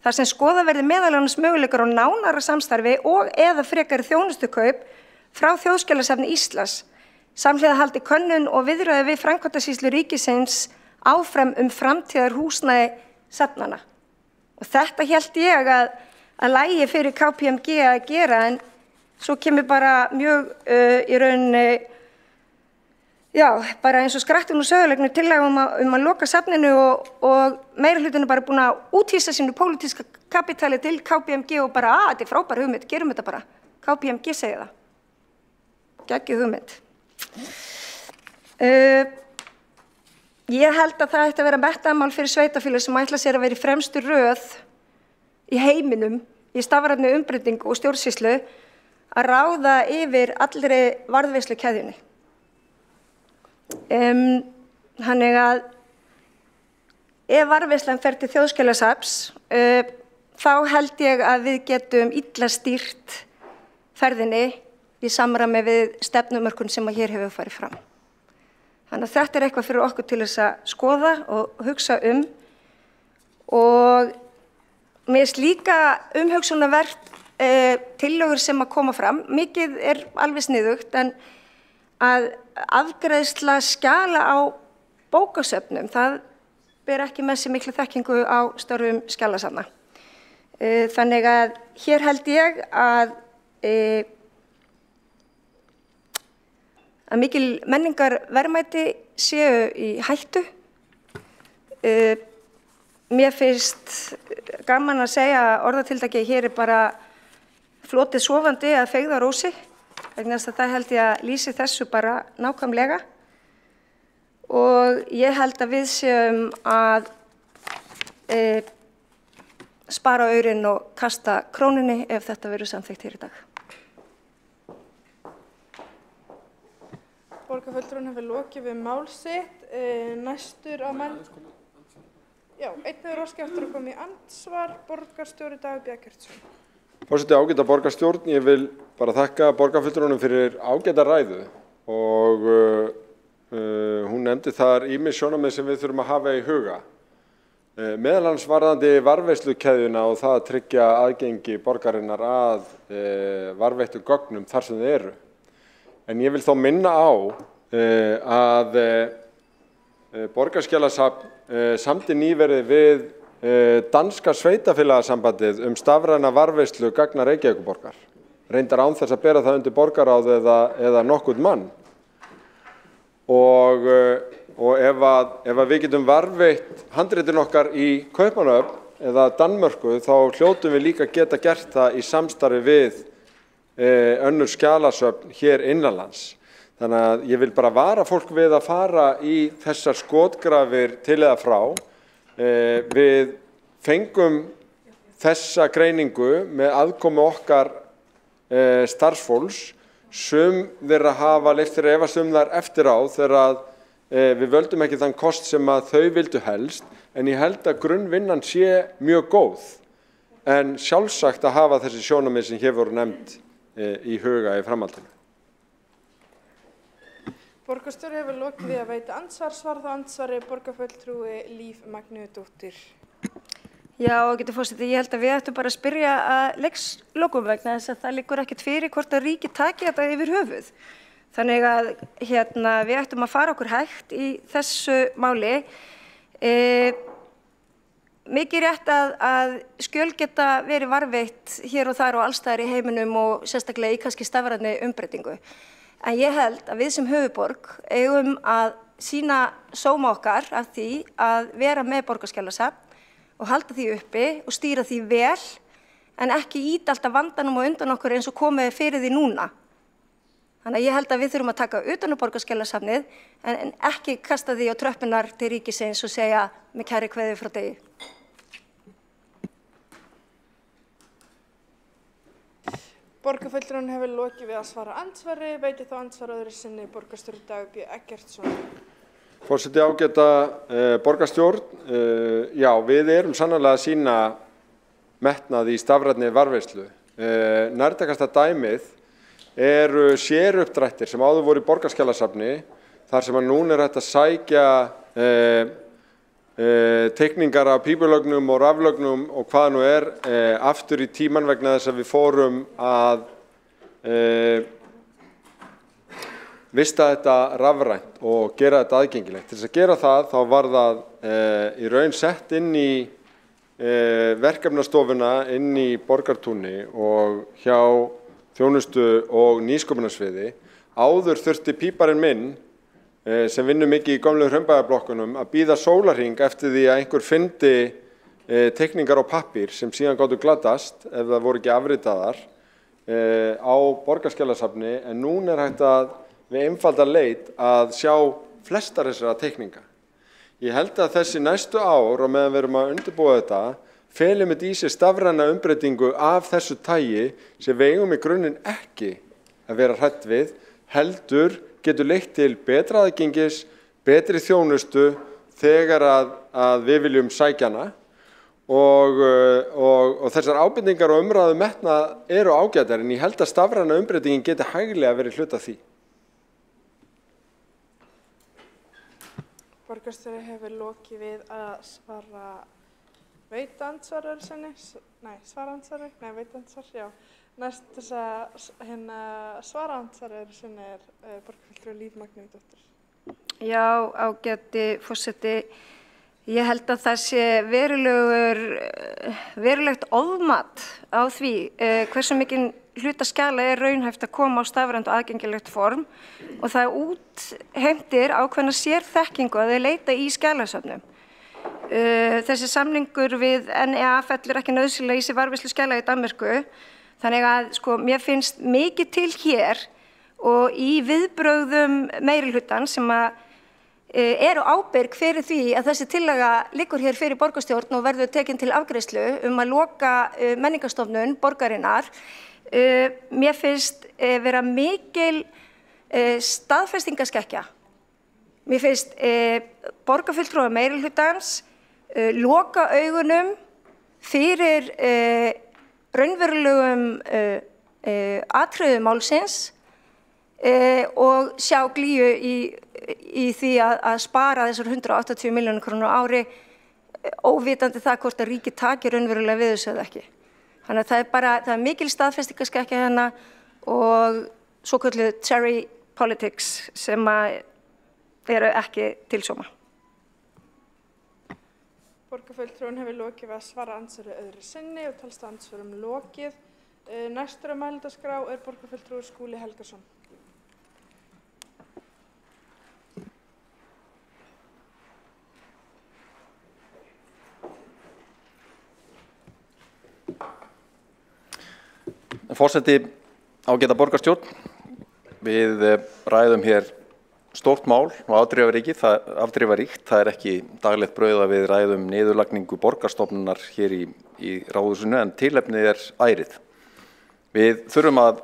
[SPEAKER 3] Þar sem skoða verði meðal annars möguleikar á nánara samstarfi og eða frekari þjónustukaup frá Þjóðskjalasafni Íslands. Samhliða haldi könnun og viðræði við framkvæmdasýslu ríkisins áfram framtíðar húsnæði safnanna. Og þetta hélt ég að lægi fyrir KPMG að gera, en svo kemur bara mjög í rauninni, bara eins og skrattun og sögulegnu tillaga að loka safninu og meirihlutinn bara búin að úthýsa sínu pólitíska kapítali til KPMG og bara þetta frábær hugmynd, gerum þetta bara. KPMG segir það. Geggjuð hugmynd. Ég held að það ætti að vera metnaðarmál fyrir sveitarfélög sem ætla sér að vera í fremstu röð í heiminum, í stafrænni umbreytingu og stjórnsýslu, að ráða yfir allri varðveislukeðjunni. Þannig að ef varðveislan fer til Þjóðskjalasafns, þá held ég að við getum illa stýrt ferðinni í samræmi við stefnumörkun sem hér hefur farið fram. Þannig að þetta eitthvað fyrir okkur til þess að skoða og hugsa og mér finnst líka umhugsunarvert tillögur sem að koma fram. Mikið alveg sniðugt, en að afgreiðsla skjala á bókasöfnum, það ber ekki með sér miklu þekkingu á störfum skjalasafna. Þannig að hér held ég að mikil menningarverðmæti séu í hættu. Mér finnst gaman að segja orðatiltæki hér bara flotið sofandi að feigða rósi, vegna þess að það held ég að lýsi þessu bara nákvæmlega. Og ég held að við séum að spara aurinn og kasta krónunni ef þetta verður samþykkt hér í dag.
[SPEAKER 4] Borgarfulltrúinn hefur lokið við mál sitt. Næstur á einn hefur óskað eftir að koma í andsvar, borgarstjóri Davíð B. Eggertsson.
[SPEAKER 6] Forseti, ágæta borgarstjórn, ég vil bara þakka borgarfulltrúnum fyrir ágæta ræðu og hún nefndi þar ýmis sjónarmið sem við þurfum að hafa í huga. Meðal annars varðandi varðveislukeðjuna og það að tryggja aðgengi borgarinnar að varðveittum gögnum þar sem þau eru. En ég vil þó minna á að Borgarskjalasafn samdi nýverið við danska sveitafélagasambandið stafræna varðveislu gagna Reykjavíkurborgar. Reyndar án þess að bera það undir borgarráð eða nokkurn mann. Og ef við getum varðveitt handritin okkar í Kaupmannahöfn eða Danmörku, þá hljótum við líka geta gert það í samstarfi við önnur skjalasöfn hér innanlands. Þannig að ég vil bara vara fólk við að fara í þessar skotgrafir til eða frá. Við fengum þessa greiningu með aðkomu okkar starfsfólks, sum þeirra hafa leyft þeirra efast þar eftir á þegar Við völdum ekki þann kost sem að þau vildu helst, en ég held að grunnvinnan sé mjög góð. En sjálfsagt að hafa þessi sjónarmið sem hér voru nefnd í huga í framhaldinu.
[SPEAKER 4] Borgarstjóri hefur lokið við að veita andsvar, svarað á andsvari borgarfulltrúi Líf Magnúðardóttir.
[SPEAKER 3] Já, forseti, ég held að við ættum bara að spyrja að leikslokum vegna þess að það liggur ekkert fyrir hvort að ríkið taki þetta yfir höfuð. Þannig að við ættum að fara okkur hægt í þessu máli. Mikið rétt að skjöl geta verið varðveitt hér og þar og allstaðar í heiminum og sérstaklega í kannski stafrænni umbreytingu. En ég held að við sem höfuðborg eigum að sýna sóma okkar af því að vera með borgarskjalasafn og halda því uppi og stýra því vel en ekki ýta alltaf vandanum og undan okkur eins og komið fyrir því núna. Þannig að ég held að við þurfum að taka utan úr borgarskjalasafnið en ekki kasta því á tröppunar til ríkisins og segja með kæri kveðju frá degi.
[SPEAKER 4] Borgarfulltrúinn hefur lokið við að svara andsvari, veiti þá andsvar öðru sinni borgarstjóri Dagur B. Eggertsson.
[SPEAKER 6] Forseti ágæta borgarstjórn, já, við erum sannarlega að sýna metnað í stafrænni varðveislu. Nærtækasta dæmið eru séruppdrættir sem áður voru í borgarskjalasafni, þar sem að núna hægt að sækja teikningar af pípulögnum og raflögnum og hvað nú aftur í tíman vegna þess að við fórum að vista þetta rafrænt og gera þetta aðgengilegt. Til þess að gera það þá var það í raun sett inn í verkefnastofuna inn í Borgartúni og hjá þjónustu og nýsköpunarsviði. Áður þurfti píparinn minn sem vinnur mikið í gömlu hraunbæjarblokkunum að bíða sólarhring eftir því að einhver fyndi teikningar á pappír sem síðan gátu glatast ef það voru ekki afritaðar á Borgarskjalasafni, en núna hægt að við einfalda leit að sjá flestar þessara teikninga. Ég held að þessi næstu ár og meðan við erum að undirbúa þetta felum þetta í sér stafræna umbreytingu af þessu tagi sem við eigum í grunninn ekki að vera hrædd við, heldur getur leitt til betra aðgengis, betri þjónustu þegar að við viljum sækja hana og þessar ábendingar og umræðu metna eru ágætar, en ég held að stafræna umbreytingin geti hæglega verið hluta því.
[SPEAKER 4] Borgarstjóri hefur lokið við að svara veita andsvar öðru sinni, svara andsvari, veita andsvar, já. Næst þess að svara andsvar öðru sinni borgarfulltrúi Líf Magnúðardóttir.
[SPEAKER 3] Já, ágæti forseti, ég held að það sé verulegt ofmat á því hversu mikinn hluta skjala raunhæft að koma á stafrænt og aðgengilegt form og það útheimtir ákveðna sérþekkingu að þau leita í skjalasöfnum. Þessi samningur við NEA fellur ekki nauðsynlega í sig varðveislu skjala í Danmörku, þannig að mér finnst mikið til hér og í viðbrögðum meirihlutans sem eru ábyrg fyrir því að þessi tillaga liggur hér fyrir borgarstjórn og verður tekin til afgreiðslu að loka menningarstofnun borgarinnar. Mér finnst vera mikil staðfestingaskekkja. Mér finnst borgarfulltrúar meirihlutans loka augunum fyrir raunverulegum atriðum málsins og sjá glíu í því að spara þessar 180 milljónir krónur á ári óvitandi það hvort að ríkið taki raunverulega við þessu eða ekki. Þannig að það er mikil staðfestingaskekkja hérna og svokölluð cherry politics sem eru ekki til sóma.
[SPEAKER 4] Borgarfulltrúinn hefur lokið við að svara andsvari öðru sinni og talst andsvörum lokið. Næstur á mælendaskrá borgarfulltrúi Skúli Helgason.
[SPEAKER 15] Forseti, ágæta borgarstjórn, við ræðum hér stórt mál og afdrifaríkt. Það er ekki daglegt brauð að við ræðum niðurlagningu borgarstofnunar hér í ráðhúsinu, en tilefnið er ærið. Við þurfum að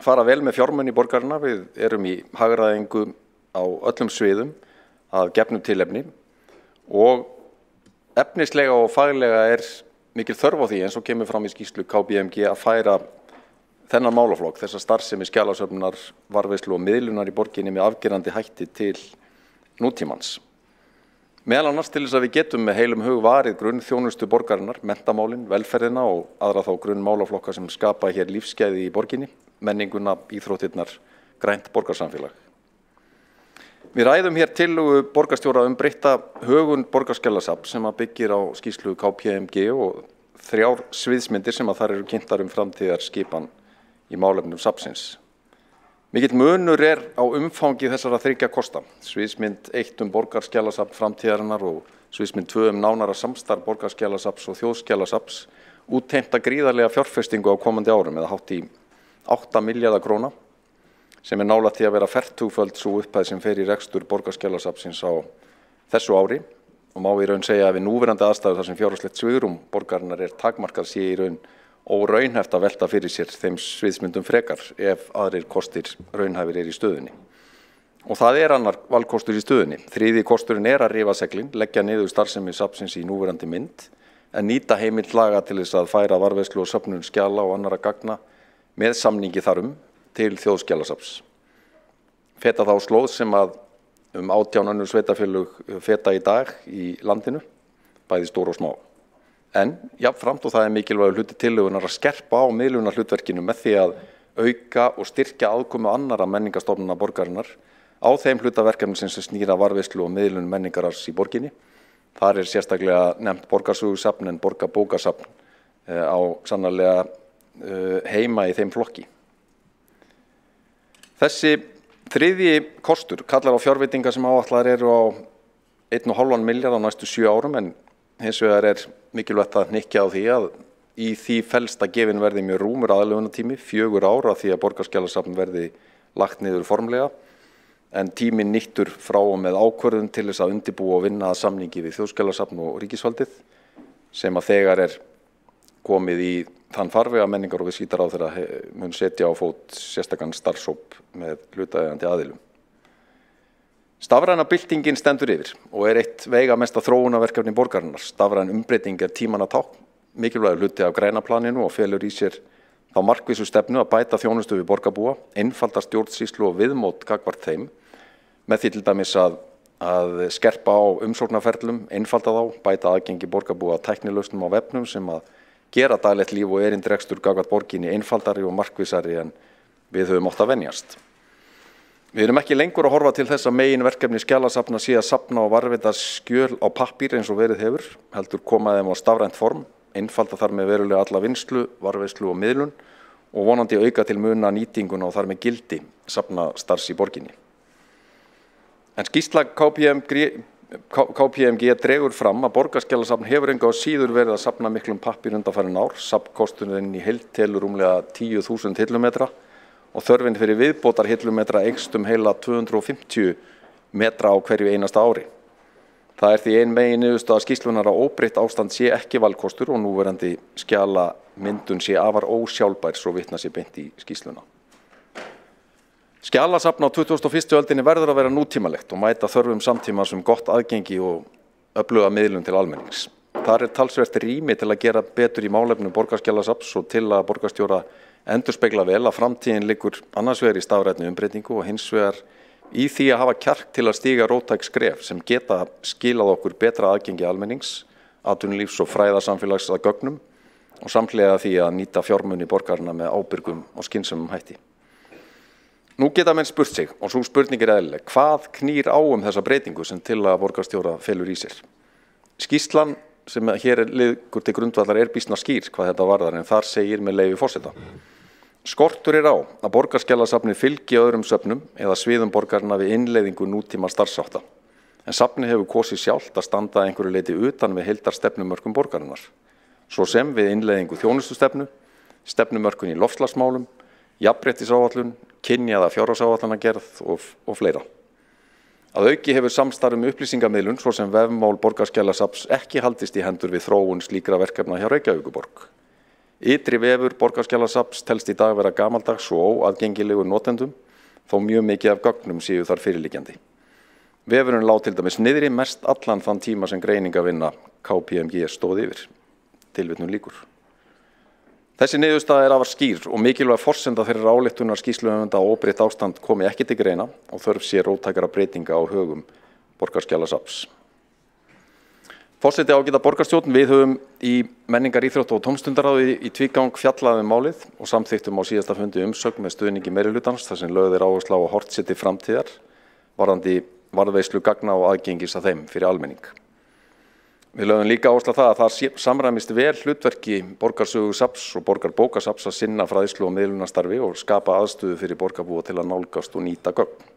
[SPEAKER 15] fara vel með fjármuni borgarina, við erum í hagræðingu á öllum sviðum. að gefnu tilefni og efnislega og faglega mikil þörf á því eins og kemur fram í skýrslu KPMG að færa þennan málaflokk, þessa starfsemi skjalasöfnunar, varðveislu og miðlunar í borginni með afgerandi hætti til nútímans. Meðal annars til þess að við getum með heilum hug varið grunnþjónustu borgarinnar, menntamálin, velferðina og aðra þá grunnmálaflokka sem skapa hér lífsgæði í borginni, menninguna, íþróttirnar, grænt borgarsamfélag. Við ræðum hér tillögu borgarstjóra breytta högun borgarskjalasafns sem byggir á skýrslu KPMG og 3 sviðsmyndir sem þar eru kynntar framtíðar skipan í málefnum safnsins. Mikill munur á umfangi þessara 3 kosta. Sviðsmynd 1 borgarskjalasafn framtíðarinnar og sviðsmynd 2 nánara samstarf borgarskjalasafns og þjóðskjalasafns útheimta gríðarlega fjárfestingu á komandi árum eða hátt í 8 milljarða króna sem nálægt því að vera fertugföld sú upphæð sem fer í rekstur borgarskjalasafnsins á þessu ári og má í raun segja að við núverandi aðstæður þar sem fjárhagslegt svigrúm borgarinnar takmarkað sé í raun óraunhæft að velta fyrir sér þeim sviðsmyndum frekar ef aðrir kostir raunhæfir í stöðunni. Og það annar valkostur í stöðunni. 3. kosturinn að rifa seglin, leggja niður starfsemi safnsins í núverandi mynd en nýta heimild laga til þess að færa varðveislu og söfnun skjala og annarra gagna með samningi þarum til þjóðskjalasafns. Feta þá slóð sem að 18 önnur sveitarfélög feta í dag í landinu, bæði stór og smá. En jafnframt, og það mikilvægur hluti tillögunnar að skerpa á miðlunar hlutverkinu með því að auka og styrkja aðkomu annarra menningarstofnana borgarinnar á þeim hlutaverkefni sem snýra varðveislu og miðlun menningararfs í borginni. Þar sérstaklega nefnt borgarsögusafn en borgarbókasafn á sannarlega heima í þeim flokki. Þessi 3. kostur kallar á fjárveitingar sem áætlaðar eru á 1,5 milljarð á næstu 7 árum en hins vegar mikilvægt að hnykkja á því að í því felst að gefin verði mjög rúmur aðlögunartími, 4 ár að því að borgarskjalasafn verði lagt niður formlega en tíminn nýttur frá og með ákvörðun til þess að undirbúa og vinna að samningi við þjóðskjalasafn og ríkisvaldið sem að þegar komið í þann farveg að menningar og viðskiptaráðherra mun setja á fót sérstakann starfshóp með hlutaðeigandi aðilum. Stafræna byltingin stendur yfir og eitt veigamesta þróunarverkefni borgarinnar. Stafræn umbreyting tímanna tákn, mikilvægur hluti af græna planinu og felur í sér þá markvissu stefnu að bæta þjónustu við borgarbúa, einfalda stjórnsýslu og viðmót gagnvart þeim, með því til dæmis að skerpa á umsóknarferlum, einfalda þá, bæta aðgengi borgarbúa að tæknilausnum á vefnum sem að gera daglegt líf og erindrekstur gagnvart borginni einfaldari og markvissari en við höfum átt að venjast. Við erum ekki lengur að horfa til þess að meginverkefni skjalasafna sé að safna og varðveita skjöl á pappír eins og verið hefur, heldur koma þeim á stafrænt form, einfalda þar með verulega alla vinnslu, varðveislu og miðlun og vonandi auka til muna nýtinguna og þar með gildi safnastarfs í borginni. En skýrsla KPMG dregur fram að borgarskjalasafn hefur enga á síður verið að safna miklum pappír undanfarin ár, safnkosturinn í heild telur rúmlega 10.000 hillumetra og þörfin fyrir viðbótar hillumetra eykst heila 250 metra á hverju einasta ári. Það því ein meginniðurstaða skýrslunar að óbreytt ástand sé ekki valkostur og núverandi skjalamyndun sé afar ósjálfbær svo vitna sé beint í skýrsluna. Skjalasafn á 21. öldinni verður að vera nútímalegt og mæta þörfum samtímans gott aðgengi og öfluga miðlun til almennings. Þar talsvert rými til að gera betur í málefnum borgarskjalasafns og til að borgarstjóra endurspegla vel að framtíðin liggur annars vegar í stafrænni umbreytingu og hins vegar í því að hafa kjark til að stíga róttæk skref sem geta skilað okkur betra aðgengi almennings, atvinnulífs og fræðasamfélags að gögnum og samhliða því að nýta fjármuni borgarina með ábyrgum og skynsömum hætti. Nú geta menn spurt sig, og svo spurning eðlileg, hvað knýr á þessa breytingu sem tillaga borgarstjóra felur í sér? Skýrslan sem hér liggur til grundvallar býsna skýr hvað þetta varðar en þar segir með leyfi forseta. Skortur á að borgarskjalasafnið fylgi öðrum söfnum eða sviðum borgarina við innleiðingu nútíma starfshátta. En safnið hefur kosið sjálft að standa að einhverju leyti utan við heildarstefnumörkum borgarinnar. Svo sem við innleiðingu þjónustustefnu, stefnumörkun í loftslagsmálum, jafnréttisáætlun, kynjaða fjárhagsáætlanagerð og fleira. Að auki hefur samstarf upplýsingamiðlun svo sem vefmál borgarskjalasafns ekki haldist í hendur við þróun slíkra verkefna hjá Reykjavíkurborg. Ytri vefur borgarskjalasafns telst í dag vera gamaldags og óaðgengilegur notendum, þó mjög mikið af gögnum séu þar fyrirliggjandi. Vefurinn lá til dæmis niðri mest allan þann tíma sem greiningavinna KPMG stóð yfir. Tilvitnun lýkur. Þessi niðurstaða afar skýr og mikilvæg forsenda þeirra ályktunar skýrsluhöfunda að óbreytt ástand komi ekki til greina og þörf sé róttækara breytinga á högum Borgarskjalasafns. Forseti ágæta borgarstjórn, við höfum í menningar, íþrótta og tómstundaráði í tvígang fjallað málið og samþykktum á síðasta fundi umsögn með stuðningi meirihlutans þar sem lögð áhersla á að horft sé til framtíðar varðandi varðveislu gagna og aðgengis að þeim fyrir almenning. Við lögðum líka áherslu á það að það samræmist vel hlutverki Borgarsögusafns og Borgarbókasafns að sinna fræðslu og miðlunarstarfi og skapa aðstöðu fyrir borgarbúa til að nálgast og nýta gögn.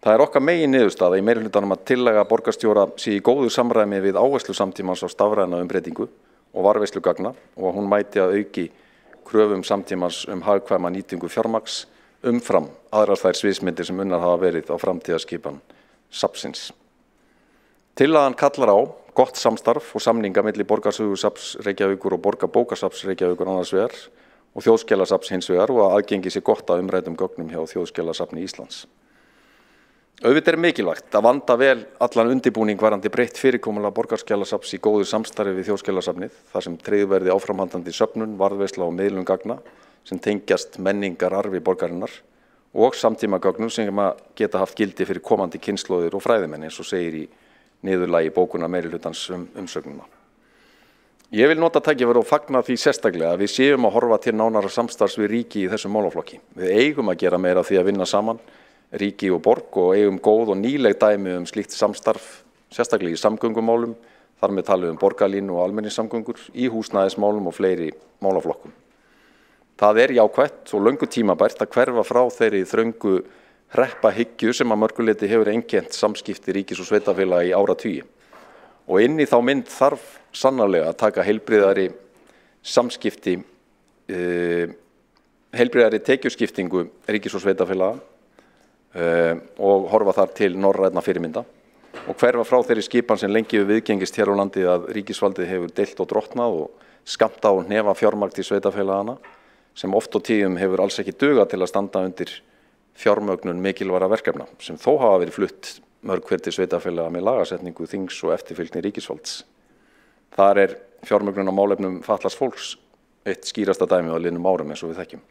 [SPEAKER 15] Það okkar megin niðurstaða í meirihlutanum að tillaga borgarstjóra sé í góðu samræmi við áherslu samtímans á stafræna umbreytingu og varðveislu gagna og að hún mæti að auki kröfum samtímans hagkvæma nýtingu fjármagns umfram aðrar þær sviðsmyndir sem unnar hafa verið á framtíðarskipan safnsins. Tillagan kallar á gott samstarf og samninga milli Borgarsögusafns Reykjavíkur og Borgarbókasafns Reykjavíkur annars vegar og Þjóðskjalasafns hins vegar og að aðgengi sé gott að umræddum gögnum hjá Þjóðskjalasafni Íslands. Auðvitað mikilvægt að vanda vel allan undirbúning varðandi breytt fyrirkomulag Borgarskjalasafns í góðu samstarfi við Þjóðskjalasafnið þar sem tryggð verði áframhaldandi söfnun, varðveisla og miðlun gagna sem tengjast menningararfi borgarinnar og samtímagögnum sem geta haft gildi fyrir komandi kynslóðir og fræðimenn eins og segir í niðurlagi bókunar meirihlutans umsögnuna. Ég vil nota tækifæri og fagna því sérstaklega að við séum að horfa til nánara samstarfs við ríki í þessum málaflokki. Við eigum að gera meira því að vinna saman, ríki og borg og eigum góð og nýleg dæmi slíkt samstarf, sérstaklega í samgöngumálum, þar með talið borgarlínu og almenningssamgöngur, í húsnæðismálum og fleiri málaflokkum. Það jákvætt og löngu tímabært að hverfa frá þeirri þröngu hreppahyggju sem að mörgu leyti hefur einkennt samskipti ríkis og sveitarfélaga í áratugi. Og inn í þá mynd þarf sannarlega að taka heilbrigðari samskipti, heilbrigðari tekjuskiptingu ríkis og sveitarfélaga og horfa þar til norrænna fyrirmynda og hverfa frá þeirri skipan sem lengi hefur viðgengist hér á landi að ríkisvaldið hefur deilt og drottnað og skammta og hnefa fjármagn til sveitarfélagana sem oft og tíðum hefur alls ekki dugað til að standa undir fjármögnun mikilvægra verkefna sem þó hafa verið flutt mörg hver til sveitarfélaga með lagasetningu þings og eftirfylgni ríkisvalds. Þar fjármögnun á málefnum fatlaðs fólks eitt skýrasta dæmi á liðnum árum eins og við þekkjum.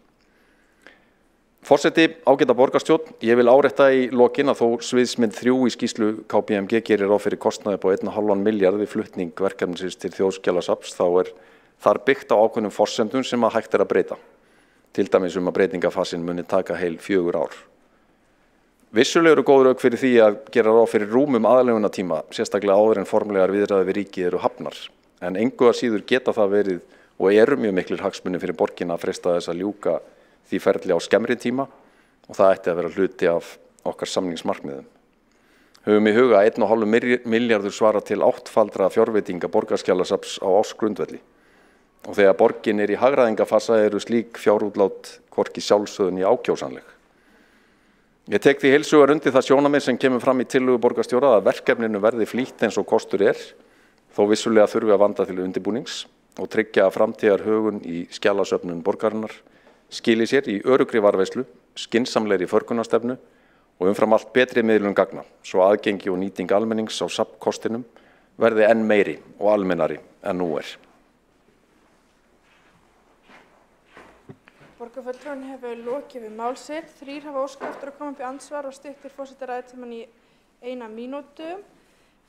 [SPEAKER 15] Forseti, ágæta borgarstjórn, ég vil árétta í lokin að þó sviðsmynd 3 í skýrslu KPMG gerir ráð fyrir kostnaði på 1,5 milljarð við flutning verkefnisins til Þjóðskjalasafns, þá þar byggt á ákveðnum forsendum sem að hægt að breyta. Til dæmis að breytingafasin muni taka heil 4 ár. Vissulega eru góð rök fyrir því að gera ráð fyrir rúmum aðlögunartíma, sérstaklega áður en formlegar viðræður við ríkið eru hafnar. En engu að síður geta það verið og eru mjög miklir hagsmunir fyrir borgina að freista þess að ljúka því ferli á skemmri tíma og það ætti að vera hluti af okkar samningsmarkmiðum. Höfum í huga að 1,5 milljarður svara til 8-faldra fjárveitinga Borgarskjalasafns á ársgrundvelli. Og þegar borgin í hagræðingafasa eru slík fjárútlát hvorki sjálfsögðun í ákjósanleg. Ég tek því heils hugar undir það sjónarmið sem kemur fram í tillögu borgarstjóra að verkefninu verði flýtt eins og kostur þó vissulega þurfi að vanda til undirbúnings og tryggja að framtíðarhögun í skjalasöfnun borgarinnar skili sér í öruggri varðveislu, skynsamlegri förgunarstefnu og umfram allt betri miðlun gagna, svo aðgengi og nýting almennings á safnkostinum verði enn meiri og almennari en nú
[SPEAKER 4] Borgarfulltrúinn hefur lokið við mál sitt. 3 hafa óskað eftir að koma upp í andsvar og styttir forseti ræðutímann í 1 mínútu.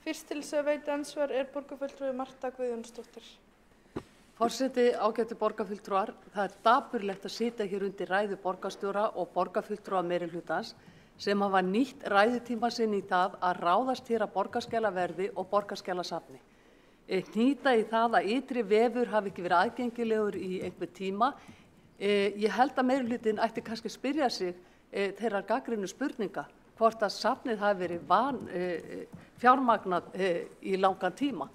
[SPEAKER 4] Fyrst til þess að veita andsvar borgarfulltrúi Marta Guðjónsdóttir.
[SPEAKER 18] Forseti, ágætu borgarfulltrúar, það dapurlegt að sitja hér undir ræðu borgarstjóra og borgarfulltrúa meirihlutans sem hafa nýtt ræðutíma sinn í það að ráðast hér að Borgarskjalaverði og Borgarskjalasafni. Hnýta í það að ytri vefur hafi ekki verið aðgengilegur í einhver tíma. Ég held að meirihlutinn ætti kannski að spyrja sig þeirrar gagnrýnu spurninga hvort að safnið hafi verið fjármagnað í langan tíma.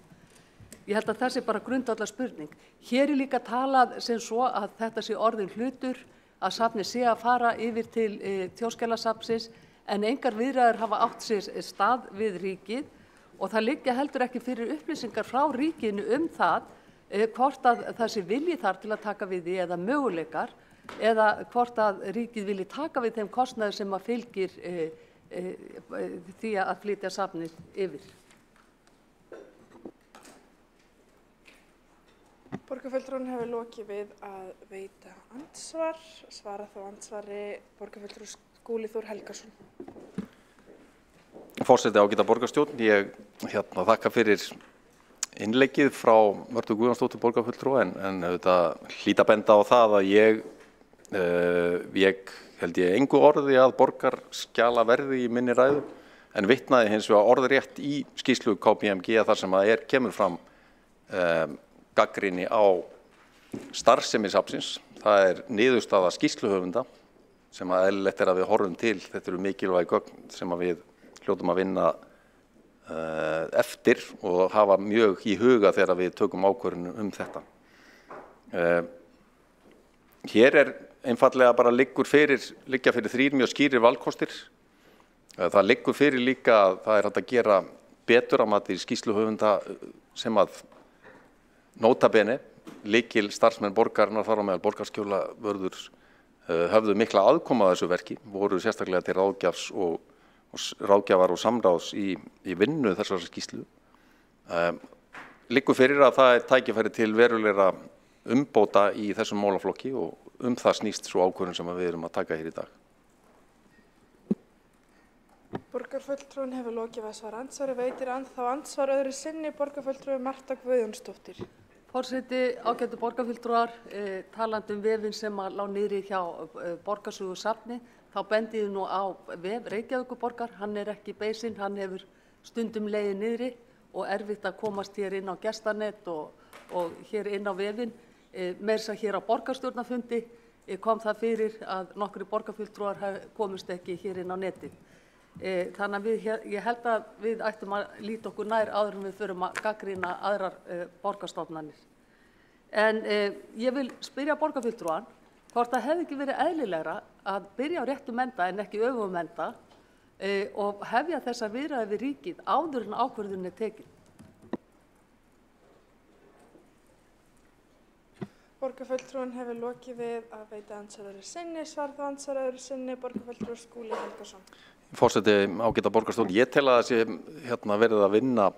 [SPEAKER 18] Ég held að það sé bara grundvallar spurning. Hér líka talað sem svo að þetta sé orðin hlutur, að safnið sé að fara yfir til Þjóðskjalasafnsins en engar viðræður hafa átt sér stað við ríkið og það liggja heldur ekki fyrir upplýsingar frá ríkinu það hvort að það sé vilji þar til að taka við því eða möguleikar eða hvort að ríkið vilji taka við þeim kostnaði sem að fylgir því að flytja safnið yfir.
[SPEAKER 4] Borgarfulltrúinn hefur lokið við að veita andsvar. Svara þá andsvari borgarfulltrúi Skúli Þór Helgason.
[SPEAKER 15] Forseti, ágæta borgarstjórn, ég þakka fyrir innleggið frá Mörtu Guðjónsdóttur borgarfulltrúa en auðvitað hlýt að benda á það að ég held ég engu orði að borgarskjalaverði í minni ræðu en vitnaði hins vegar orðrétt í skýrslu KPMG þar sem að kemur fram gagnrýni á starfsemi safnsins. Það niðurstaða skýrsluhöfunda sem að eðlilegt að við horfum til. Þetta eru mikilvæg gögn sem að við hljótum að vinna eftir og hafa mjög í huga þegar við tökum ákvörðun þetta. Hér einfallega bara liggja fyrir 3 mjög skýrir valkostir. Það liggur fyrir líka að það hægt að gera betur að mati skýrsluhöfunda sem að nota bene lykil starfsmenn borgarinnar þar á meðal borgarskjólavörður höfðu mikla aðkoma að þessu verki, voru sérstaklega til ráðgjafar og samráðs í vinnu þessar skýrslu. Liggur fyrir að það tækifæri til verulegra umbóta í þessum málaflokki og það snýst svo ákvörðun sem við erum að taka hér í dag.
[SPEAKER 4] Borgarfulltrúinn hefur lokið við að svara andsvari. Veitir þá andsvar öðru sinni borgarfulltrúi Marta Guðjónsdóttir.
[SPEAKER 18] Forseti, ágætu borgarfulltrúar, talandi vefinn sem lá niðri hjá borgarsögusafni, þá bendi ég nú á vef Reykjavíkurborgar. Hann ekki beisinn, hann hefur stundum legið niðri og erfitt að komast hér inn á gestanet og hér inn á vefinn. Meira þess að hér á borgarstjórnarfundi kom það fyrir að nokkri borgarfulltrúar komust ekki hér inn á netið. Þannig að ég held að við ættum að líta okkur nær áður en við förum að gagnrýna aðrar borgarstofnanir. En ég vil spyrja borgarfulltrúan hvort það hefði ekki verið eðlilegra að byrja á réttum enda en ekki öfugum enda og hefja þessa viðræði við ríkið áður en ákvörðun tekin.
[SPEAKER 4] Borgarfulltrúinn hefur lokið við að veita andsvar öðru sinni. Svar þá andsvar öðru sinni borgarfulltrúi Skúli Helgason.
[SPEAKER 15] Forseti, ágæta borgarstjórn, ég tel að það sé verið að vinna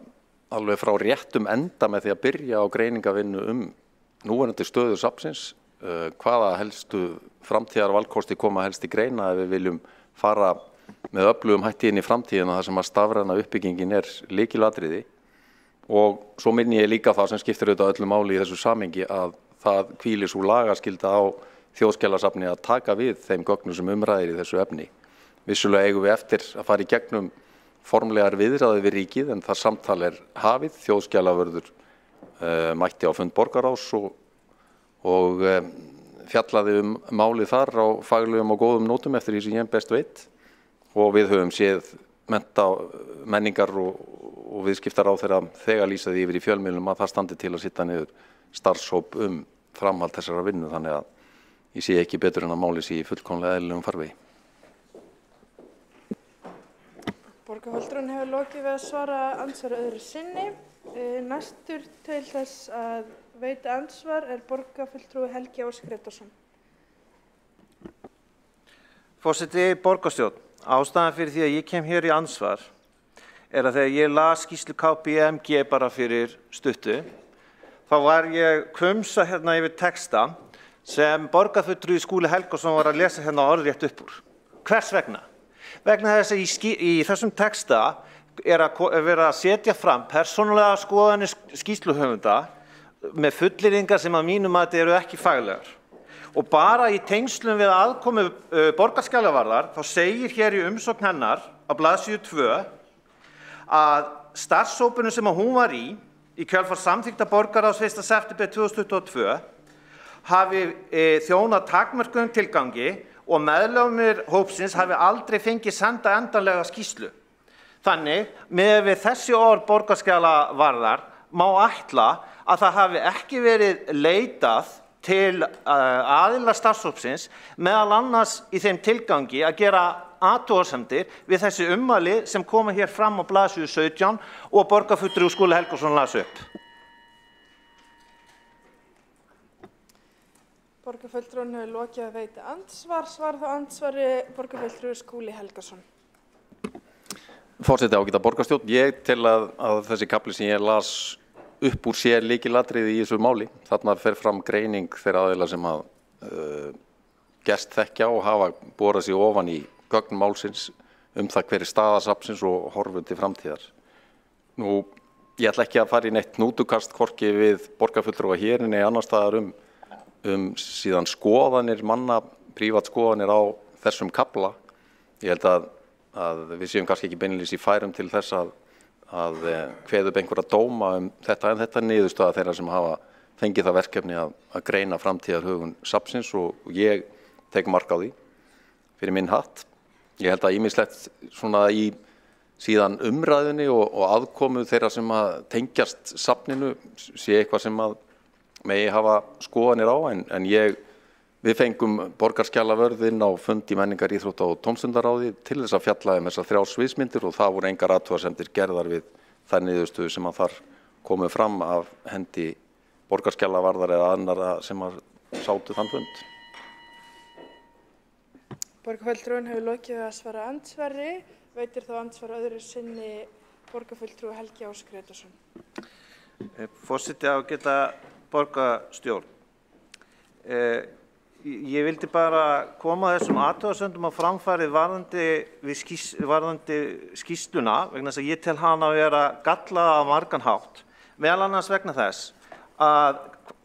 [SPEAKER 15] alveg frá réttum enda með því að byrja á greiningavinnu núverandi stöðu safnsins, hvaða helstu framtíðarvalkosti koma helst í greina ef við viljum fara með öflugum hætti inn í framtíðina þar sem að stafræna uppbyggingin lykilatriði. Og svo minni ég líka það sem skiptir auðvitað öllu máli í þessu samhengi að það hvílir svo lagaskylda á Þjóðskjalasafni að taka við þeim gögnum sem umræðir í þessu efni. Vissulega eigum við eftir að fara í gegnum formlegar viðræður við ríkið en það samtal hafið. Þjóðskjalavörður mætti á fund borgarráðs og fjallaði málið þar á faglegum og góðum nótum eftir því sem ég best veit. Og við höfum séð menningar og viðskiptaráðherra þegar lýsaði yfir í fjölmiðlum að það standi til að sitta niður starfshóp framhald þessara vinnu. Þannig að ég sé ekki betur en að málið sé í fullkomlega eðlilegum farvegi.
[SPEAKER 4] Borgarfulltrúinn hefur lokið við að svara andsvar öðru sinni. Næstur til þess að veita andsvar borgarfulltrúi Helgi Ósk Grétarsson.
[SPEAKER 19] Forseti, borgarstjórn, ástæðan fyrir því að ég kem hér í andsvar að þegar ég las skýrslu KPMG bara fyrir stuttu, þá var ég hvumsa yfir texta sem borgarfulltrúi Skúli Helgason var að lesa orðrétt upp úr. Hvers vegna? Vegna þess að í þessum texta verið að setja fram persónulega skoðanir skýrsluhöfunda með fullyrðingar sem að mínu mati eru ekki faglegar. Og bara í tengslum við aðkomu borgarskjalavarðar þá segir hér í umsókn hennar á blaðsíðu 2 að starfshópurinn sem hún var í kjölfar samþykkta borgarráðs 1. september 2022 hafi þjónað takmörkuðum tilgangi og meðlimir hópsins hafi aldrei fengið senda endanlega skýrslu. Þannig, með þessi orð borgarskjalavarðar má ætla að það hafi ekki verið leitað til aðila starfshópsins meðal annars í þeim tilgangi að gera athugasemdir við þessi ummæli sem koma hér fram á blaðsíðu 17 og borgarfulltrúi Skúli Helgason las upp.
[SPEAKER 4] Borgarfulltrúinn hefur lokið að veita andsvar. Svar þá andsvari borgarfulltrúi Skúli Helgason.
[SPEAKER 15] Forseti, ágæta borgarstjórn, ég tel að þessi kapli sem ég las upp úr sé lykilatriði í þessu máli. Þarna fer fram greining þeirra aðila sem að gerst þekkja og hafa borað sig ofan í gögn málsins það hver staða safnsins og horfur til framtíðar. Nú, ég ætla ekki að fara í neitt hnútukast hvorki við borgarfulltrúa hér en annars staðar síðan skoðanir manna, prívat skoðanir á þessum kapla. Ég held að við séum kannski ekki beinlínis í færum til þess að kveða upp einhverja dóma þetta, en þetta er niðurstaða þeirra sem hafa fengið það verkefni að greina framtíðarhögun safnsins og ég tek mark á því fyrir minn hatt. Ég held að ýmislegt svona í síðan umræðunni og aðkomu þeirra sem að tengjast safninu sé eitthvað sem að megi hafa skoðanir á, en við fengum borgarskjalavörð inn á fund í menningar, íþrótta og tómstundaráði til þess að fjalla þessar 3 sviðsmyndir og það voru engar athugasemdir gerðar við þær niðurstöður sem að þar komu fram af hendi borgarskjalavarðar eða annara sem að sátu þann fund.
[SPEAKER 4] Borgarfulltrúinn hefur lokið að svara andsvari. Veitir þá andsvar öðru sinni borgarfulltrúi Helgi Ás Grétarsson.
[SPEAKER 19] Forseti, ágæta borgarstjórn. Ég vildi bara koma þessum athugasemdum á framfæri varðandi skýrsluna vegna þess að ég tel hana að vera gallaða á margan hátt. Meðal annars vegna þess að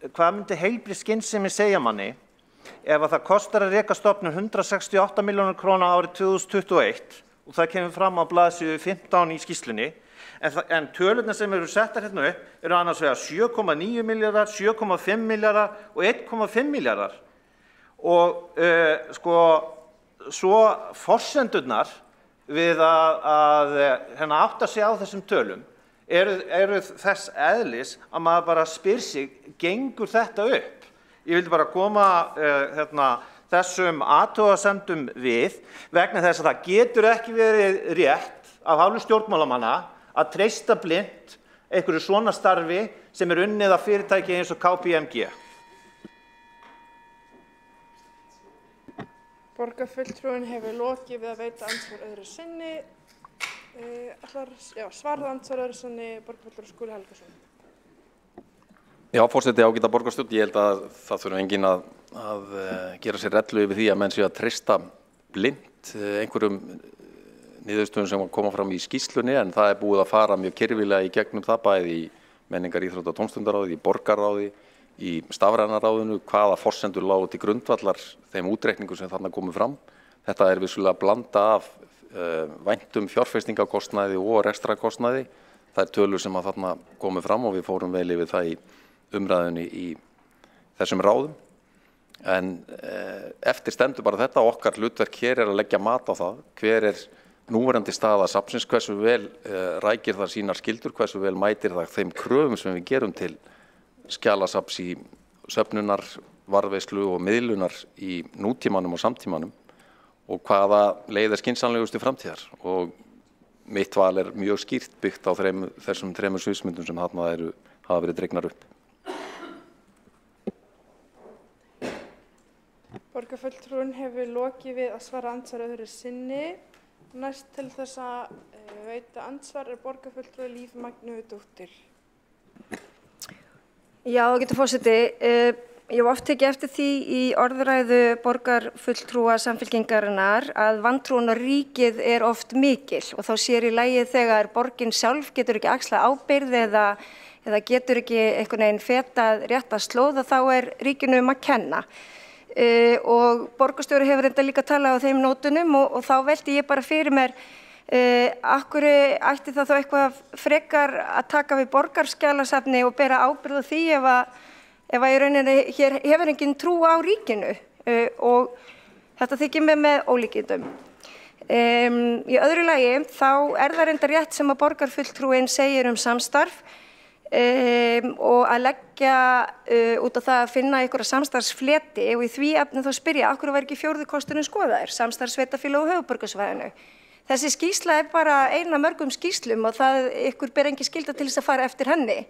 [SPEAKER 19] hvað myndi heilbrigð skynsemi segja manni ef að það kostar að reka stofnun 168 milljónir króna árið 2021 og það kemur fram á blaðsíðu 15 í skýrslunni, en tölurnar sem eru settar hérna upp eru annars vegar 7,9 milljarðar, 7,5 milljarðar og 1,5 milljarðar. Og svo forsendurnar við að átta sig á þessum tölum eru þess eðlis að maður bara spyr sig, gengur þetta upp? Ég vildi bara koma þessum athugasemdum við vegna þess að það getur ekki verið rétt af hálfu stjórnmálamanna að treysta blint einhverju svona starfi sem unnið af fyrirtæki eins og KPMG.
[SPEAKER 4] Borgarfulltrúinn hefur lokið við að veita andsvar öðru sinni. Svarað andsvar öðru sinni borgarfulltrúi Skúli Helgason.
[SPEAKER 15] Já, forseti, ágæta borgarstjórn, ég held að það þurfi enginn að gera sér rellu yfir því að menn séu að treysta blint einhverjum niðurstöðum sem koma fram í skýrslunni, en það er búið að fara mjög kyrfilega í gegnum það bæði í menningar, íþrótta og tómstundaráði, í borgarráði, í stafrænaráðinu, hvaða forsendur lágu til grundvallar þeim útreikningum sem þarna komu fram. Þetta er vissulega blanda af væntum fjárfestingakostnaði og rekstrakostnaði. Það er tölur sem að þarna komu fram og við fórum vel yfir það í umræðunni í þessum ráðum. En eftir stendur bara þetta, okkar hlutverk hér er að leggja mat á það, hver er núverandi staða safnsins, hversu vel rækir það sínar skyldur, hversu vel mætir það þeim kröfum sem við gerum til skjalasafns í söfnunar, varðveislu og miðlunar í nútímanum og samtímanum og hvaða leið er skynsamlegustu framtíðar. Og mitt val er mjög skýrt byggt á þessum 3 sviðsmyndum sem þarna hafa verið dregnar upp.
[SPEAKER 4] Borgarfulltrúinn hefur lokið við að svara andsvar öðru sinni. Næst til þess að veita andsvar er borgarfulltrúi Líf Magnúðardóttir.
[SPEAKER 3] Já, ágæta forseti. Ég hef oft tekið eftir því í orðræðu borgarfulltrúa Samfylkingarinnar að vantrúin á ríkið er oft mikil og þá sér í lagi þegar borgin sjálf getur ekki axlað ábyrgð eða getur ekki einhvern veginn fetað rétta slóð og þá er ríkinu að kenna. Og borgarstjóri hefur enda líka talað á þeim nótunum og þá velti ég bara fyrir mér af hverju ætti það þá eitthvað frekar að taka við borgarskjalasafni og bera ábyrgð á því ef í rauninni hér hefur engin trú á ríkinu og þetta þykir mér með ólíkindum. Í öðru lagi þá er það reyndar rétt sem að borgarfulltrúinn segir samstarf og að leggja út á það að finna einhverja samstarfsfleti og í því efni þá spyrja af hverju var ekki 4. kosturinn skoðaður, samstarfssveitarfélög á höfuðborgarsvæðinu. Þessi skýrsla er bara ein af mörgum skýrslum og ykkur ber engin skylda til þess að fara eftir henni.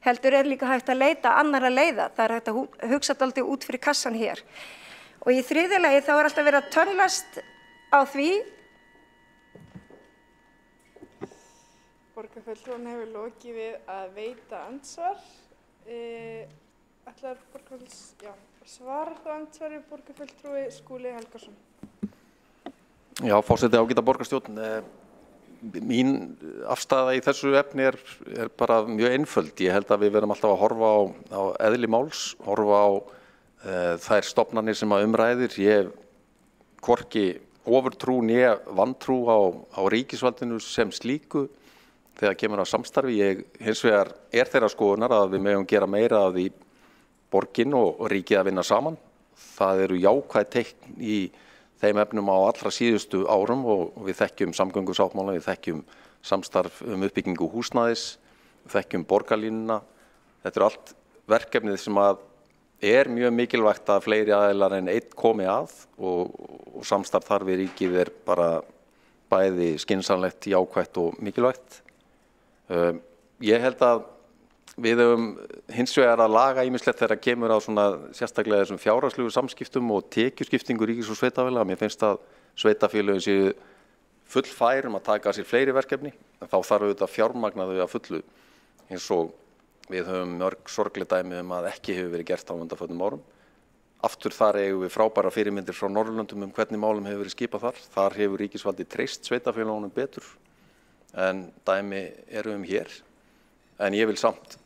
[SPEAKER 3] Heldur er líka hægt að leita annarra leiða, það er hægt að hugsa dálítið út fyrir kassan hér. Og í þriðja lagi þá er alltaf verið að tönnlast á því
[SPEAKER 4] Borgarfulltrúinn hefur lokið við að veita andsvar. Ætlar svarar þá andsvari borgarfulltrúi Skúli Helgason.
[SPEAKER 15] Já, forseti ágæta borgarstjórn. Mín afstaða í þessu efni er bara mjög einföld. Ég held að við verðum alltaf að horfa á eðli máls, horfa á þær stofnanir sem að umræðir. Ég hef hvorki ofurtrú né vantrú á ríkisvaldinu sem slíku þegar kemur að samstarfi. Ég hins vegar þeirra skoðunar að við megum gera meira af því borgin og ríkið að vinna saman. Það eru jákvæð teikn í þeim efnum á allra síðustu árum og við þekkjum samgöngusáttmála, við þekkjum samstarf uppbyggingu húsnæðis, við þekkjum borgarlínuna. Þetta eru allt verkefnið sem að mjög mikilvægt að fleiri aðilar en einn komi að og samstarf þar við ríkið bara bæði skynsamlegt, jákvætt og mikilvægt. Ég held að við höfum hins vegar að laga ýmislegt þegar kemur á svona sérstaklega þessum fjárhagslegu samskiptum og tekjuskiptingu ríkis og sveitarfélaga. Mér finnst að sveitarfélögin séu fullfær að taka að sér fleiri verkefni, en þá þarf auðvitað að fjármagna þau að fullu, eins og við höfum mörg sorgleg dæmi að ekki hefur verið gert á undanförnum árum. Aftur þar eigum við frábæra fyrirmyndir frá Norðurlöndum hvernig málum hefur verið skipað þar. Þar hefur ríkisvaldið treyst sveitarfélögunum betur en dæmi eru hér. En ég vil samt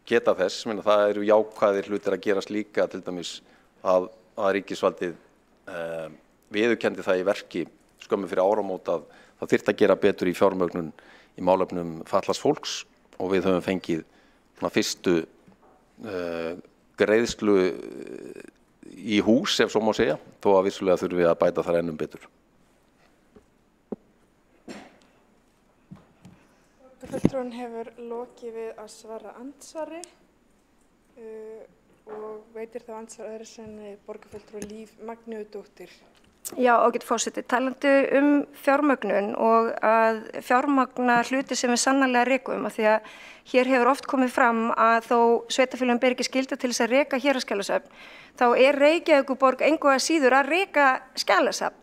[SPEAKER 15] geta þess, það eru jákvæðir hlutir að gerast líka, til dæmis að ríkisvaldið viðurkenndi það í verki skömmu fyrir áramót að það þyrfti að gera betur í fjármögnun í málefnum fatlaðs fólks og við höfum fengið fyrstu greiðslu í hús, ef svo má segja, þó að vissulega þurfum við að bæta þar ennum betur.
[SPEAKER 4] Borgarfulltrúinn hefur lokið við að svara andsvari og veitir þá andsvar öðru sinni borgarfulltrúi Líf Magnúðardóttir.
[SPEAKER 3] Já, ágætt forseti, talandi fjármögnun og að fjármagna hluti sem við sannarlega rekum, af því að hér hefur oft komið fram að þó sveitarfélögin ber ekki skyldu til þess að reka héraðsskjalasöfn, þá Reykjavíkurborg engu að síður að reka skjalasöfn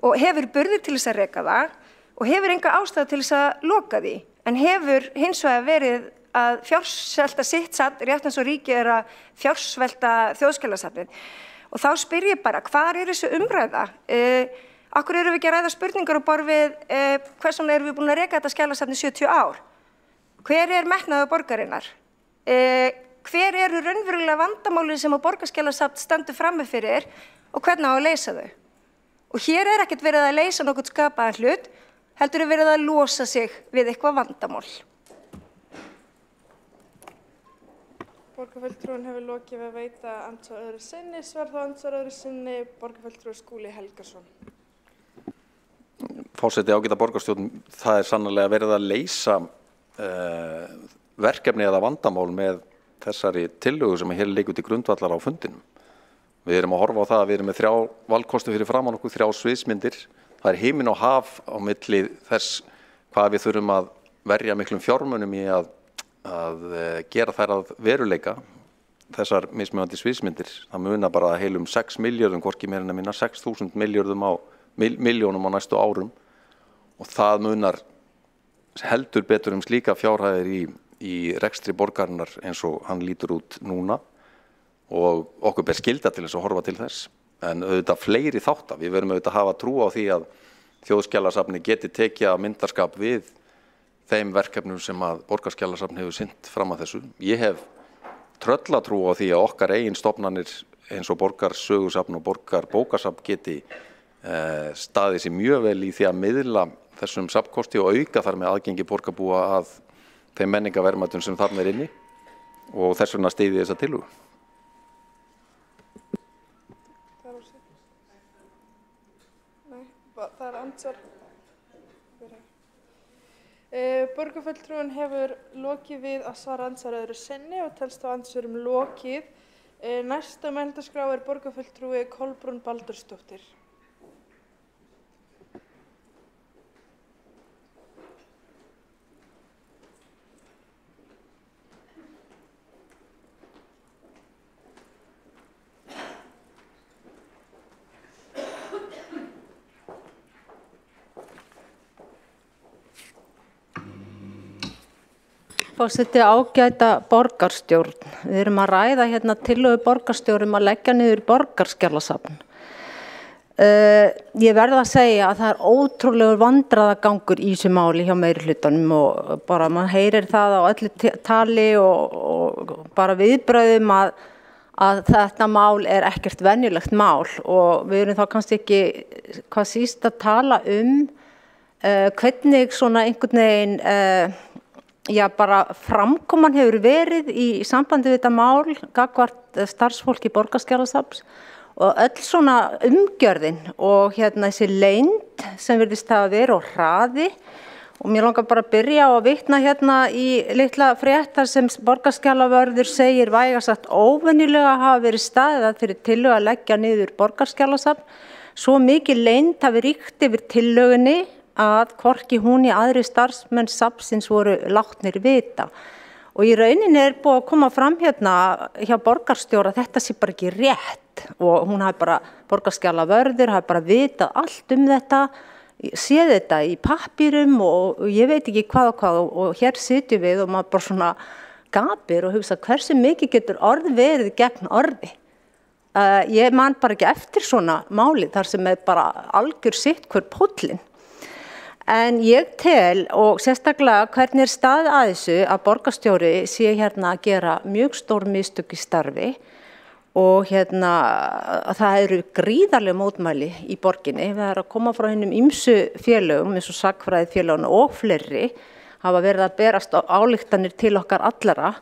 [SPEAKER 3] og hefur burði til þess að reka það og hefur enga ástæðu til þess að loka því, en hefur hins vegar verið að fjársvelta sitt safn, rétt eins og ríkið að fjársvelta þjóðskjalasafnið. Og þá spyr ég bara, hvar þessi umræða? Akkur erum við ekki að ræða spurningar og borð við hvers vegna erum við búin að reka þetta skjalasafn í 70 ár? Hver metnaður borgarinnar? Hver eru raunverulega vandamálin sem að borgarskjalasafn stendur frammi fyrir og hvernig á að leysa þau? Og hér ekkert verið að leysa nokkuð skapaðan hlut, heldur verið að losa sig við eitthvað vandamál.
[SPEAKER 4] Borgarfulltrúinn hefur lokið við að veita andsvar öðru sinni, svar þá andsvar öðru sinni borgarfulltrúi Skúli Helgason.
[SPEAKER 15] Forseti ágæta borgarstjórn, það sannarlega verið að leysa verkefni eða vandamál með þessari tillögu sem hér liggur til grundvallar á fundinum. Við erum að horfa á það að við erum með 3 valkosti fyrir framan okkur, 3 sviðsmyndir. Það himinn og haf á milli þess hvað við þurfum að verja miklum fjármunum í að gera þær að veruleika, þessar mismunandi sviðsmyndir. Það munar bara heilum 6 milljörðum, hvorki meira en að minna 6.000 milljónum á næstu árum og það munar heldur betur slíka fjárhæðir í rekstri borgarinnar eins og hann lítur út núna og okkur ber skylda til þess að horfa til þess. En auðvitað fleiri þátta. Við verum auðvitað að hafa trú á því að Þjóðskjalasafni geti tekið að myndarskap við þeim verkefnum sem að Borgarskjalasafn hefur sinnt fram að þessu. Ég hef tröllatrú á því að okkar eigin stofnanir eins og Borgarsögusafn og Borgarbókasafn geti staðið sér mjög vel í því að miðla þessum safnkosti og auka þar með aðgengi borgarbúa að þeim menningarverðmætum sem þarna inni og þess vegna styð ég þessa tillögu.
[SPEAKER 4] Það andsvar. Borgarfulltrúinn hefur lokið við að svara andsvar öðru sinni og telst á andsvörum lokið. Næsta mælendaskrá borgarfulltrúi Kolbrún Baldursdóttir.
[SPEAKER 2] Forseti, ágæta borgarstjórn. Við erum að ræða hérna tillögu borgarstjórum að leggja niður borgarskjalasafn. Ég verð að segja að það er ótrúlegur vandræðagangur í þessu máli hjá meirihlutanum og bara mann heyrir það á öllu tali og bara viðbröðum að þetta mál er ekkert venjulegt mál og við erum þá kannski ekki hvað síst að tala hvernig svona einhvern veginn bara framkoman hefur verið í sambandi við þetta mál gagnvart starfsfólki borgarskjalasafns og öll svona umgjörðin og hérna þessi leynd sem virðist hafa verið og hraði og mér langar bara að byrja á að vitna hérna í litla fréttar sem borgarskjalavörður segir vægast sagt óvenjulega hafa verið staðið fyrir tillögu að leggja niður borgarskjalasafn. Svo mikið leynd hafi ríkt yfir tillögunni að hvorki hún í aðri starfsmenn safnsins voru látnir vita. Og í rauninni er búið að koma fram hérna hjá borgarstjóra að þetta sé bara ekki rétt og hún hafi bara, borgarskjalavörður hafi bara vitað allt þetta, séð þetta í pappírum og ég veit ekki hvað og hér sitjum við og maður bara svona gapir og hugsa hversu mikið getur orð verið gegn orði. Ég man bara ekki eftir svona máli þar sem er bara algjör sitt hver póllinn. En ég tel og sérstaklega hvernig staðið að þessu að borgarstjóri sé hérna að gera mjög stór mistök í starfi og hérna það eru gríðarleg mótmæli í borginni. Það er að koma frá hinum ýmsu félögum eins og sagnfræðifélögum og fleiri hafa verið að berast ályktanir til okkar allara.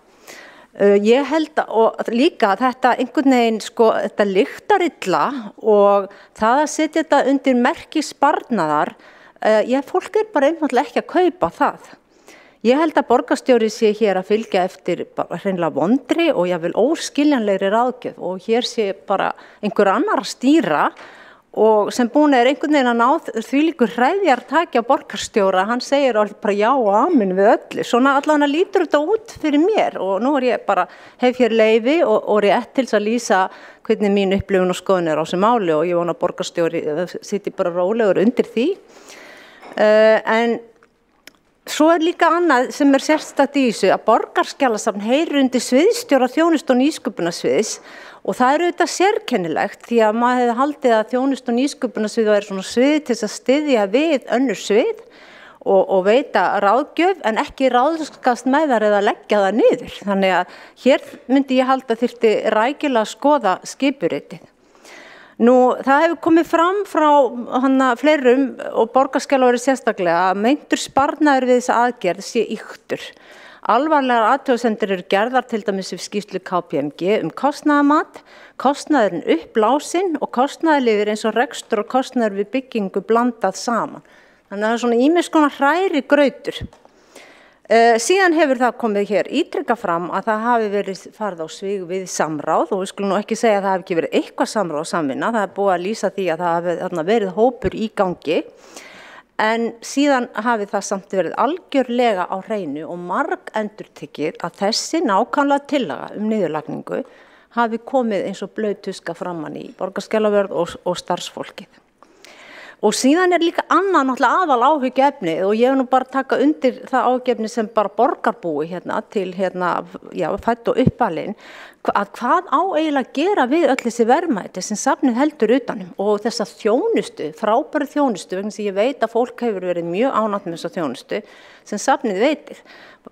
[SPEAKER 2] Ég held og líka þetta einhvern veginn þetta lyktar illa og það að setja þetta undir merki sparnaðar fólk er bara einfaldlega ekki að kaupa það. Ég held að borgarstjóri sé hér að fylgja eftir hreinlega vondri og jafnvel óskiljanlegri ráðgjöf og hér sé bara einhver annar að stýra og sem búin er einhvern veginn að ná þvílíkur hræðjartaki á borgarstjóra, hann segir bara já og amen við öllu. Svona allan að lítur þetta út fyrir mér og nú er ég bara, hef hér leyfi og rétt til að lýsa hvernig mín upplifun og skoðun er á þessu máli og ég vona að borgarstjóri sitji bara rólegur undir því. En svo er líka annað sem er sérstakt í þessu að borgarskjalasafn heyrir undir sviðsstjóra þjónustu- og nýsköpunarsviðs og það er auðvitað sérkennilegt því að maður hefði haldið að þjónustu- og nýsköpunarsvið væri svona svið til að styðja við önnur svið og veita ráðgjöf en ekki ráðskast með þar eða leggja það niður. Þannig að hér myndi ég halda þyrfti rækilega að skoða skipuritið. Það hefur komið fram frá fleirum og borgarskjalavörður sérstaklega að meintur sparnaður við þessa aðgerð sé ýktur. Alvarlegar athugasemdir eru gerðar til dæmis við skýrslu KPMG kostnaðarmat, kostnaðurinn uppblásinn og kostnaðarliðir eins og rekstur og kostnaður við byggingu blandað saman. Þannig að það er svona ýmis konar hræri grautur. Síðan hefur það komið hér ítrekað fram að það hafi verið farið á svig við samráð og við skulum nú ekki segja að það hafi ekki verið eitthvað samráð samvinna, það er búið að lýsa því að það hafi verið hópur í gangi en síðan hafi það samt verið algjörlega á hreinu og marg endurtekið að þessi nákvæmlega tillaga niðurlagningu hafi komið eins og blaut tuska framan í borgarskjalavörð og starfsfólkið. Og síðan er líka annað náttúrulega aðal áhyggjuefni og ég hef nú bara taka undir það áhyggjuefni sem bara borgarbúi til fædd og uppalinn að hvað á eiginlega að gera við öll þessi verðmæti sem safnið heldur utanum og þessa þjónustu, frábæru þjónustu vegna sem ég veit að fólk hefur verið mjög ánægt með þessa þjónustu sem safnið veitir.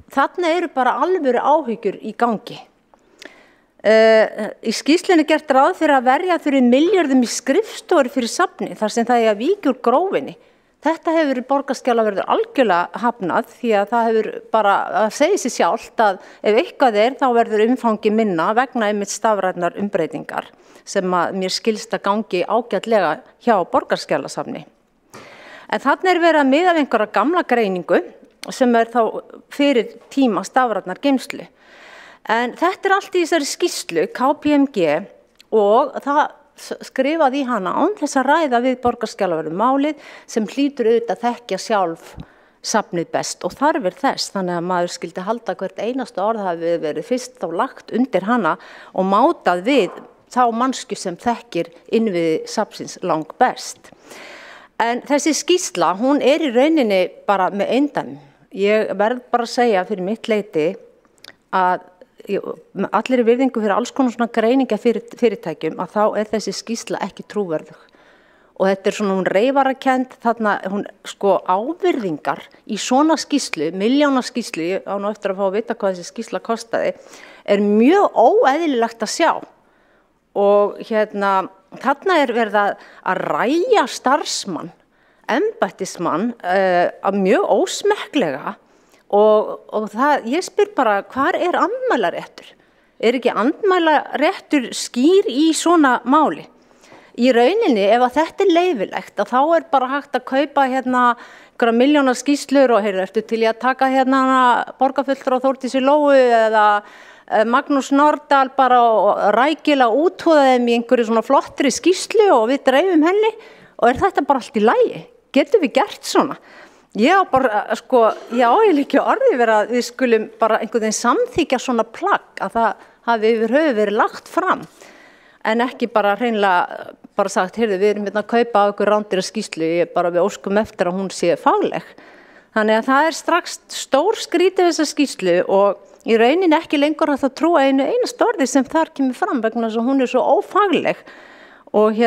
[SPEAKER 2] Þarna eru bara alvöru áhyggjur í gangi. Í skýrslunni gert ráð fyrir að verja fyrir milljörðum í skrifstofur fyrir safni þar sem það er að víkja úr grófinni. Þetta hefur borgarskjalavörður algjörlega hafnað því að það hefur bara að segja sér sjálft að ef eitthvað þá verður umfangi minna vegna einmitt stafrænnar umbreytingar sem að mér skilst að gangi ágætlega hjá borgarskjalasafni. En þarna er verið að miða við einhverja gamla greiningu sem er þá fyrir tíma stafrænnar geymslu. En þetta er allt í þessari skýrslu, KPMG, og það skrifaði í hana án þess að ræða við borgarskjalavörður málið sem hlýtur auðvitað að þekkja sjálf safnið best og þarfir þess. Þannig að maður skildi halda hvert einasta orð hafi verið fyrst þá lagt undir hana og mátað við þá mannsku sem þekkir innviði safnsins langt best. En þessi skýrsla, hún er í rauninni bara með eindæmum. Ég verð bara að segja fyrir mitt leyti að allir virðingu fyrir alls konar svona greininga fyrirtækjum að þá þessi skýrsla ekki trúverðug. Og þetta svona hún reyfarakennd, þarna hún sko ávirðingar í svona skýrslu, milljónaskýrslu, ég á nú eftir að fá að vita hvað þessi skýrsla kostaði, mjög óeðlilegt að sjá. Og þarna verið að ræja starfsmann, embættismann, mjög ósmekklega og það, ég spyr bara, hvar andmælaréttur? Ekki andmælaréttur skýr í svona máli? Í rauninni, ef að þetta leyfilegt, að þá bara hægt að kaupa einhverja milljónar skýrslur og ertu til í að taka borgarfulltrúa Þórdísi Lóu eða Magnús Norðdahl bara og rækilega útúða þeim í einhverju svona flottri skýrslu og við dreifum henni og þetta bara allt í lagi? Getum við gert svona? Ég á bara, ég líka orðið verið að við skulum bara einhvern veginn samþykja svona plagg að það hafi yfir höfuð verið lagt fram en ekki bara hreinlega bara sagt, heyrðu, við erum að kaupa á ykkur rándýra skýrslu, við óskum eftir að hún sé fagleg. Þannig að það strax stór skrítið við þessa skýrslu og í rauninni ekki lengur að það trúa einasta orði sem þar kemur fram vegna þess að hún svo ófagleg. Og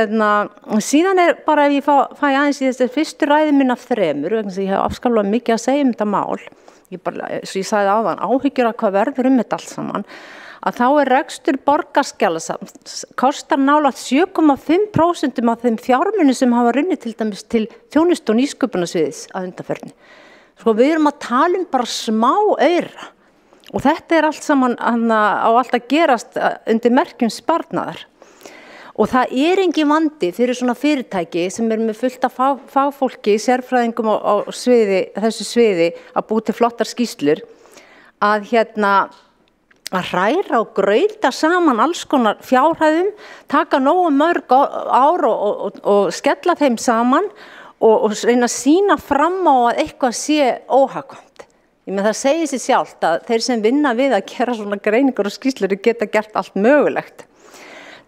[SPEAKER 2] síðan bara ef ég fæ aðeins í þessi fyrstu ræðu mín af 3, vegna þess að ég hef afskaplega mikið að segja þetta mál. Ég sagði áðan, áhyggjur að hvað verður þetta allt saman. Að þá rekstur borgarskjalasafns kostar nálægt 7,5% af þeim fjármunum sem hafa runnið til dæmis til þjónustu- og nýsköpunarsviðs að undanförnu. Við erum að tala bara smá aura og þetta allt saman á allt að gerast undir merkjum sparnaðar. Og það engin vandi fyrir svona fyrirtæki sem með fullt af fagfólki, sérfræðingum á þessu sviði að búi til flottar skýrslur að að hræra og grauta saman alls konar fjárhæðum, taka nógu mörg ár og skella þeim saman og reyna að sýna fram á að eitthvað sé óhagkvæmt. Það segir sig sjálft að þeir sem vinna við að gera svona greiningar og skýrslur geta gert allt mögulegt.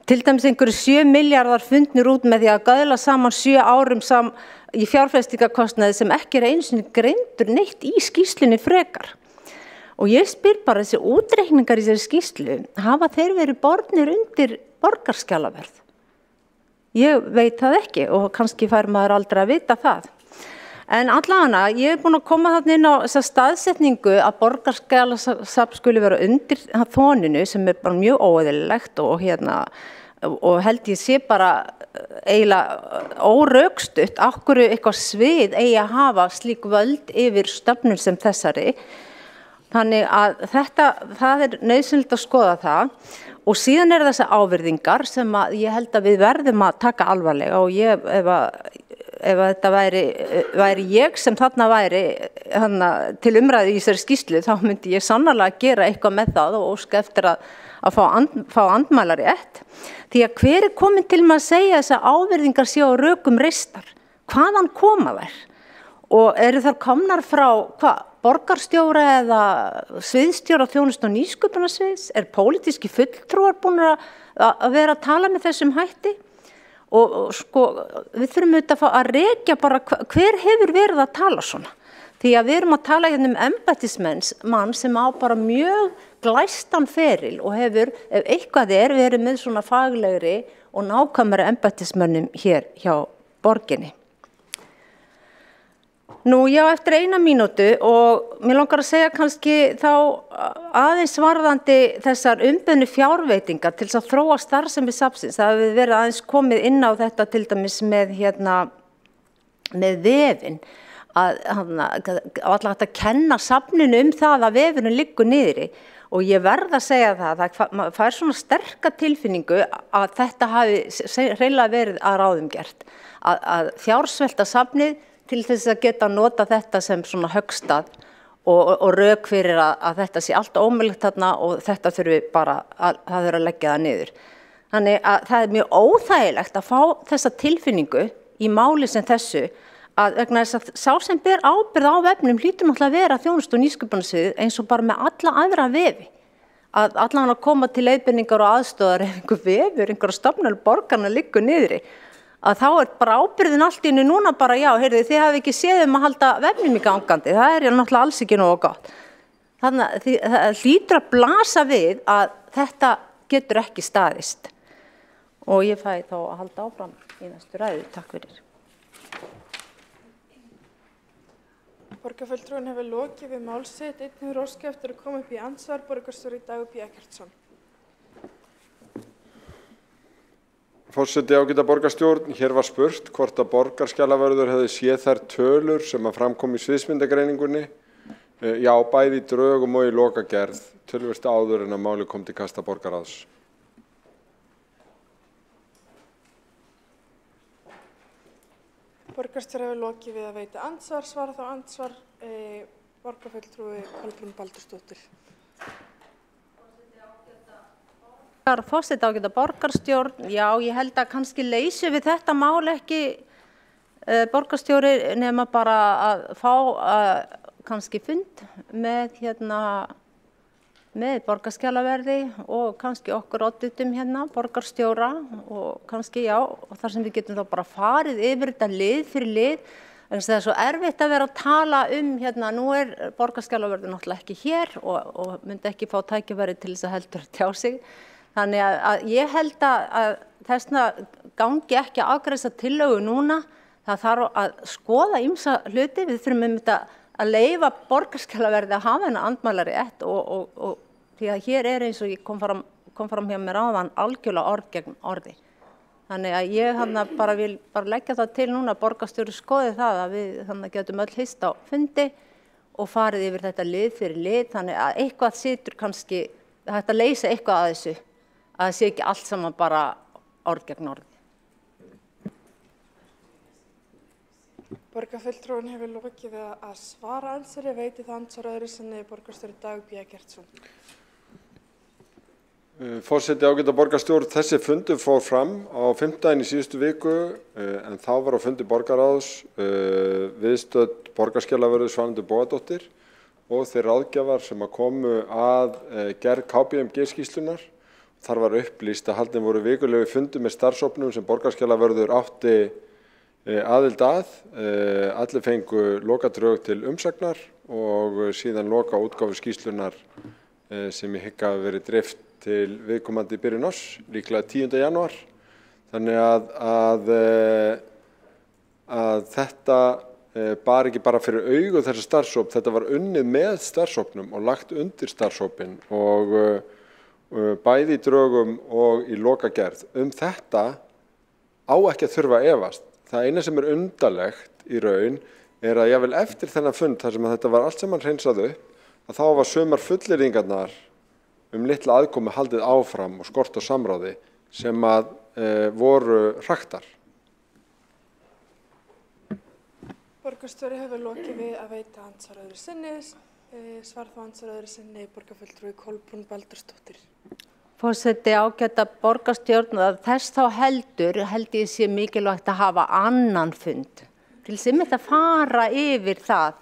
[SPEAKER 2] Til dæmis einhverju 7 milljarðar fundnir út með því að gaðla saman 7 árum í fjárfestingarkostnaði sem ekki einu sinni greindur neitt í skýrslunni frekar. Og ég spyr bara þessi útreikningar í þessari skýrslu, hafa þeir verið bornir undir borgarskjalaverð? Ég veit það ekki og kannski fær maður aldrei að vita það. En allavega, ég búin að koma þarna inn á þessa staðsetningu að borgarskjalasafn skuli vera undir þóninu sem bara mjög óeðlilegt og held ég sé bara eiginlega órökstutt af hverju eitthvað svið eigi að hafa slík völd yfir stofnun sem þessari. Þannig að það nauðsynlegt að skoða það og síðan þessar ávirðingar sem að ég held að við verðum að taka alvarlega og ef þetta væri ég sem þarna væri til umræðu í þessari skýrslu þá myndi ég sannarlega gera eitthvað með það og óska eftir að fá andmælarétt. Því að hver komin til með að segja þessar ávirðingar séu á rökum reistar? Hvaðan koma þær? Og þær komnar frá borgarstjóra eða sviðstjóra þjónustu- og nýsköpunarsviðs? Pólitíski fulltrúar búin að vera að tala með þessum hætti? Og við þurfum auðvitað að rekja bara hver hefur verið að tala svona. Því að við erum að tala embættismann sem á bara mjög glæstan feril og hefur, ef eitthvað verið með svona faglegri og nákvæmari embættismönnum hér hjá borginni. Nú, ég á eftir 1 mínútu og mér langar að segja kannski þá aðeins varðandi þessar umbeðnu fjárveitingar til þess að þróa starfsemi safnsins. Það hefur verið aðeins komið inn á þetta til dæmis með vefinn. Alltaf hægt að kenna safninu það að vefurinn liggur niðri. Og ég verð að segja það fær svona sterka tilfinningu að þetta hafi hreinlega verið að ráðum gert. Að fjársvelta safnið til þess að geta nota þetta sem svona höggstað og rök fyrir að þetta sé allt ómögulegt þarna og þetta þurfi bara að leggja það niður. Þannig að það mjög óþægilegt að fá þessa tilfinningu í máli sem þessu að vegna þess að sá sem ber ábyrgð á vefnum hlýtur náttúrulega að vera þjónustu- og nýsköpunarsviðið eins og bara með alla aðra vefi. Að allan að koma til leiðbeiningar og aðstoðar ef einhver vefur, einhverja stofnun borgarna liggur niðri. að þá bara ábyrgðin allt í einu núna bara já, heyrðu þið hafi ekki séð að halda vefnum í gangandi, það er náttúrulega alls ekki nógu gott. Þannig að það hlýtur að blasa við að þetta getur ekki staðist og ég fæ þá að halda áfram í næstu ræðu. Takk fyrir.
[SPEAKER 4] Borgarfulltrúinn hefur lokið við mál sitt. Einnig hefur óskað eftir að koma upp í andsvar borgarstjóri Dagur B. Eggertsson.
[SPEAKER 6] Forseti, ágæta borgarstjórn, hér var spurt hvort að borgarskjalavörður hefði séð þær tölur sem að framkom í sviðsmyndagreiningunni. Já, bæði í drögum og í lokagerð, töluvert áður en að máli kom til kasta borgarráðs.
[SPEAKER 4] Borgarstjóri hefur lokið við að veita andsvar. Svara þá andsvar borgarfulltrúi Kolbrún Baldursdóttir.
[SPEAKER 2] Forseti, ágæta borgarstjórn, já, ég held að kannski leysi við þetta mál ekki borgarstjóri nema bara að fá kannski fund með með borgarskjalaverði og kannski okkur odditum borgarstjóra og kannski já, og þar sem við getum þá bara farið yfir þetta lið fyrir lið. Það er svo erfitt að vera að tala nú er borgarskjalaverði náttúrulega ekki hér og myndi ekki fá tækifæri til þess að heldur tjá sig. Þannig að ég held að þessna gangi ekki að afgreiða tillögu núna. Það þarf að skoða ýmsa hluti. Við þurfum að leyfa borgarskjalaverði að hafa hennar andmælarétt og því að hér er eins og ég kom fram hjá mér áðan algjörlega orð gegn orði. Þannig að ég vil bara leggja það til núna að borgarstjóri skoði það að við getum öll hist á fundi og farið yfir þetta lið fyrir lið. Þannig að eitthvað situr kannski, þetta leysa eitthvað að þessu. Að það sé ekki allt saman bara orð gegn orði.
[SPEAKER 4] Borgarfulltrúinn hefur lokið við að svara andsvari, veiti það andsvar öðru sinni borgarstjóri Dagur B. Eggertsson.
[SPEAKER 6] Forseti, ágæta borgarstjórn, þessi fundur fór fram á fimmtudaginn í síðustu viku en þá var á fundi borgarráðs viðstödd borgarskjalavörður Svanhildur Bogadóttir og þeir ráðgjafar sem komu að gerð KPMG-skýrslunar. Þar var upplýst að haldin voru vikulegu fundir með starfshópnum sem borgarskjalavörður átti aðild að. Allir fengu lokadrög til umsagnar og síðan loka útgáfu skýrslunar sem ég hygg hafi verið dreift til viðkomandi í byrjun árs, líklega 10. janúar. Þannig að þetta bar ekki bara fyrir augu þessa starfshóp, þetta var unnið með starfshópnum og lagt undir starfshópinn og bæði í drögum og í lokagerð. Þetta á ekki að þurfa að efast. Það eina sem er undarlegt í raun er að jafnvel eftir þennan fund þar sem þetta var allt saman hreinsað upp, að þá var sumar fullyrðingarnar litla aðkomu haldið áfram og skort á samráði sem að voru hraktar.
[SPEAKER 4] Borgarstjóri hefur lokið við að veita andsvar öðru sinni. Svar þá andsvar öðru sinni borgarfulltrúi Kolbrún Baldursdóttir.
[SPEAKER 2] Forseti, ágæta borgarstjórn, þess þá held ég sé mikilvægt að hafa annan fund til sem þetta fara yfir það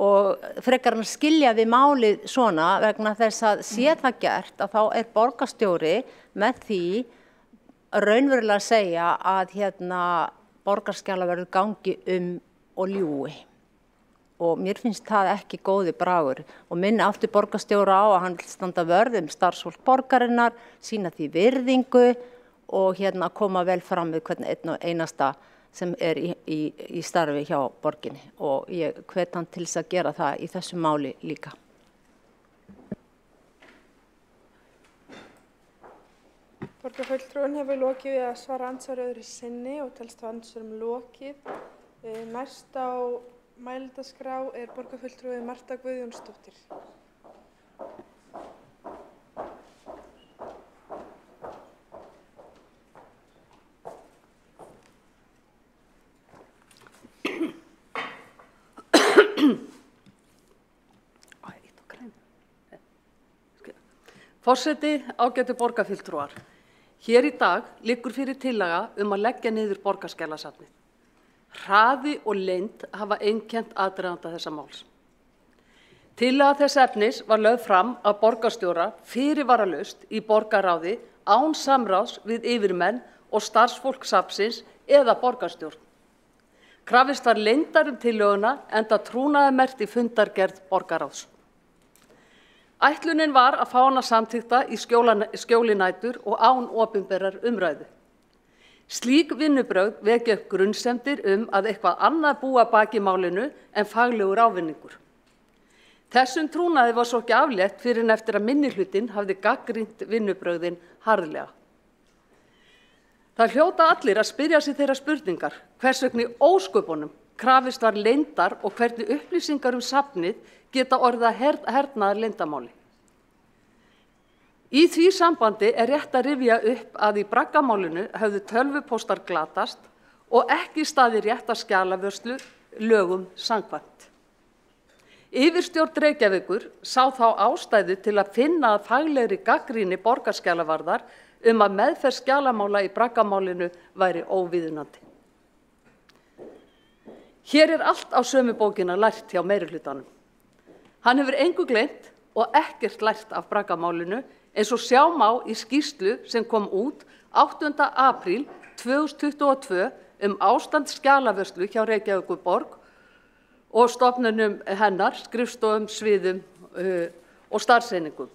[SPEAKER 2] og frekar hann skilja við málið svona vegna þess að sé það gert að þá er borgarstjóri með því raunverulega að segja að borgarskjalaverður gangi og ljúgi. Og mér finnst það ekki góði bragur og minni aftur borgarstjóra á að hann vil standa vörð starfsfólk borgarinnar, sýna því virðingu og koma vel fram við hvern einn og einasta sem er í starfi hjá borginni og ég hvet hann til þess að gera það í þessu máli líka.
[SPEAKER 4] Borgarfulltrúinn hefur lokið við að svara andsvar öðru sinni og telst þá andsvarum lokið. Næst á mælendaskrá er borgarfulltrúi Marta Guðjónsdóttir.
[SPEAKER 18] Forseti, ágætu borgarfulltrúar. Hér í dag liggur fyrir tillaga að leggja niður Borgarskjalasafnið. Hraði og leynd hafa einkennt aðdraganda þessa máls. Tillaga þess efnis var lögð fram af borgarstjóra fyrirvaralaust í borgarráði án samráðs við yfirmenn og starfsfólk safnsins eða borgarstjórn. Krafist var leyndar tillöguna enda trúnaðarmerkt í fundargerð borgarráðs. Ætlunin var að fá hana samþykkta í skjóli nætur og án opinberrar umræðu. Slík vinnubrögð vekja upp grunnsemdir að eitthvað annað búa baki málinu en faglegur ávinningur. Þessum trúnaði var svo ekki aflétt fyrr en eftir að minnihlutinn hafði gagnrýnt vinnubrögðin harðlega. Það hljóta allir að spyrja sig þeirra spurningar hvers vegna í ósköpunum krafist var leyndar og hvernig upplýsingar safnið geta orðið að hernaðar leyndamáli. Í því sambandi rétt að rifja upp að í braggamálinu höfðu tölvupóstar glatast og ekki staðið rétta skjalavörslu lögum samkvæmt. Yfirstjórn Reykjavíkur sá þá ástæðu til að finna að faglegri gagnrýni borgarskjalavarðar að meðferð skjalamála í braggamálinu væri óviðunandi. Hér allt á sömu bókina lært hjá meirihlutanum. Hann hefur engu gleymt og ekkert lært af braggamálinu eins og sjá má í skýrslu sem kom út 8. apríl 2022 ástand skjalavörslu hjá Reykjavíkurborg og stofnunum hennar, skrifstofum, sviðum og starfseiningum.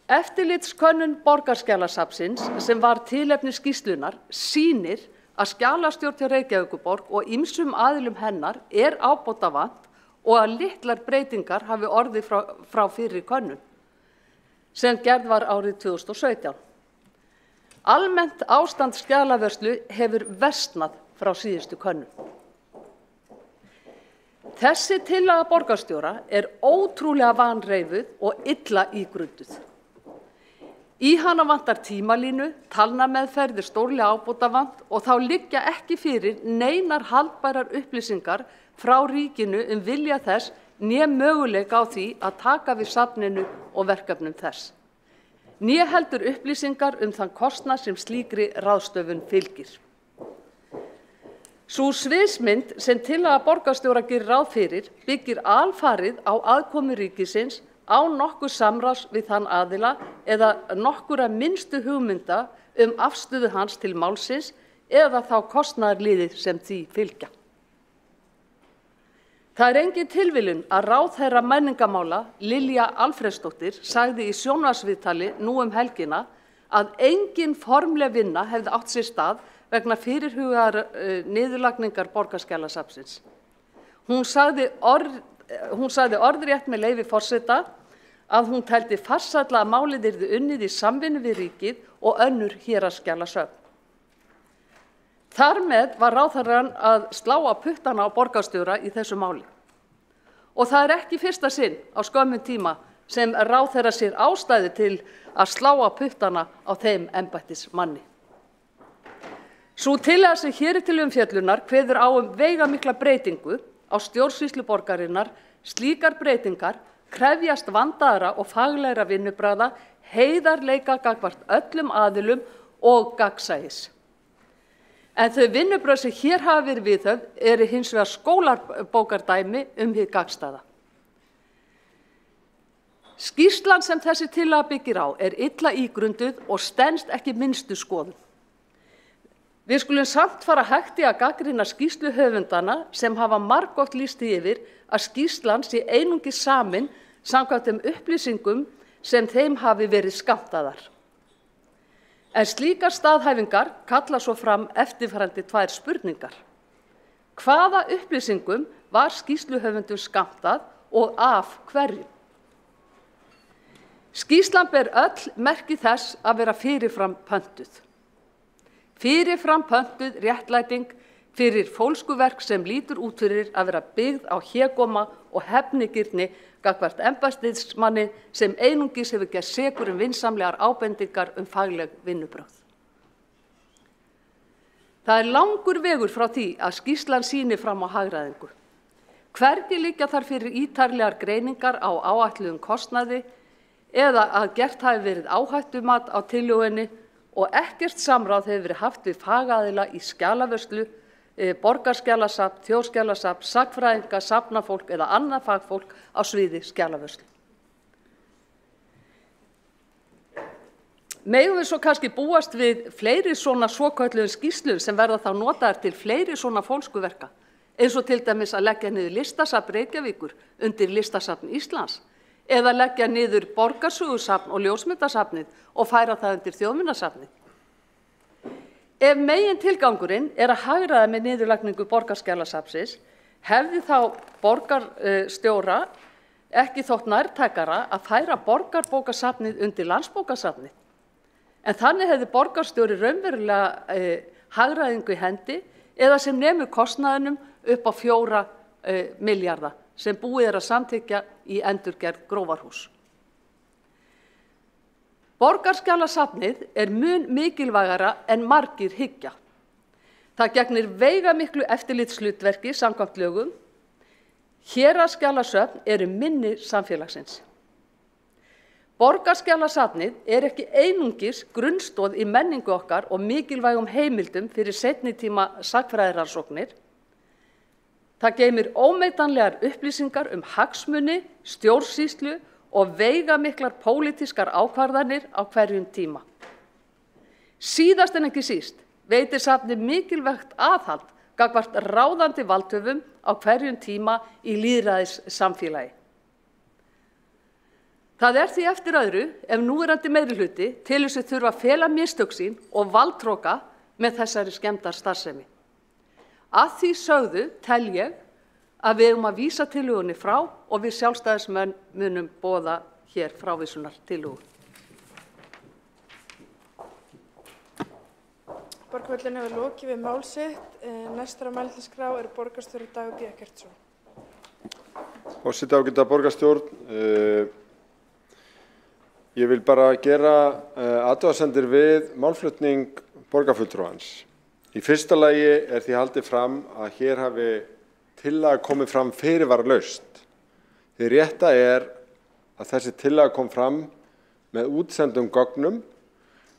[SPEAKER 18] Eftirlitskönnun Borgarskjalasafnsins sem var tilefni skýrslunar sýnir að skjalastjórn hjá Reykjavíkurborg og ýmsum aðilum hennar ábótavant og að litlar breytingar hafi orðið frá fyrri könnun sem gerð var árið 2017. Almennt ástand skjalavörslu hefur versnað frá síðustu könnun. Þessi tillaga borgarstjóra ótrúlega vanreifuð og illa ígrunduð. Í hana vantar tímalínu, talnameðferð stórlega ábótavant og þá liggja ekki fyrir neinar haldbærar upplýsingar frá ríkinu vilja þess né möguleika á því að taka við safninu og verkefnum þess. Né heldur upplýsingar þann kostnað sem slíkri ráðstöfun fylgir. Sú sviðsmynd sem tillaga borgarstjóra gerir ráð fyrir byggir alfarið á aðkomu ríkisins án nokkurs samráðs við þann aðila eða nokkurra minnstu hugmynda afstöðu hans til málsins eða þá kostnaðarliðir sem því fylgja. Það engin tilviljun að ráðherra menningarmála Lilja Alfreðsdóttir sagði í sjónvarpsviðtali nú helgina að engin formleg vinna hefði átt sér stað vegna fyrirhugaðar niðurlagningar Borgarskjalasafnsins. Hún sagði orðrétt með leyfi forseta að hún teldi farsælla að málið yrði unnið í samvinnu við ríkið og önnur héraðsskjalasöfn. Þar með var ráðherrann að slá á puttana á borgarstjóra í þessu máli. Og það ekki fyrsta sinn á skömmum tíma sem ráðherra sér ástæðu til að slá á puttana á þeim embættismanni. Sú tillaga sem hér til umfjöllunar kveður á veigamikla breytingu á stjórnsýslu borgarinnar. Slíkar breytingar krefjast vandaðra og faglegra vinnubragða, heiðarleika gagnvart öllum aðilum og gagnsæis. En þau vinnubrögð sem hér hafa verið viðhöfð hins vegar skólabókardæmi hið gagnstæða. Skýrslan sem þessi tillaga byggir á illa ígrunduð og stenst ekki minnstu skoðun. Við skulum samt fara hægt í að gagnrýna skýrsluhöfundana sem hafa margoft lýst því yfir að skýrslan sé einungis samin samkvæmt upplýsingum sem þeim hafi verið skammtaðar. En slíkar staðhæfingar kalla svo fram eftirfarandi tvær spurningar. Hvaða upplýsingum var skýrsluhöfundum skammtað og af hverju? Skýrslan ber öll merki þess að vera fyrirfram pöntuð. Fyrirfram pöntuð réttlæting fyrir fólskuverk sem lítur út fyrir að vera byggð á hégóma og hefnigirni gagnvart embættismanni sem einungis hefur gert sekur vinsamlegar ábendingar fagleg vinnubrögð. Það langur vegur frá því að skýrslan sýni fram á hagræðingu. Hvergi liggja þar fyrir ítarlegar greiningar á áætluðum kostnaði eða að gert hafi verið áhættumat á tillögunni og ekkert samráð hefur verið haft við fagaðila í skjalavörslu, borgarskjalasafn, þjóðskjalasafn, sagnfræðinga, safnafólk eða annað fagfólk á sviði skjalavörslu. Megum við svo kannski búast við fleiri svona svokölluðum skýrslum sem verða þá notaðar til fleiri svona fólkskuverka, eins og til dæmis að leggja niður Listasafn Reykjavíkur undir Listasafn Íslands eða leggja niður Borgarsögusafn og Ljósmyndasafnið og færa það undir Þjóðminjasafnið. Ef megin tilgangurinn er að hagræða með niðurlagningu Borgarskjalasafnsins, hefði þá borgarstjóra ekki þótt nærtækara að færa Borgarbókasafnið undir Landsbókasafnið. En þannig hefði borgarstjóri raunverulega hagræðingu í hendi eða sem nemur kostnaðinum upp á 4 milljarða sem búið er að samþykkja í endurgerð Grófarhúss. Borgarskjalasafnið er mun mikilvægara en margir hyggja. Það gegnir veigamiklu eftirlitshlutverki samkvæmt lögum. Héraðsskjalasöfn eru minni samfélagsins. Borgarskjalasafnið er ekki einungis grunnstoð í menningu okkar og mikilvægum heimildum fyrir seinni tíma sagnfræðirannsóknir. Það geymir ómetanlegar upplýsingar hagsmuni, stjórnsýslu og veigamiklar pólitískar ákvarðanir á hverjum tíma. Síðast en ekki síst veitir safnið mikilvægt aðhald gagnvart ráðandi valdhöfum á hverjum tíma í lýðræðissamfélagi. Það er því eftir öðru ef núverandi meirihluti telur sig þurfa að fela mistök sín og valdhroka með þessari skemmdarstarfsemi. Að því sögðu tel ég að við eigum að vísa tillögunni frá og við sjálfstæðismenn munum boða hér frávísunar tillögu.
[SPEAKER 4] Borgarfulltrúinn hefur lokið við mál sitt. Næstur á mælendaskrá er borgarstjóri Dagur B. Eggertsson.
[SPEAKER 6] Forseti, ágæta borgarstjórn. Ég vil bara gera athugasemdir við málflutning borgarfulltrúans. Í fyrsta lagi er því haldið fram að hér hafi tillaga komið fram fyrirvaralaust. Hið rétta er að þessi tillaga kom fram með útsendum gögnum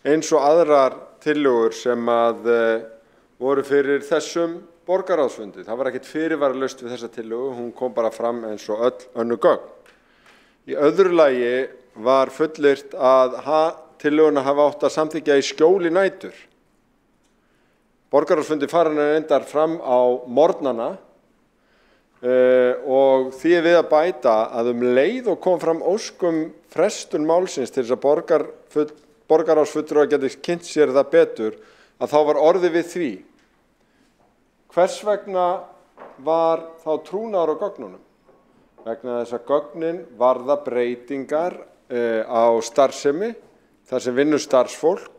[SPEAKER 6] eins og aðrar tillögur sem voru fyrir þessum borgarráðsfundi. Það var ekkert fyrirvaralaust við þessa tillögu, hún kom bara fram eins og öll önnur gögn. Í öðru lagi var fullyrt að tillöguna hafa átt að samþykkja í skjóli nætur. Borgarráðsfundi farin reyndar fram á morgnana og því er við að bæta að leið og kom fram óskum frestun málsins til þess að borgarráðsfulltrúar geti kynnt sér það betur, að þá var orðið við því. Hvers vegna var þá trúnaður á gögnunum? Vegna þess að gögnin varða breytingar á starfsemi, þar sem vinnur starfsfólk,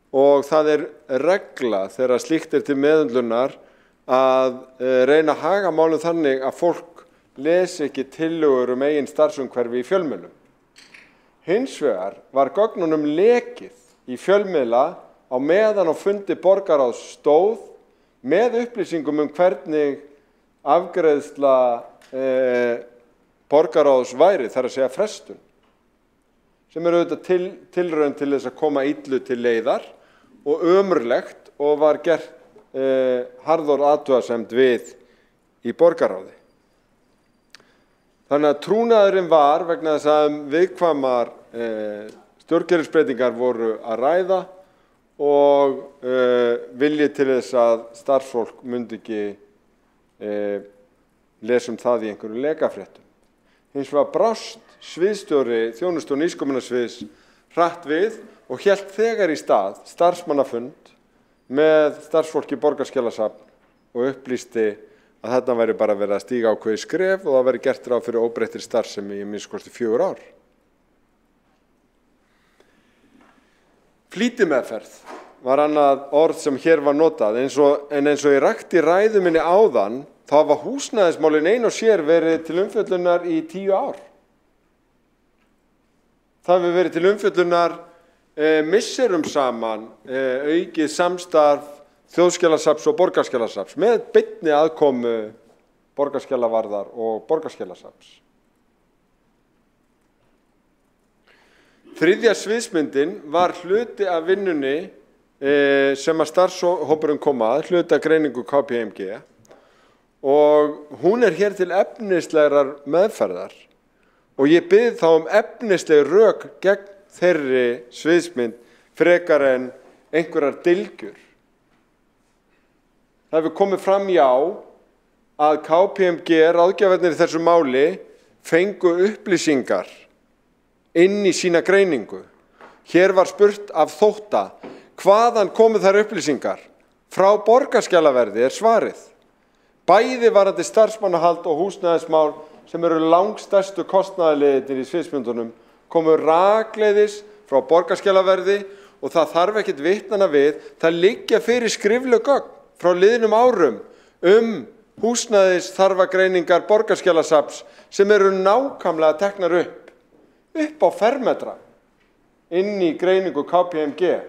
[SPEAKER 6] og það er regla þegar slíkt er til meðhöndlunar að reyna að haga málum þannig að fólk lesi ekki tillögur eigin starfsumhverfi í fjölmiðlum. Hins vegar var gögnunum lekið í fjölmiðla á meðan á fundi borgarráðs stóð með upplýsingum hvernig afgreiðsla borgarráðs væri, þar að segja frestun, sem auðvitað tilraun til þess að koma illu til leiðar og ömurlegt og var gert harður athugasemd við í borgarráði. Þannig að trúnaðurinn var vegna þess að viðkvæmar stjórnkerfisbreytingar voru að ræða og vilji til þess að starfsfólk myndi ekki lesa það í einhverju lekafréttum. Hins vegar brást sviðsstjóri þjónustu- og nýsköpunarsviðs hratt við og hélt þegar í stað starfsmannafund með starfsfólki Borgarskjalasafn og upplýsti að þetta væri bara verið að stíga ákveðið skref og það væri gert ráð fyrir óbreyttri starfsemi í minnst kosti 4 ár. Flýtimeðferð var annað orð sem hér var notað, en eins og ég rakti ræðu minni áðan, þá hafa húsnæðismálin ein og sér verið til umfjöllunar í 10 ár. Það hefur verið til umfjöllunar misserum saman aukið samstarf Þjóðskjalasafns og Borgarskjalasafns með beinni aðkomu Borgarskjalavarðar og Borgarskjalasafns. Þriðja sviðsmyndin var hluti af vinnunni sem að starfshópurinn kom að, hluti af greiningu KPMG, og hún er hér til efnislegrar meðferðar og ég bið þá efnisleg rök gegn þeirri sviðsmynd frekar en einhverjar dylgjur. Það hefur komið fram að KPMG, ráðgjafarnir í þessu máli, fengu upplýsingar inn í sína greiningu. Hér var spurt af þótta, hvaðan komu þær upplýsingar? Frá borgarskjalaverði er svarið. Bæði varðandi starfsmannahald og húsnæðismál sem eru langstærstu kostnaðarliðirnir í sviðsmyndunum komu rakleiðis frá borgarskjalaverði og það þarf ekkert vitnana við, það liggja fyrir skrifleg gögn frá liðnum árum húsnæðisþarfagreiningar borgarskjalasafns sem eru nákvæmlega teknar upp á fermetra inn í greiningu KPMG.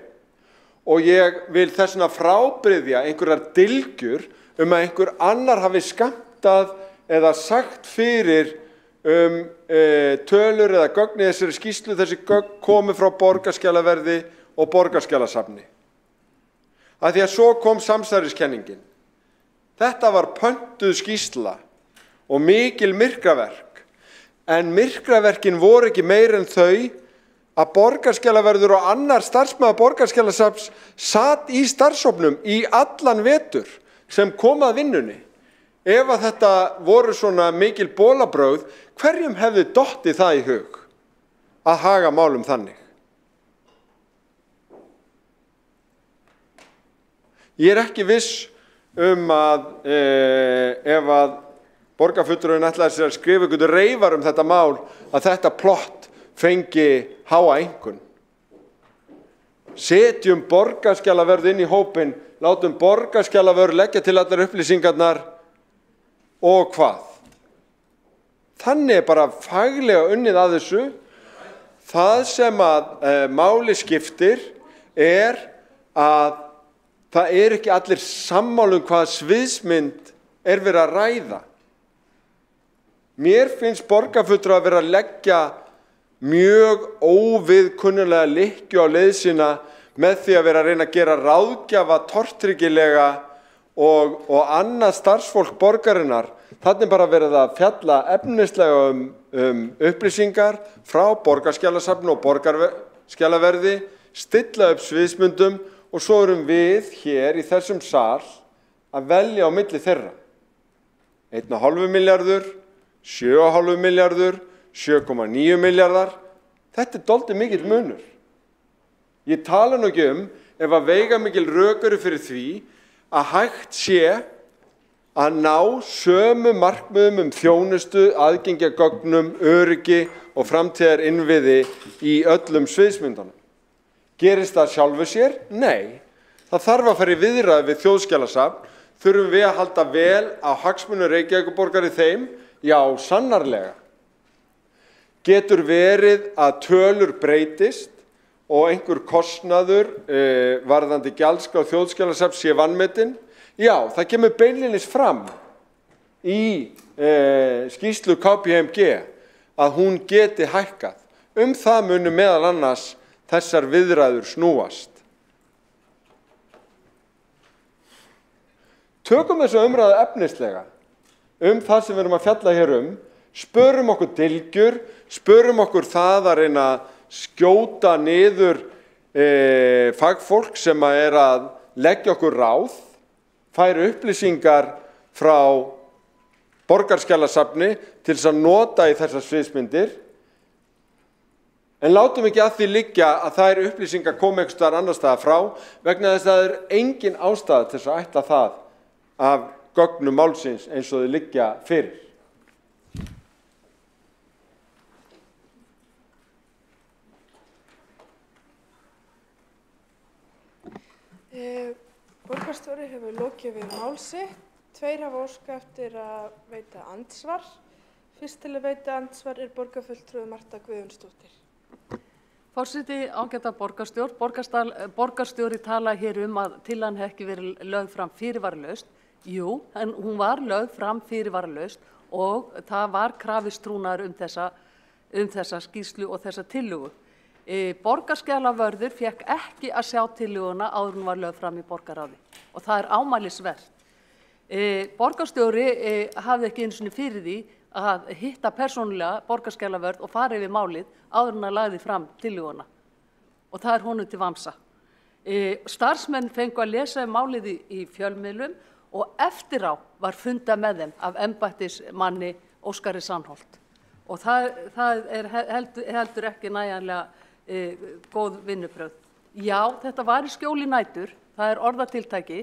[SPEAKER 6] Og ég vil þess vegna frábrigðja einhverjar dylgjur að einhver annar hafi skammtað eða sagt fyrir tölur eða gögn í þessari skýrslu, þessi gögn komi frá borgarskjalaverði og borgarskjalasafni. Af því að svo kom samsæriskenningin. Þetta var pöntuð skýrsla og mikil myrkraverk, en myrkraverkin voru ekki meir en þau að borgarskjalaverður og annar starfsmaður borgarskjalasafns satt í starfshópnum í allan vetur sem kom að vinnunni. Ef að þetta voru svona mikil bolabrögð, hverjum hefði dottið það í hug að haga málum þannig? Ég er ekki viss að ef að borgarfulltrúinn ætlaði sér að skrifa einhvern reifar þetta mál, að þetta plott fengi háa einkunn. Setjum borgarskjalavörð inn í hópinn, látum borgarskjalavörð leggja til allar upplýsingarnar og hvað? Þannig bara faglega unnið að þessu. Það sem að máli skiptir að það ekki allir sammála hvaða sviðsmynd verið að ræða. Mér finnst borgarfulltrúar að vera að leggja mjög óviðkunnulega lykkju á leið sína með því að vera að reyna að gera ráðgjafa tortryggilega og annað starfsfólk borgarinnar. Þannig bara verið að fjalla efnislega upplýsingar frá borgarskjalasafni og borgarskjalaverði, stilla upp sviðsmyndum og svo erum við hér í þessum sal að velja á milli þeirra. 1,5 milljarður, 7,5 milljarður, 7,9 milljarðar. Þetta dálítið mikill munur. Ég tala nú ekki ef að veigamikil rök eru fyrir því að hægt sé að ná sömu markmiðum þjónustu, aðgengi að gögnum, öryggi og framtíðar innviði í öllum sviðsmyndunum. Gerist það sjálfu sér? Nei. Það þarf að fara í viðræði við Þjóðskjalasafn. Þurfum við að halda vel á hagsmunum Reykjavíkurborgar í þeim? Já, sannarlega. Getur verið að tölur breytist og einhver kostnaður varðandi gjaldskrá Þjóðskjalasafns sé vanmetinn? Já, það kemur beinlínis fram í skýrslu KPMG að hún geti hækkað. Það munu meðal annars þessar viðræður snúast. Tökum þessu umræðu efnislega það sem við erum að fjalla hér spörum okkur dylgjur, spörum okkur það að reyna að skjóta niður fagfólk sem að leggja okkur ráð, færa upplýsingar frá borgarskjalasafni til þess að nota í þessar sviðsmyndir. En látum ekki að því liggja að þær upplýsingar komi einhvers staðar annars staðar frá vegna þess að það engin ástæða til þess að ætla það af gögnum málsins eins og þau liggja fyrir.
[SPEAKER 4] Borgarstjóri hefur lokið við mál sitt. 2 hafa óskað eftir að veita andsvar. Fyrst til að veita andsvar borgarfulltrúi Marta Guðjónsdóttir.
[SPEAKER 18] Forseti, ágæta borgarstjórn. Borgarstjóri tala hér að tillagan hefði ekki verið lögð fram fyrirvaralaust. Jú, en hún var lögð fram fyrirvaralaust og það var krafist trúnaðar þessa skýrslu og þessa tillögu. Borgarskjalavörður fékk ekki að sjá tillöguna áður en hún var lögð fram í borgarráði og það ámælisvert. Borgarstjóri hafði ekki einu sinni fyrir því að hitta persónulega borgarskjalavörð og fara yfir málið áður en hann lagði fram tillöguna. og það honum til vamsa. Starfsmenn fengu að lesa málið í fjölmiðlum og eftir á var funda með þeim af embættismanni Óskari Sandholt. Og það heldur ekki nægjanlega góð vinnubrögð. Já, þetta var í skjóli nætur, það orðatiltæki.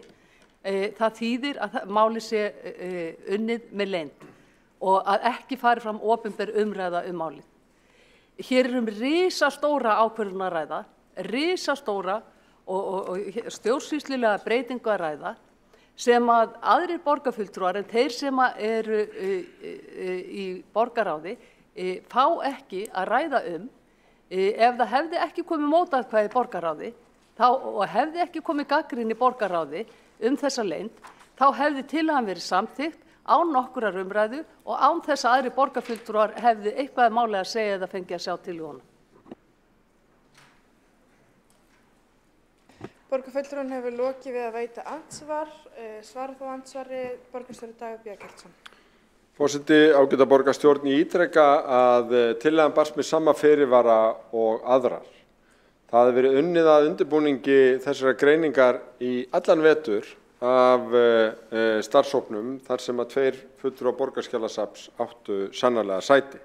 [SPEAKER 18] Það þýðir að máli sé unnið með leynd og að ekki fari fram opinber umræða málið. Hér risastóra ákvörðun að ræða, risastóra og stjórnsýslulega breytingu að ræða sem að aðrir borgarfulltrúar en þeir sem eru í borgarráði fá ekki að ræða ef það hefði ekki komið mótatkvæði í borgarráði og hefði ekki komið gagnrýni í borgarráði þessa leynd, þá hefði tillagan verið samþykkt án nokkurrar umræðu og án þess að aðrir borgarfulltrúar hefði eitthvað máli að segja eða fengi að sjá tillöguna.
[SPEAKER 4] Borgarfulltrúinn hefur lokið við að veita andsvar. Svarar þá andsvari borgarstjóri Dagur B. Eggertsson.
[SPEAKER 6] Forseti, ágæta borgarstjórn, ég ítreka að tillagan barst með sama fyrirvara og aðrar. Það hefði verið unnið að undirbúningi þessara greiningar í allan vetur af starfshópnum þar sem að 2 fulltrúar Borgarskjalasafns áttu sannarlega sæti.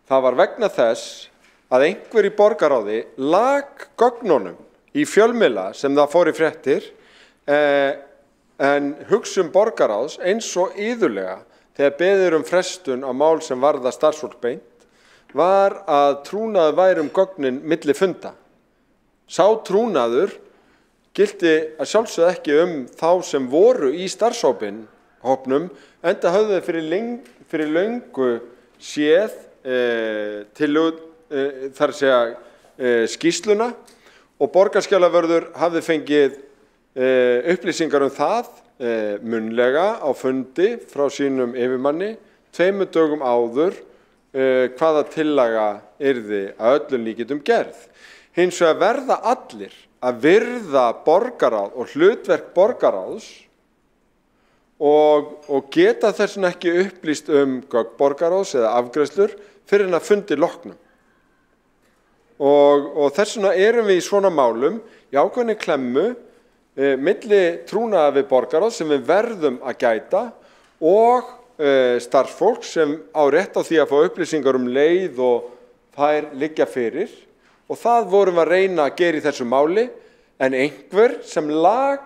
[SPEAKER 6] Það var vegna þess að einhver í borgarráði lag gögnunum í fjölmiðla sem það fór í fréttir en hugsun borgarráðs eins og iðulega þegar beðið frestun á mál sem varða starfsfólk beint var að trúnaður væri gögnin milli funda. Sá trúnaður gilti að sjálfsögðu ekki þá sem voru í starfshópnum enda höfðu þeir fyrir löngu séð þar að segja skýrsluna og borgarskjalavörður hafði fengið upplýsingar það munnlega á fundi frá sínum yfirmanni 2 dögum áður hvaða tillaga yrði að öllum líkindum gerð. Hins vegar verða allir að virða borgarráð og hlutverk borgarráðs og geta þess vegna ekki upplýst gögn borgarráðs eða afgreiðslur fyrir að fundi loknum. Og þess vegna erum við í svona málum í ákveðinni klemmu milli trúnaðar við borgarráð sem við verðum að gæta og starfsfólk sem á rétt á því að fá upplýsingar leið og þær liggja fyrir. Og það vorum að reyna að gera í þessu máli, en einhver sem lag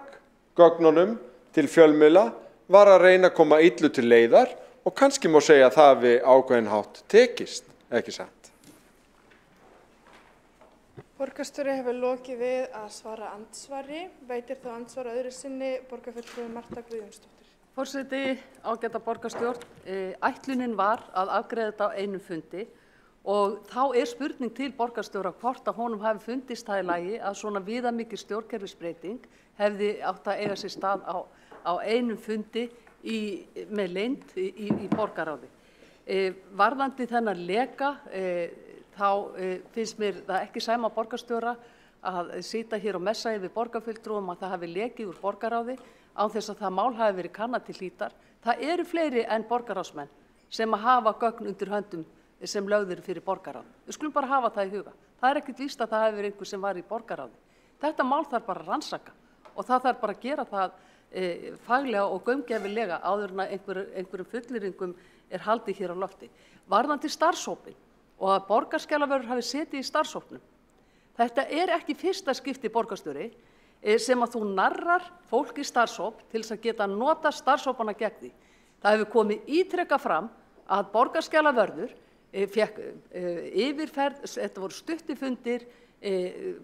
[SPEAKER 6] gögnunum til fjölmiðla var að reyna að koma illu til leiðar og kannski má segja að það við ákveðin hátt tekist, ekki satt.
[SPEAKER 4] Borgarstjóri hefur lokið við að svara andsvari. Veitir þá andsvar öðru sinni borgarfulltrúi Marta Guðjónsdóttir.
[SPEAKER 18] Forseti, ágæta borgarstjórn, ætlunin var að afgreiða þetta á einum fundi og þá spurning til borgarstjóra hvort að honum hafi fundist það í lagi að svona viðamikil stjórnkerfisbreyting hefði átt að eiga sér stað á einum fundi með leynd í borgarráði. Varðandi þennan leka þá finnst mér það ekki sæma borgarstjóra að sitja hér og messa yfir borgarfulltrúum að það hafi lekið úr borgarráði án þess að það mál hafi verið kannað til hlítar. Það eru fleiri en borgarráðsmenn sem hafa gögn undir höndum sem lögður fyrir borgarráð. Við skulum bara hafa það í huga. Það er ekkert víst að það hefur einhver sem var í borgarráði. Þetta mál þarf bara að rannsaka og það þarf bara að gera það faglega og gaumgæfilega áður en einhverjum fullyrðingum haldið hér á lofti. Varðandi starfshópinn og að borgarskjalavörður hafi setið í starfshópnum. Þetta er ekki fyrsta skipti borgarstjóri sem að þú narrar fólk í starfshóp til þess að geta nota starfshópana gegn því. Það hefur komið ítrekað fram að borgarskjalavörður fékk yfirferð, þetta voru stuttifundir,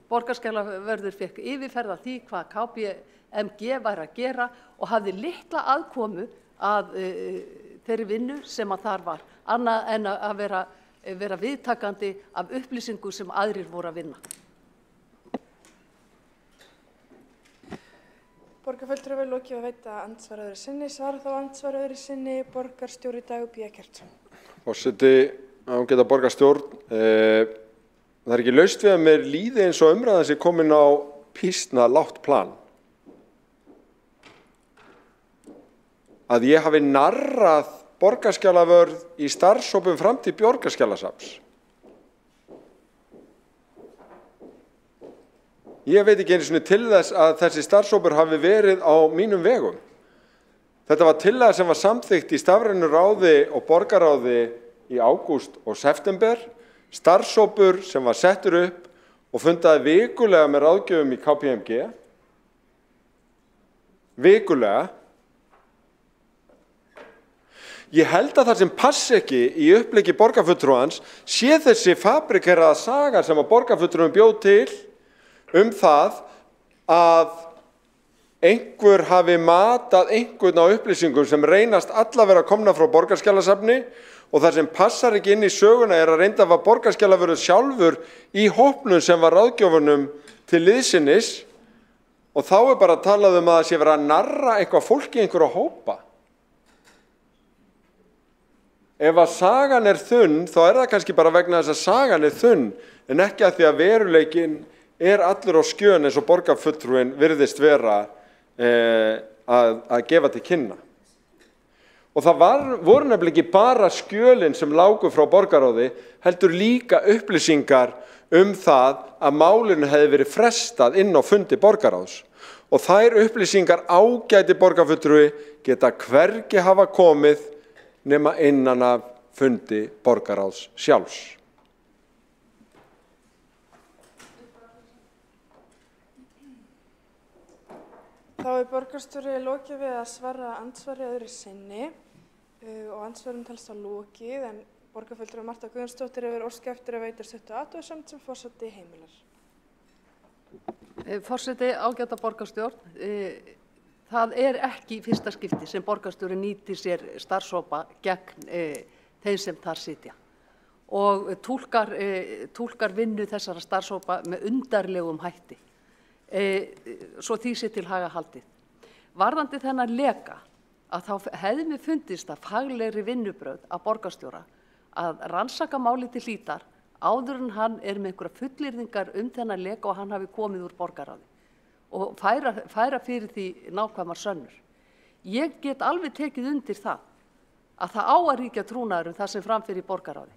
[SPEAKER 18] borgarskjalavörður fékk yfirferð af því hvað KPMG væri að gera og hafði litla aðkomu að þeirri vinnu sem að þar var, annað en að vera viðtakandi af upplýsingum sem aðrir voru að vinna.
[SPEAKER 4] Borgarfulltrúi hefur lokið að veita andsvar öðru sinni. Svarar þá andsvar öðru sinni borgarstjóri Dagur B. Eggertsson.
[SPEAKER 6] Forseti, ágæta borgarstjórn, það er ekki laust við að mér líði eins og umræðan sé komin á býsna lágt plan. Að ég hafi narrað borgarskjalavörð í starfshópum framtíð Borgarskjalasafns. Ég veit ekki einu sinni til þess að þessi starfshópur hafi verið á mínum vegum. Þetta var tillaga sem var samþykkt í stafrænu ráði og borgarráði í ágúst og september, starfshópur sem var settur upp og fundaði vikulega með ráðgjöfum í KPMG. Vikulega. Ég held að það sem passi ekki í uppleggi borgarfulltrúans sé þessi fabrikeraða saga sem að borgarfulltrúin bjóð til það að einhver hafi matað einhvern á upplýsingum sem reynast alla vera komna frá borgarskjalasafni og það sem passar ekki inn í söguna að reynda að borgarskjalavörður sjálfur í hópnum sem var ráðgjöfunum til liðsinnis og þá bara talað að það sé verið að narra eitthvað fólki í einhverja hópa. Ef að sagan þunn, þá það kannski bara vegna þess að sagan þunn, en ekki að því að veruleikin allur á skjön eins og borgarfulltrúin virðist vera að gefa til kynna. Og það voru nefnilega ekki bara skjölin sem lágu frá borgarráði, heldur líka upplýsingar það að málinu hefði verið frestað inn á fundi borgarráðs. Og þær upplýsingar ágæti borgarfulltrúi geta hvergi hafa komið nema innan af fundi borgarráðs sjálfs.
[SPEAKER 4] Þá borgarstjóri lokið við að svara andsvari öðru sinni og andsvarum telst að lokið en borgarfulltrúi Marta Guðjónsdóttir hefur óskað eftir að veita stuttu athugasemd sem forseti heimilar.
[SPEAKER 18] Forseti, ágæta borgarstjórn, það ekki fyrsta skipti sem borgarstjóri nýtir sér starfshópa gegn þeim sem þar sitja og túlkar vinnu þessara starfshópa með undarlegum hætti. Svo því sé til haga haldið. Varðandi þennan leka að þá hefði mér fundist að faglegri vinnubrögð að borgarstjóra að rannsaka málið til hlítar áður en hann með einhverja fullyrðingar þennan leka og hann hafi komið úr borgarráði og færa fyrir því nákvæmar sönnur. Ég get alveg tekið undir það að það á að ríkja trúnaður það sem framfyrir í borgarráði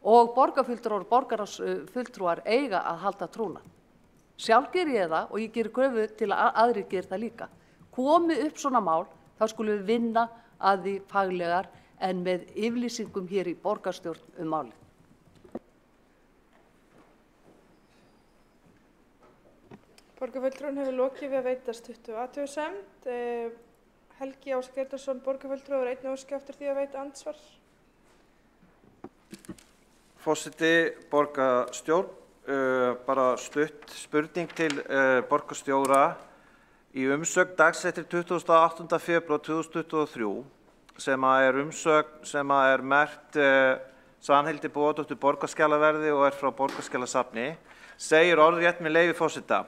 [SPEAKER 18] og borgarfulltrúar og borgarráðsfulltrúar eiga að halda trúnað. Sjálf geri ég það og ég geri kröfu til að aðrir geri það líka. Komi upp svona mál, þá skulum við vinna að því faglegar en með yfirlýsingum hér í borgarstjórn málið.
[SPEAKER 4] Borgarfulltrúin hefur lokið við að veita stuttu athugasemd. Helgi Ásgeir Grétarsson, borgarfulltrúi, hefur einnig óskað eftir því að veita andsvar.
[SPEAKER 19] Forseti, borgarstjórn, bara stutt spurning til borgarstjóra. Í umsögn dagsettir 28. febrúar 2023 sem umsögn sem merkt Svanhildi Bogadóttur borgarskjalaverði og frá borgarskjalasafni segir orðrétt með leyfi forseta.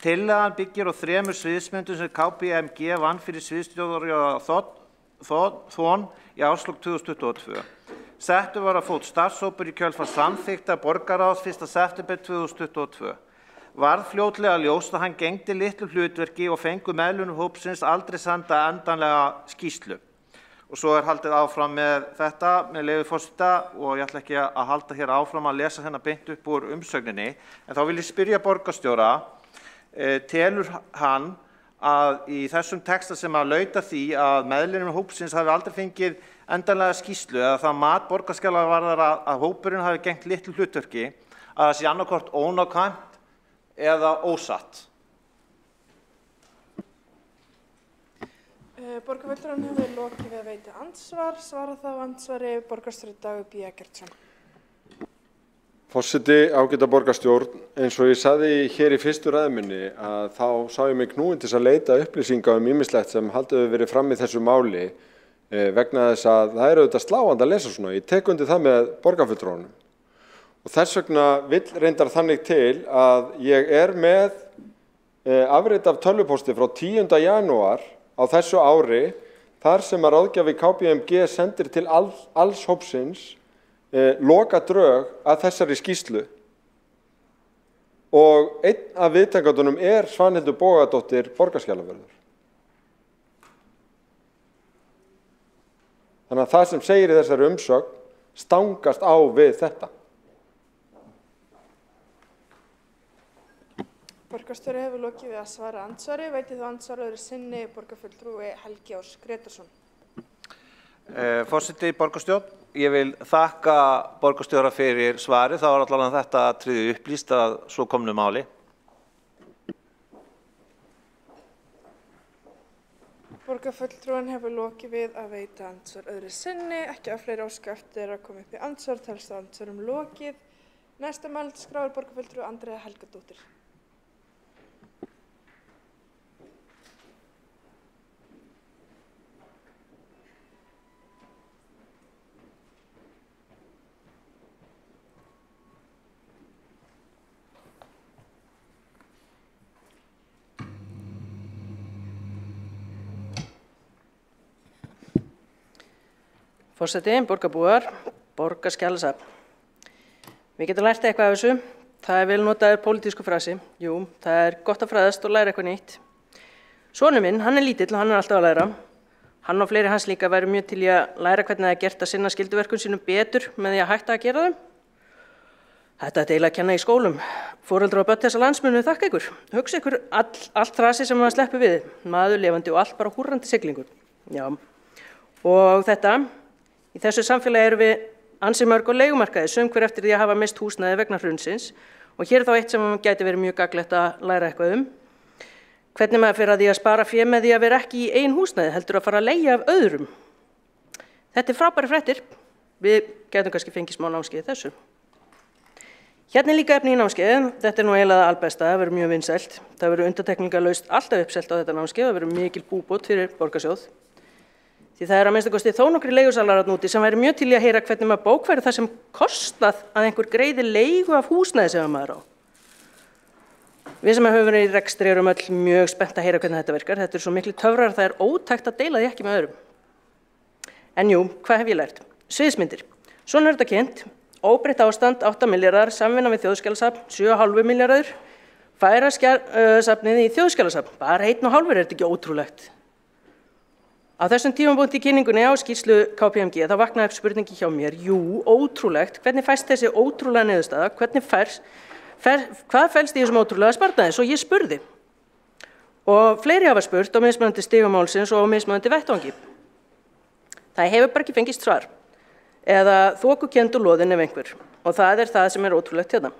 [SPEAKER 19] Tillagan byggir á 3 sviðsmyndum sem KPMG vann fyrir sviðsstjóra Þón í árslok 2022. Settur var að fót starfshópur í kjölfar samþykktar borgarráðs 1. september 2022. Varð fljótlega ljóst að hann gegndi litlu hlutverki og fengu meðlimir hópsins aldrei senda endanlega skýrslu. Og svo haldið áfram með þetta, með leyfi forseta, og ég ætla ekki að halda hér áfram að lesa hérna beint upp úr umsögninni. En þá vil ég spyrja borgarstjóra, telur hann að í þessum texta sem að lauta því að meðlimir hópsins hafi aldrei fengið endanlega skýrslu eða það mat borgarskjalavarðar að hópurinn hafi gegnt litlu hlutverki, að það sé annarkvort ónákvæmt eða ósatt?
[SPEAKER 4] Borgarfulltrúin hefur lokið við að veita andsvar. Svara þá andsvari borgarstjóri Dagur B. Eggertsson.
[SPEAKER 6] Forseti, ágæta borgarstjórn, eins og ég sagði hér í fyrstu ræðu minni að þá sá ég mig knúinn til að leita upplýsinga ýmislegt sem haldið hefur verið fram í þessu máli vegna þess að það auðvitað sláandi að lesa svona. Ég tek undir það með borgarfulltrúanum. Og þess vegna vill reyndar þannig til að ég með afrit af tölvupósti frá 10. janúar á þessu ári, þar sem að ráðgjafi KPMG sendir til alls hópsins loka drög að þessari skýrslu. Og einn af viðtakendunum Svanhildur Bogadóttir borgarskjalavörður. Þannig að það sem segir í þessari umsögn stangast á við þetta.
[SPEAKER 4] Borgarstjóri hefur lokið við að svara andsvari. Veiti þá andsvar öðru sinni borgarfulltrúi Helgi Ás Grétarsson.
[SPEAKER 19] Forseti borgarstjórn, ég vil þakka borgarstjóra fyrir svari. Það var allavega þetta atriði upplýst að svo komnu máli.
[SPEAKER 4] Borgarfulltrúin hefur lokið við að veita andsvar öðru sinni. Ekki að fleiri óska eftir að koma upp í andsvar, telst á andsvarum lokið. Næsta mælendaskrá borgarfulltrúi Andrea Helgadóttir.
[SPEAKER 17] Forseti, borgarbúar, borgarskjalasafn. Við getum lært eitthvað af þessu. Það vel notaður pólitísku frasi. Jú, það er gott að fræðast og læra eitthvað nýtt. Sonur minn, hann er lítill og hann er alltaf að læra. Hann og fleiri hans líka væru mjög til í að læra hvernig það er gert að sinna skylduverkum sínum betur með því að hætta að gera þeim. Þetta er eiginlega að kenna í skólum. Foreldrar og börn þessa landsmunu þakka ykkur. Hugsa ykkur allt frasi sem maður sleppur við. Maður lifandi og allt bara húrrandi siglingur. Já. Og þetta. Í þessu samfélagi erum við ansi mörg og leigumarkaði, sum hver eftir því að hafa mist húsnæði vegna hrunsins. Og hér er þá eitt sem gæti verið mjög gagnlegt að læra eitthvað um. Hvernig maður fer að því að spara fé með því að vera ekki í eigin húsnæði, heldur að fara að leigja af öðrum. Þetta er frábæri fréttir. Við gætum kannski fengið smá námskeið þessu. Hérna er líka efni í námskeið. Þetta er nú eiginlega albesta, það verður mjög vinsælt. Það verður undantekningarlaust alltaf uppselt á þetta námskeið, það verður mikil búbót fyrir borgarsjóð. Því það er að minnsta kosti þó nokkrir leigusalar þarna úti sem væri mjög til í að heyra hvernig maður bókfærir það sem kostað að einhver greiði leigu af húsnæði sem maður á. Við sem höfum verið í rekstri erum öll mjög spennt að heyra hvernig þetta virkar. Þetta er svo miklu töfrar að það er ótækt að deila því ekki með öðrum. En jú, hvað hef ég lært? Sviðsmyndir. Svona er þetta kynnt. Óbreytt ástand, 8 milljarðar, samvinna við þjóðskjalasafn, 7,5 milljarðar. Færa safnið í þjóðskjalasafn. Bara 1,5 er þetta ekki ótrúlegt. Á þessum tímapunkti í kynningunni á skýrslu KPMG þá vaknaði upp spurningi hjá mér, jú, ótrúlegt, hvernig fæst þessi ótrúlega niðurstaða, hvað felst í þessum ótrúlega sparnaði, svo ég spurði. Og fleiri hafa spurt á mismunandi stigum málsins og á mismunandi vettvangi. Það hefur bara ekki fengist svar, eða þokukenndu loðin ef einhver, og það er það sem er ótrúlegt hérna.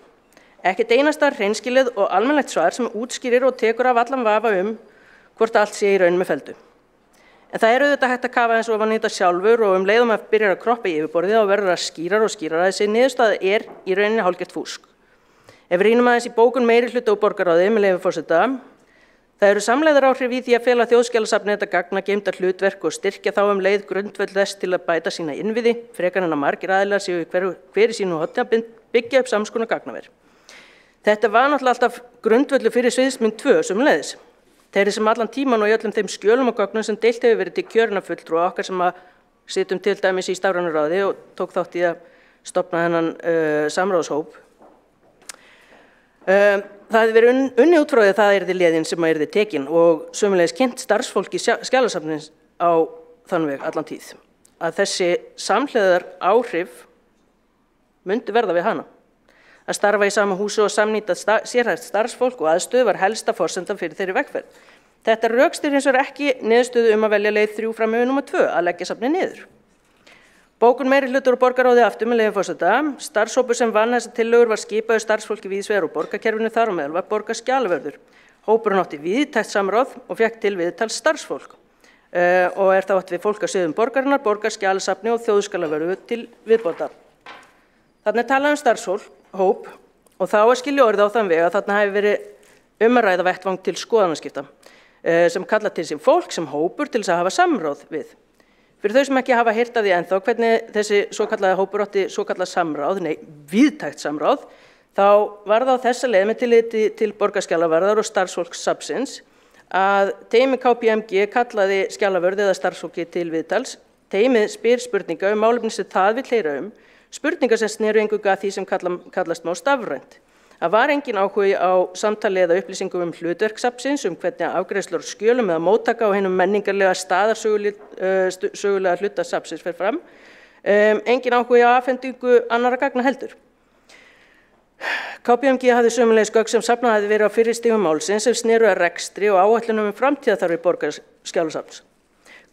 [SPEAKER 17] Ekkert einasta hreinskilið og almennlegt svar sem útskýrir og tekur af allan vafa hvort allt sé í raun með feldu. En það er auðvitað hægt að kafa eins og ofan í þetta sjálfur og leiðum að byrja að kroppa í yfirborðið og verður að skýrar og skýrar að þessi niðurstaða er í rauninni hálfgert fúsk. Ef við rýnum aðeins í bókun meirihluta og borgarráði með leyfi forseta, það eru samlegðaráhrif í því að fela þjóðskjalasafni þetta gagna geymda hlutverk og styrkja þá leið grundvöll þess til að bæta sína innviði, frekar en að margir aðilar séu hver í sínu horni að byggja upp samskonar gagnaver. Þetta var náttúrulega alltaf grundvöllu fyrir sviðsmynd 2 sömuleiðis. Þeir sem allan tíman og í öllum þeim skjölum og gögnum sem deilt hefur verið til kjörinna fulltrúa okkar sem að sitjum til dæmis í stafrænuráði og tók þátt í að stofna þennan samráðshóp. Það hefði verið unnið út frá því að það yrði leiðin sem að yrði tekin og sömuleiðis kynnt starfsfólki skjalasafnsins á þann veg allan tíð. Að þessi samhliðar áhrif myndi verða við hana. Að starfa í sama húsi og samnýta sérhæft starfsfólk og aðstöðu var helsta forsendan fyrir þeirri vegferð. Þetta rökstyður hins vegar ekki niðurstöðu að velja leið 3 fram yfir númer 2, að leggja safnið niður. Bókun meirihlutar og borgarráði aftur með leyfi forseta. Starfshópur sem vann þessar tillögur var skipaður starfsfólki víðsvegar og borgarkerfinu þar á meðal var borgarskjalavörður. Hópurinn átti víðtækt samráð og fékk til viðtals starfsfólk. Og er þá átt við fólk á sviðum borgarinnar, borgarskjalasafni og þjóðskalavörðu til viðbótar. Þarna er talað starfsfólk hóp og þá að skilja orðið á þann veg að þarna hefur verið að ræða vettvang til skoðanaskipta sem kalla til sín fólk sem hópur til þess að hafa samráð við. Fyrir þau sem ekki hafa heyrt af því ennþá hvernig þessi svokallaði hópur átti svokallað samráð, víðtækt samráð, þá var það á þessa leið með tilliti til borgarskjalavarðar og starfsfólks safnsins að teymi KPMG kallaði skjalavörð eða starfsfólki til viðtals. Teymið spyr spurninga málefni sem það vill heyra spurningar sem sneru eingöngu að því sem kallast má stafrænt. Það var engin áhugi á samtali eða upplýsingum hlutverk safnsins hvernig afgreiðslur skjölum eða móttaka á hinum menningarlega staðarsögulega hluta safnsins fer fram. Engin áhugi á afhendingu annarra gagna heldur. KPMG hafði sömulegis gögn sem safnað hafði verið á fyrri stigum málsins sem sneru að rekstri og áætlunum framtíðarþarfir Borgarskjalasafns.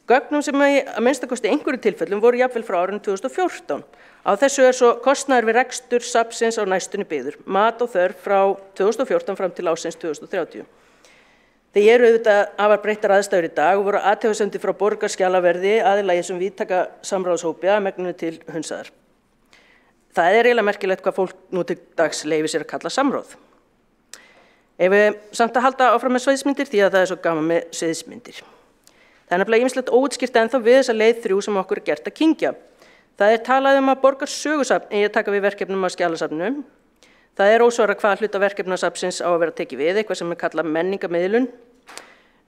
[SPEAKER 17] Gögnum sem að minnstakosti einhverju tilfellum voru jafnvel frá árinu 2014. Á þessu svo kostnaður við rekstur safnsins á næstunni byggður, mat og þörf frá 2014 fram til ársins 2030. Þeir eru auðvitað afar breyttar aðstæður í dag og voru athugasemdir frá Borgarskjalaverði aðila í þessum víðtæka samráðshópi að megninu til hunsaðar. Það er eiginlega merkilegt hvað fólk nú til dags leyfir sér að kalla samráð. Ef við samt að halda áfram með sviðsmyndir því að það er svo gaman með sviðsmyndir. Það er nefnilega ýmislegt óútskýrt ennþá við þessa leið 3 sem okkur er gert að kyngja. Það er talað að Borgarsögusafn eigi að taka við verkefnum af Skjalasafninu. Það er ósvarað hvað hluta verkefnasafnsins á að vera tekið við, eitthvað sem er kallað menningarmiðlun.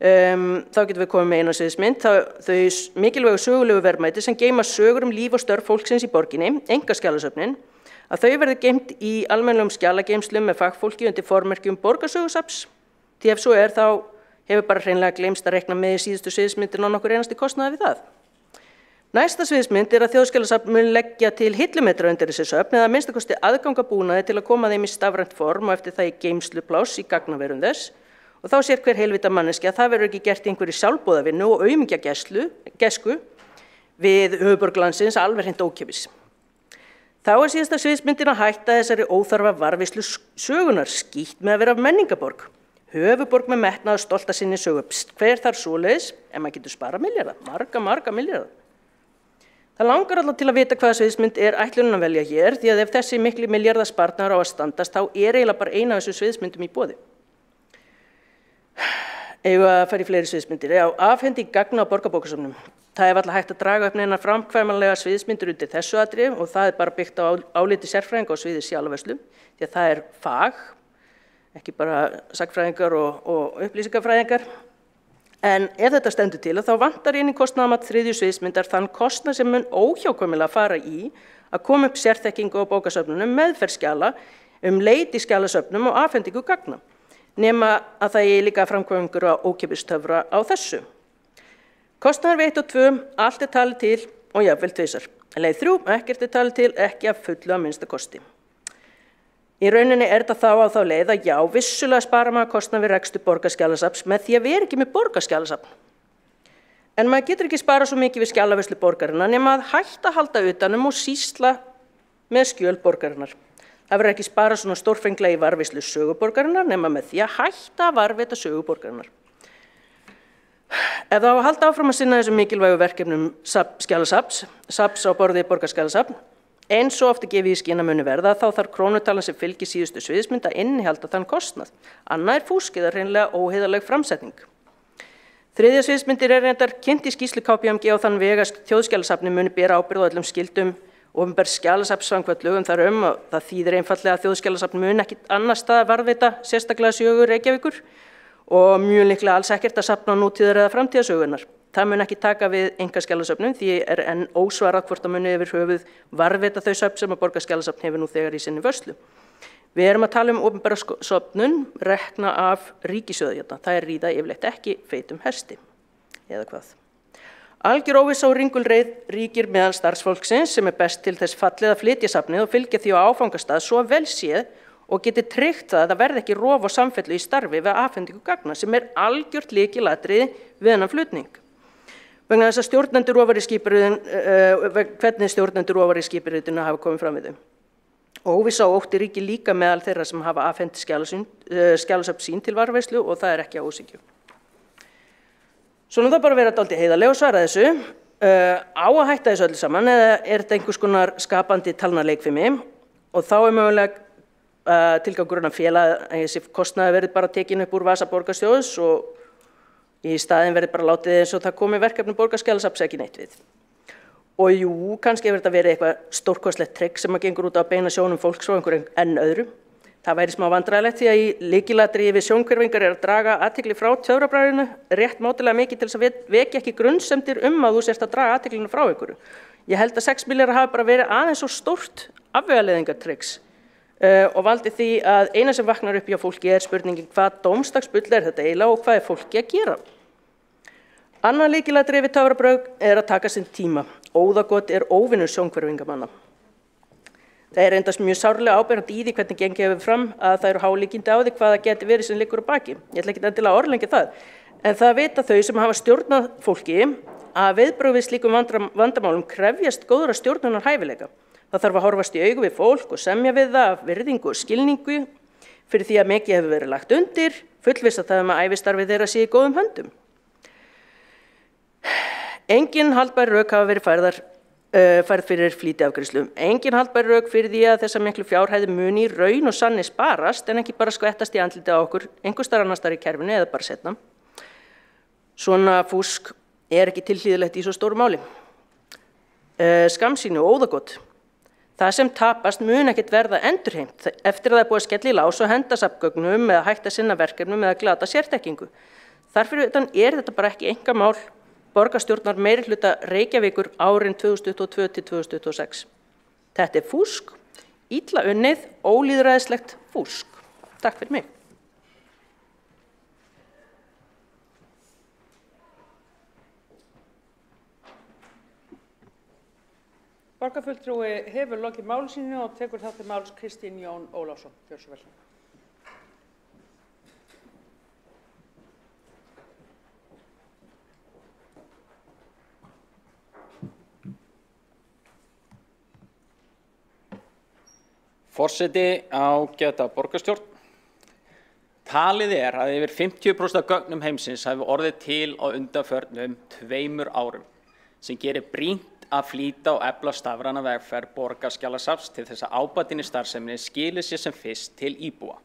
[SPEAKER 17] Þá getum við komið með eina sviðsmynd. Þau mikilvægu sögulegu verðmæti sem geyma sögur líf og störf fólksins í borginni, einkaskjalasöfnin, að þau verði geymt í almennlegum skjalageymslum með fagfólki undir formerkjum Borgarsögusafns. Því ef svo þá hefur bara hreinlega gleymst að reikna með í síðustu sviðsmyndin á nokkur einasti kostnaði við það. Næsta sviðsmynd er að Þjóðskjalasafn mun leggja til hillumetra undir þessi söfn eða að minnstakosti aðgangabúnaði til að koma þeim í stafrænt form og eftir það í geymslupláss í gagnaverum þess. Og þá sér hver heilvita manneskja að það verður ekki gert í einhverju sjálfboðavinnu og aumingjagesku við höfuðborg landsins alveg hreint ókeypis. Þá er síðasta sviðsmyndin að hætta þessari óþarfa varðveislu sögunar, skítt með að vera menningarborg. Höfuðborg með metnað og stolta sinni sögu. Hver þarf svoleiðis? En maður getur sparað milljarða, marga milljarða. Það langar alltaf til að vita hvaða sviðsmynd er ætlunin að velja hér, því að ef þessi mikli milljarðasparnaður á að standast, þá er eiginlega bara eina af þessu sviðsmyndum í boði. Eigum að fara í fleiri sviðsmyndir. Afhending gagna á Borgarbókasafnum. Það er alltaf hægt að draga upp neina framkvæmanlega sviðsmyndir undir þessu atriði og það er bara byggt á áliti sérfræðinga á sviði skjalavörslu, því að það er fag, ekki bara sagnfræðingar og upplýsingafræðingar. En ef þetta stendur til þá vantar inn í kostnaðarmat 3. sviðsmyndar þann kostnað sem mun óhjákvæmilega fara í að koma upp sérþekkingu á bókasöfnunum, meðferð skjala, leit í skjalasöfnum og afhendingu gagna, nema að það er líka framkvæmingur á ókeypis-töfra á þessu. Kostnaðar við 1 og 2, allt er talið til og jafnvel tvisvar. Leið 3, ekkert er talið til, ekki að fullu að minnsta kosti. Í rauninni er þetta þá á þá leið að já, vissulega spara maður kostnað við rekstur Borgarskjalasafns með því að við erum ekki með Borgarskjalasafn. En maður getur ekki spara svo mikið við skjalavörslu borgarinnar nema að hætta að halda utanum og sýsla með skjöl borgarinnar. Það verður ekki spara svona stórfenglega í varðveislu söguborgarinnar nema með því að hætta að varðveita söguborgarinnar. Ef þá að halda áfram að sinna þessum mikilvægu verkefnum Skjalasafns á borði Borgarskjalasafn, eins og ofta gefið í skyn að muni verða, þá þarf krónutalan sem fylgir síðustu sviðsmynd að innihalda þann kostnað. Annað er fúsk eða hreinlega óheiðarleg framsetning. 3. sviðsmyndir er reyndar kynnt í skýrslu KPMG á þann veg að Þjóðskjalasafni muni bera ábyrgð á öllum skildum opinber skjalasafns samkvæmt lögum þar og það þýðir einfaldlega að Þjóðskjalasafn muni ekki annar stað varðveita sérstaklega sögur Reykjavíkur og mjög líklega alls ekkert að safna á nútíðar eða framtíðasögunar. Það mun ekki taka við einkaskjalasöfnum því er enn ósvarað hvort það muni yfir höfuð varðveita þau söfn sem að Borgarskjalasafn hefur nú þegar í sinni vörslu. Við erum að tala opinbera söfnun rekna af ríkissjóði hérna. Það er ríða yfirleitt ekki feitum hesti. Eða hvað? Algjör óvissa og ringulreið ríkir meðal starfsfólksins sem er best til þess fallið að flytja safnið og fylgja því á áfangastað svo vel séð og geti tryggt það að það verði ekki rof og samfellu í starfi við afhendingu gagna sem er algjört lykilatriði við þennan flutning. Vegna þess að stjórnendur hvernig stjórnendur ofar í skipuriðinu hafa komið fram við þau. Óvissa og ótti ríkir líka meðal þeirra sem hafa afhent skjalasöfn sín til varðveislu og það er ekki á ósíkju. Svo nú það bara vera dálítið heiðarlega og svara þessu. Á að hætta þessu öllu saman eða er þetta einhvers konar skapandi talnaleikfimi og þá er mögulega tilgangurinn að fela að þessi kostnaði verið bara tekin upp úr vasa borgarstjóðs og í staðinn verið bara látið eins og það komi verkefni Borgarskjalasafns ekki neitt við. Og jú, kannski hefur þetta verið eitthvað stórkostlegt trikk sem að gengur út á að beina sjónum fólks frá einhverjum enn öðru. Það væri smá vandræðilegt því að í lykilatriði við sjónhverfingar er að draga athygli frá töfrabragðinu rétt mátulega mikið til þess að vekja ekki grunnsemdir að þú sért að draga athyglina frá einhverju. Ég held að 6 milljarðar hafi bara verið aðeins svo stórt afvegaleiðingartrikks og valdi því að eina sem vaknar upp hjá fólki er spurningin hvað dómsdagsbull er þetta eiginlega og hvað er fólki að gera. Annað lykilatriði við töfrabrögð er að taka sinn tíma. Óðagott er óvinur sjónhverfingamanna. Það er endast mjög sárlega áberandi í því hvernig gengið hefur fram að það eru hálíkindi á því hvað það geti verið sem liggur á baki. Ég ætla ekki endilega að orðlengja það, en það vita þau sem hafa stjórnað fólki að viðbrögð við slíkum vandamálum krefjast góðra stjórnunar hæfileika. Það þarf að horfast í augu við fólk og semja við það af virðingu og skilningu fyrir því að mikið hefur verið lagt undir, fullvissa það að ævistarfið þeirra sé í góðum höndum. Engin haldbær rök hafa verið færð fyrir flýtiafgreiðslu. Engin haldbær rök fyrir því að þessa miklu fjárhæði muni í raun og sanni sparast en ekki bara skvettast í andliti á okkur einhvers staðar annars staðar í kerfinu eða bara seinna. Svona fúsk er ekki tilhlýðilegt í svo stóru máli. Skammsýni og óðagott. Það sem tapast mun ekkert verða endurheimt eftir að það er búið að skella í lás og henda safngögnum eða hætta að sinna verkefnum eða glata sérþekkingu. Þarfir utan er þetta bara ekki einkamál borgarstjórnar meirihluta Reykjavíkur árin 2022 til 2026. Þetta er fúsk, illa unnið, ólýðræðislegt fúsk. Takk fyrir mig.
[SPEAKER 1] Borgarfulltrúi hefur lokið máli sínu og tekur það til máls Kristín Jón Ólafsson. Gjörðu svo vel.
[SPEAKER 20] Forseti, ágæta borgarstjórn. Talið er að yfir 50% af gögnum heimsins hafi orðið til á undanförnum 2 árum, sem gerir brýnt að flýta og efla stafræna vegferð borgarskjalasafns til þess að ábatin í starfseminni skili sér sem fyrst til íbúa.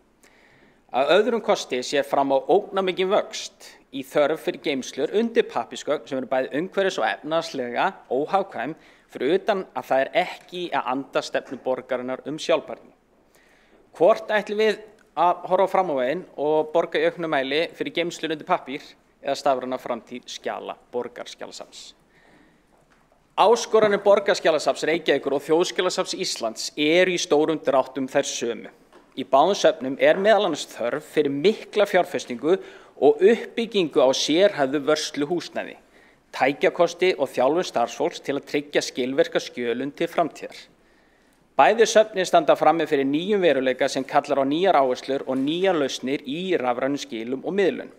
[SPEAKER 20] Að öðrum kosti sér fram á ógnarmikinn vöxt í þörf fyrir geymslur undir pappírsgögn sem eru bæði umhverfis og efnahagslega óhagkvæm fyrir utan að það er ekki að anda stefnu borgarinnar sjálfbærni. Hvort ætlum við að horfa fram á veginn og borga í auknum mæli fyrir geymslur undir pappír eða stafræna framtíð skjala borgarskjalasafns? Áskoranir borgarskjalasafns Reykjavíkur og Þjóðskjalasafns Íslands eru í stórum dráttum þær sömu. Í báðum söfnum er meðal annars þörf fyrir mikla fjárfestingu og uppbyggingu á sérhæfðu vörsluhúsnæði, tækjakosti og þjálfun starfsfólks til að tryggja skilvirka skjölun til framtíðar. Bæði söfnin standa frammi fyrir nýjum veruleika sem kallar á nýjar áherslur og nýjar lausnir í rafrænum skilum og miðlun.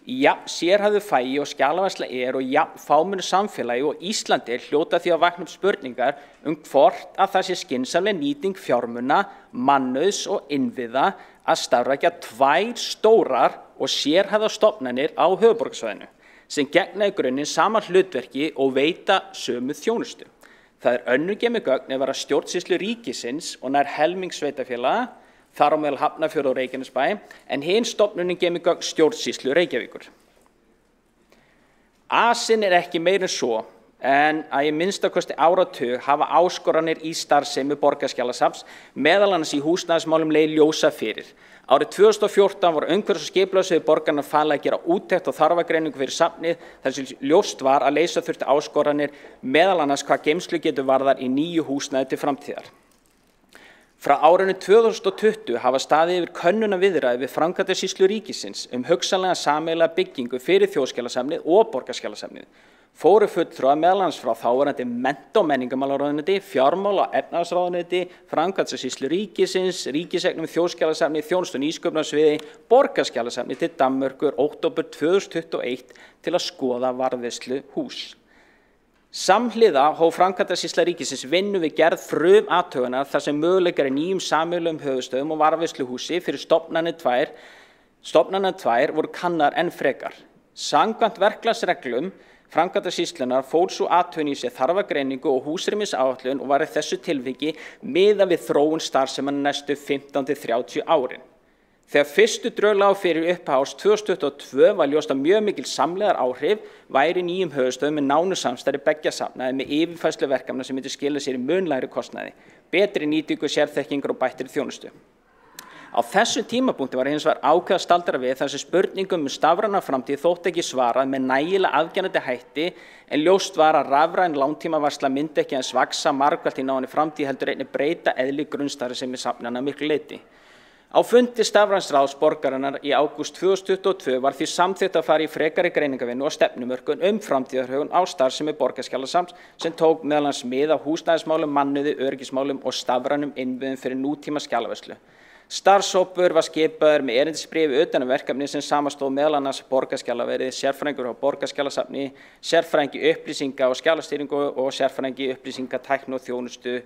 [SPEAKER 20] Í jafn sérhæfðu fagi og skjalaværsla og jafn fámennu samfélagi og Íslandi hljóta því að vakna upp spurningar hvort að það sé skynsamleg nýting fjármuna, mannauðs og innviða að starfrækja 2 stórar og sérhæfðar stofnanir á höfuðborgarsvæðinu, sem gegna í grunninn sama hlutverki og veita sömu þjónustu. Það er önnur geymigögn að vera stjórnsýslu ríkisins og nær helming sveitarfélaga, þar á meðal Hafnarfjörð og Reykjanesbæ, en hin stofnunin geymigögn stjórnsýslu Reykjavíkur. Asinn er ekki meir en svo, en að í minnstakosti áratug hafa áskoranir í starfsemi borgarskjalasafns meðal annars í húsnæðismálum legið ljósa fyrir. Árið 2014 var umhverfis- og skipulagssviði borgarinnar falið að gera úttekt og þarfagreiningu fyrir safnið þar sem ljóst var að leysa þurfti áskoranir meðal annars hvað geymslu getur varðar í nýju húsnæði til framtíðar. Frá árinu 2020 hafa staðið yfir könnunarviðræður við framkvæmdasýslu ríkisins hugsanlega sameiginlega byggingu fyrir Þjóðskjalasafnið og Borgarskjalasafnið. Fóru fulltrúar meðal annars frá þáverandi mennta- og menningarmálaráðuneyti, fjármála- og efnahagsráðuneyti, framkvæmdasýslu ríkisins, ríkisegnum Þjóðskjalasafnið, þjónustu- og nýsköpunarsviði, Borgarskjalasafnið til Danmerkur október 2021 til að skoða varðveislu hús. Samhliða hóf framkvæmdasýsla ríkisins vinnu við gerð frumathugunar þar sem möguleikar í nýjum sameiginlegum höfuðstöðum og varðveisluhúsi fyrir stofnanir tvær voru kannar enn frekar. Samkvæmt verklagsreglum framkvæmdasýslunnar fól sú athugun í sér þarfagreiningu og húsrýmisáætlun og var í þessu tilviki miðað við þróun starfseminnar næstu 15 til 30 árin. Þegar fyrstu drög lágu fyrir upphaf árs 2022 var ljóst að mjög mikil samlegðar áhrif væri í nýjum höfuðstöðum með nánu samstarfi beggja safna með yfirfærslu verkefna sem myndi skila sér í mun lægri kostnaði, betri nýtingu sérþekkingar og bættri þjónustu. Á þessu tímapunkti var hins vegar ákveðið að staldra við þar sem spurningum stafræna framtíð þótti ekki svarað með nægilega afgerandi hætti en ljóst var að rafræn langtímavarsla myndi ekki eins vaxa margfalt í náinni framtíð heldur einnig breyta eðli grunnstarfsemi safnanna miklu leyti. Á fundi stafræns ráðs borgarinnar í ágúst 2022 var því samþykkt að fara í frekari greiningarvinnu og stefnumörkun framtíðarhögun á starfsemi Borgarskjalasafns sem tók meðal annars mið af húsnæðismálum, mannauði, öryggismálum og stafrænum innviðum fyrir nútíma skjalavörslu. Starfshópur var skipaður með erindisbréfi utan verkefni sem samanstóð meðal annars Borgarskjalaverði, sérfræðingur á Borgarskjalasafni, sérfræðingi upplýsinga og skjalastýringu og sérfræðingi upplýsinga, tækni og þjónustu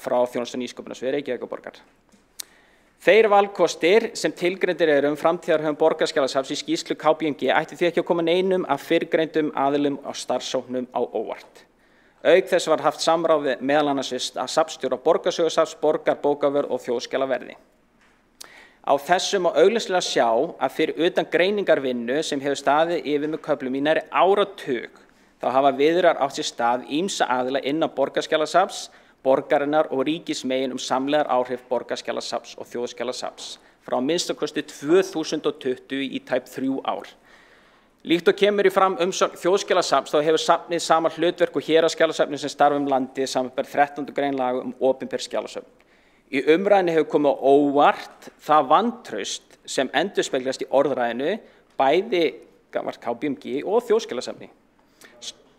[SPEAKER 20] frá þjónustu- og nýsköpunarsviði Reykjavíkurborgar. Þeir valkostir sem tilgreindir eru framtíðarhögun Borgarskjalasafns í skýrslu KPMG ætti því ekki að koma neinum af fyrrgreindum aðilum á starfshópnum á óvart. Auk þess var haft samráð meðal annars við safnstjóra Borgarsögusafns, Borgarbókavörð og Þjóðskjalaverði. Á þessum má augljóslega sjá að fyrir utan greiningarvinnu sem hefur staðið yfir með köflum í nærri áratug, þá hafa viðræður átt sér stað ýmsa aðila innan Borgarskjalasafns, borgarinnar og ríkismegin samlegar áhrif Borgarskjalasafns og Þjóðskjalasafns frá minnstakosti 2020 í tæp 3 ár. Líkt og kemur í fram umsögn Þjóðskjalasafns þá hefur safnið sama hlutverk og héraðsskjalasafnið sem starfa landið samanber 13. grein laga opinber skjalasöfn. Í umræðunni hefur komið á óvart það vantraust sem endurspeglast í orðræðinu bæði gagnvart KPMG og Þjóðskjalasafni.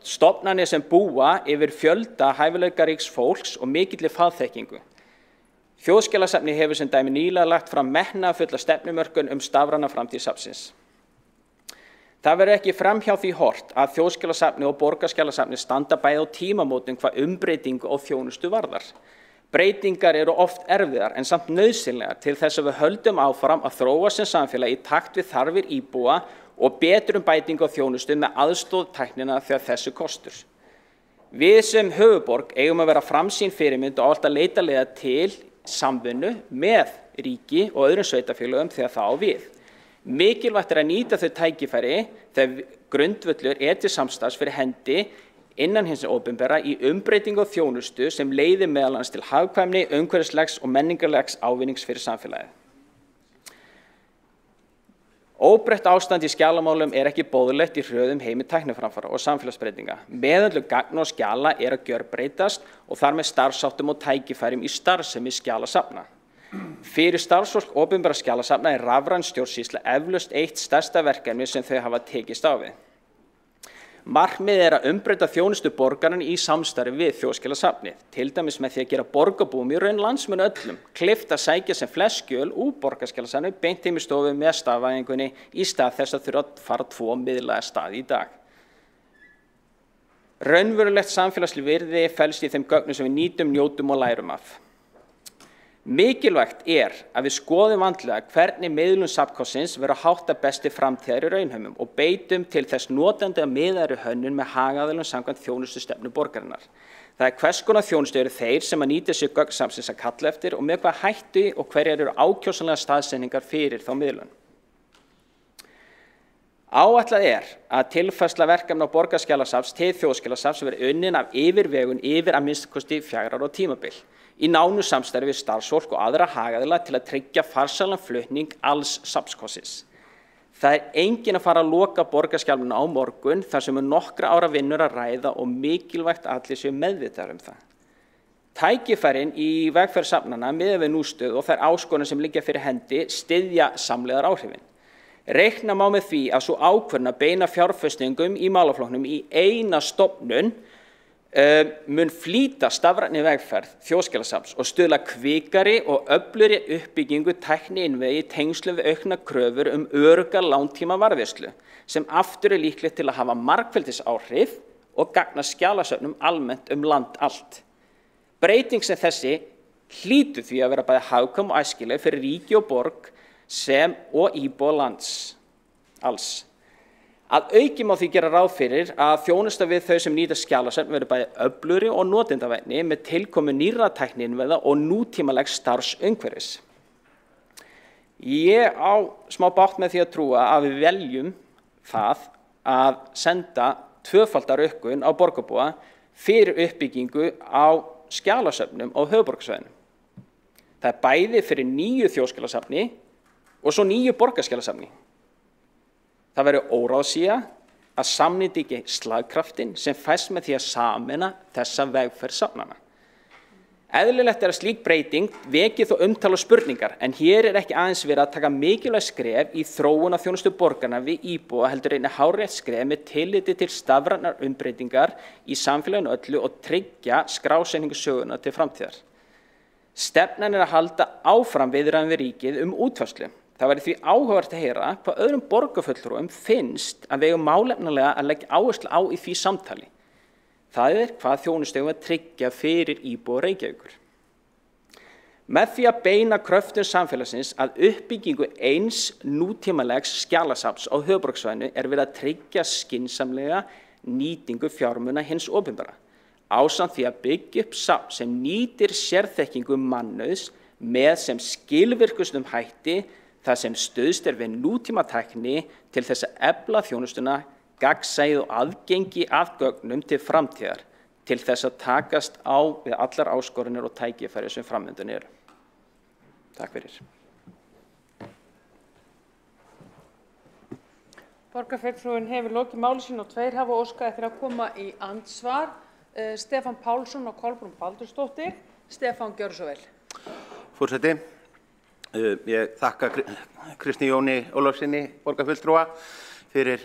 [SPEAKER 20] Stofnanir sem búa yfir fjölda hæfileikaríks fólks og mikilli fagþekkingu. Þjóðskjalasafni hefur sem dæmi nýlega lagt fram metnaðarfulla stefnumörkun stafræna framtíð safnsins. Það verður ekki framhjá því horft að Þjóðskjalasafni og Borgarskjalasafni standa bæði á tímamótum hvað umbreytingu og þjónustu varðar. Breytingar eru oft erfiðar en samt nauðsynlegar til þess að við höldum áfram að þróa sem samfélag í takt við þarfir íbúa og betur bætingu á þjónustu með aðstoð tæknina þegar þessu kostur. Við sem höfuðborg eigum að vera framsýn fyrirmynd og alltaf leita leiða til samvinnu með ríki og öðrum sveitarfélögum þegar það á við. Mikilvægt að nýta þau tækifæri þegar grundvöllur til samstarfs fyrir hendi innan hins opinbera í umbreytingu og þjónustu sem leiðir meðal annars til hagkvæmni, umhverfislegs og menningarlegs ávinnings fyrir samfélagið. Óbreytt ástand í skjalamálum ekki boðlegt í hröðum heimi tækniframfara og samfélagsbreytinga. Meðhöndlun gagna og skjala að gjörbreytast og þar með starfsháttum og tækifærum í starfsemi skjalasafna. Fyrir starfsfólk opinberra skjalasafna rafræn stjórnsýsla eflaust eitt stærsta verkefni sem þau hafa tekist á við. Markmiðið að umbreyta þjónustu borgarinnar í samstarfi við Þjóðskjalasafnið, til dæmis með því að gera borgarbúum í raun landsmenn öllum kleift að sækja sem flest skjöl úr Borgarskjalasafni beint heim í stofu með stafvæðingunni í stað þess að þurfa að fara 2 miðlæga staði í dag. Raunverulegt samfélagsleg virði felst í þeim gögnum sem við nýtum, njótum og lærum af. Mikilvægt að við skoðum vandlega hvernig miðlun safnkostsins verður háttað besti framtíðar í raunheimum og beitum til þess notandi að miðaðri hönnun með hagaðilum samkvæmt þjónustustefnu borgarinnar. Það hvers konar þjónustu eru þeir sem að nýta sér gögn safnsins að kalla eftir og með hvað hættu og hverjar eru ákjósanlega staðsetningar fyrir þá miðlun. Áætlað að tilfærsla verkefna á Borgarskjalasafns til Þjóðskjalasafns verði unnin af yfirvegun yfir að minnstakosti 4 ára tímabil. Í nánu samstarfi við starfsfólk og aðra hagaðila til að tryggja farsælan flutning alls safnkostsins. Það enginn að fara að loka Borgarskjalasafninu á morgun þar sem nokkra ára vinnur að ræða og mikilvægt að allir séu meðvitaðir það. Tækifærin í vegferð safnanna miðað við nústöðu og þær áskoranir sem liggja fyrir hendi styðja samlegðar áhrifin. Reikna má með því að svo ákvörðun að beina fjárfestingum í málaflokknum í eina stofnun mun flýta stafrænni vegferð Þjóðskjalasafns og stuðla kvikari og öflugri uppbyggingu tækniinnviða í tengslum við aukna kröfur örugga langtíma varðveislu sem aftur líklegt til að hafa margfeldisáhrif og gagna skjalasöfnum almennt land allt. Breyting sem þessi hlýtur því að vera bæði hagkvæm og æskileg fyrir ríki og borg sem og íbúa lands alls. Að auki má því gera ráð fyrir að þjónusta við þau sem nýta skjalasöfn verður bæði öflugri og notendavænni með tilkomu nýrra tækniinnviða og nútímalegs starfsumhverfis. Ég á smá bágt með því að trúa að við veljum það að senda tvöfaldar aukun á borgarbúa fyrir uppbyggingu á skjalasöfnum á höfuðborgarsvæðinu. Það bæði fyrir nýju Þjóðskjalasafni og svo nýju Borgarskjalasafni. Það verður óráðsía að samnýta ekki slagkraftinn sem fæst með því að sameina þessa vegferð safnanna. Eðlilegt að slík breyting veki þó umtal og spurningar, en hér ekki aðeins verið að taka mikilvæg skref í þróun af þjónustu borgarna við íbúa heldur einnig hárrétt skref með tilliti til stafrænar umbreytingar í samfélaginu öllu og tryggja skrásetningu söguna til framtíðar. Stefnan að halda áfram viðræðum við ríkið útfærslu. Það væri því áhugavert að heyra hvað öðrum borgarfulltrúum finnst að við eigum málefnalega að leggja áherslu á í því samtali. Það hvað þjónustu eigum að tryggja fyrir íbúa Reykjavíkur. Með því að beina kröftum samfélagsins að uppbyggingu eins nútímalegs skjalasafns á höfuðborgarsvæðinu verið að tryggja skynsamlega nýtingu fjármuna hins opinbera, ásamt því að byggja upp safn sem nýtir sérþekkingu mannauðs með sem skilvirkustum hætti þar sem stuðst við nútímatækni til þess að efla þjónustuna, gagnsæið og aðgengi að gögnum til framtíðar til þess að takast á við allar áskorunir og tækifæri sem framöndan eru. Takk fyrir.
[SPEAKER 1] Borgarfulltrúinn hefur lokið máli sínu og 2 hafa óskað eftir að koma í andsvar. Stefán Pálsson og Kolbrún Baldursdóttir. Stefán, gjörðu svo vel.
[SPEAKER 21] Forseti, ég þakka Kristni Jóni Ólafssyni, borgarfulltrúa, fyrir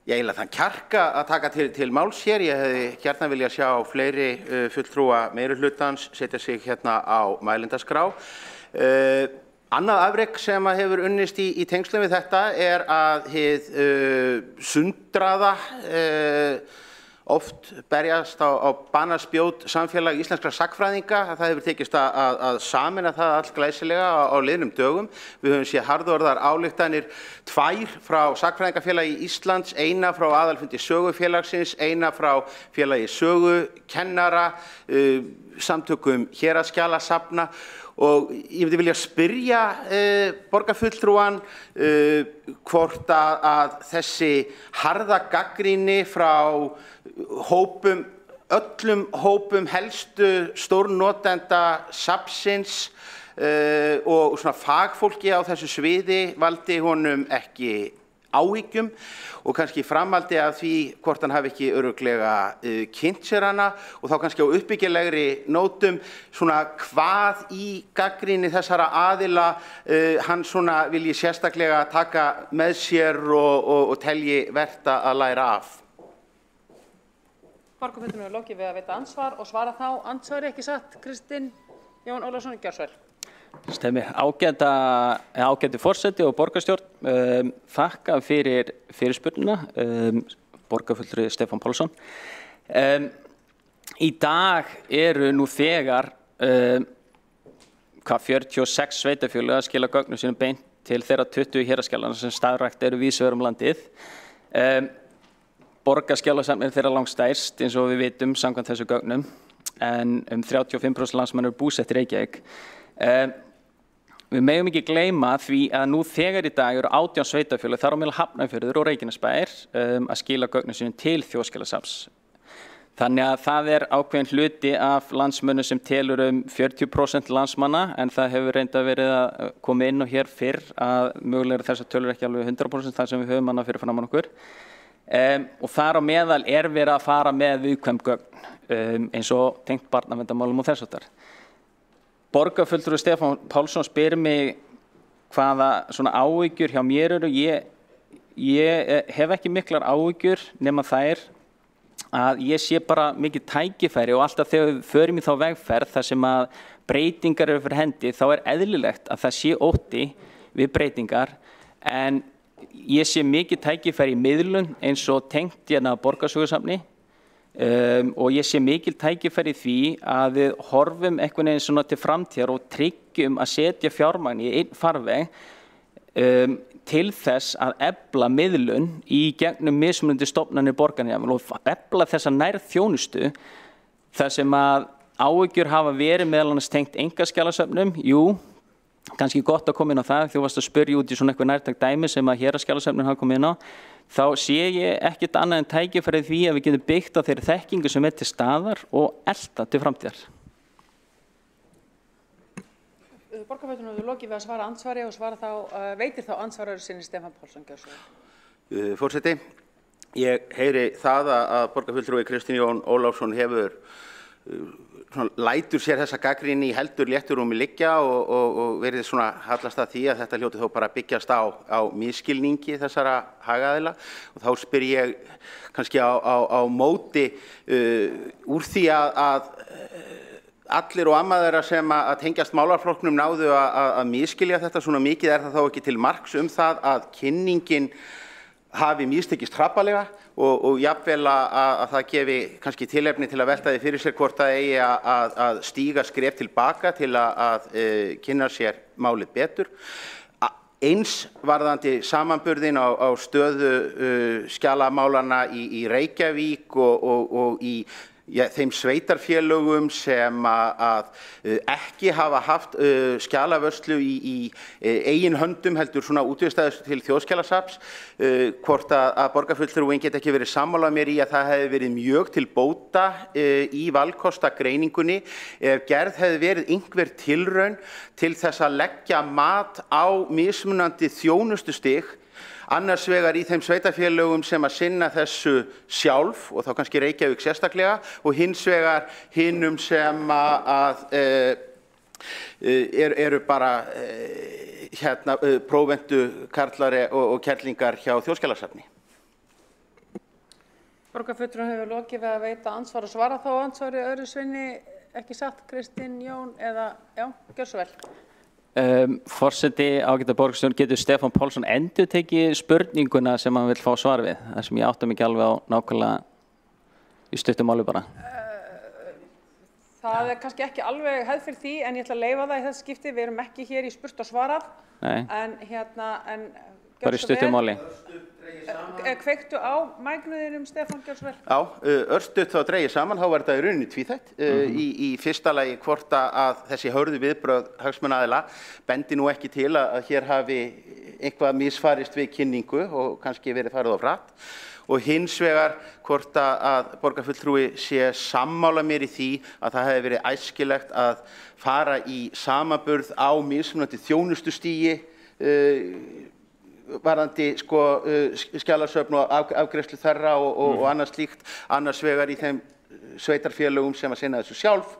[SPEAKER 21] eiginlega þann kjarka að taka til máls hér. Ég hefði gjarna viljað sjá fleiri fulltrúa meirihlutans setja sig hérna á mælendaskrá. Annað afrek sem hefur unnist í tengslum við þetta að hið sundraða, oft berjast á banaspjót samfélag íslenskra sagnfræðinga. Það hefur tekist að sameina það allt glæsilega á liðnum dögum. Við höfum séð harðorðar ályktanir 2 frá Sagnfræðingafélagi Íslands, eina frá aðalfundi sögufélagsins, eina frá félagi sögukennara, samtökum héraðsskjalasafna. Og ég myndi vilja spyrja borgarfulltrúan hvort að þessi harða gagnrýni frá öllum hópum helstu stórnotenda safnsins og svona fagfólki á þessu sviði valdi honum ekki áhyggjum og kannski framhaldi af því hvort hann hafi ekki örugglega kynnt sér hana og þá kannski á uppbyggilegri nótum svona hvað í gagnrýni þessara aðila hann svona vilji sérstaklega taka með sér og telji vert að læra af.
[SPEAKER 1] Borgarfulltrúinn hefur lokið við að veita andsvar og svara þá andsvari, ekki satt, Kristinn Jón Ólafsson, gjörðu svo vel.
[SPEAKER 20] Stemmi, ágæti forseti og borgarstjórn, þakka fyrir fyrirspurnina, borgarfulltrúi Stefán Pálsson. Í dag eru nú þegar 46 sveitarfélög að skila gögnum sínum beint til þeirra 20 héraðsskjalanna sem starfrækt eru víðs vegar landið. Borgarskjalasafn þeirra langstærst eins og við vitum samkvæmt þessu gögnum, en 35% landsmanna eru búsett í Reykjavík. Við megum ekki gleyma því að nú þegar í dag eru 18 sveitarfélög, þar á meðal Hafnarfjörður og Reykjanesbær, að skila gögnum sínum til Þjóðskjalasafns. Þannig að það ákveðin hluti af landsmönnum sem telur 40% landsmanna, en það hefur reynda verið að koma inn og hér fyrr að mögulega þessar tölur ekki alveg 100% þar sem við höfum hana fyrir framan okkur. Og þar á meðal verið að fara með viðkvæm gögn eins og tengt barnaverndarmálum og þess háttar. Borgarfulltrúi Stefán Pálsson spyr mig hvaða svona áhyggjur hjá mér eru. Ég hef ekki miklar áhyggjur nema þær að ég sé bara mikið tækifæri og alltaf þegar við förum í þá vegferð þar sem að breytingar eru fyrir hendi þá eðlilegt að það sé ótti við breytingar en ég sé mikið tækifæri í miðlun eins og tengt hérna borgarsögusafni og ég sé mikil tækifæri í því að við horfum einhvern veginn svona til framtíðar og tryggjum að setja fjármagn í einn farveg til þess að efla miðlun í gegnum mismunandi stofnanir borgarna og efla þessa nærþjónustu þar sem að áhyggjur hafa verið meðal annars tengt einkaskjalasöfnum. Jú, kannski gott að koma inn á það, þú varst að spyrja út í svona eitthvað nærtækt dæmi sem að héraðsskjalasöfnin hafa komið inn á. Þá sé ég ekkert annað en tækifæri því að við getum byggt á þeirri þekkingu sem til staðar og elta til framtíðar.
[SPEAKER 1] Borgarfulltrúinn hefur lokið við að svara andsvari og veitir þá andsvarari sinni Stefán Pálsson, gjörðu svo vel.
[SPEAKER 21] Forseti, ég heyri það að borgarfulltrúi Kristinn Jón Ólafsson hefur lætur sér þessa gagnrýni í heldur létturúmi liggja og verið svona hallast að því að þetta hljóti þó bara byggjast á misskilningi þessara hagaðila og þá spyr ég kannski á móti úr því að allir og amma þeirra sem að tengjast málaflokknum náðu að misskilja þetta svona mikið, er það þá ekki til marks það að kynningin hafi mistekist hrappalega og jafnvel að það gefi kannski tilefni til að velta því fyrir sér hvort það eigi að stíga skref tilbaka til að kynna sér málið betur. Eins varðandi samanburðin á stöðu skjalamálanna í Reykjavík og í þeim sveitarfélögum sem að ekki hafa haft skjalavörslu í eigin höndum heldur svona útvistæðis til þjóðskjalasafns, hvort að borgarfulltrúinn get ekki verið sammála mér í að það hefði verið mjög til bóta í valkostagreiningunni ef gerð hefði verið einhver tilraun til þess að leggja mat á mismunandi þjónustustig annars vegar í þeim sveitarfélögum sem að sinna þessu sjálf og þá kannski Reykjavík sérstaklega og hins vegar hinnum sem eru bara prófentu karlari og kerlingar hjá Þjóðskjalasafni.
[SPEAKER 1] Borgarfulltrúinn hefur lokið við að veita ansvar og svara þá ansvari öðru svinni, ekki satt, Kristín, Jón eða, já, gjör svo vel.
[SPEAKER 20] Forseti ágæta borgarstjórn, getur Stefán Pálsson endurtekið spurninguna sem hann vill fá svar við, þar sem ég átta mig ekki alveg á nákvæmlega í stuttu máli bara.
[SPEAKER 1] Það kannski ekki alveg hefð fyrir því en ég ætla að leyfa það í þessu skipti, við erum ekki hér í spurt og svarað.
[SPEAKER 20] Nei.
[SPEAKER 1] En
[SPEAKER 20] bara í stuttu máli.
[SPEAKER 1] Kveiktu á mæknuðinum, Stefán, gjör svo vel.
[SPEAKER 21] Já, örstutt þá dreigið saman, þá var þetta í rauninni tvíþætt. Í fyrsta lagi hvort að þessi hörðu viðbrögð hagsmunaaðila bendi nú ekki til að hér hafi eitthvað misfarist við kynningu og kannski verið farið á hratt. Og hins vegar hvort að borgarfulltrúi sé sammála mér í því að það hefði verið æskilegt að fara í samanburð á mismunandi þjónustustigi varðandi skjalasöfn og afgreiðslu þeirra og annað slíkt, annars vegar í þeim sveitarfélögum sem að sinna þessu sjálf,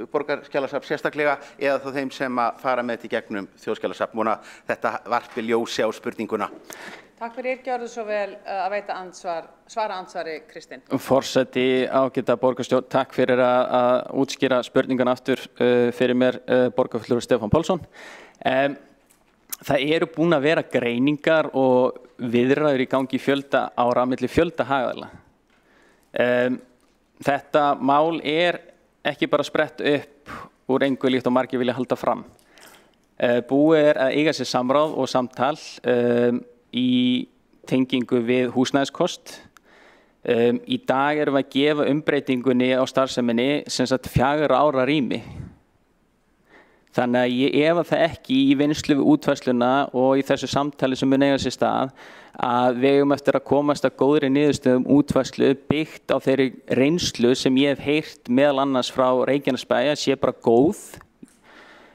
[SPEAKER 21] borgarskjalasafn sérstaklega, eða þá þeim sem að fara með þetta í gegnum Þjóðskjalasafn. Vona þetta varpi ljósi á spurninguna.
[SPEAKER 1] Takk fyrir, gjörðu svo vel að veita svara ansvari, Kristín.
[SPEAKER 20] Forseti ágæta borgarstjórn, takk fyrir að útskýra spurningan aftur fyrir mér, borgarfulltrúi Stefán Pálsson. Það eru búin að vera greiningar og viðræður í gangi fjölda ára milli fjölda hagaðila. Þetta mál er ekki bara sprett upp úr engu líkt og margir vilja halda fram. Búið er að eiga sér samráð og samtal í tengingu við húsnæðiskost. Í dag erum við að gefa umbreytingunni á starfseminni sem sagt 4 ára rými. Þannig að ég efa það ekki í vinnslu við útfærsluna og í þessu samtali sem mun eiga sér stað að við eigum eftir að komast að góðri niðurstöðum útfærslu byggt á þeirri reynslu sem ég hef heyrt meðal annars frá Reykjanesbæ að sé bara góð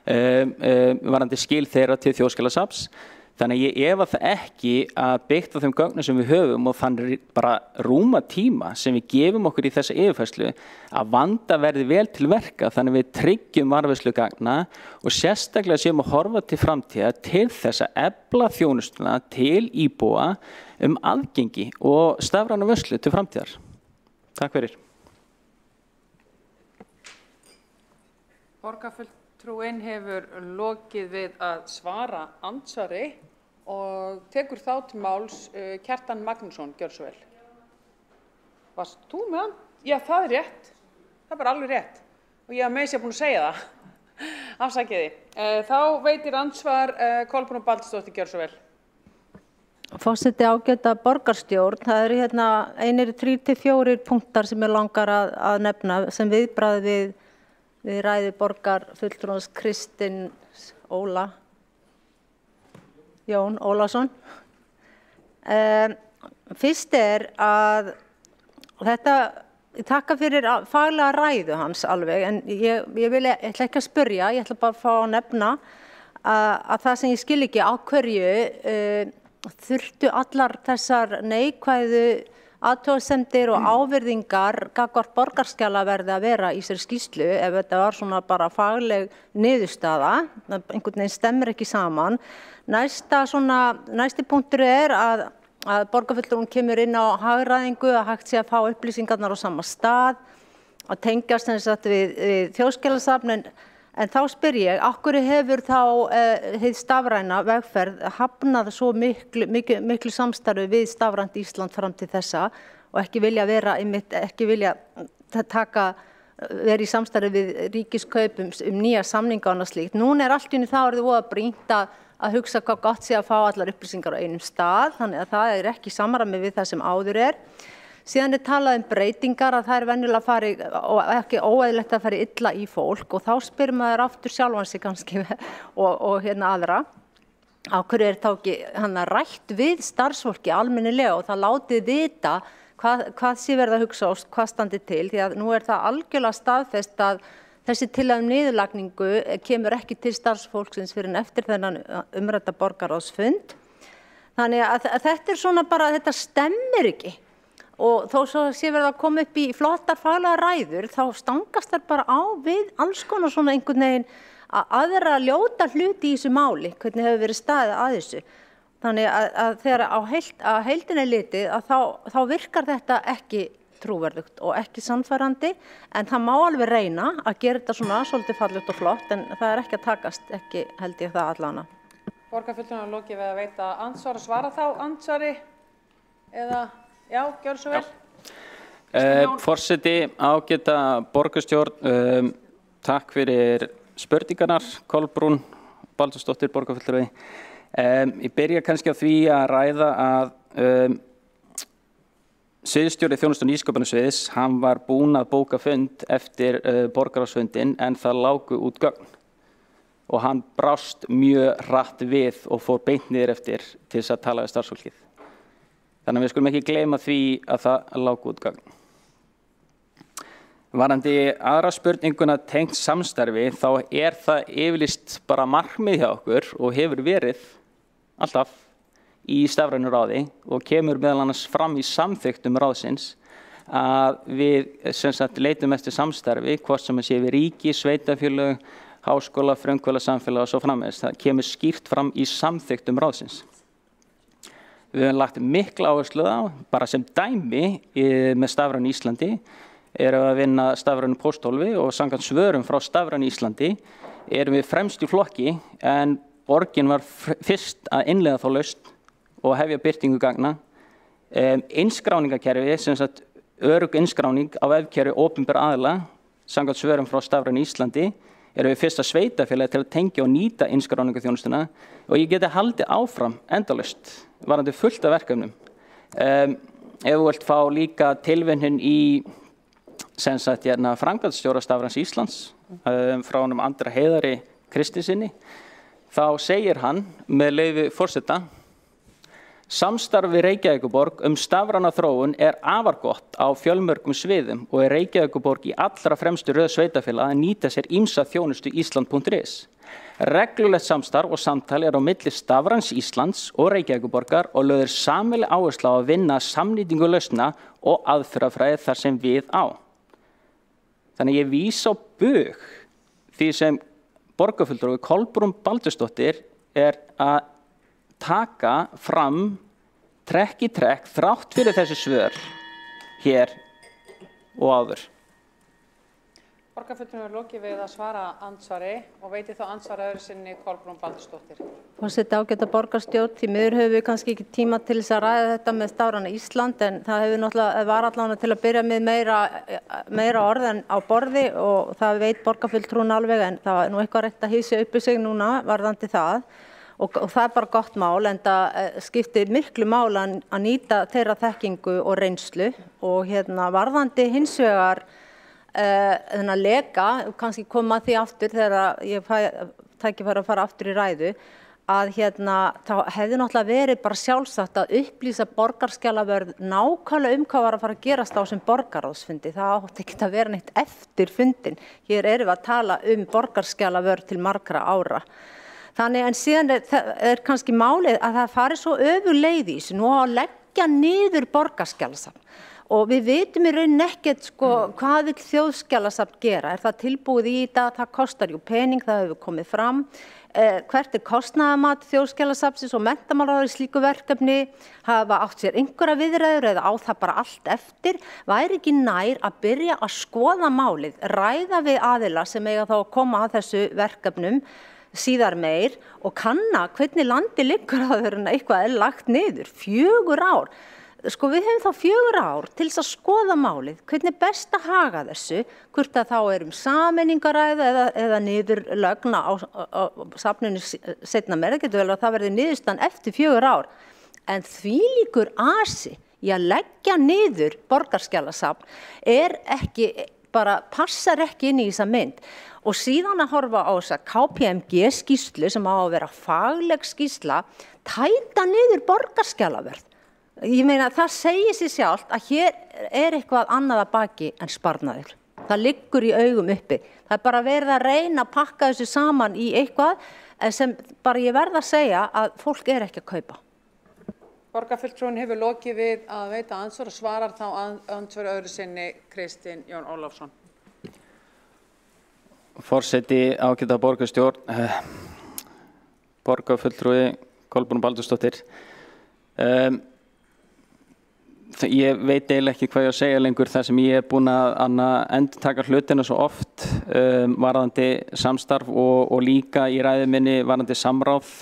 [SPEAKER 20] varðandi skil þeirra til Þjóðskjalasafns. Þannig að ég efa það ekki að byggt á þeim gögnum sem við höfum og þannig bara rúma tíma sem við gefum okkur í þessa yfirfærslu að vanda verði vel til verka þannig að við tryggjum varðveislu gagna og sérstaklega séum að horfa til framtíðar til þess að efla þjónustuna til íbúa aðgengi og stafræna vörslu til framtíðar. Takk fyrir.
[SPEAKER 1] Borgarfulltrúinn hefur lokið við að svara andsvari og tekur þá til máls Kjartan Magnússon, gjör svo vel. Varst þú með hann? Já, það er rétt. Það er bara alveg rétt. Og ég hef með sér búin að segja það. Afsakið því. Þá veitir andsvar Kolbrún Baldursdóttir, gjör svo vel.
[SPEAKER 2] Forseti ágæta borgarstjórn, það eru hérna einir 3 til 4 punktar sem langar að nefna sem viðbragð við ræði borgarfulltrúans Kristins Jón Ólafsson. Fyrst er að þetta, ég þakka fyrir faglega ræðu hans alveg, en ég ætla ekki að spyrja, ég ætla bara að fá að nefna að það sem ég skil ekki á hverju þurftu allar þessar neikvæðu athugasemdir og ávirðingar gagnvart borgarskjalaverði að vera í sér skýrslu ef þetta var svona bara fagleg niðurstaða, einhvern veginn stemmir ekki saman. Næsti punktur að borgarfulltrúinn kemur inn á hagræðingu, að hægt sé að fá upplýsingarnar á sama stað, að tengjast við þjóðskjalasafn, en þá spyr ég, af hverju hefur þá hið stafræna vegferð hafnað svo miklu samstarfi við Stafrænt Ísland fram til þessa og ekki vilja vera í samstarfi við Ríkiskaup nýja samninga og annað slíkt. Núna allt í einu það orðið voða brýnt að hugsa hvað gott sé að fá allar upplýsingar á einum stað, þannig að það ekki í samræmi við það sem áður Síðan talað breytingar að það venjulega fari, og ekki óeðlilegt að fari illa í fólk og þá spyr maður aftur sjálfan sig kannski og aðra. Á hverju þá ekki rætt við starfsfólki almennilega og það látið vita hvað sé verið að hugsa og hvað standi til því að nú það algjörlega staðfest að þessi tillaga niðurlagningu kemur ekki til starfsfólksins fyrir en eftir þennan umrædda borgarráðsfund. Þannig að þetta svona bara, þetta stemmir ekki. Og þó svo sé verið að koma upp í flottar faglegar ræður, þá stangast þær bara á við alls konar svona einhvern veginn aðra ljóta hluti í þessu máli, hvernig hefur verið staðið að þessu. Þannig að þegar á heildinni litið þá virkar þetta ekki trúverðugt og ekki sannfærandi, en það má alveg reyna að gera þetta svona svolítið fallegt og flott, en það ekki að takast, ekki held ég það allana.
[SPEAKER 1] Borgarfulltrúinn lokið við að veita andsvar og svara þá andsvari eða... Já, gjör svo vel.
[SPEAKER 20] Forseti, ágæta borgarstjórn, takk fyrir spurningarnar, Kolbrún Baldursdóttir, borgarfulltrúi. Ég byrja kannski á því að ræða að sviðsstjóri þjónustu- og nýsköpunarsviðs, hann var búinn að bóka fund eftir borgarráðsfundinn en það lágu út gögn og hann brást mjög hratt við og fór beint niður eftir til þess að tala við starfsfólkið. Þannig að við skulum ekki gleyma því að það lágu út gögn. Varðandi aðra spurninguna tengt samstarfi, þá það yfirlýst bara markmið hjá okkur og hefur verið alltaf í stafrænu ráði og kemur meðal annars fram í samþykktum ráðsins að við leitum eftir samstarfi, hvort sem sé við ríki, sveitarfélög, háskóla, frumkvöðlasamfélag og svo framvegis. Það kemur skýrt fram í samþykktum ráðsins. Við höfum lagt mikla áherslu á, bara sem dæmi með Stafrænu Íslandi, erum við að vinna stafrænu pósthólfi og samkvæmt svörum frá Stafrænu Íslandi erum við fremst í flokki en borgin var fyrst að innleiða þá lausn og hefja birtingu gagna. Innskráningakerfi, örugg innskráning á vefkerfi opinberra aðila, samkvæmt svörum frá Stafrænu Íslandi, erum við fyrsta sveitarfélagi til að tengja og nýta innskráningaþjónustuna og ég geti haldið áfram endalaust varðandi fullt af verkefnum. Ef þú vilt fá líka tilvinnun í framkvæmdastjóra Stafræns Íslands frá honum Andra Heiðari Kristinssyni, þá segir hann með leyfi forseta: Samstarf við Reykjavíkurborg stafræna þróun afar gott á fjölmörgum sviðum og Reykjavíkurborg í allra fremstu röð sveitarfélaga að nýta sér ýmsa þjónustu Ísland.is. Reglulegt samstarf og samtal á milli Stafræns Íslands og Reykjavíkurborgar og lögð sameiginleg áhersla á að vinna samnýtingu lausna og aðferðafræði þar sem við á. Þannig ég vísa á bug því sem borgarfulltrúi Kolbrún Baldursdóttir að taka fram trekk í trekk þrátt fyrir þessi svör hér og áður.
[SPEAKER 1] Borgarfulltrúinn lokið við að svara andsvari og veiti þá andsvar öðru sinni Kolbrún Baldursdóttir.
[SPEAKER 2] Forseti, ágæta borgarstjórn, því miður höfum við kannski ekki tíma til þess að ræða þetta með Stafræna Ísland en það var allavega til að byrja með meira orð en á borði og það veit borgarfulltrúinn alveg en það var nú eitthvað rétt að hýsa upp í sig núna varðandi það. Og það bara gott mál en það skiptir miklu mál að nýta þeirra þekkingu og reynslu og varðandi hins vegar leka, kannski koma að því aftur þegar ég tækifæri að fara aftur í ræðu að þá hefði náttúrulega verið bara sjálfsagt að upplýsa borgarskjalavörð nákvæmlega hvað var að fara að gerast á sem borgarráðsfundi. Það átti ekki að vera neitt eftir fundin. Hér erum við að tala borgarskjalavörð til margra ára. Þannig en síðan kannski málið að það fari svo öfug leið í þessu. Nú að leggja niður Borgarskjalasafn. Og við vitum í rauninni ekkert hvað vill Þjóðskjalasafn gera. Er það tilbúið í þetta? Það kostar jú pening, það hefur komið fram. Hvert kostnaðarmat Þjóðskjalasafnsins og menntamálaráðs í slíku verkefni? Hafa átt sér einhverja viðræður eða á það bara allt eftir? Væri ekki nær að byrja að skoða málið, ræða við aðila sem eiga þá að koma að þessu verkefnum síðar meir og kanna hvernig landi liggur áður en eitthvað lagt niður. 4 ár. Við höfum þá 4 ár til þess að skoða málið, hvernig best að haga þessu, hvort að þá sameiningaræða eða niðurlögn á safninu seinna meir, það getur vel að það verði niðurstaðan eftir 4 ár. En þvílíkur asi í að leggja niður Borgarskjalasafn passar ekki inn í þessa mynd. Og síðan að horfa á þessa KPMG skýrslu sem á að vera fagleg skýrsla, tæta niður Borgarskjalaverð. Ég meina það segir sig sjálft að hér eitthvað annað að baki en sparnaður. Það liggur í augum uppi. Það bara verið að reyna að pakka þessu saman í eitthvað sem bara ég verð að segja að fólk ekki að kaupa.
[SPEAKER 1] Borgarfulltrúinn hefur lokið við að veita andsvar og svarar þá andsvar öðru sinni Kristinn Jón Ólafsson.
[SPEAKER 20] Forseti, ágæta borgarstjórn, borgarfulltrúi Kolbrún Baldursdóttir. Ég veit eiginlega ekki hvað ég að segja lengur þar sem ég búin að endurtaka hlutina svo oft varðandi samstarf og líka í ræðu minni varðandi samráð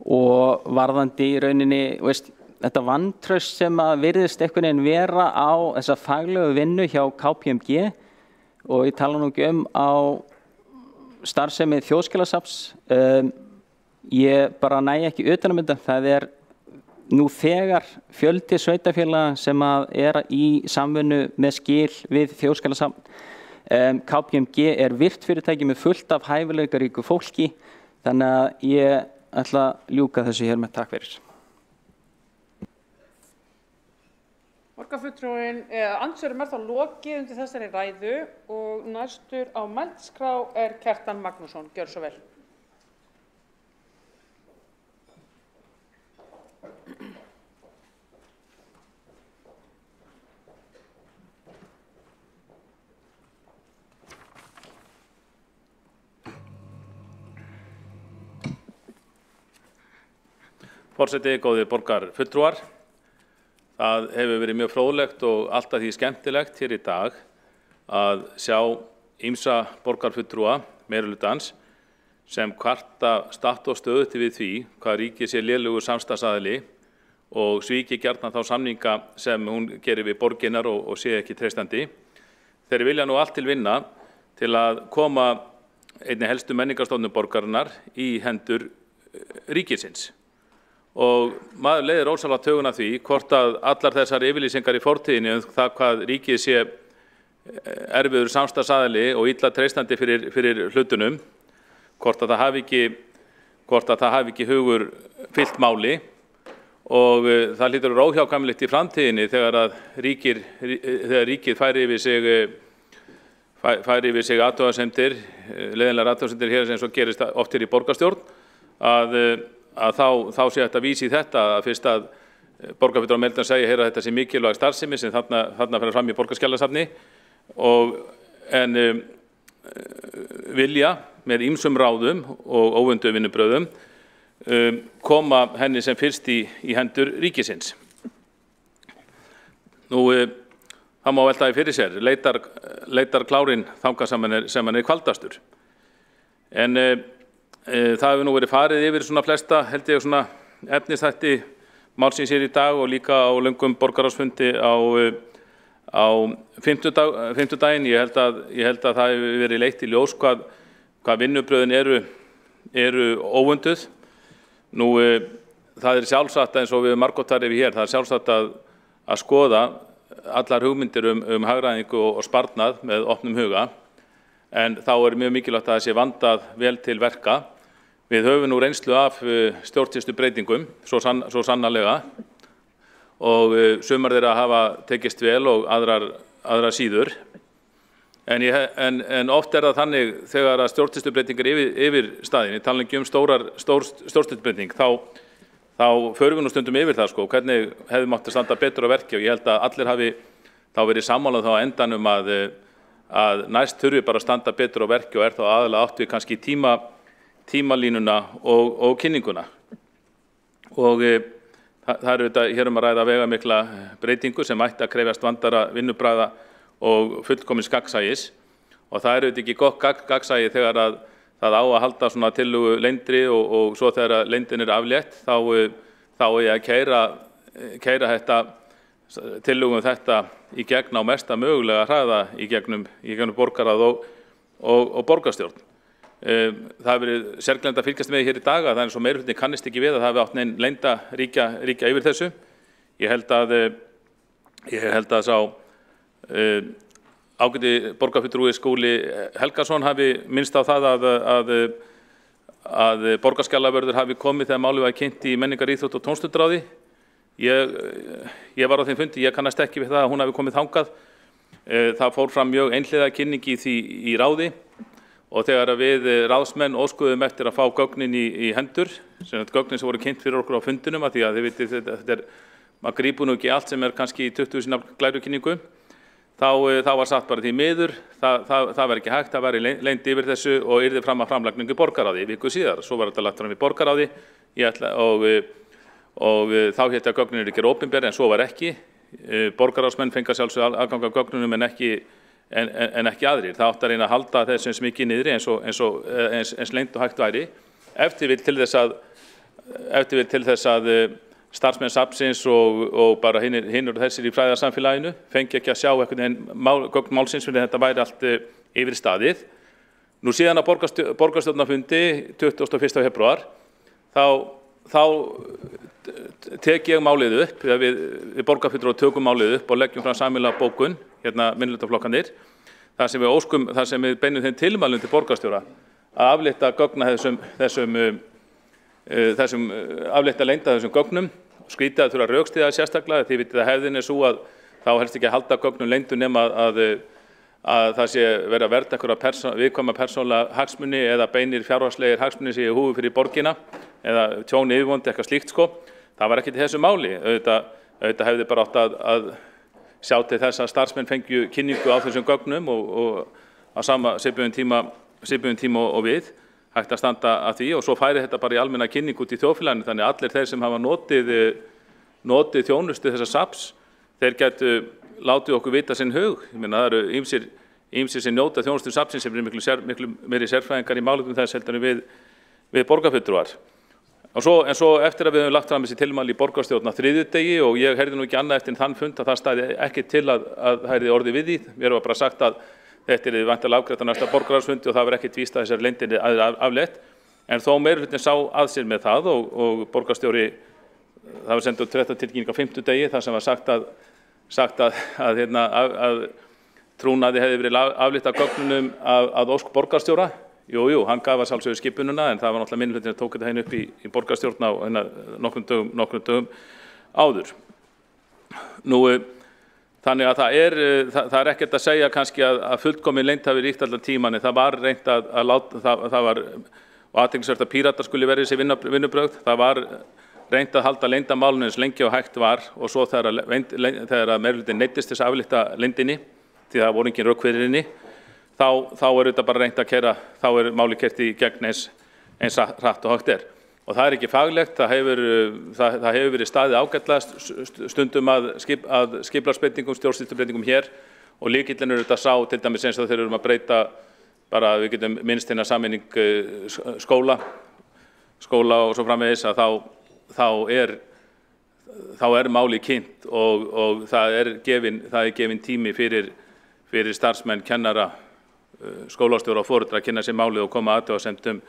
[SPEAKER 20] og varðandi í rauninni, þetta vantraust sem að virðist einhvern veginn vera á þessa faglegu vinnu hjá KPMG og ég tala nú ekki á starfsemi Þjóðskjalasafns. Ég bara næ ekki utan þetta, það nú þegar fjöldi sveitarfélaga sem að í samvinnu með skil við Þjóðskjalasafn. KPMG virt fyrirtæki með fullt af hæfileikaríku fólki, þannig að ég ætla að ljúka þessu hér með takk fyrir.
[SPEAKER 1] Borgarfulltrúinn, andsvörum þá lokið undir þessari ræðu og næstur á mælskrá Kjartan Magnússon. Gjör svo vel.
[SPEAKER 5] Forseti, góðir borgarfulltrúar, það hefur verið mjög fróðlegt og alltaf því skemmtilegt hér í dag að sjá ýmsa borgarfulltrúa meirihlutans sem kvarta statt og stöðugt við því hvað ríkið sé lélegur samstarfsaðili og svíki gjarnan þá samninga sem hún gerir við borginnar og sé ekki treystandi. Þeir vilja nú allt til vinna til að koma einni helstu menningarstofnun borgarinnar í hendur ríkisins. Og maður leiðir ósjálfrátt hugann að því hvort að allar þessar yfirlýsingar í fortíðinni það hvað ríkið sé erfiður samstarfsaðili og illa treystandi fyrir hlutunum, hvort að það hafi ekki hugur fyllt máli og það hlýtur óhjákvæmilegt í framtíðinni þegar ríkið færi yfir sig athugasemdir, leiðinlegar athugasemdir hér eins og gerist oft hér í borgarstjórn, að þá sé þetta vísi í þetta að fyrst að borgarfulltrúar meðlutans segja að þetta sé mikilvæg starfsemi sem þarna fer fram í Borgarskjalasafni en vilja með ýmsum ráðum og óvönduðum vinnubrögðum koma henni sem fyrst í hendur ríkisins. Nú, það má velta því fyrir sér, leitar klárinn þangað sem hann kvaldastur. En það hefur nú verið farið yfir svona flesta, held ég, svona efnisþætti málsins hér í dag og líka á löngum borgarráðsfundi á fimmtudaginn. Ég held að það hefur verið leitt í ljós hvað vinnubrögðin eru óvönduð. Nú, það sjálfsagt eins og við margoft farið yfir hér, það sjálfsagt að skoða allar hugmyndir hagræðingu og sparnað með opnum huga, en þá mjög mikilvægt að það sé vandað vel til verka. Við höfum nú reynslu af stjórnsýslubreytingum, svo sannarlega, og sumar þeirra hafa tekist vel og aðrar síður. En oft það þannig þegar að stjórnsýslubreytingar yfir staðinni, tala ekki stór stjórnsýslubreyting, þá þá förum við nú stundum yfir það sko, hvernig hefði mátt að standa betur á verki og ég held að allir hafi þá verið sammálað þá á endanum að næst þurfi bara að standa betur á verki og þá aðalega átt við kannski tímalínuna og kynninguna. Og það eru þetta hér að ræða veigamikla breytingu sem ætti að krefjast vandara vinnubragða og fullkomins gagnsæis og það eru þetta ekki gott gagnsæi þegar að það á að halda svona tillögu leyndri og svo þegar leyndin aflétt þá er að keyra þetta tillögum þetta í gegn á mesta mögulega hraða í gegnum borgarráð og borgarstjórn. Það hefur verið sérglend að fylgjast með hér í dag að það er eins og meirihluti kannist ekki við að það hafi átt neinn leynda ríkja yfir þessu. Ég held að sá ágæti borgarfulltrúi Skúli Helgason hafi minnst á það að borgarskjalavörður hafi komið þegar málið var kynnt í menningar, íþrótt og tómstundaráði. Ég var á þeim fundi, ég kannast ekki við það að hún hafi komið þangað. Það fór fram mjög einhliða kynning í ráði og þegar við ráðsmenn óskuðum eftir að fá gögnin í hendur, gögnin sem voru kynnt fyrir okkur á fundinum, að því að þið vitið, maður grípur nú ekki allt sem kannski í 20 sinna glærukynningu, þá var sagt bara því miður, það var ekki hægt, það var leynd yfir þessu og yrði fram að framlagningu í borgarráði viku síðar. Svo var þetta lagt fram í borgarráði og þá hélt að gögnin eru ekki opinber en svo var ekki. Borgarráðsmenn fengu sjálfsögðu aðgang að gögnunum en ekki aðrir. Það átti að reyna að halda þessum smikið niðri eins leynt og hægt væri. Ef til vill til þess að starfsmenn safnsins og bara hinur þessir í fræðarsamfélaginu fengi ekki að sjá gögn málsins fyrir þetta væri allt yfir staðið. Nú síðan að borgarstjórnarfundi 21. febrúar þá tek ég málið upp, við borgarfulltrúar tökum málið upp og leggjum fram sameiginlega bókun, minnihlutaflokkarnir, þar sem við beinum þeim tilmælum til borgarstjóra að aflétta aflétta leynd af þessum gögnum, skrítið að þurfa að rökstyðja sérstaklega, því vitið að hefðin er svo að þá helst ekki að halda gögnum leyndu nema að það sé verið að verða einhverja viðkvæma persónulega hagsmuni eða beinir fjárhagslegir hagsmuni sé í húfi fyrir borgina eða tjón yfirvofandi, eitthvað slíkt sko. Það var ekki til þessu máli. Auðvitað hefði bara átt að sjá til þess að starfsmenn fengju kynningu á þessum gögnum og á sama svipuðum tíma og við hægt að standa að því og svo færi þetta bara í almenna kynning út í þjóðfélaginu þannig að allir þeir sem hafa notið þjónustu þessa safns, þeir gætu látið okkur vita sinn hug. Ég meina það eru ýmsir sem njóta þjónustu safnsins sem eru miklu meiri sérfræðingar í málefnum þess heldur en við borgarfulltrúar. En svo eftir að við höfum lagt fram þessi tilmæli í borgarstjórn á þriðjudegi og ég heyrði nú ekki annað eftir þann fund að það stæði ekki til að það yrði orðið við því. Mér var bara sagt að þetta yrði væntanlega afgreitt á næsta borgarráðsfundi og það var ekki víst að þessari leyndinni aflétt. En þó meirihlutinn sá að sér með það og borgarstjóri, það var sendt út 13 tilkynning á 5. degi þar sem var sagt að trúnaði hefði verið aflétt af gögnunum að ósk borgarstjóra. Jú, hann gaf að sjálfsögðu skipununa en það var náttúrulega minnihlutin að tók þetta hérna upp í borgarstjórn á nokkrum dögum áður. Nú, þannig að það er ekkert að segja kannski að fullkomin leynd hafi ríkt allan tíman en það var reynt að láta, það var athyglisvert að Píratar skuli verið þessi vinnubrögð, það var reynt að halda leyndamálinu eins lengi og hægt var og svo þegar meirihlutin neyddist þess að aflétta leyndinni því það voru engin rök fyrir henni þá er þetta bara reynt að keyra, þá er máli keyrt í gegn eins hratt og hægt er. Og það er ekki faglegt, það hefur verið staðið ágætlega stundum að skipulagsbreytingum, stjórnsýslubreytingum hér og lykillinn er þetta sá til dæmis eins og þegar við erum að breyta bara við getum minnst hérna sameining skóla og svo framvegis að þá er máli kynnt og það er gefin tími fyrir starfsmenn, kennara, skólastjóra og foreldra að kynna sér málið og koma athugasemdum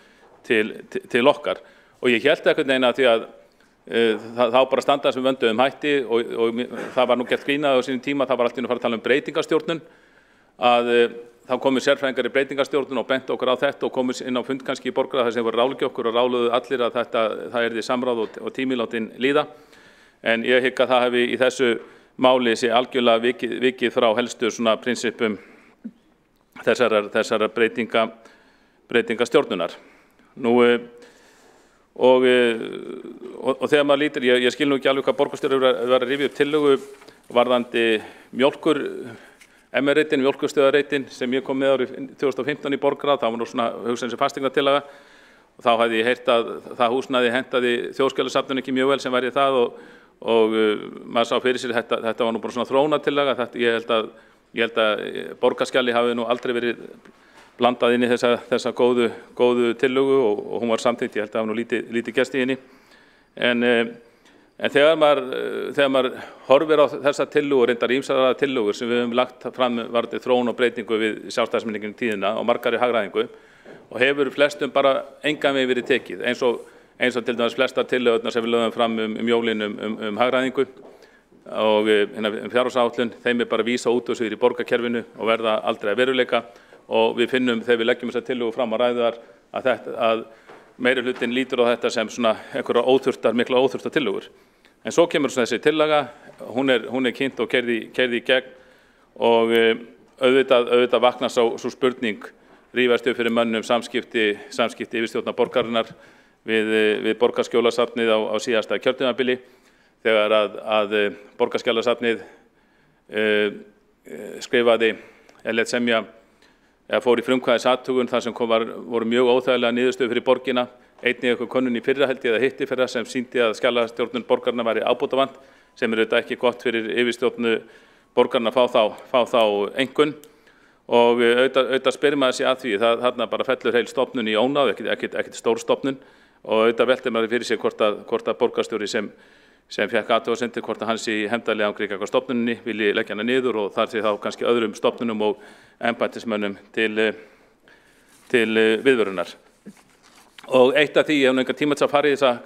[SPEAKER 5] til okkar. Og ég hélt einhvern veginn að því að þá bara standa þessum vönduðum hætti og það var nú gert grínað á sínum tíma, það var allt í einu að fara að tala um breytingastjórnun, að þá komið sérfræðingar í breytingastjórnun og bent okkur á þetta og komið inn á fund kannski í borgarráði þar sem voru ráðleggja okkur og ráðlögðu allir að það yrði samráð og tímilátin líða. En ég hygg að það hefði í þessu máli sé algjörlega vikið frá helstu svona prinsipum þessara breytingastjórnunar. Nú, og þegar maður lítur, ég skil nú ekki alveg hvað borgarstjóri var að rifja upp tillögu varðandi MR-reitin, mjólkurstöðarreitin sem ég kom með árið 2015 í borgarráð, það var nú svona hugsun sem fasteignatillaga og þá hafði ég heyrt að það húsnæði hentaði Þjóðskjalasafninu ekki mjög vel sem væri það og maður sá fyrir sér þetta var nú bara svona þróunatillaga, ég held að borgarskjali hafi nú aldrei verið blandað inn í þessa góðu tillögu og hún var samþykkt, ég held að það var nú lítið gerst í henni en þegar maður horfir á þessa tillögu og reyndar ýmsar tillögur sem við höfum lagt fram varðandi þróun og breytingu við sjálfstæðismenningin tíðina og margari hagræðingu og hefur flestum bara engan veginn verið tekið eins og til dæmis flestar tillögurnar sem við lögðum fram jólin hagræðingu og fjárhagsáætlun, þeim bara vísa út og í borgarkerfinu og verða aldrei að veruleika og við finnum þegar við leggjum þessa tillögu fram á ræðuðar að meirihlutinn lítur á þetta sem svona einhverja mikla óþurftar tillögur. En svo kemur þessi tillaga, hún er kynnt og keyrð í gegn og auðvitað vaknar svo spurning rífast upp fyrir mönnum samskipti yfirstjórnar borgarinnar við Borgarskjólasafnið á síðasta kjörtímabili þegar að Borgarskjólasafnið skrifaði lét semja eða fór í frumkvæðisathugun þar sem voru mjög óþægilega niðurstöður fyrir borgina, einnig eitthvað könnun í fyrra held ég eða hitti fyrra sem sýndi að skjalastjórnun borgarinnar væri ábótavant sem auðvitað ekki gott fyrir yfirstjórnu borgarinnar að fá þá einkunn og auðvitað spyrir maður sig að því þarna bara fellur heil stofnun í ónáð, ekkert stór stofnun og auðvitað veltir maður fyrir sig hvort að borgarstjóri sem fekk athugasemdir hvort að hans í hefndarleiðangri gagnvart stofnuninni vilji leggja hana niður og þar sé þá kannski öðrum stofnunum og embættismönnum til viðvörunar. Og eitt af því, ég hef engan tíma til að fara í þessa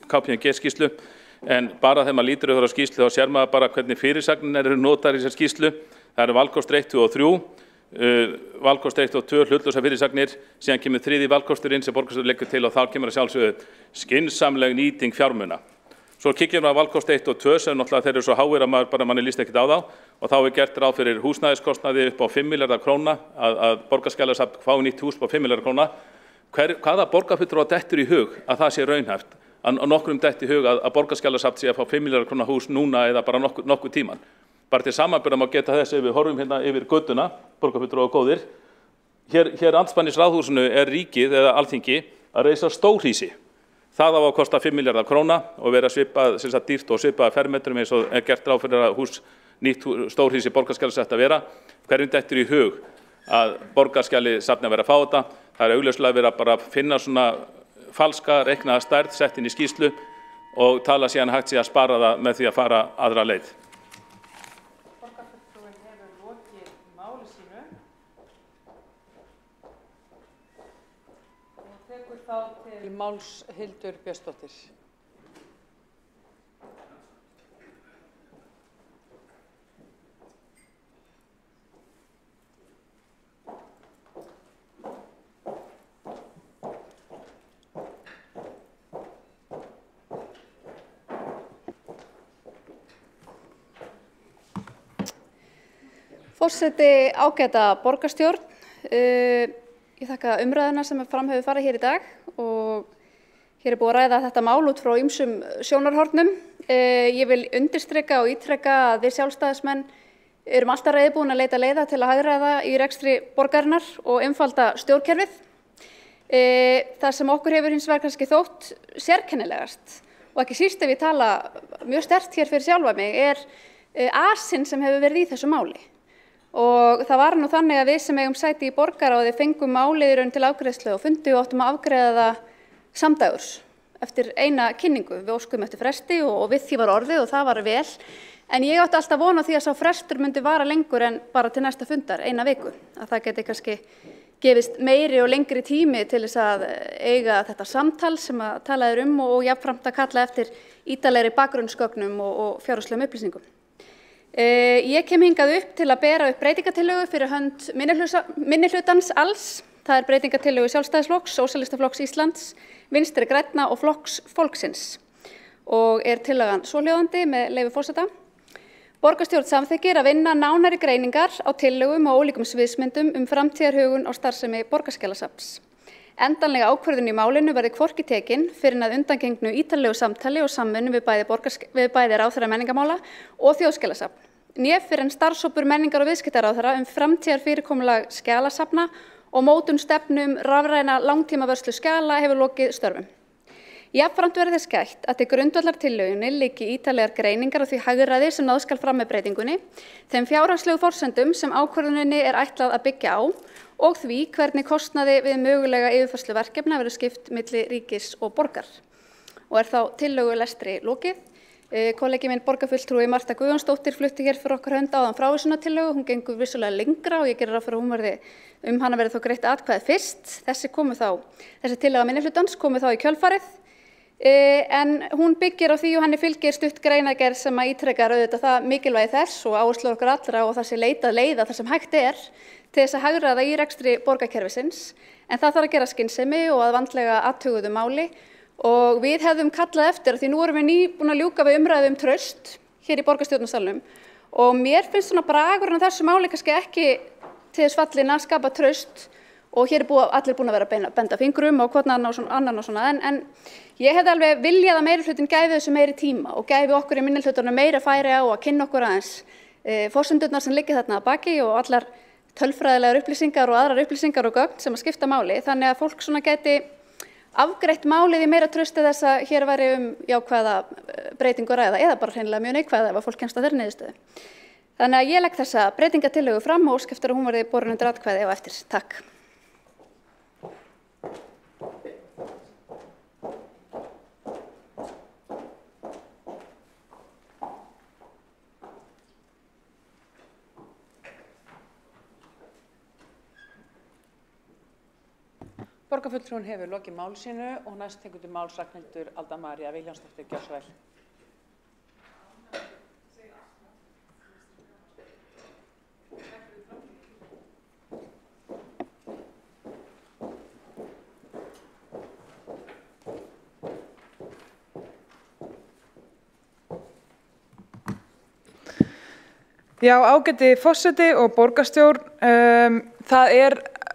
[SPEAKER 5] KPMG-skýrslu, en bara þegar maður lítur yfir á skýrslu þá sér maður bara hvernig fyrirsagnir eru notaðar í þessar skýrslu. Það eru valkostur 1, 2 og 3, valkostur 1 og 2 hlutlausar fyrirsagnir, síðan kemur þriðji valkosturinn sem borgarstjóri leggur til og þá kemur að sjálfsögðu skynsamleg nýting fjármuna. Svo kíkjum við á valkost 1 og 2 sem náttúrulega þeir eru svo háir að manni líst ekkert á þá og þá er gert ráð fyrir húsnæðiskostnaði upp á 5 milljarðar króna að Borgarskjalasafn fái nýtt hús upp á 5 milljarðar króna. Hvaða borgarfulltrúa dettur í hug að það sé raunhæft? Að nokkrum detti í hug að Borgarskjalasafn sé að fá 5 milljarðar króna hús núna eða bara nokkuð tíman. Bara til samanburðar má geta þess ef við horfum hérna yfir götuna, borgarfulltrúa góðir. Hér andspænis ráðhúsinu ríkið eða Alþingi að reisa stórhýsi. Það á að kosta 5 milljarðar króna og vera svipað dýrt og svipað fermetrum eins og gert ráð fyrir að nýtt stórhýsi Borgarskjalasafns að vera. Hverjum dettur í hug að Borgarskjalasafn að vera að fá þetta? Það er augljóslega verið að bara finna svona falska reiknaða stærð sett inn í skýrslu og tala síðan hægt sig að spara það með því að fara aðra leið.
[SPEAKER 1] Borgarfulltrúinn hefur lokið máli sínu og tekur þá til máls Hildur Björnsdóttir.
[SPEAKER 12] Forseti, ágæta borgarstjórn, ég þakka umræðuna sem fram hefur farið hér í dag og hér búið að ræða þetta mál út frá ýmsum sjónarhornum. Ég vil undirstrika og ítreka að við sjálfstæðismenn erum alltaf reiðubúin að leita leiða til að hagræða í rekstri borgarinnar og einfalda stjórnkerfið. Það sem okkur hefur hins vegar kannski þótt sérkennilegast og ekki síst ef ég tala mjög sterkt hér fyrir sjálfa mig asinn sem hefur verið í þessu máli. Og það var nú þannig að við sem eigum sæti í borgarráði fengum málið í raun til afgreiðslu og fundi og áttum að afgreiða það samdægurs eftir eina kynningu. Við óskum eftir fresti og við því var orðið og það var vel. En ég átti alltaf von á því að sá frestur myndi vara lengur en bara til næsta fundar, eina viku. Að það geti kannski gefist meiri og lengri tími til þess að eiga þetta samtal sem að talaður og jafnframt að kalla eftir ítarlegri bakgrunnsgögnum og fjárhagslegum upplýsingum. Ég kem hingað upp til að bera upp breytingatillögu fyrir hönd minnihlutans alls. Það breytingatillögu Sjálfstæðisflokks, Sósíalistaflokks Íslands, Vinstri grænna og Flokks fólksins. Og tillagan svohljóðandi með leyfi forseta. Borgarstjórn samþykkir að vinna nánari greiningar á tillögum og ólíkum sviðsmyndum framtíðarhugun á starfsemi Borgarskjalasafns. Endanlega ákvörðun í málinu verði hvorki tekin fyrir að undangengnu ítarlegu samtali og samvinnu við bæði ráðherra menningarmála og þjóðskjalasafn. Né fyrir en starfshópur menningar- og viðskiptaráðherra framtíðar fyrirkomulag skjalasafna og mótun stefnu rafræna langtímavörslu skjala hefur lokið störfum. Jafnframt verði þess gætt að til grundvallar tillögunni liggi ítarlegar greiningar á því hagræði sem náð skal fram með breytingunni, þeim fjárhagslegu forsendum sem ákvörðuninni ætlað að byggja á og því hvernig kostnaði við mögulega yfirfærslu verkefna verður skipt milli ríkis og borgar. Og þá tillögulestri lokið. Kollegi minn borgarfulltrúi Marta Guðjónsdóttir flutti hér fyrir okkar hönd áðan frávísunartillögu. Hún gengur vissulega lengra og ég gerir ráð fyrir að hún verði hana verði þó greitt atkvæði fyrst. Þessi tillaga minnihlutans komu þá í kjölfarið. En hún byggir á því og henni fylgir stutt greinargerð sem ítrekar auðvitað það mikilvægi þess og áherslu okkar allra og það sé leitað leiða þar sem hægt til þess að hagræða í rekstri borgarkerfisins. En það þarf að gera skynsemi og að vandlega athuguðu máli og við hefðum kallað eftir því nú erum við nýbúin að ljúka við umræðu traust hér í borgarstjórnarsalnum og mér finnst svona bragurinn af þessu máli kannski ekki til þess fallin að skapa traust og hér allir búin að vera að benda fingrum og hvort annan og svona en ég hefði alveg viljað að meirihlutin gæfi þessu meiri tíma og gæfi okkur í minnihlutunum meira færi á að kynna okkur aðeins forsendurnar sem liggja þarna að baki og allar tölfræðilegar upplýsingar og aðrar upplýsingar og gögn sem að skipta máli þannig að fólk svona gæti afgreitt málið í meira trausti þess að hér væri jákvæða breytingu að ræða eða bara hreinlega mjög neikvæða ef að fólk kemst að þeirri niðurstöðu. Þannig að ég legg þessa breytingatillögu fram og óska eftir að hún verði borin undir atkvæði á eftir. Takk.
[SPEAKER 7] Borgarfulltrúinn hefur lokið máli sínu og næst tekur til máls Ragnhildur Alda María Vilhjálmsdóttir, gjörðu svo vel.
[SPEAKER 14] Já, ágæti forseti og borgarstjórn, það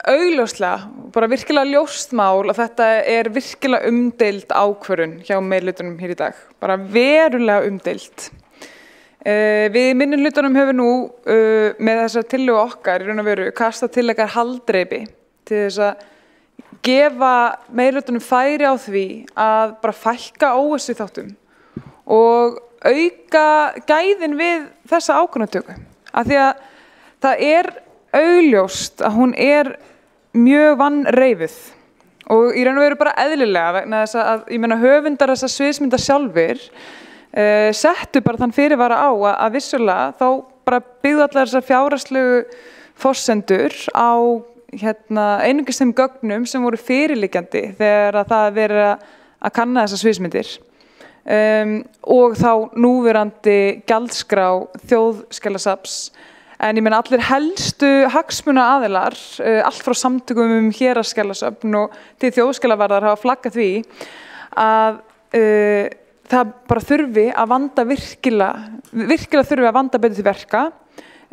[SPEAKER 14] augljóslega, bara virkilega ljóst mál að þetta virkilega umdeild ákvörðun hjá meirihlutanum hér í dag, bara verulega umdeild. Við í minnihlutanum höfum nú með þessa tillögu okkar í raun og veru kastað til ykkar haldreipi til þess að gefa meirihlutanum færi á því að bara fækka óvissu þáttum og auka gæðin við þessa ákvörðunartöku. Af því að það augljóst að hún mjög vanreifuð og í raun og veru bara eðlilega vegna þess að ég meina höfundar þessa sviðsmynda sjálfir settu bara þann fyrirvara á að vissulega þá bara byggðu allar þessar fjárhagslegu forsendur á einungis þeim gögnum sem voru fyrirliggjandi þegar að það verið að kanna þessar sviðsmyndir og þá núverandi gjaldskrá Þjóðskjalasafns. En ég meina allir helstu hagsmunaaðilar, allt frá samtökum héraðsskjalasöfn og til þjóðskjalavarðar hafa flaggað því að það bara þurfi að vanda virkilega þurfi að vanda betur til verka.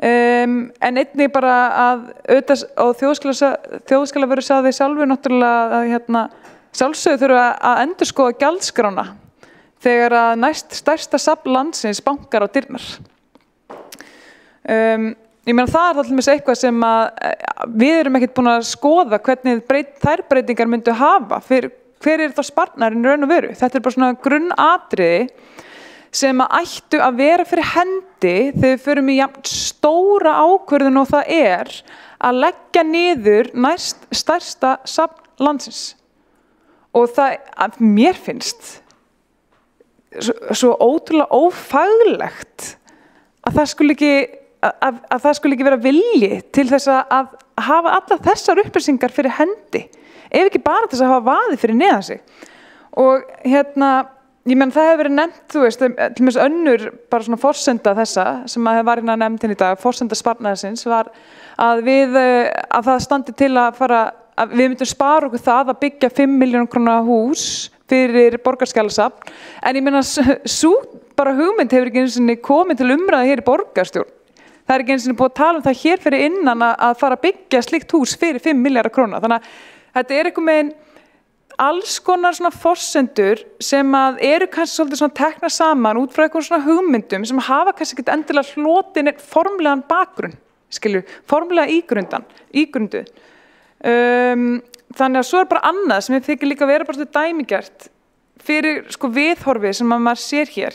[SPEAKER 14] En einnig bara að þjóðskjalavarður sagði sjálfur náttúrulega að sjálfsögðu þurfi að endurskoða gjaldskrána þegar að næst stærsta safn landsins bankar á dyrnar. Ég meina það til dæmis eitthvað sem við erum ekkert búin að skoða hvernig þær breytingar myndu hafa hver það sparnaðurinn í raun og veru. Þetta bara svona grunnatriði sem ættu að vera fyrir hendi þegar við förum í jafn stóra ákvörðun og það að leggja niður næst stærsta safn landsins. Og það mér finnst svo ótrúlega ófaglegt að það skuli ekki vera vilji til þess að hafa allar þessar upplýsingar fyrir hendi, ef ekki bara þess að hafa vaði fyrir neðan sig. Og ég meina það hefur verið nefnt, þú veist, til dæmis önnur bara svona forsenda þessa sem var nefnd í dag, forsenda sparnaðarins var að það standi til að við myndum spara okkur það að byggja 5 milljóna króna hús fyrir Borgarskjalasafn, en ég meina sú bara hugmynd hefur ekki einu sinni komið til umræðu hér í borgarstjórn. Það ekki einu sinni búið að tala það hér fyrir innan að fara að byggja slíkt hús fyrir 5 milljarða króna. Þannig Þetta einhvern veginn alls konar svona forsendur sem að eru kannski svolítið svona tekna saman út frá einhvern svona hugmyndum sem hafa kannski ekkert endilega hlotið neitt formlegan bakgrunn, formlega ígrundu. Þannig að svo bara annað sem ég þykir líka vera bara svona dæmigert fyrir viðhorfið sem að maður sér hér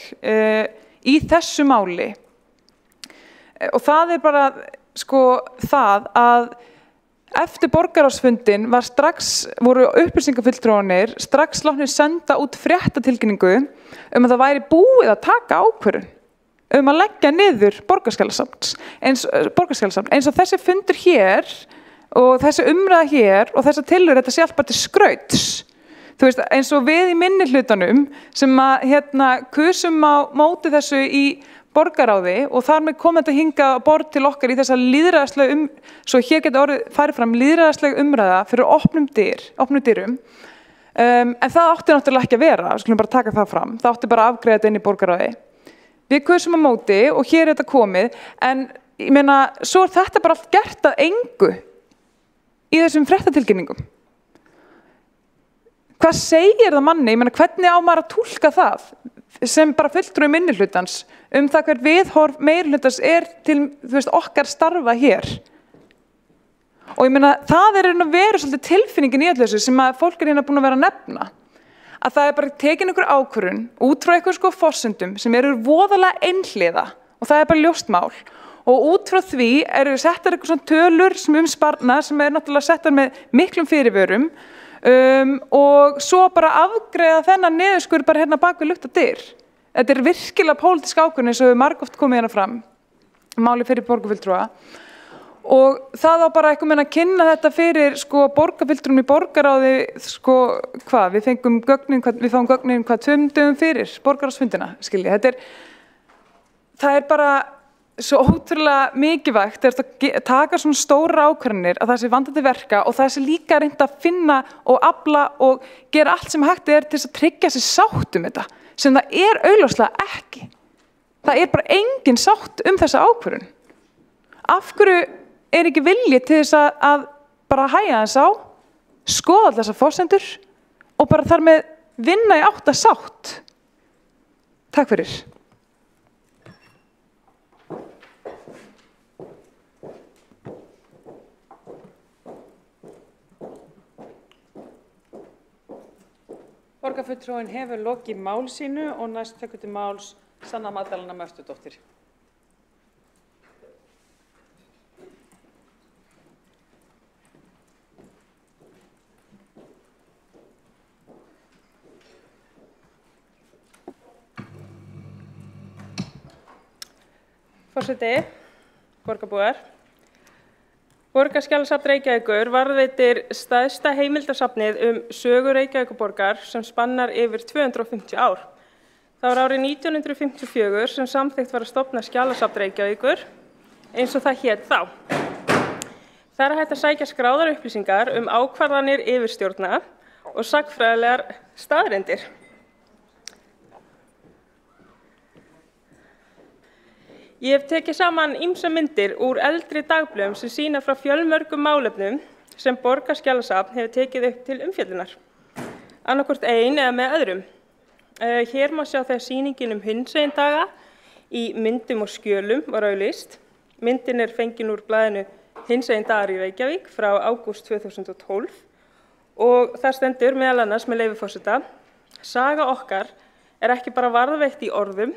[SPEAKER 14] í þessu máli. Og það bara það að eftir borgarráðsfundinn voru upplýsingafulltrúarnir strax látnir senda út fréttatilkynningu að það væri búið að taka ákvörðun að leggja niður Borgarskjalasafn eins og þessi fundur hér og þessi umræða hér og þessa tillögur, þetta sé allt bara til skrauts. Þú veist, eins og við í minnihlutanum sem að kusum á móti þessu í borgaráði og þar með kom þetta hingað á borð til okkar í þessa lýðræðislega svo hér getur farið fram lýðræðislega umræða fyrir opnum dyrum. En það átti náttúrulega ekki að vera, við skulum bara taka það fram. Það átti bara að afgreiða þetta inn í borgaráði. Við kusum á móti og hér er þetta komið, en ég meina, svo þetta bara allt gert að engu í þessum fréttatilkynningum. Hvað segir það manni? Ég meina, hvernig á maður að túlka það sem bara fulltrúi minnihlutans það hver viðhorf meirihlutans til okkar starfa hér. Og ég meina, það að vera svolítið tilfinningin í öllu þessu sem að fólk hérna búin að vera að nefna. Að það bara tekin einhver ákvörðun út frá einhver forsendum sem eru voðalega einhliða og það bara ljóst mál. Og út frá því eru settar einhver svona tölur sem sparnað sem náttúrulega settar með miklum fyrirvörum og svo bara afgreiða þennan niðurskurð bara hérna bak við luktar dyr. Þetta virkilega pólitísk ákvörðun eins og við margoft komið hérna fram, máli fyrir borgarfulltrúa. Og það á bara einhvern veginn að kynna þetta fyrir borgarfulltrúum í borgaráði, við fáum gögnin hvað 2 dögum fyrir borgarráðsfundina, skilji. Það bara svo ótrúlega mikilvægt að taka svona stóra ákvarðanir að það sé vandað til verka og það sé líka reynt að finna og afla og gera allt sem hægt til þess að tryggja sér sátt þetta, sem það augljóslega ekki. Það bara engin sátt þessa ákvörðun. Af hverju ekki vilji til þess að bara hægja þess á, skoða allar þessar forsendur og bara þar með vinna í átt að sátt? Takk fyrir.
[SPEAKER 1] Borgarfulltrúinn hefur lokið mál sínu og næst tekur til máls Sanna Magdalena Mörtudóttir.
[SPEAKER 13] Forseti, borgarbúar. Borgarskjalasafn Reykjavíkur varðveitir stærsta heimildasafnið sögu Reykjavíkurborgar sem spannar yfir 250 ár. Það var árið 1954 sem samþykkt var að stofna Skjalasafn Reykjavíkur eins og það hét þá. Það hægt að sækja skráðar upplýsingar ákvarðanir yfirstjórna og sagnfræðilegar staðreyndir. Ég hef tekið saman ýmsar myndir úr eldri dagblöðum sem sýna frá fjölmörgum málefnum sem Borgarskjalasafn hefur tekið upp til umfjöllunar, annaðhvort ein eða með öðrum. Hér má sjá þegar sýningin hinsegin daga í myndum og skjölum var auglýst. Myndin fengin úr blaðinu Hinsegin dagar í Reykjavík frá ágúst 2012 og það stendur meðal annars með leyfi forseta: Saga okkar ekki bara varðveitt í orðum,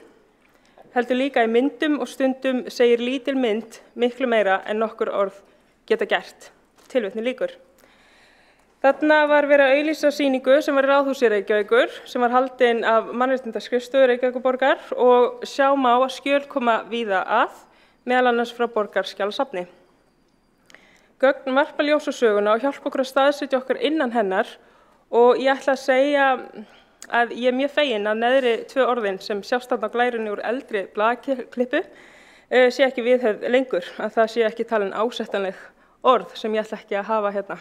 [SPEAKER 13] heldur líka í myndum og stundum segir lítil mynd miklu meira en nokkur orð geta gert. Tilvitnun lýkur. Þarna var verið að auglýsa sýningu sem var í Ráðhúsi Reykjavíkur sem var haldin af Mannréttindaskrifstofu Reykjavíkurborgar og sjá má að skjöl koma víða að, meðal annars frá Borgarskjalasafni. Gögn varpa ljós á söguna og hjálpa okkur að staðsetja okkur innan hennar og ég ætla að segja að ég mjög fegin að neðri 2 orðin sem sjást þarna á glærunni úr eldri blaðklippu sé ekki viðhöfð lengur, að það sé ekki talin ásettanleg orð sem ég ætla ekki að hafa hérna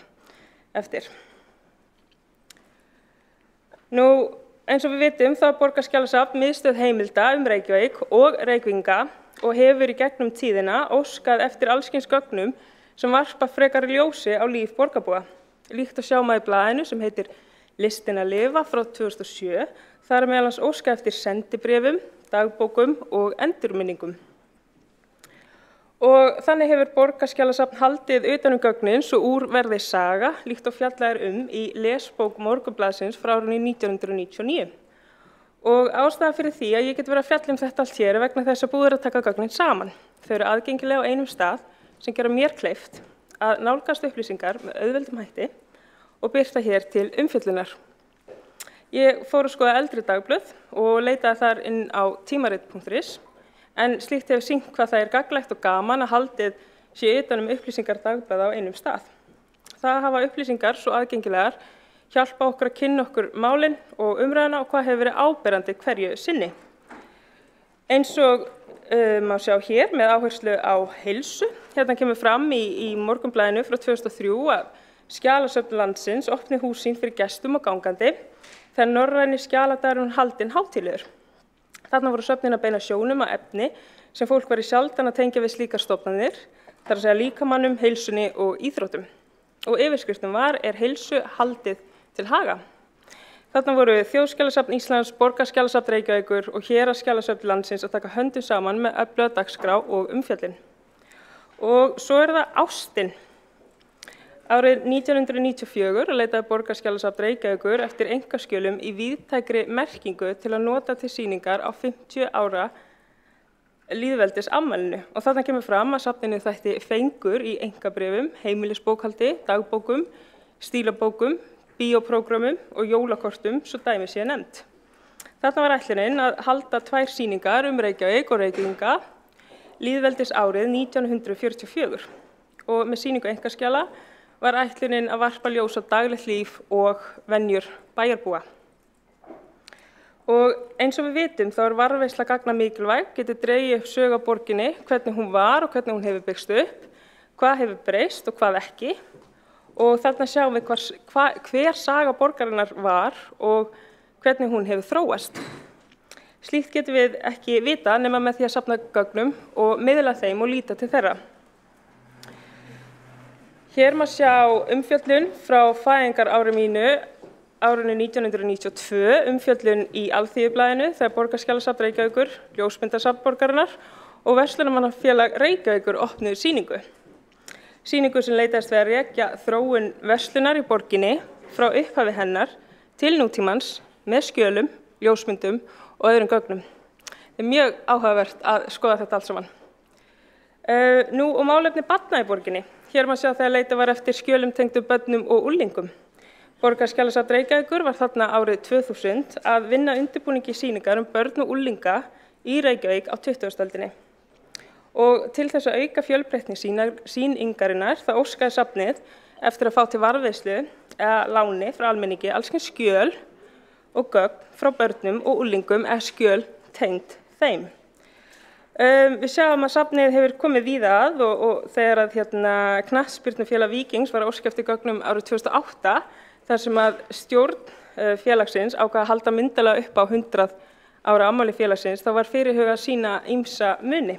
[SPEAKER 13] eftir. Nú, eins og við vitum þá Borgarskjalasafn miðstöð heimilda Reykjavík og Reykvíkinga og hefur í gegnum tíðina óskað eftir alls kyns gögnum sem varpa frekari ljósi á líf borgarbúa. líkt og sjá maður í blaðinu sem heitir Listin að lifa frá 2007. Það meðal annars óskað eftir sendibréfum, dagbókum og endurminningum. Og þannig hefur Borgarskjalasafn haldið utan gögnin svo úr verði saga, líkt og fjallað í lesbók Morgunblaðsins frá árinu 1999. Og ástæðan fyrir því að ég get verið að fjalla þetta allt hér vegna þess að búið að taka gögnin saman. Þau eru aðgengilega á einum stað sem gera mér kleift að nálgast upplýsingar með auðveldum hætti og birta hér til umfjöllunar. Ég fór að skoða eldri dagblöð og leitaði þar inn á tímarit.is. En slíkt hefur sýnt hvað það gagnlegt og gaman að haldið sé utan upplýsingar dagblaða á einum stað. Það hafa upplýsingar svo aðgengilegar hjálpa okkur að kynna okkur málin og umræðuna og hvað hefur verið áberandi hverju sinni. Eins og má sjá hér með áherslu á heilsu. Hérna kemur fram í Morgunblaðinu frá 2003 að Skjalasöfn landsins opni hús sín fyrir gestum og gangandi þegar norræni skjaladagurinn haldinn hátíðlegur. Þarna voru söfnin að beina sjónum að efni sem fólk væri sjaldan að tengja við slíkar stofnanir, þar að segja líkamannum, heilsunni og íþróttum. Og yfirskriftin var heilsu haldið til haga. Þarna voru Þjóðskjalasafn Íslands, Borgarskjalasafn Reykjavíkur og Héraðsskjalasöfn landsins að taka höndum saman með öfluga dagskrá og umfjöllun. Og svo það ástin. Árið 1994 leitaði Borgarskjalasafn Reykjavíkur eftir einkaskjölum í víðtækri merkingu til að nota til sýningar á 50 ára lýðveldisafmælinu. Og þarna kemur fram að safninu þætti fengur í einkabréfum, heimilisbókhaldi, dagbókum, stílabókum, bíóprógramum og jólakortum, svo dæmi sé nefnt. Þarna var ætlunin að halda 2 sýningar Reykjavík og Reykjavíkinga lýðveldisárið 1944 og með sýningu einkaskjala var ætlunin að varpa ljós á daglegt líf og venjur bæjarbúa. Og eins og við vitum þá varðveisla gagna mikilvæg, getur dregið upp sögu af borginni, hvernig hún var og hvernig hún hefur byggst upp, hvað hefur breyst og hvað ekki. Og þarna sjáum við hver saga borgarinnar var og hvernig hún hefur þróast. Slíkt getum við ekki vita nema með því að safna gögnum og miðla þeim og líta til þeirra. Hér má sjá umfjöllun frá fæðingarári mínu árinu 1992, umfjöllun í Alþýðublaðinu þegar Borgarskjalasafn Reykjavíkur, ljósmyndasafn borgarinnar og Verslunarmannafélag Reykjavíkur opnuðu sýningu. Sýningu sem leitaðist við að rekja þróun verslunar í borginni frá upphafi hennar til nútímans með skjölum, ljósmyndum og öðrum gögnum. Það mjög áhugavert að skoða þetta allt saman. Nú og málefni barna í borginni. Hér má sjá þegar leitað var eftir skjölum tengdum börnum og unglingum. Borgarskjalasafn Reykjavíkur var þarna árið 2000 að vinna undirbúningi sýningar börn og unglinga í Reykjavík á 20. öldinni. Og til þess að auka fjölbreytni sýningarinnar þá óskaði safnið eftir að fá til varðveislu eða láni frá almenningi alls kyns skjöl og gögn frá börnum og unglingum eða skjöl tengd þeim. Við sjáum að safnið hefur komið víða að og þegar að Knattspyrnufélag Víkings var að óska eftir gögnum árið 2008 þar sem að stjórn félagsins ákvað að halda myndarlega upp á 100 ára afmæli félagsins þá var fyrirhugað að sýna ýmsa muni.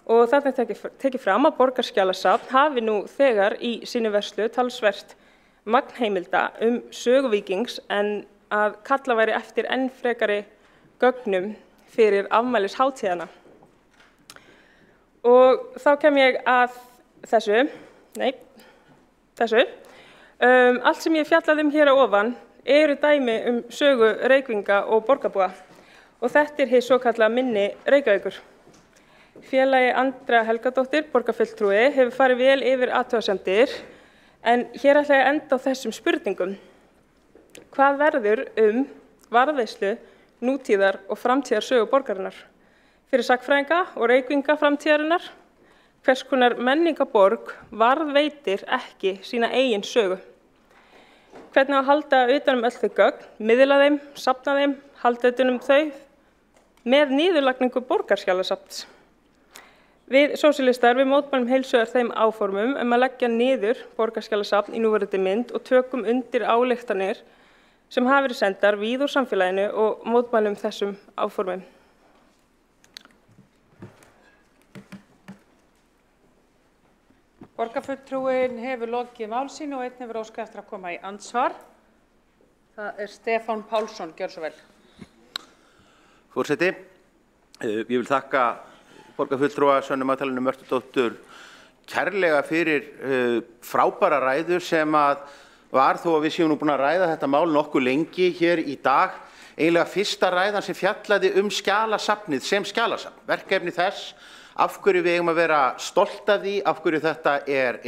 [SPEAKER 13] Og þarna tekið fram að Borgarskjalasafn hafi nú þegar í sínu vörslu talsvert magnheimilda sögu Víkings en að kalla væri eftir enn frekari gögnum fyrir afmælishátíðana. Og þá kem ég að þessu. Allt sem ég fjallaði hér að ofan eru dæmi sögu Reykjavíkinga og borgarbúa og þetta hið svokallaða minni Reykjavíkur. Félagi Andrea Helgadóttir, borgarfulltrúi, hefur farið vel yfir athugasemdir en hér ætla ég að enda á þessum spurningum. Hvað verður varðveislu, nútíðar og framtíðar sögu borgarinnar? Fyrir sagnfræðinga og Reykjavíkinga framtíðarinnar, hvers konar menningarborg varðveitir ekki sína eigin sögu. Hvernig að halda utan öll þau gögn, miðla þeim, safna þeim, halda utan þau með niðurlagningu Borgarskjalasafns. Við sósíalistar mótmælum heils hugar þeim áformum að leggja niður Borgarskjalasafn í núverandi mynd og tökum undir ályktanir sem hafa verið sendar víð úr samfélaginu og mótmælum þessum áformum.
[SPEAKER 7] Borgarfulltrúinn hefur lokið mál sínu og einn hefur óskað eftir að koma í andsvar. Það er Stefán Pálsson, gjörðu svo vel.
[SPEAKER 21] Forseti, ég vil þakka borgarfulltrúa Sönnu Magdalenu Mörtudóttur kærlega fyrir frábæra ræðu sem að var, þó að við séum nú búin að ræða þetta mál nokkuð lengi hér í dag, eiginlega fyrsta ræðan sem fjallaði skjalasafnið sem skjalasafn, verkefni þess, af hverju við eigum að vera stolt af því, af hverju þetta er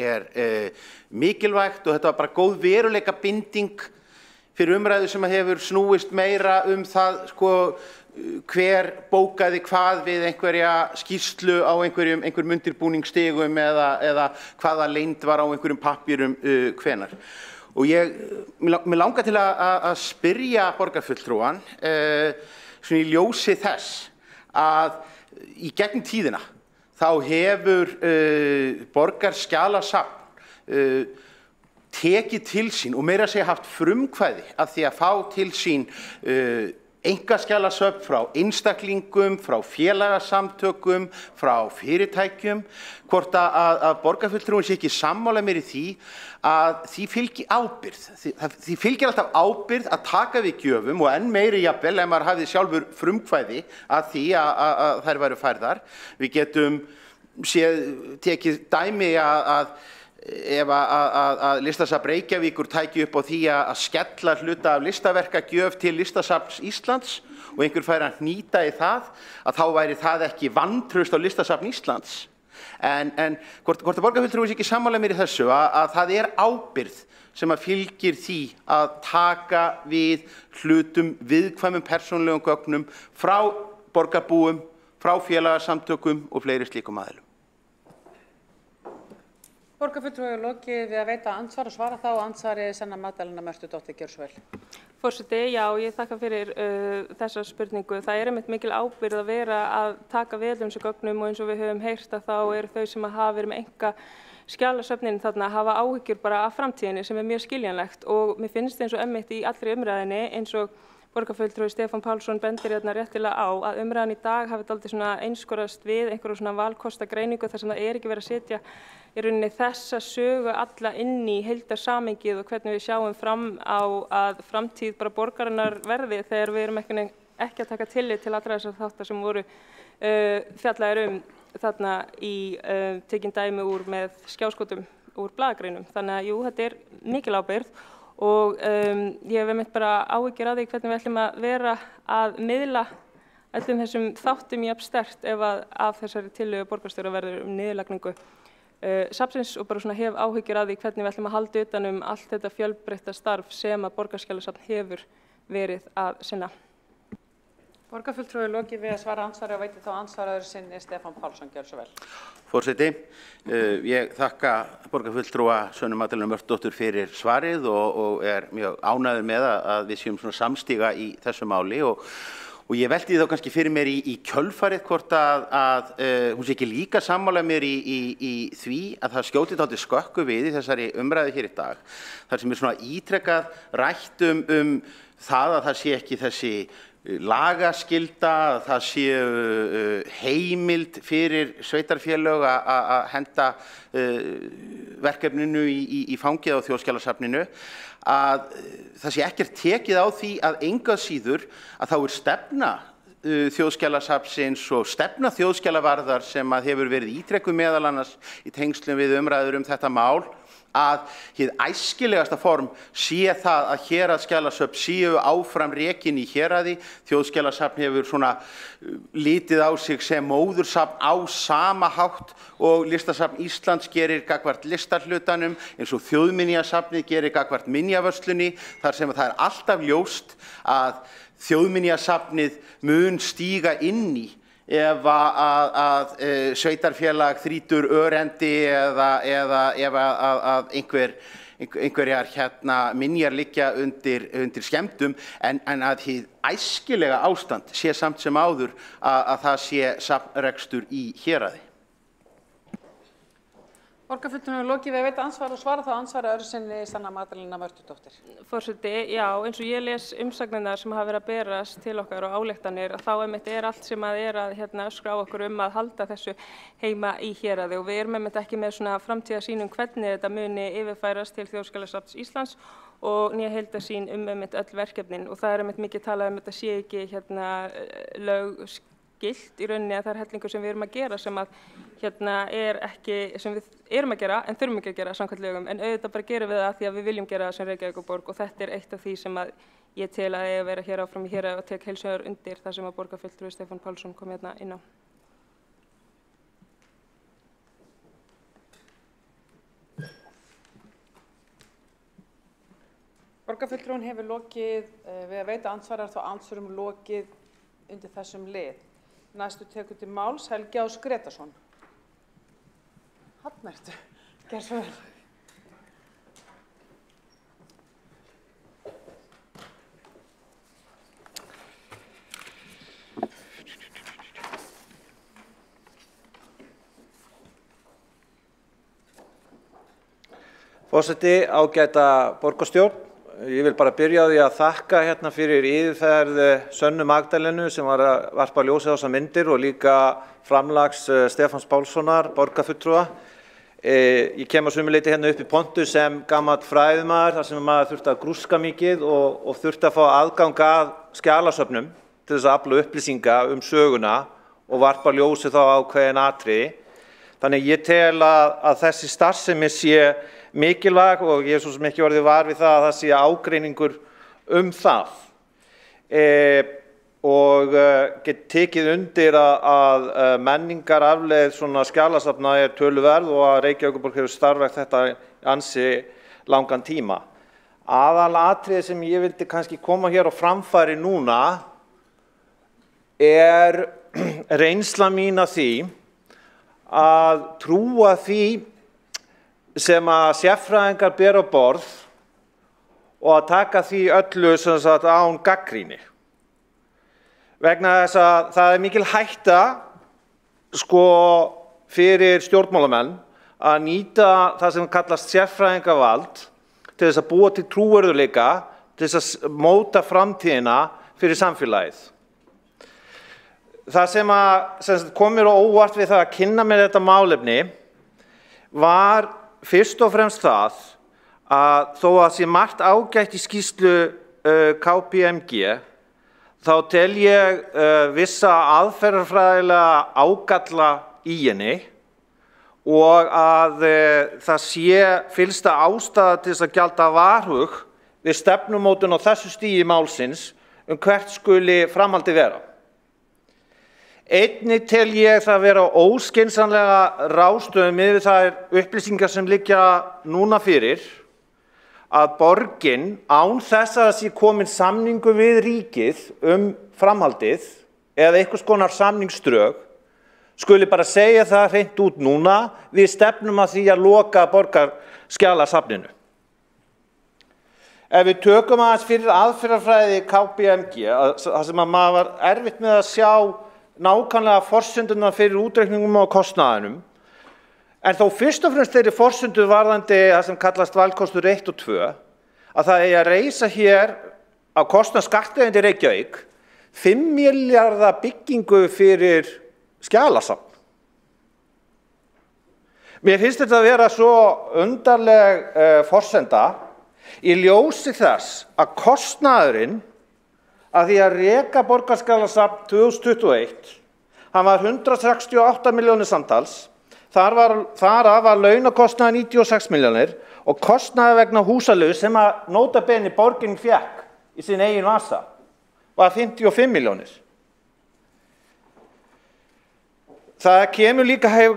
[SPEAKER 21] mikilvægt og þetta var bara góð veruleika binding fyrir umræðu sem hefur snúist meira það hver bókaði hvað við einhverja skýrslu á einhverjum undirbúningsstigum eða hvaða leynd var á einhverjum pappírum hvenar. Og mér langar til að spyrja borgarfulltrúan svona í ljósi þess að í gegnum tíðina þá hefur Borgarskjalasafn tekið til sín og meira að segja haft frumkvæði að því að fá til sín einkaskjalasöfn frá einstaklingum, frá félagasamtökum, frá fyrirtækjum, hvort að borgarfulltrúin sé ekki sammála mér í því að því fylgi ábyrgð. Því fylgir alltaf ábyrgð að taka við gjöfum og enn meiri jafnvel ef maður hafði sjálfur frumkvæði að því að þær væru færðar. Við getum tekið dæmi ef að Listasafn Reykjavíkur tæki upp á því að skella hluta af listaverkagjöf til Listasafns Íslands og einhver færi að hnýta í það, að þá væri það ekki vantraust á Listasafn Íslands. En hvort að borgarfulltrúi sé ekki sammála mér í þessu að það er ábyrgð sem að fylgir því að taka við hlutum, viðkvæmum persónulegum gögnum frá borgarbúum, frá félagasamtökum og fleiri slíkum aðilum.
[SPEAKER 7] Borgarfulltrúi hefur lokið við að veita andsvar og svara þá og andsvarið Sönnu Magdalena Mörtudóttir, gjörðu svo vel.
[SPEAKER 13] Forseti, já, ég þakka fyrir þessa spurningu. Það er einmitt mikil ábyrgð að vera að taka við þessu gögnum og eins og við höfum heyrt að þá eru þau sem hafa verið með enga skjalasöfnin þarna að hafa áhyggjur bara af framtíðinni sem er mjög skiljanlegt og mér finnst eins og einmitt í allri umræðinni eins og borgarfulltrúi Stefán Pálsson bendir hérna réttilega á að umræðan í dag hafi dálítið svona einskorast við einhverju svona valkostagreiningu þar sem það er ekki verið að setja í rauninni þessa sögu alla inn í heildarsamhengið og hvernig við sjáum fram á að framtíð bara borgarinnar verði þegar við erum ekki að taka tillit til allra þessar þáttar sem voru fjallaðir þarna í tekin dæmi úr með skjáskotum úr blaðagreinum. Þannig að jú, þetta er mikil ábyrgð og ég hef einmitt bara áhyggjur af því hvernig við ætlum að vera að miðla öllum þessum þáttum jafn sterkt ef að af þessari tillögu borgarstjóra verður niðurlagningu safnsins og bara svona hef áhyggjur af því hvernig við ætlum að halda utan allt þetta fjölbreytta starf sem að Borgarskjalasafn hefur verið að sinna.
[SPEAKER 7] Borgarfulltrúi lokið við að svara andsvari og veiti þá andsvaraður sinni Stefán Pálsson, gjörðu svo vel.
[SPEAKER 21] Forseti, ég þakka borgarfulltrúa Sönnu Magdalenu Mörtudóttur fyrir svarið og er mjög ánægður með að við séum svona samstíga í þessu máli og ég velti þá kannski fyrir mér í kjölfarið hvort að hún sé ekki líka sammála mér í því að það skjóti dálítið skökku við í þessari umræðu hér í dag. Þar sem er svona ítrekað rætt það að það sé ekki þessi lagaskylda, að það séu heimild fyrir sveitarfélög að henda verkefninu í fangið á Þjóðskjalasafninu, að það sé ekkert tekið á því að enga síður að þá er stefna Þjóðskjalasafnsins og stefna þjóðskjalavarðar sem að hefur verið ítrekkuð meðal annars í tengslum við umræður þetta mál, að hið æskilegasta form sé það að héraðsskjalasöfn séu áfram rekin í héraði. Þjóðskjalasafn hefur svona litið á sig sem móðursafn á sama hátt og Listasafn Íslands gerir gagnvart listarhlutanum, eins og Þjóðminjasafnið gerir gagnvart minjavörslunni, þar sem það er alltaf ljóst að Þjóðminjasafnið mun stíga inn í ef að sveitarfélag þrýtur örendi eða ef að einhverjar minjar liggja undir skemmdum en að hið æskilega ástand sé samt sem áður að það sé safnrekstur í héraði.
[SPEAKER 1] Borgarfulltrúinn hefur lokið við að veita andsvar og svara þá andsvari öðru sinni Sanna Magdalena Mörtudóttir.
[SPEAKER 13] Forseti, já, eins og ég les umsagnirnar sem hafa verið að berast til okkar og ályktanir, þá einmitt allt sem að öskra á okkur að halda þessu heima í héraði og við erum einmitt ekki með svona framtíðarsýn hvernig þetta muni yfirfærast til Þjóðskjalasafns Íslands og nýja heildarsýn einmitt öll verkefnin og það einmitt mikið talað þetta sé ekki löggilt í rauninni að það hellingur sem við erum að gera sem að ekki, sem við erum að gera en þurfum ekki að gera samkvæmt lögum en auðvitað bara gerum við það því að við viljum gera það sem Reykjavíkurborg og þetta eitt af því sem að ég tel að eiga að vera hér áfram í héraði og tek heils hugar undir það sem að borgarfulltrúi Stefán Pálsson kom inn á.
[SPEAKER 1] Borgarfulltrúinn hefur lokið við að veita andsvarar þá andsvörum lokið undir þessum lið. Næstu tekur til máls Helgi Ás Gretarsson. Þarna ertu. Gerð svo vel.
[SPEAKER 19] Forseti, ágæta borgarstjórn. Ég vil bara byrja á því að þakka hérna fyrir yfirferð Sönnu Magdalenu sem var að varpa ljósi á þessar myndir og líka framlags Stefáns Pálssonar, borgarfulltrúa. Ég kem að sumu leyti hérna upp í pontu sem gamall fræðimaður þar sem maður þurfti að grúska mikið og þurfti að fá aðgang að skjalasöfnum til þess að afla upplýsinga söguna og varpa ljósi þá ákveðin atriði. Þannig ég tel að þessi starfsemi sé mikilvæg og ég svo sem ekki orðið var við það að það sé ágreiningur það. Og get tekið undir að menningararfleifð svona skjalasafna töluverð og að Reykjavíkurborg hefur starfrækt þetta ansi langan tíma. Aðalatriði sem ég vildi kannski koma hér á framfæri núna reynsla mín af því að trúa því sem að sérfræðingar bera á borð og að taka því öllu sem sagt án gagnrýni. Vegna þess að það mikil hætta fyrir stjórnmálamenn að nýta það sem kallast sérfræðingavald til þess að búa til trúverðugleika, til þess að móta framtíðina fyrir samfélagið. Það sem kom mér á óvart við það að kynna mér þetta málefni var fyrst og fremst það að þó að sé margt ágætt í skýrslu KPMG þá tel ég vissa aðferðarfræðilega ágalla í henni og að það sé fyllsta ástæða til þess að gjalda varhug við stefnumótun á þessu stigi málsins hvert skuli framhaldi vera. Einnig tel ég það vera óskynsamlega ráðstöfun miðað við þær upplýsingar sem liggja núna fyrir að borgin án þess að það sé kominn samningur við ríkið framhaldið eða einhvers konar samningsdrög skuli bara segja það hreint út núna við stefnum að því að loka borgarskjalasafninu. Ef við tökum aðeins fyrir aðferðarfræði KPMG, það sem að maður var erfitt með að sjá nákvæmlega forsendurnar fyrir útreikningum á kostnaðinum, en þó fyrst og fremst þeirri forsendur varðandi það sem kallast valkostur 1 og 2, að það eigi að reisa hér á kostnað skattgreiðenda í Reykjavík 5 milljarða byggingu fyrir skjalasafn. Mér finnst þetta að vera svo undarleg forsenda í ljósi þess að kostnaðurinn að því að reka borgarskjalasafn 2021, hann var 168 milljónir samtals, þar af var launakostnaður 96 milljónir og kostnaður vegna húsaleigu sem að nota bene borgin fékk í sin eigin vasa var 55 milljónir. Það kemur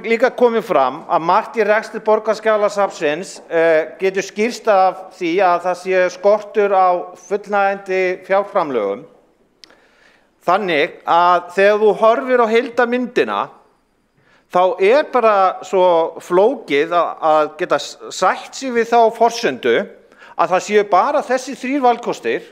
[SPEAKER 19] líka komið fram að margt í rekstri borgarskjalasafnsins getur skýrst af því að það sé skortur á fullnægjandi fjárframlögum. Þannig að þegar þú horfir á heildarmyndina þá bara svo flókið að geta sætt sig við þá forsendu að það séu bara þessi 3 valkostir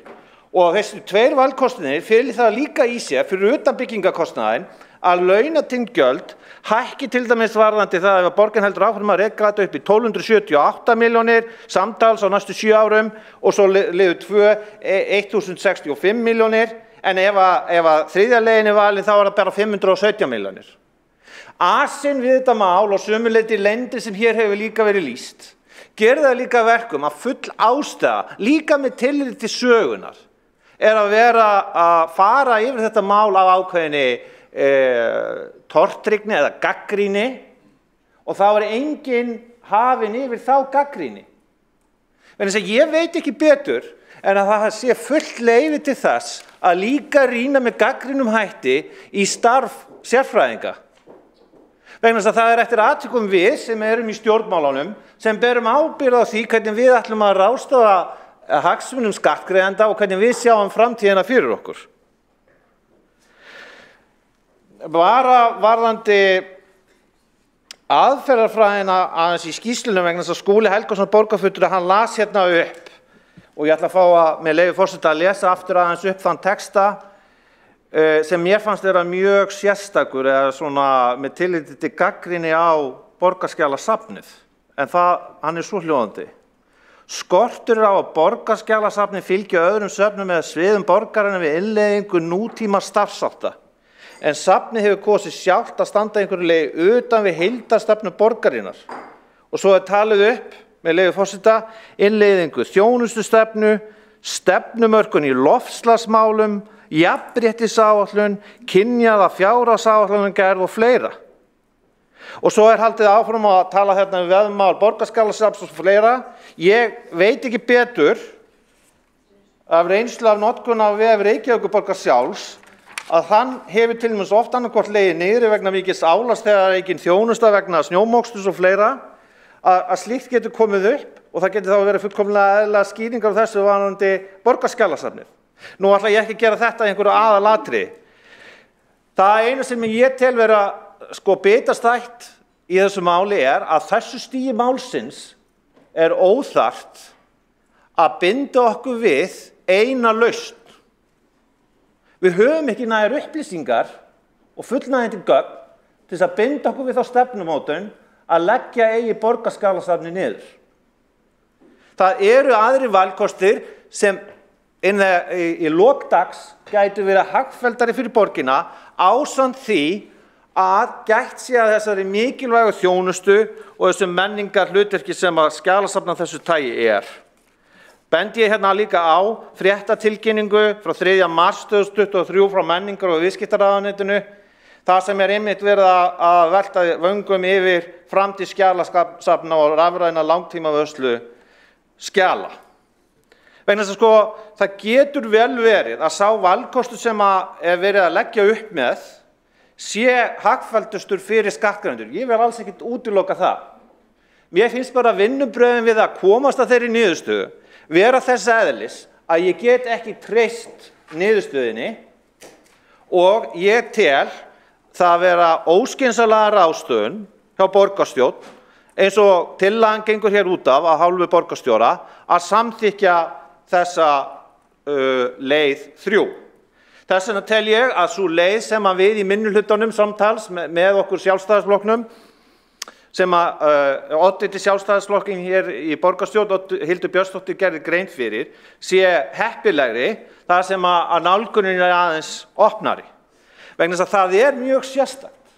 [SPEAKER 19] Og þessi 2 valkostinir fyrir það líka í sér, fyrir utan byggingakostnaðinn, að launatengd gjöld hækki til dæmis varðandi það ef borgin heldur áfram að reka þetta upp í 1278 milljónir samtals á næstu 7 árum og svo liður 2 1065 milljónir, en ef að þriðja leiðin valin þá það bara 517 milljónir. Asinn við þetta mál og sömuleyti lendi sem hér hefur líka verið lýst, gerir það líka verkum að full ástæða, líka með tilliti til sögunar, að vera að fara yfir þetta mál af ákveðinni tortryggni eða gagnrýni og það var enginn hafinn yfir þá gagnrýni. Vegna þess að ég veit ekki betur en að það sé fullt leyfi til þess að líka rýna með gagnrýnum hætti í starf sérfræðinga. Vegna þess að það eftir atvikum við sem erum í stjórnmálunum sem berum ábyrgð á því hvernig við ætlum að ráðstafa hagsmunum skattgreiðenda og hvernig við sjáum framtíðina fyrir okkur. Bara varðandi aðferðarfræðina aðeins í skýrslunum vegna þess að Skúli Helgason borgarfulltrúi hann las hérna upp og ég ætla að fá að með leyfi forseta að lesa aftur aðeins upp þann texta sem mér fannst vera mjög sérstakur eða svona með tilliti til gagnrýni á borgarskjalasafnið en hann svo hljóðandi. Skortur á að borgarskjalasafnið fylgja öðrum söfnum eða sviðum borgarinnar við innleiðingu nútíma starfshátta. En safnið hefur kosið sjálft að standa einhverju leið utan við heildarstefnu borgarinnar. Og svo talið upp, með leyfi forseta, innleiðingu þjónustustefnu, stefnumörkun í loftslagsmálum, jafnréttisáætlun, kynjaða fjárhagsáætlunargerð og fleira. Og svo haldið áfram að tala hérna um veðmál borgarskjalasafns og fleira. Ég veit ekki betur af reynslu af notkun á vef Reykjavíkurborgar sjálfs að hann hefur til dæmis oft annaðhvort legið niðri vegna mikils álags þegar engin þjónusta vegna snjómoksturs og fleira, að slíkt getur komið upp og það getur þá verið fullkomlega eðlilegar skýringar á þessu varðandi borgarskjalasafnið. Nú ætla ég ekki að gera þetta í einhverju aðalatriði. Það einu sem ég tel vera bitastætt í þessu máli að þessu stigi málsins óþarft að binda okkur við eina lausn. Við höfum ekki nægar upplýsingar og fullnægjandi gögn til þess að binda okkur við þá stefnumótun að leggja eigi borgarskjalasafnið niður. Það eru aðrir valkostir sem í lok dags gætu verið hagfelldari fyrir borgina ásamt því að gætt sé að þessari mikilvægu þjónustu og þessum menningar hlutverki sem að skjalasafn af þessu tagi Bendi ég hérna líka á fréttatilkynningu frá 3. mars 2023 frá menningar- og viðskiptaráðuneytinu, það sem einmitt verið að velta vöngum yfir framtíð skjalasafna og rafræna langtímavörslu skjala. Vegna þess að það getur vel verið að sá valkostur sem verið að leggja upp með sé hagfelldustur fyrir skattgreiðendur. Ég vil alls ekkert útiloka það. Mér finnst bara vinnubrögðin við að komast að þeirri niðurstöðu vera þess eðlis að ég get ekki treyst niðurstöðinni og ég tel það vera óskynsamlega ráðstöfun hjá borgarstjórn eins og tillagan gengur hér út af hálfu borgarstjóra að samþykkja þessa leið 3. Þess vegna tel ég að sú leið sem við í minnihlutanum samtals með okkur Sjálfstæðisflokknum sem oddviti Sjálfstæðisflokksins hér í borgarstjórn Hildur Björnsdóttir gerði grein fyrir sé heppilegri þar sem að nálgunin aðeins opnari. Vegna þess að það mjög sérstakt.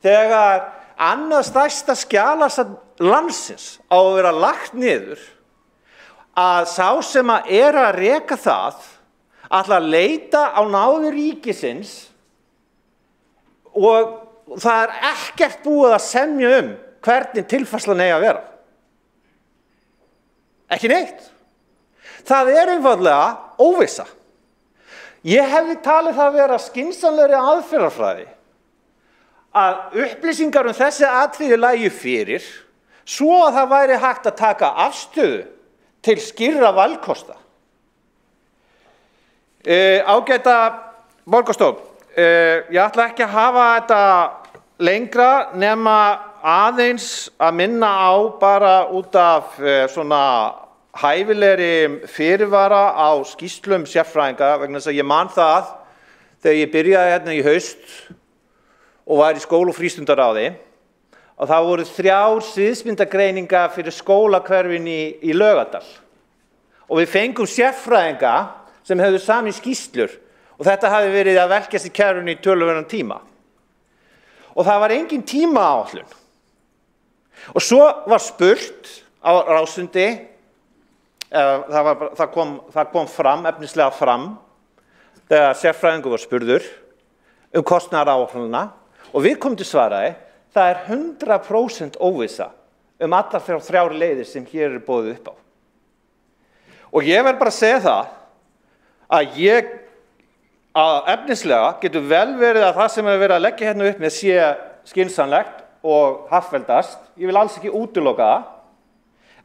[SPEAKER 19] Þegar annað stærsta skjalasafn landsins á að vera lagt niður að sá sem að reka það ætla að leita á náðir ríkisins og það ekkert búið að semja hvernig tilfærslan eigi að vera. Ekki neitt. Það einfaldlega óvissa. Ég hefði talið það vera skynsamlegri aðferðarfræði að upplýsingar þessi atriði lægju fyrir svo að það væri hægt að taka afstöðu til skýrra valkosta. Ágæta borgarstjórn. Ég ætla ekki að hafa þetta lengra nema aðeins að minna á bara út af svona hæfilegri fyrirvara á skýrslum sérfræðinga vegna þess að ég man það þegar ég byrjaði hérna í haust og var í skóla- og frístundaráði að það voru 3 sviðsmyndagreiningar fyrir skólahverfin í Laugardal og við fengum sérfræðinga sem hefðu samin skýrslur og þetta hafi verið að velkjast í kerfinu í töluverðan tíma. Og það var engin tímaáætlun. Og svo var spurt á Rásundi, það kom fram, efnislega fram, þegar sérfræðingur var spurður kostnaðaráætlunina og viðkomandi svaraði, það er 100% óvissa allar 3 leiðir sem hér boðið upp á. Og ég verð bara að segja það að efnislega getur vel verið að það sem verið að leggja hérna upp með sé skynsamlegt og hagfelldast. Ég vil alls ekki útiloka það.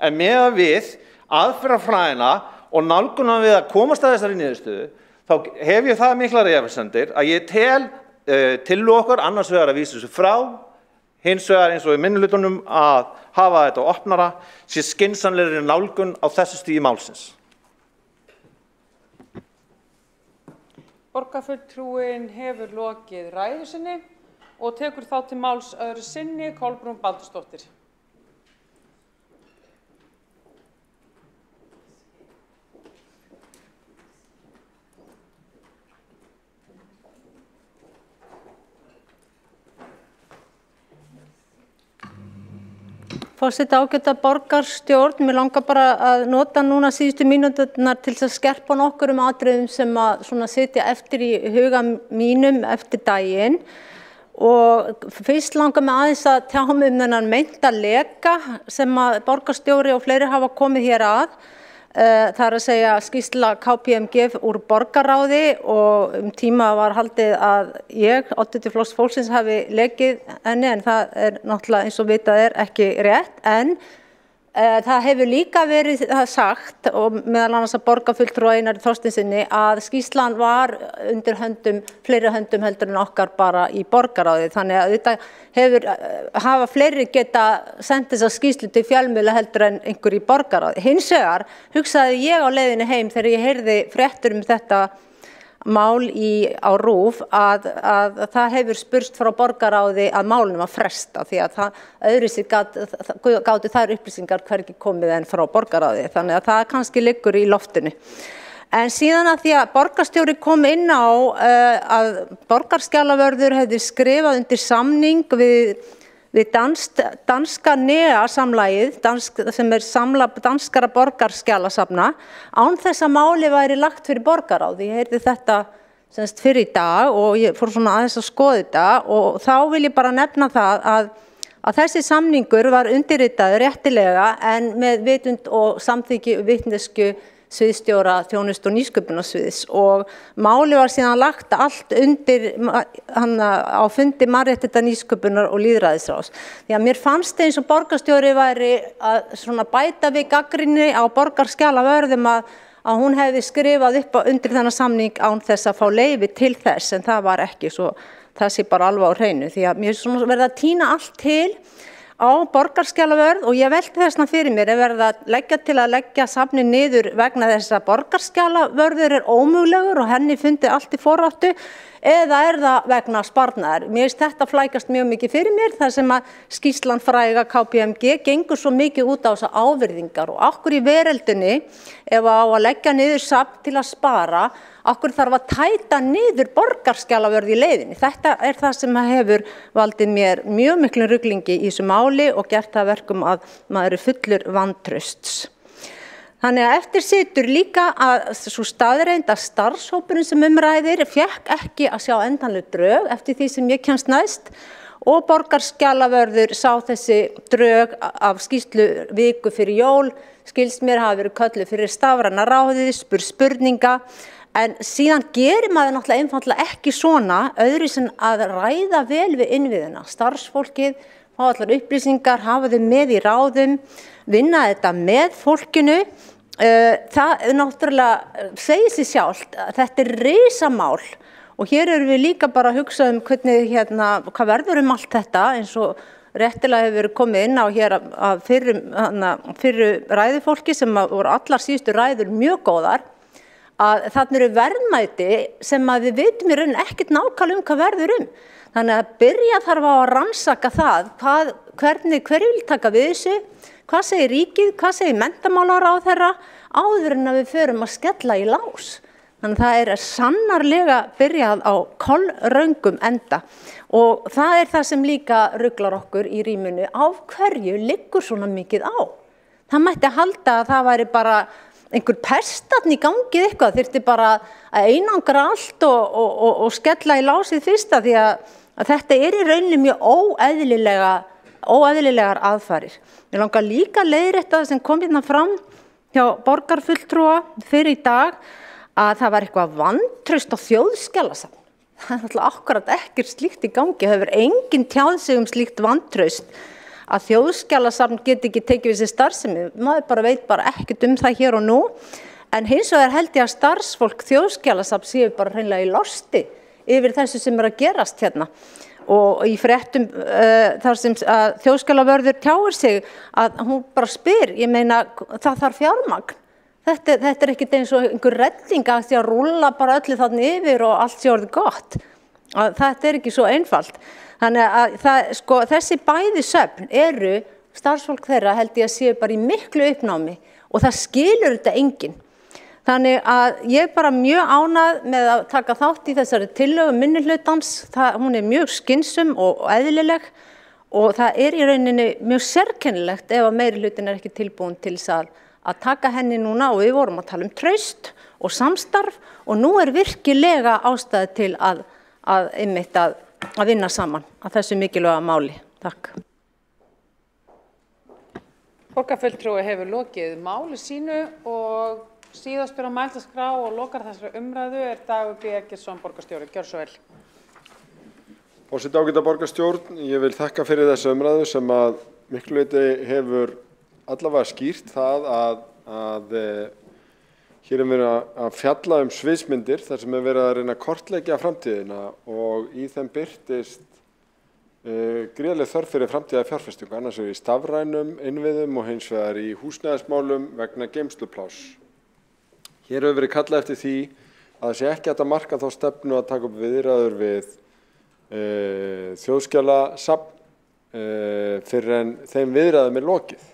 [SPEAKER 19] En meðan við aðferðafræðina og nálgunum við að komast að þessari niðurstöðu, þá hef ég það miklar efasemdir að ég tel tillögu okkar annars vegar að vísa þessu frá, hins vegar eins og í minnihlutunum að hafa þetta opnara, sé skynsamlegri nálgun á þessu stigi málsins.
[SPEAKER 1] Borgarfulltrúinn hefur lokið ræðu sinni og tekur þá til máls öðru sinni Kolbrún Baldursdóttir.
[SPEAKER 2] Forseti, ágæta borgarstjórn, mér langar bara að nota núna síðustu mínúturnar til að skerpa nokkur atriðum sem að sitja eftir í huga mínum eftir daginn. Og fyrst langar mig aðeins að tjá mig þennan meinta leka sem að borgarstjóri og fleiri hafa komið hér að. Það er að segja skýrsla KPMG úr borgarráði og tíma var haldið að ég, oddviti Flokks fólksins, hafi lekið henni en það er náttúrulega eins og vitað er ekki rétt. En það hefur líka verið sagt og meðal annars að borgarfulltrúa Einari Þorsteinsinni að skýrslan var undir höndum, fleiri höndum heldur en okkar bara í borgarráði. Þannig að þetta hafa fleiri geta sendt þessa skýrslu til fjölmiðla heldur en einhver í borgarráði. Hins vegar hugsaði ég á leiðinni heim þegar ég heyrði fréttur þetta mál á RÚV að það hefur spurst frá borgarráði að málunum að fresta því að öðruvísi gátu þær upplýsingar hvergi komið en frá borgarráði. Þannig að það kannski liggur í loftinu. En síðan að því að borgarstjóri kom inn á að borgarskjalavörður hefði skrifað undir samning við danska NEA-samlagið, sem er danskara borgarskjalasafna, án þess að máli væri lagt fyrir borgarráð. Ég heyrði þetta fyrir í dag og ég fór svona aðeins að skoða þetta og þá vil ég bara nefna það að þessi samningur var undirritaður réttilega en með vitund og samþykki vitneskju sviðsstjóra þjónustu- og nýsköpunarsviðs og máli var síðan lagt allt undir á fundi mannréttinda nýsköpunar og lýðræðisráðs. Því að mér fannst eins og borgarstjóri væri að bæta við gagnrýni á borgarskjalavörðum að hún hefði skrifað upp undir þennan samning án þess að fá leyfi til þess en það var ekki svo það sé bara alveg á hreinu því að mér verði að tína allt til á borgarskjalavörð og ég velti þessna fyrir mér verða að leggja til að leggja safnið niður vegna þess að borgarskjalavörður er ómögulegur og henni fundi allt í foráttu eða það vegna sparnaðar. Mér finnst þetta flækast mjög mikið fyrir mér þar sem að skýrslan fræga KPMG gengur svo mikið út á þessa ávirðingar og okkur í veröldinni ef á að leggja niður safn til að spara okkur þarf að tæta niður borgarskjalavörð í leiðinni. Þetta er það sem hefur valdið mér mjög miklu ruglingi í þessu máli og gert það verkum að maður er fullur vantrausts. Þannig að eftir situr líka að svo staðreynd að starfshópurinn sem ræðir fékk ekki að sjá endanleg drög eftir því sem ég kemst næst og borgarskjalavörður sá þessi drög af skýrslu viku fyrir jól, skilst mér hafa verið kölluð fyrir stafræna ráðið, spurninga. En síðan gerir maður náttúrulega einfaldlega ekki svona öðru sem að ræða vel við innviðina. Starfsfólkið, fá allar upplýsingar, hafa þau með í ráðum, vinna þetta með fólkinu. Það náttúrulega segir sig sjálft að þetta er risamál og hér erum við líka bara að hugsa hvernig, hvað verður allt þetta eins og réttilega hefur verið komið inn á hér af fyrru ræðufólki sem voru allar síðustu ræður mjög góðar, að þarna eru verðmæti sem að við vitum í raun ekkert nákvæmlega hvað verður Þannig að byrja þarf á að rannsaka það, hverju vil taka við þessu, hvað segir ríkið, hvað segir menntamálaráðherra, áður en að við förum að skella í lás. Þannig að það sannarlega byrjað á kolröngum enda og það það sem líka ruglar okkur í rýminu, af hverju liggur svona mikið á. Það mætti halda að það væri bara einhver pestarn í gangið eitthvað, þyrfti bara að einangra allt og skella í lásið fyrsta því að þetta í rauninni mjög óeðlilegar aðfarir. Mér langar líka að leiðrétta það sem kom hérna fram hjá borgarfulltrúa fyrir í dag að það var eitthvað vantraust á þjóðskjalasafn. Það náttúrulega akkurat ekkert slíkt í gangi, það hefur enginn tjáð sig slíkt vantraust að þjóðskjalasafn geti ekki tekið við sér starfsemi. Maður veit ekkert það hér og nú, en hins vegar held ég að starfsfólk þjóðskjalasafn séu bara hreinlega í losti yfir þessu sem að gerast hérna. Og í fréttum þar sem þjóðskjalavörður tjáir sig að hún bara spyr, ég meina það þarf fjármagn. Þetta ekkert eins og einhver redding að því að rúlla bara öllu þarna yfir og allt sé orðið gott. Þetta ekki svo einfalt. Þannig að þessi bæði söfn eru, starfsfólk þeirra held ég að séu bara í miklu uppnámi og það skilur þetta enginn. Þannig að ég bara mjög ánægð með að taka þátt í þessari tillögu minnihlutans, hún mjög skynsum og eðlileg og það í rauninni mjög sérkennilegt ef að meirihlutin ekki tilbúin til þess að taka henni núna og við vorum að tala um traust og samstarf og nú virkilega ástæða til að vinna saman að þessu mikilvæga máli. Takk.
[SPEAKER 1] Borgarfulltrúi hefur lokið máli sínu og síðastur á mælendaskrá og lokar þessari umræðu Dagur B. Eggertsson, borgarstjóri. Gjörðu svo vel.
[SPEAKER 6] Forseti ágæta borgarstjórn, ég vil þakka fyrir þessa umræðu sem að miklu leyti hefur allavega skýrt það að hér verið að fjalla sviðsmyndir þar sem verið að reyna að kortleggja framtíðina og í þeim birtist gríðarleg þörf fyrir framtíða fjárfestingu, annars vegar í stafrænum innviðum og hins vegar í húsnæðismálum vegna geymslupláss. Hér hefur verið kallað eftir því að það sé ekki hægt að marka þá stefnu að taka upp viðræður við þjóðskjalasafn fyrr en þeim viðræðum lokið.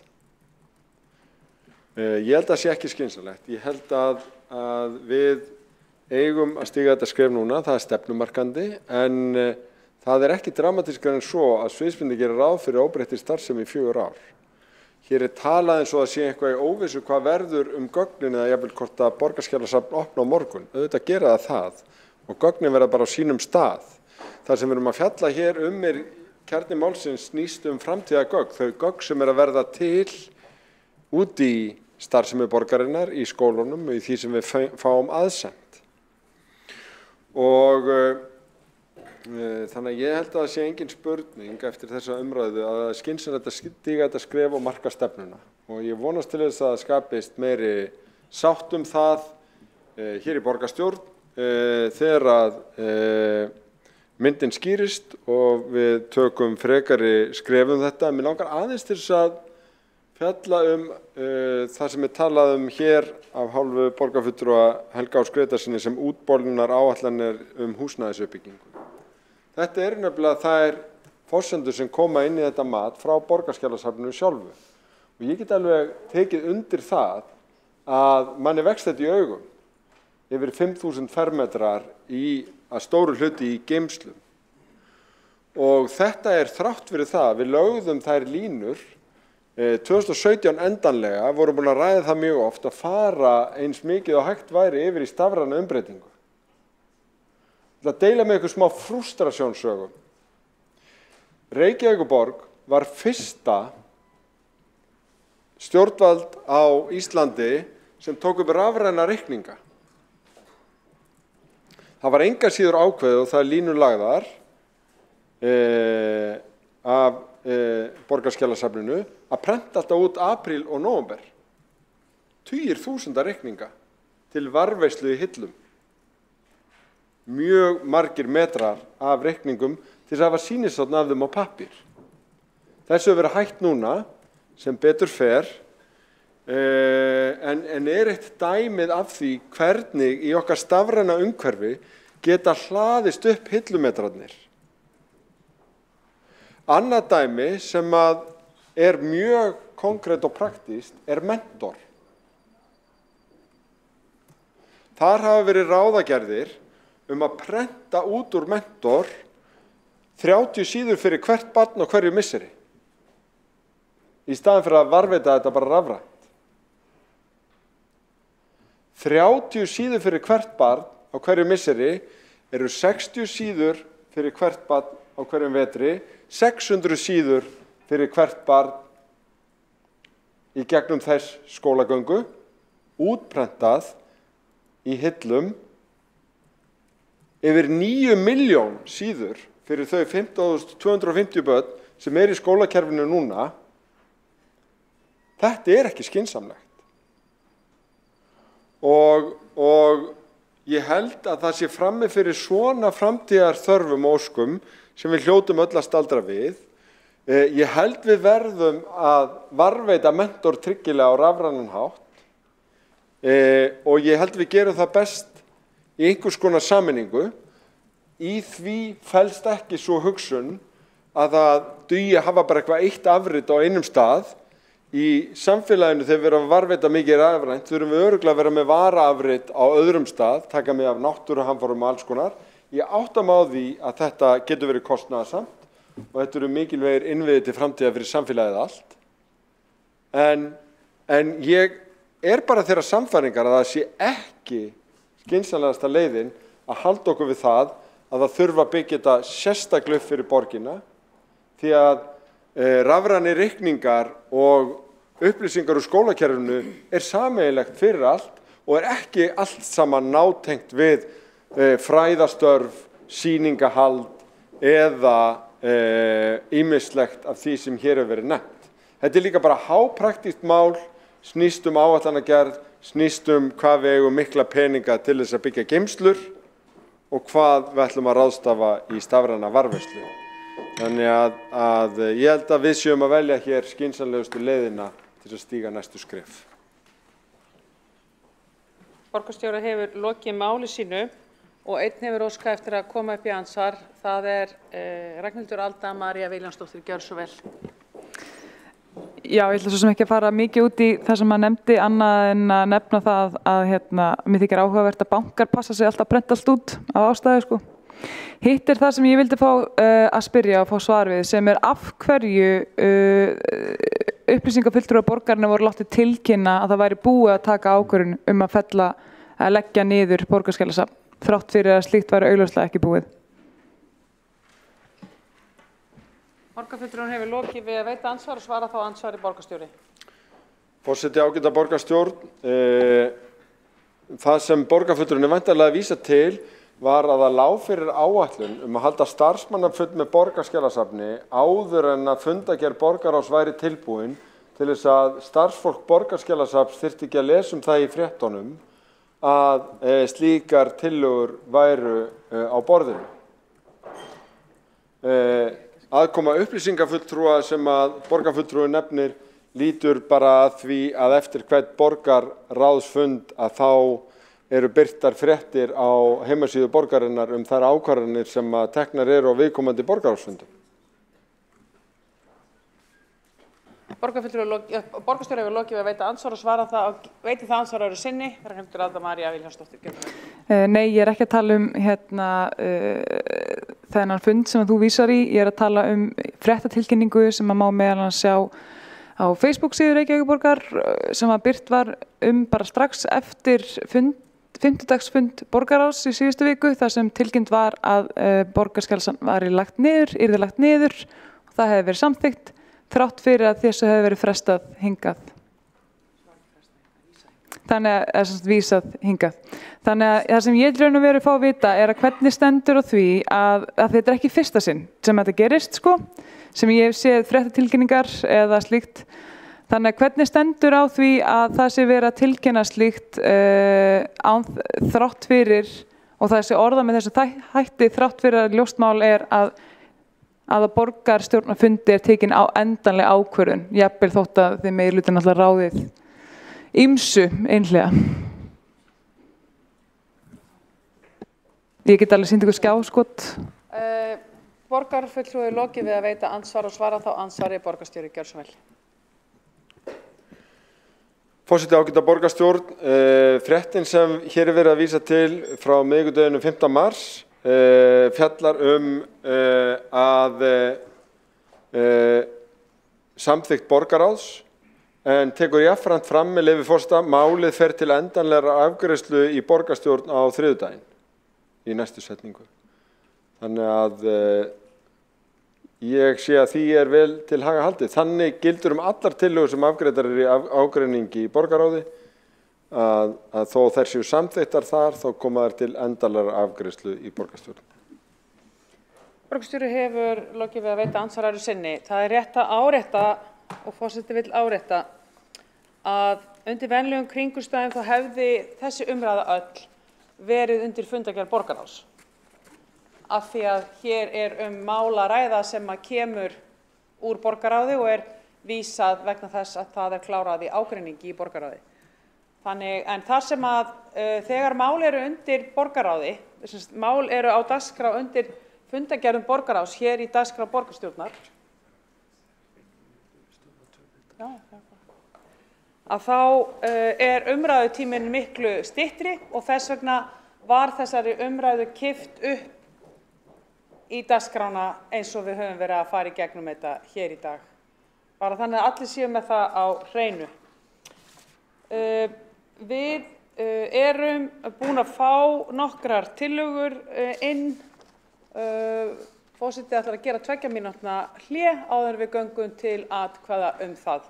[SPEAKER 6] Ég held að það sé ekki skynsamlegt. Ég held að við eigum að stíga þetta skref núna, það stefnumarkandi, en það ekki dramatískara en svo að sviðsmyndir gerir ráð fyrir óbreyttri starfsemi í 4 ár. Hér talað eins og að sé eitthvað í óvissu hvað verður gögnin eða jafnvel hvort að Borgarskjalasafn opna á morgun. Auðvitað gera það og gögnin verða bara á sínum stað. Það sem við erum að fjalla hér kjarni málsins snýst framtíðagögn, þau gögn sem að verða til út í starfsemi borgarinnar, í skólunum og í því sem við fáum aðsend. Og þannig að ég held að það sé engin spurning eftir þessa umræðu að það skynsamlegt að stíga þetta skref og marka stefnuna. Og ég vonast til þess að það skapist meiri sátt það hér í borgarstjórn þegar að myndin skýrist og við tökum frekari skref þetta. Mér langar aðeins til þess að fjalla það sem talað hér af hálfu borgarfulltrúa Helga Áss Grétarssyni sem útboðlunar áætlanir húsnæðisuppbyggingu. Þetta nefnilega þær forsendur sem koma inn í þetta mat frá Borgarskjalasafninu sjálfu. Og ég get alveg tekið undir það að manni vext þetta í augum. Yfir 5.000 fermetrar að stóru hluti í geymslum. Og þetta þrátt fyrir það, við lögðum þær línur 2017 endanlega, vorum búin að ræða það mjög oft að fara eins mikið og hægt væri yfir í stafræna umbreytingu. Það deila með ykkur smá frústrasjónsögum. Reykjavíkurborg var fyrsta stjórnvald á Íslandi sem tók upp rafræna reikninga. Það var engan síður ákveðið og það línulagðar af Borgarskjalasafninu að prenta alltaf út apríl og nóvember. Tugir þúsunda reikninga til varðveislu í hillum. Mjög margir metrar af reikningum til þess að hafa sýnishorn af þeim á pappír. Þessu hefur verið hægt núna sem betur fer, en eitt dæmið af því hvernig í okkar stafræna umhverfi geta hlaðist upp hillumetrarnir. Annað dæmi sem að mjög konkrétt og praktískt Mentor. Þar hafa verið ráðagerðir að prenta út úr Mentor 30 síður fyrir hvert barn og hverju misseri. Í staðinn fyrir að varðveita þetta bara rafrænt. 30 síður fyrir hvert barn á hverju misseri eru 60 síður fyrir hvert barn á hverjum vetri, 600 síður fyrir hvert barn í gegnum þess skólagöngu, útprentað í hillum, yfir 9 milljón síður fyrir þau 15.250 börn sem í skólakerfinu núna. Þetta ekki skynsamlegt. Og ég held að það sé frammi fyrir svona framtíðar þörfum og óskum sem við hljótum öll að staldra við. Ég held við verðum að varðveita Mentor tryggilega á rafrænan hátt og ég held við gerum það best í einhvers konar sameiningu. Í því felst ekki svo hugsun að það dugi að hafa bara eitthvað eitt afrit á einum stað. Í samfélaginu þegar við erum að varðveita mikið rafrænt þurfum við örugglega að vera með varaafrit á öðrum stað, taka með af náttúruhamförum og alls konar. Ég átta mig á því að þetta getur verið kostnaðarsamt og þetta eru mikilvægir innviðir til framtíðar fyrir samfélagið allt. En ég bara þeirrar sannfæringar að það sé ekki skynsamlegasta leiðin að halda okkur við það að það þurfa að byggja þetta sérstaklega upp fyrir borgina, því að rafrænir reikningar og upplýsingar úr skólakerfinu sameiginlegt fyrir allt og ekki allt saman nátengt við fræðastörf, sýningahald eða ýmislegt af því sem hér hefur verið nefnt. Þetta líka bara hápraktískt mál, snýst áætlanagerð, snýst hvað við eigum mikla peninga til þess að byggja geymslur og hvað við ætlum að ráðstafa í stafræna varðveislu. Þannig að ég held að við séum að velja hér skynsamlegustu leiðina til að stíga næstu skref.
[SPEAKER 1] Borgarstjóri hefur lokið máli sínu og einn hefur óskað eftir að koma upp í andsvar. Það Ragnhildur Alda María Viljánsdóttir, gjörðu svo vel.
[SPEAKER 14] Já, ég ætla svo sem ekki að fara mikið út í það sem maður nefndi, annað en að nefna það að mér þykir áhugavert að bankar passa sig alltaf að prenta allt út af ástæðu, sko. Hitt það sem ég vildi fá að spyrja og fá svar við, sem af hverju upplýsingafulltrúar borgarinnar voru látið tilkynna að það væri búið að taka ákvörðun að leggja niður Borgarskjalasafn, þrátt fyrir að slíkt væri augljóslega ekki búið.
[SPEAKER 1] Borgarfulltrúinn hefur lokið við að veita ansvar og svara þá ansvari borgarstjóri.
[SPEAKER 6] Forseti, ágæta borgarstjórn, það sem borgarfulltrúinn væntanlega að vísa til var að það lá fyrir áætlun að halda starfsmannafund með Borgarskjalasafni áður en að fundagerð borgarráðs væri tilbúin til þess að starfsfólk Borgarskjalasafns þyrfti ekki að lesa það í fréttunum að slíkar tillögur væru á borðinu. Aðkoma upplýsingafulltrúa sem að borgarfulltrúi nefnir lítur bara að því að eftir hvern borgarráðsfund að þá eru birtar fréttir á heimasíðu borgarinnar þær ákvarðanir sem að teknar eru á viðkomandi borgarráðsfundum.
[SPEAKER 1] Borgarstjóri hefur lokið við að veita ansvar og svara það, veiti það ansvar öðru sinni. Ragnhildur Alda María Viljánsdóttir.
[SPEAKER 14] Nei, ég ekki að tala þennan fund sem þú vísar í. Ég að tala fréttatilkynningu sem að má meðal annars sjá á Facebook síðu Reykjavíkurborgar sem að birt var bara strax eftir fimmtudagsfund borgarráðs í síðustu viku, þar sem tilkynnt var að Borgarskjalasafn yrði lagt niður og það hefði verið samþykkt þrátt fyrir að þessu hefði verið frestað hingað. Þannig að vísað hingað. Þannig að það sem ég raun og veru fá að vita að hvernig stendur á því að þetta ekki fyrsta sinn sem þetta gerist, sko, sem ég hef séð fréttatilkynningar eða slíkt. Þannig að hvernig stendur á því að það sé verið að tilkynna slíkt þrátt fyrir, og það sé orða með þessu hætti, þrátt fyrir að ljóst mál að að borgarstjórnarfundi tekin endanleg ákvörðun, jafnvel þótt að þið meirihluti náttúrulega ráðið ýmsu einhliða. Ég get alveg sýnt ykkur skjáskot.
[SPEAKER 1] Borgarfulltrúi lokið við að veita andsvar og svara þá andsvari borgarstjóri, gjörðu svo vel.
[SPEAKER 6] Forseti, ágæta borgarstjórn, fréttin sem hér verið að vísa til frá miðvikudeginum 5. mars fjallar að samþykkt borgarráðs en tekur jafnframt fram með leyfi forseta málið fer til endanlegrar afgreiðslu í borgarstjórn á þriðjudaginn í næstu setningu. Þannig að ég sé að því vel til haga haldið. Þannig gildur allar tillögur sem afgreiddar í ágreiningi í borgarráði að þó þær séu samþykktar þar þá koma þær til endanlegrar afgreiðslu í borgarstjórn.
[SPEAKER 1] Borgarstjóri hefur lokið við að veita andsvar öðru sinni. Það er rétt að árétta og forseti vill árétta að undir venjulegum kringumstæðum þá hefði þessi umræða öll verið undir fundargerð borgarráðs. Af því að hér mál að ræða sem kemur úr borgarráði og vísað vegna þess að það klárað í ágreiningi í borgarráði. Þannig, en þar sem að þegar mál undir borgarráði, mál á dagskrá undir fundargerðum borgarráðs hér í dagskrá borgarstjórnar, að þá umræðutíminn miklu styttri og þess vegna var þessari umræðu kippt upp í dagskrána eins og við höfum verið að fara í gegnum þetta hér í dag. Bara þannig að allir séu með það á hreinu. Við erum búin að fá nokkrar tillögur inn. Forseti ætlar að gera 2 mínútna hlé áður en við göngum til atkvæða það.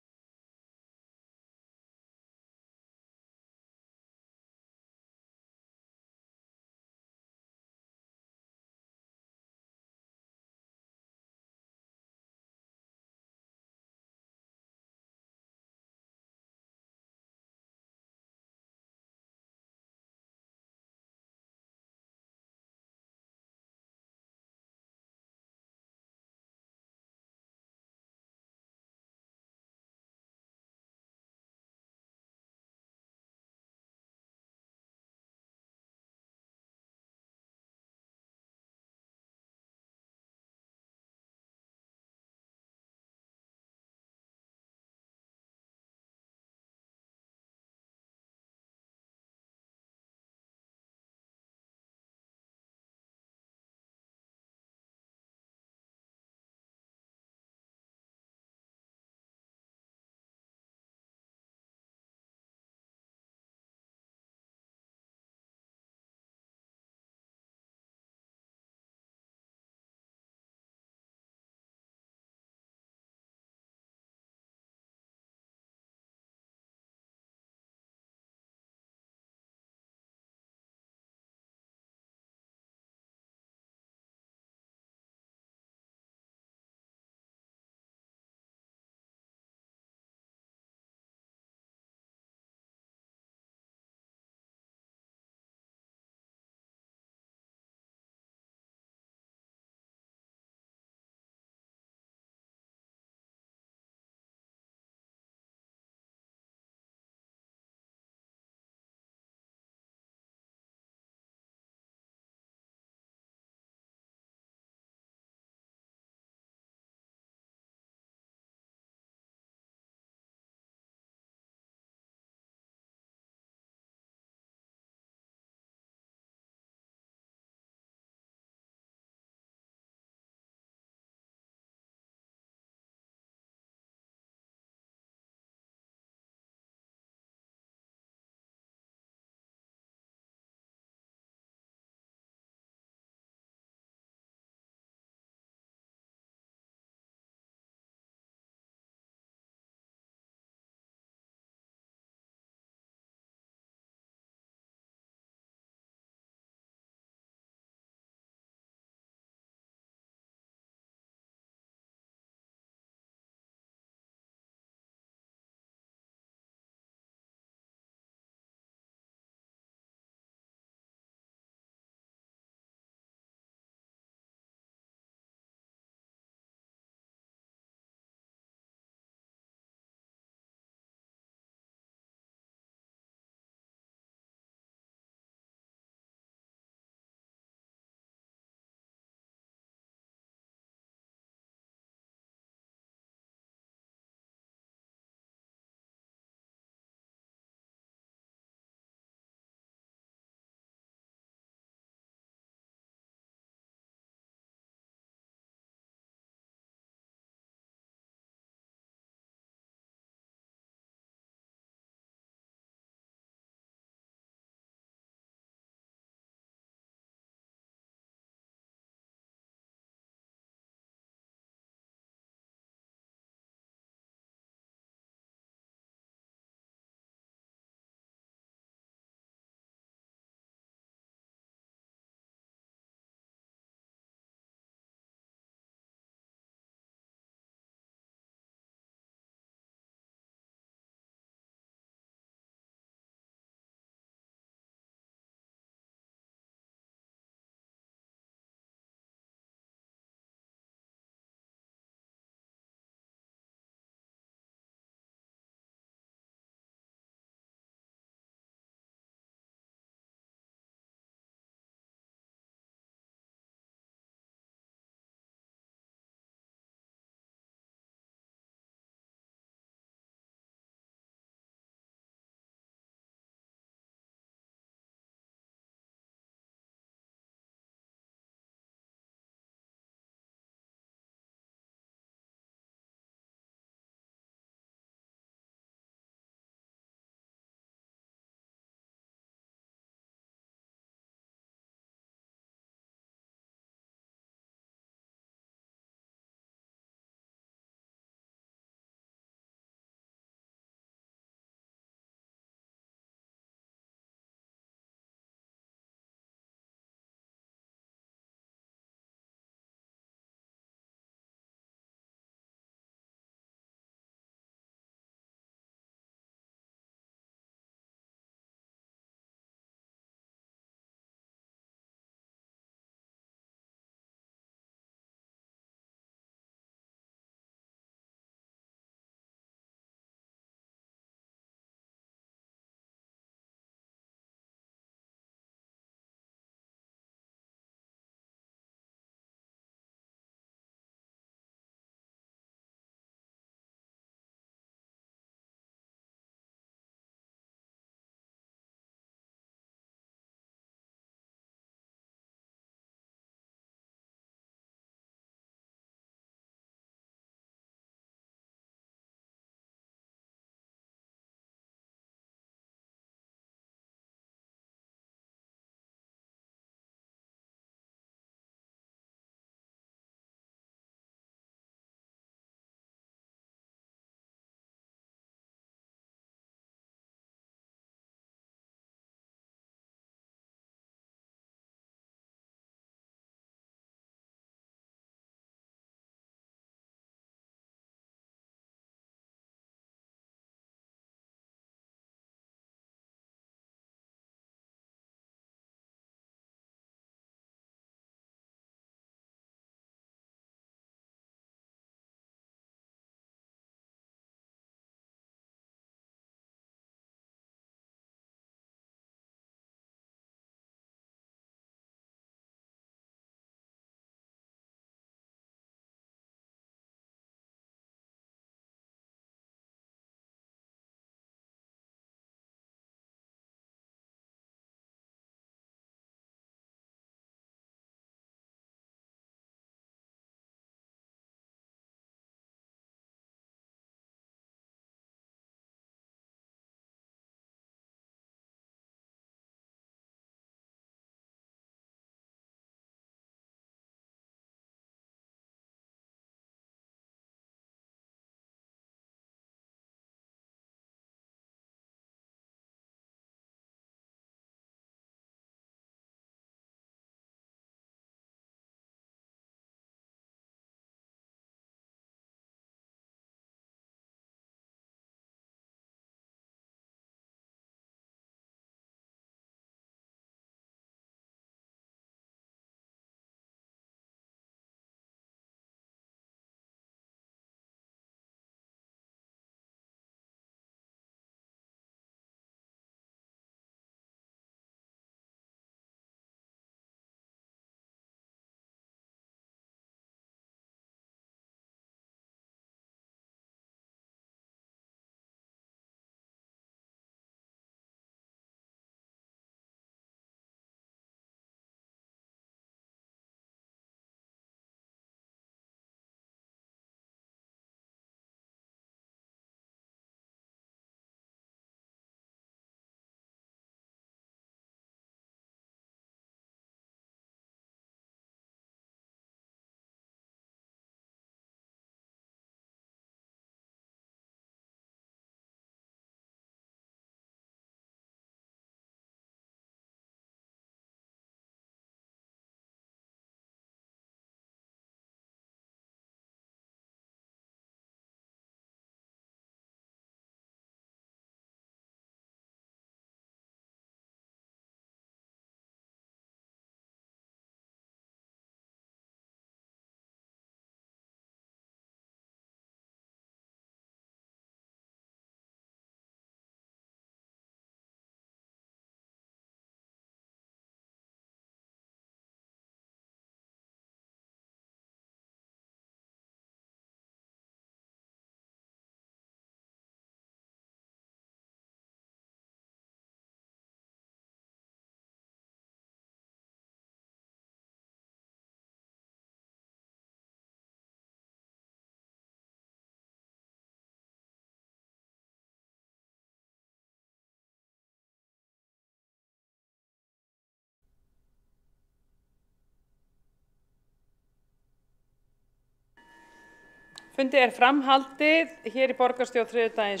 [SPEAKER 1] Fundi er framhaldið hér í borgarstjórn þriðjudaginn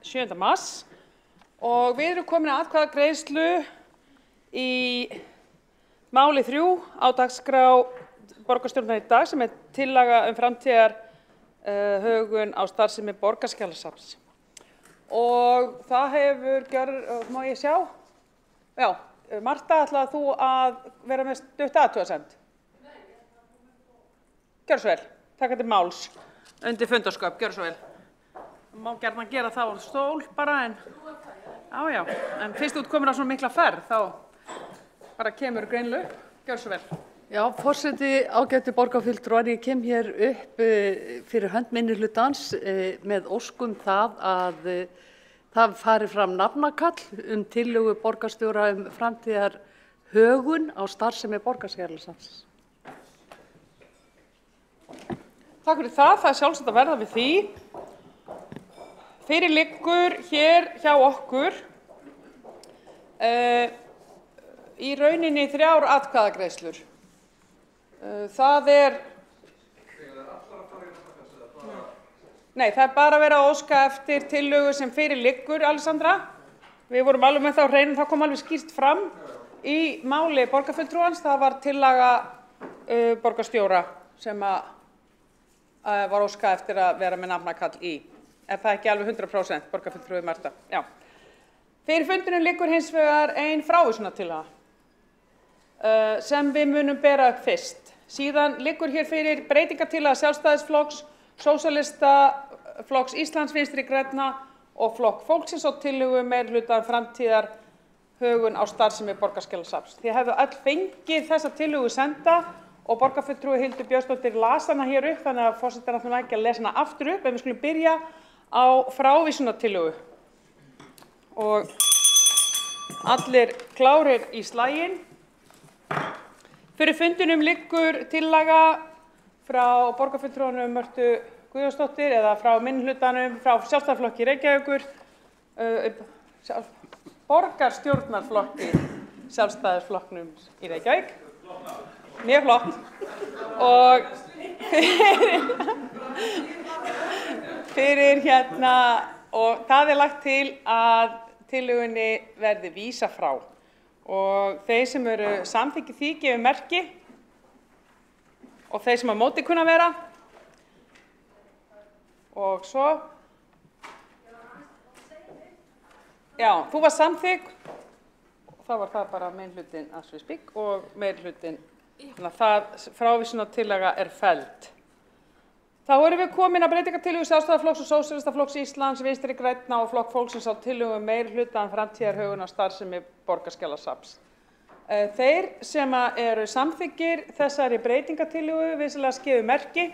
[SPEAKER 1] 7. mars og við erum komin að atkvæðagreiðslu í máli 3 á dagskrá borgarstjórnar í dag sem er tillaga framtíðar högun á starfsemi Borgarskjalasafns. Og það hefur má ég sjá? Já, Marta, ætlaði þú að vera með stutt athugasemd? Gjörðu svo vel, taka til máls undir fundarsköp, gjörðu svo vel. Það má gjarnan gera það á stól bara en en fyrst út komin á svona mikla ferð þá bara kemur greinilega upp, gjörðu svo vel.
[SPEAKER 18] Já, forseti, ágætu borgarfulltrúar, ég kem hér upp fyrir hönd minnihlutans með óskum það að það fari fram nafnakall tillögu borgarstjóra framtíðar högun á starfsemi Borgarskjalasafns.
[SPEAKER 1] Takk fyrir það, það er sjálfsagt að verða við því. Fyrir liggur hér hjá okkur í rauninni 3 atkvæðagreiðslur. Það er það er bara verið að óska eftir tillögu sem fyrir liggur, Alessandra. Við vorum alveg með það á hreinu, það kom alveg skýrt fram í máli borgarfulltrúans. Það var tillaga borgarstjóra sem var óskað eftir að vera með nafnakall í. Er það ekki alveg 100% borgarfulltrúi Marta? Já. Fyrir fundinum liggur hins vegar ein frávísunartillaga sem við munum bera upp fyrst. Síðan liggur hér fyrir breytingartillaga Sjálfstæðisflokks, Sósíalistaflokks Íslands, Vinstri grænna og Flokk fólksins og tillögu meirihluta framtíðar högun á starfsemi Borgarskjalasafns. Þið hefðu öll fengið þessa tillögu senda og borgarfulltrúi Hildur Björnsdóttir las hana hér upp, þannig að forseti er náttúrulega ekki að lesa hana aftur upp, en við skulum byrja á frávísunartillögu. Og allir klárir í slaginn. Fyrir fundinum liggur tillaga frá borgarfulltrúanum Mörtu Guðjónsdóttir eða frá minnihlutanum, frá Sjálfstæðisflokki Reykjavíkur, borgarstjórnarflokki Sjálfstæðisflokknum í Reykjavík. Mjög flott. Og fyrir og það er lagt til að tillögunni verði vísað frá. Og þeir sem eru samþykkið því gefur merki og þeir sem á móti kunna vera. Og svo já, þú var samþykk og þá var það bara meirihlutinn as we speak og meirihlutinn, þannig að það frávísunartillaga er felld. Þá erum við komin að breytingartillögu Sjálfstæðisflokks og Sósíalistaflokks Íslands, Vinstri grænna og Flokk fólksins á tillögu meirihluta framtíðar högun á starfsemi Borgarskjalasafns. Þeir sem eru samþykkir þessari breytingartillögu vissulega gefur merki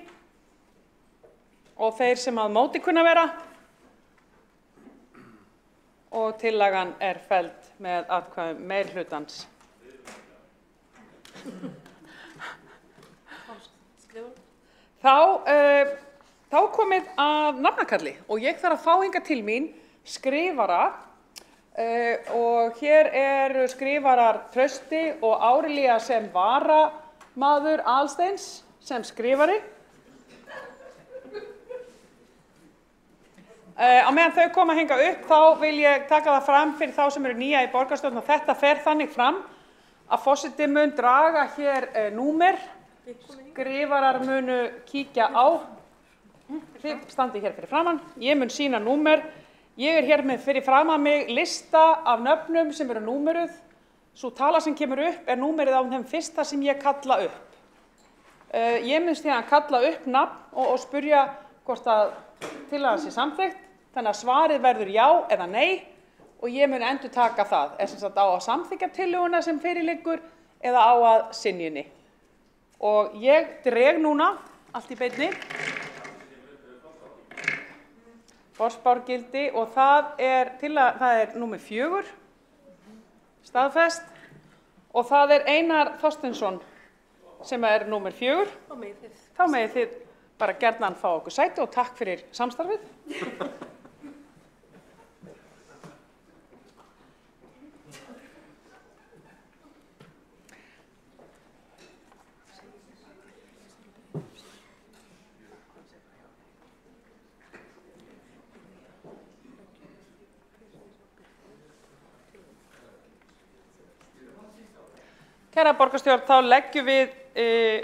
[SPEAKER 1] og þeir sem að móti kunna vera og tillagan er felld með atkvæðum meirihlutans. Þá komið að nafnakalli og ég þarf að fá hingað til mín skrifara og hér eru skrifarar Trausti og Árelía sem varamaður Aðalsteins sem skrifari. Á meðan þau koma hingað upp þá vil ég taka það fram fyrir þá sem eru nýja í borgarstjórn og þetta fer þannig fram að forseti mun draga hér númer. Skrifarar munu kíkja á, þið standið hér fyrir framann, ég mun sýna númer, ég er hér með fyrir framan mig lista af nöfnum sem eru númeruð, svo tala sem kemur upp er númerið á þeim fyrsta sem ég kalla upp. Ég mun síðan kalla upp nafn og spyrja hvort að tillagan sé samþykkt, þannig að svarið verður já eða nei og ég mun endurtaka það, sem sagt á að samþykkja tillöguna sem fyrir liggur eða á að synjunni. Og ég dreg núna allt í beinni forspárgildi og það er númer 4 staðfest og það er Einar Þorsteinsson sem er númer 4. Þá megið þið bara gjarnan fá okkur sæti og takk fyrir samstarfið. Kæra borgarstjórn, þá leggjum við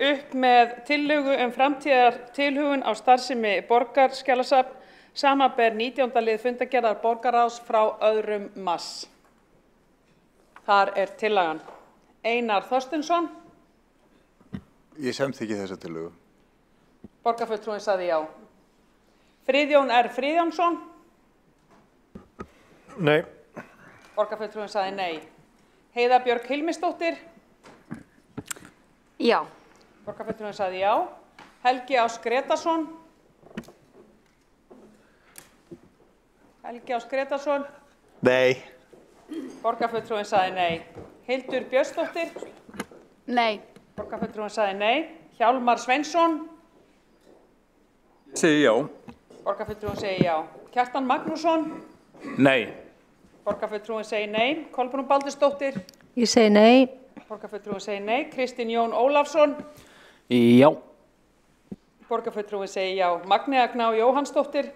[SPEAKER 1] upp með tillögu framtíðartilhögun á starfsemi Borgarskjalasafns, samanber 19. lið fundargerðar borgarráðs frá 2. mars. Þar tillagan. Einar Þorsteinsson.
[SPEAKER 8] Ég samþykki þessa tillögu.
[SPEAKER 1] Borgarfulltrúinn sagði já. Friðjón R. Friðjónsson.
[SPEAKER 10] Nei.
[SPEAKER 1] Borgarfulltrúinn sagði nei. Heiða Björk Hilmisdóttir.
[SPEAKER 9] Já.
[SPEAKER 1] Borgarfulltrúinn sagði já. Helgi Ás Gretarsson. Helgi Ás Gretarsson.
[SPEAKER 10] Nei.
[SPEAKER 1] Borgarfulltrúinn sagði nei. Hildur Björnsdóttir.
[SPEAKER 9] Nei.
[SPEAKER 1] Borgarfulltrúinn sagði nei. Hjálmar Sveinsson.
[SPEAKER 11] Segi já.
[SPEAKER 1] Borgarfulltrúinn segir já. Kjartan Magnússon.
[SPEAKER 5] Nei.
[SPEAKER 1] Borgarfulltrúinn segir nei. Kolbrún Baldursdóttir.
[SPEAKER 2] Ég segi nei.
[SPEAKER 1] Borgarfulltrúinn segir nei. Kristinn Jón Ólafsson.
[SPEAKER 20] Já.
[SPEAKER 1] Borgarfulltrúinn segir já. Magnea Gná Jóhannsdóttir.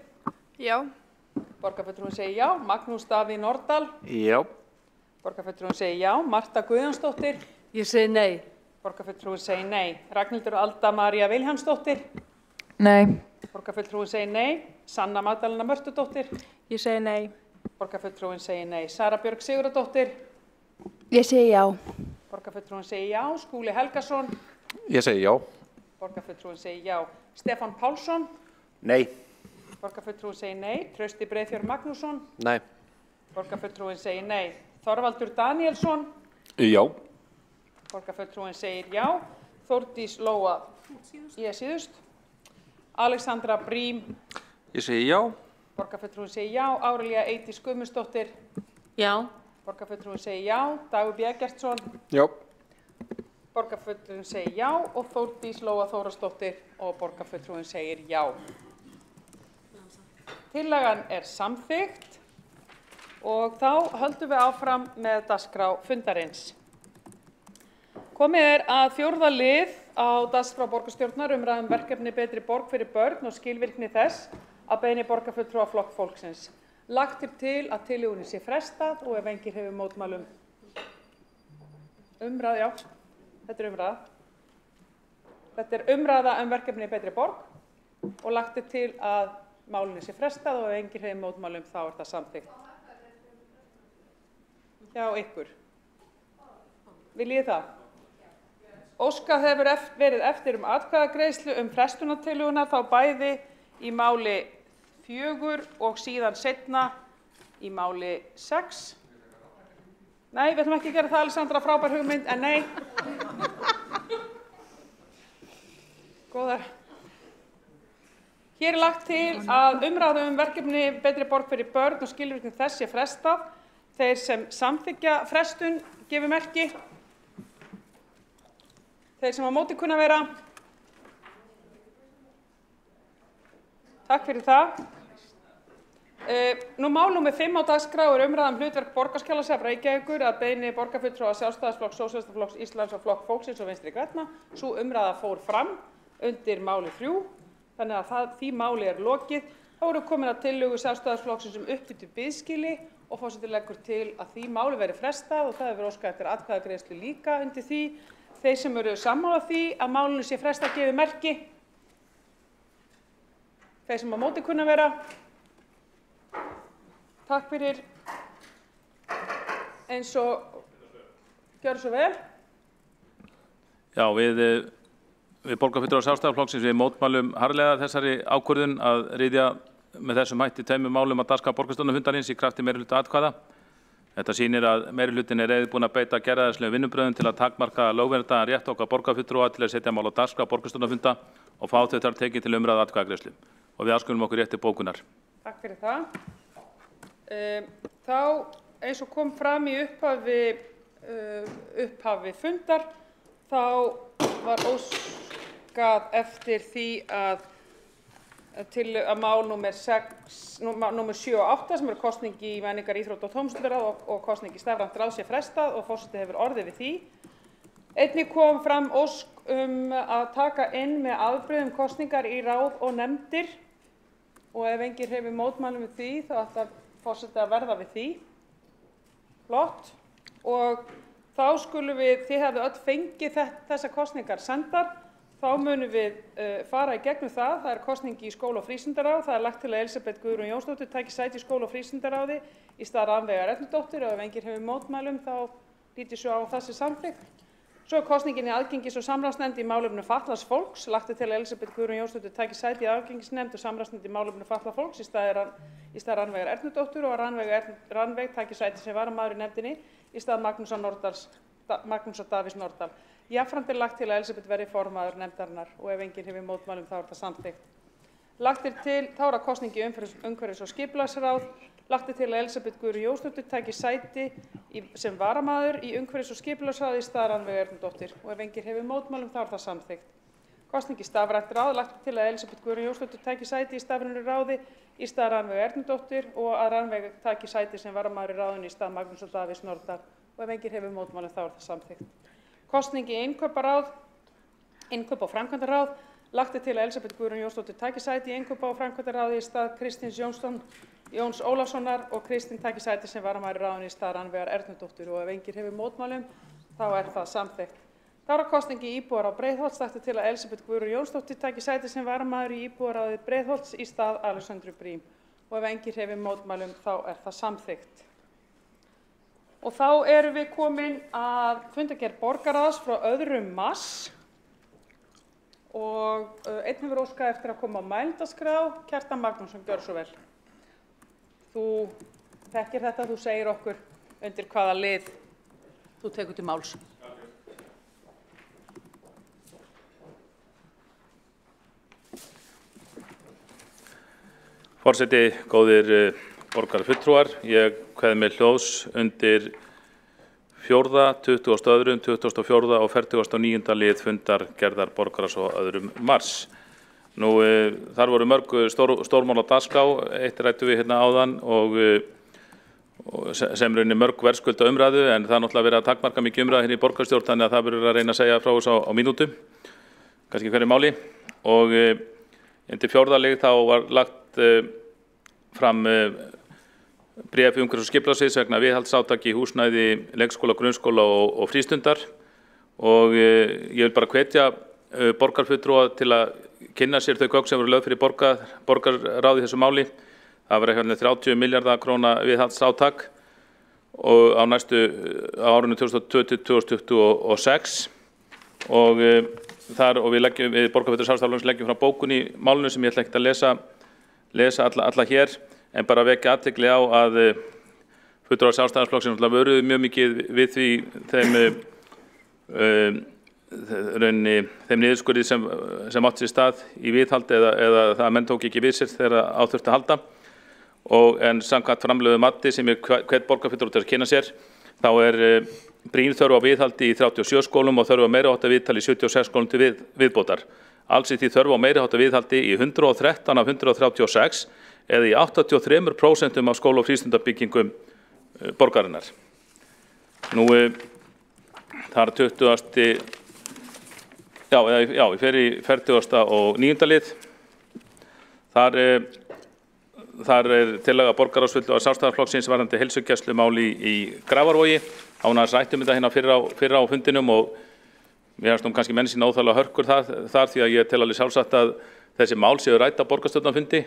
[SPEAKER 4] Já.
[SPEAKER 1] Borgarfulltrúinn segir já. Magnús Davíð Nordal.
[SPEAKER 11] Já.
[SPEAKER 1] Borgarfulltrúinn segir já. Marta Guðjónsdóttir.
[SPEAKER 18] Ég segi nei.
[SPEAKER 1] Borgarfulltrúinn segir nei. Ragnhildur Alda María Vilhjálmsdóttir.
[SPEAKER 14] Nei.
[SPEAKER 1] Borgarfulltrúinn segir nei. Sanna Magdalena Mörtudóttir.
[SPEAKER 13] Ég segi nei.
[SPEAKER 1] Borgarfulltrúinn segir nei. Sara Björg Sigurðardóttir.
[SPEAKER 16] Ég segi já.
[SPEAKER 1] Borgarfulltrúinn segir já. Skúli Helgason.
[SPEAKER 15] Ég segi já.
[SPEAKER 1] Borgarfulltrúinn segir já. Stefán Pálsson.
[SPEAKER 15] Nei.
[SPEAKER 1] Borgarfulltrúinn segir nei. Trausti Breiðfjörð Magnússon.
[SPEAKER 15] Nei.
[SPEAKER 1] Borgarfulltrúinn segir nei. Þorvaldur Danielsson.
[SPEAKER 15] Já.
[SPEAKER 1] Borgarfulltrúinn segir já. Þórdís Lóa. Ég síðust. Alexandra Brím.
[SPEAKER 11] Ég segi já.
[SPEAKER 1] Borgarfulltrúinn segir já. Árelía Eydís Guðmundsdóttir.
[SPEAKER 18] Já.
[SPEAKER 1] Borgarfulltrúinn segir já. Dagur B. Eggertsson.
[SPEAKER 15] Já.
[SPEAKER 1] Borgarfulltrúinn segir já og Þórdís Lóa Þórasdóttir og borgarfulltrúinn segir já. Tillagan samþykkt og þá höldum við áfram með dagskrá fundarins. Komið að 4. lið á dagskrá borgarstjórnar umræðum verkefni Betri borg fyrir börn og skilvirkni þess að beiðni borgarfulltrúa Flokks fólksins. Lagt til að tillögunni sé frestað og ef enginn hefur mótmælum umræða, já, þetta umræða. Þetta umræða verkefni Betri borg og lagt til að málinu sé frestað og ef enginn hefur mótmælum þá það samþykkt. Hjá ykkur. Viljið það? Óskað hefur verið eftir atkvæðagreiðslu frestunartillöguna þá bæði í máli 4 og síðan seinna í máli 6. Nei, við ætlum ekki að gera það, Alessandra, frábær hugmynd, en nei. Góðar. Hér lagt til að umræðu verkefni Betri borg fyrir börn og skilvirkni þess sé frestað. Þeir sem samþykkja frestun gefi merki. Þeir sem á móti kunna vera. Takk fyrir það. Nú mál númer 5 á dagskrá umræðan hlutverk Borgarskjalasafns Reykjavíkur að beiðni borgarfulltrúa Sjálfstæðisflokks, Sósíalistaflokks Íslands og Flokks fólksins og Vinstri grænna. Sú umræða fór fram undir máli 3, þannig að því máli lokið. Þá eru komin að tillögu Sjálfstæðisflokksins uppfyllt biðskili og forseti leggur til að því máli verði frestað og það hefur óskað eftir atkvæðagreiðslu líka undir því. Þeir sem eru sammála því að málinu sé frestað gefi merki. Þeir sem á móti kunna vera. Takk fyrir. Eins og gjörðu svo vel.
[SPEAKER 5] Já, við borgarfulltrúar Sjálfstæðisflokksins við mótmælum harðlega þessari ákvörðun að ryðja með þessum hætti 2 málum að dagskrá borgarstjórnarfundarins í krafti meirihluta atkvæða. Þetta sýnir að meirihlutin reiðubúinn að beita gerðarlegslegum vinnubrögðum til að takmarka lögverndaðan rétt okkar borgarfulltrúa til að setja mál á dagskrá borgarstjórnarfunda og fá þau þar tekin til umræðu atkvæðagreiðslu. Og við afskulum okkur rétt til bókunar.
[SPEAKER 1] Takk fyrir það. Þá eins og kom fram í upphafi fundar, þá var óskað eftir því að mál númer 7 og 8 sem eru kosning í menningar, íþrótta og tómstundaráð og kosning í stafrænt ráð sé frestað og forseti hefur orðið við því. Einnig kom fram ósk að taka inn með afbrigðum kosningar í ráð og nefndir og ef enginn hefur mótmælum við því þá ætlar forseti að verða við því. Flott. Og þá skulum við, þið hefðu öll fengið þessar kosningar sendar, þá munum við fara í gegnum það. Það er kosning í skóla- og frístundaráð. Það er lagt til að Elísabet Guðrún Jónsdóttir taki sæti í skóla- og frístundaráði í stað Rannveigar Ernudóttur, og ef enginn hefur mótmælum þá lít ég svo á það sem samþykkt. Svo er kosningin í aðgengis- og samráðsnefnd í málefnum fatlaðs fólks. Lagt er til að Elísabet Guðrún Jónsdóttir taki sæti í aðgengisnefnd og samráðsnefnd í málefnum fatlaðs fólks í stað Rannveigar Ernudóttur, og að Rannveig taki sæti sem varamaður í nefndinni í stað Magnúsar Davíðs Nordal. Jafnframt er lagt til að Elísabet verði formaður nefndarinnar, og ef enginn hefur mótmælum þá er það samþykkt. Lagt er til, þá er að kosning í umhverfis- og skipulagsráð. Lagt er til að Elísabet Guðrún Jónsdóttir taki sæti sem varamaður í umhverfis- og skipulagsráði í stað Rannveigar Ernudóttir, og ef enginn hefur mótmælum þá er það samþykkt. Kosning í stafrænt ráð. Lagt er til að Elísabet Guðrún Jónsdóttir taki sæti í stafrænu ráði í stað Rannveigar Ernudóttir, og að Rannveig taki sæti sem varamaður í ráðinu í stað Magnúsar Davíðs Nordal, og ef enginn hefur mótmælum þá er það samþykkt. Kosning í innkauparáð, innkaupa- og framkvæmdaráð. Lagt er til að Elísabet Guðrún Jónsdóttir taki sæti í innkaupa- og framkvæmdaráði í stað Kristins Jóns Ólafssonar, og Kristín taki sæti sem varamaður í ráðinu í stað Rannveigar Ernudóttur, og ef enginn hefur mótmælum þá er það samþykkt. Þá er að kosning í íbúðaráð Breiðholts. Lagt er til að Elísabet Guðrún Jónsdóttir taki sæti sem varamaður í íbúðaráði Breiðholts í stað Alexöndru Brím, og ef enginn hefur mótmælum þá er það samþykkt. Og þá erum við komin að fundargerð borgarráðs frá 2. mars, og einn hefur óskað eftir að koma á mælendaskrá. Kjartan Magnússon, gjörðu svo vel. Þú þekkir þetta, þú segir okkur undir hvaða lið
[SPEAKER 18] þú tekur til máls.
[SPEAKER 5] Forseti, góðir borgarfulltrúar, ég kveð mér hljóðs undir 4., 22., 24. og 49. lið fundargerðar borgarráðs á 2. mars. Nú, þar voru mörg stórmál á dagskrá, eitt ræddu við hérna áðan, og sem raunir mörg verðskulda umræðu, en það er náttúrulega verið að takmarka mikið umræðu hérna í borgarstjórn, þannig að það verður að reyna að segja frá þessu á mínútu, kannski hverju máli. Og undir 4. lið þá var lagt fram bréf umhverfis- og skipulagssviðs vegna viðhaldsátak í húsnæði leikskóla, grunnskóla og frístundar, og ég vil bara hvetja borgarfulltrúa til að kynna sér þau gögn sem voru lögð fyrir borgarráð í þessu máli. Það var eitthvað 30 milljarða króna viðhaldsátak og á árinu 2022-2026, og við borgarfulltrúar Sjálfstæðisflokksins leggjum frá bókun í málinu sem ég ætla ekki að lesa alla hér, en bara vekja athygli á að fulltrúar Sjálfstæðisflokksins vöruðu mjög mikið við því þeim niðurskurði sem átti sér stað í viðhaldi, eða það að menn tók ekki við sér þegar á þurfti að halda. En samkvæmt framlögðu mati sem hvet borgarfulltrúar til að kynna sér, þá er brýn þörf á viðhaldi í 37 skólum og þörf á meiriháttar viðhald í 76 skólum til viðbótar. Alls er því þörf á meiriháttar viðhaldi í 113 af 136, eða í 83% af skóla- og frístundabyggingum borgarinnar. Nú, þar 20. Ég fer í 49. lið. Þar er tillaga borgarráðsfulltrúa Sjálfstæðisflokksins varðandi heilsugæslumál í Grafarvogi. Ánægðis rættum þetta hérna fyrr á fundinum, og mér finnst kannski menn sín óþarflega hörkur þar, því að ég tel alveg sjálfsagt að þessi mál séu rædd á borgarstjórnarfundi.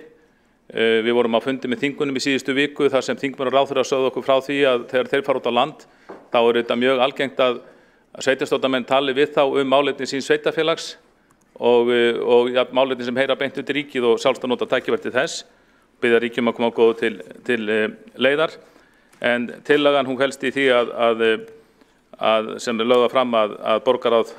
[SPEAKER 5] Við vorum á fundi með þingunum í síðustu viku þar sem þingmenn og ráðherrar sögðu okkur frá því að þegar þeir fara út á land þá er þetta mjög algengt að sveitarstjórnarmenn tali við þá málefni síns sveitarfélags og málefni sem heyra beint undir ríkið, og sjálfsagt nota tækifæri til þess, biðja ríkjum að koma á góðu til leiðar. En tillagan hún helst í því að sem er lögða fram að borgarráð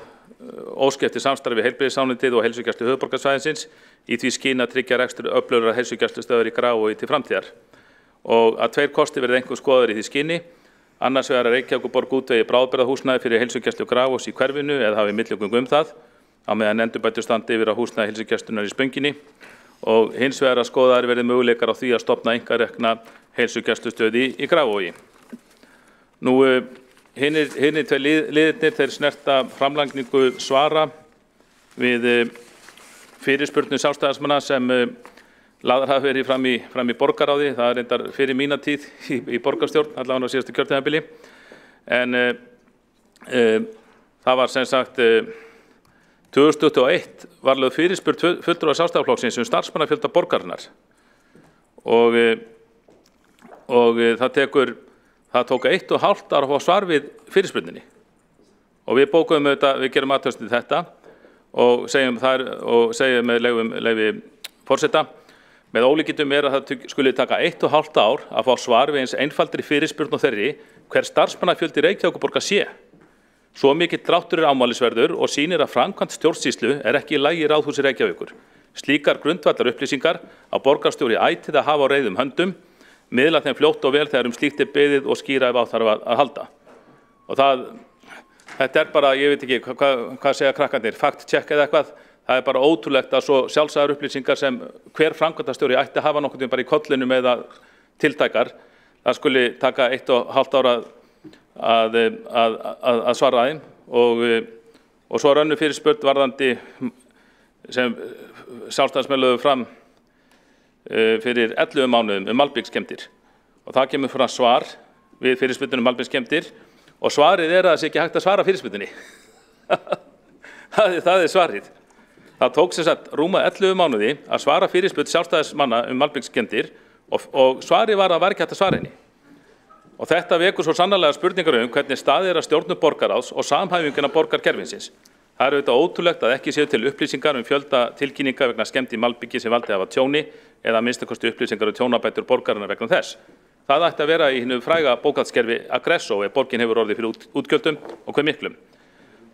[SPEAKER 5] óski eftir samstarfi við heilbrigðisráðuneytið og heilsugæslu höfuðborgarsvæðisins í því skyni að tryggja rekstur öflugrar heilsugæslustöðvar í Grafarvogi til framtíðar, og að 2 kostir verði einkum skoðaðir í því skyni. Annars vegar að Reykjavíkurborg útvegi bráðabirgðahúsnæði fyrir heilsugæslu Grafarvogs í hverfinu eða hafi milligöngu það, á meðan endurbætur standi yfir á húsnæði heilsugæslunnar í Spönginni, og hins vegar að skoðaðir verði möguleikar á því að stofna einkarekna heilsugæslustöð í Grafarvogi. Nú, hinir 2 liðirnir þeir snerta framlagningu svara við fyrirspurnum Sjálfstæðismanna sem lagðar hafa verið fram í borgarráði. Það er reyndar fyrir mína tíð í borgarstjórn, allavega á síðasta kjörtímabili. En Það var sem sagt 2021 var lögð fyrirspurn fulltrúa Sjálfstæðisflokksins starfsmannafjölda borgarinnar og það tók 1,5 ár að fá svar við fyrirspurninni og við bókuðum auðvitað, við gerum athugasemd við þetta og segjum með leyfi forseta með ólíkindum að það skuli taka 1,5 ár að fá svar við eins einfaldri fyrirspurn og þeirri hver starfsmannafjöldi Reykjavíkurborgar sé. Svo mikill dráttur ámælisverður og sýnir að framkvæmd stjórnsýslu ekki í lagi í Ráðhúsi Reykjavíkur. Slíkar grundvallar upplýsingar á borgarstjóri ætíð að hafa á reiðum höndum, miðla þeim fljótt og vel þegar slíkt beðið og skýra ef á þarf að halda. Og þetta bara, ég veit ekki hvað segja krakkarnir, fact check eða eitthvað, það bara ótrúlegt að svo sjálfsagðar upplýsingar sem hver framkvæmdastjóri ætti að hafa nokkurn veginn bara í kollinum eða tiltækar, það skuli taka 1,5 ára að svara þeim og svo önnur fyrirspurn varðandi sem Sjálfstæðismenn lögðu fram fyrir 11 mánuðum malbikskemmdir og það kemur fram svar við fyrirspurnum malbikskemmdir og svarið að það sé ekki hægt að svara fyrirspurninni. það svarið. Það tók sem sagt rúma 11 mánuði að svara fyrirspurn Sjálfstæðismanna malbikskemmdir og svarið var að það var ekki hægt að svara henni. Og þetta vekur svo sannarlega spurningar hvernig staðið að stjórnum borgaráðs og samhæfinguna borgarkerfinsins. Það auðvitað ótrúlegt að ekki séu til upplýsingar fjölda tilkynninga vegna skemmd í malbiki sem valdið hafa tjóni eða að minnsta kosti upplýsingar tjónabætur borgarinnar vegna þess. Það ætti að vera í hinu fræga bókhaldskerfi Aggresso ef borgin hefur orðið fyrir útgjöldum og hve miklum.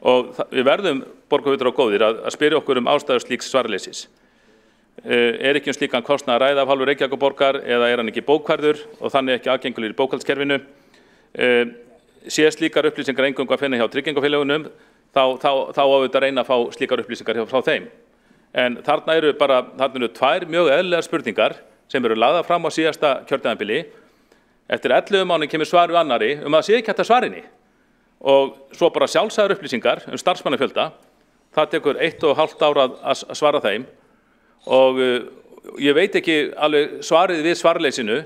[SPEAKER 5] Og við verðum borgarfulltrúar góðir að spyrja okkur ástæður slíks svarleysis. Ekki slíkan kostnað að ræða af hálfu Reykjavíkurborgar eða hann ekki bókfærður og þannig ekki aðgengilegur í bókhaldskerfinu. Sé slíkar upplýsingar eingöngu að finna hjá tryggingafélögunum, þá auðvitað reyna að fá slíkar upplýsingar frá þeim. En þarna eru 2 mjög eðlilegar spurningar sem eru lagðar fram á síðasta kjörtímabili. Eftir 11 mánuði kemur svar við annarri að það sé ekki hægt að svara henni. Og svo bara sjálfsagðar upplýsingar starfsmannafjölda, það tekur 1,5 ár að svara þeim. Og ég veit ekki alveg svarið við svarleysinu,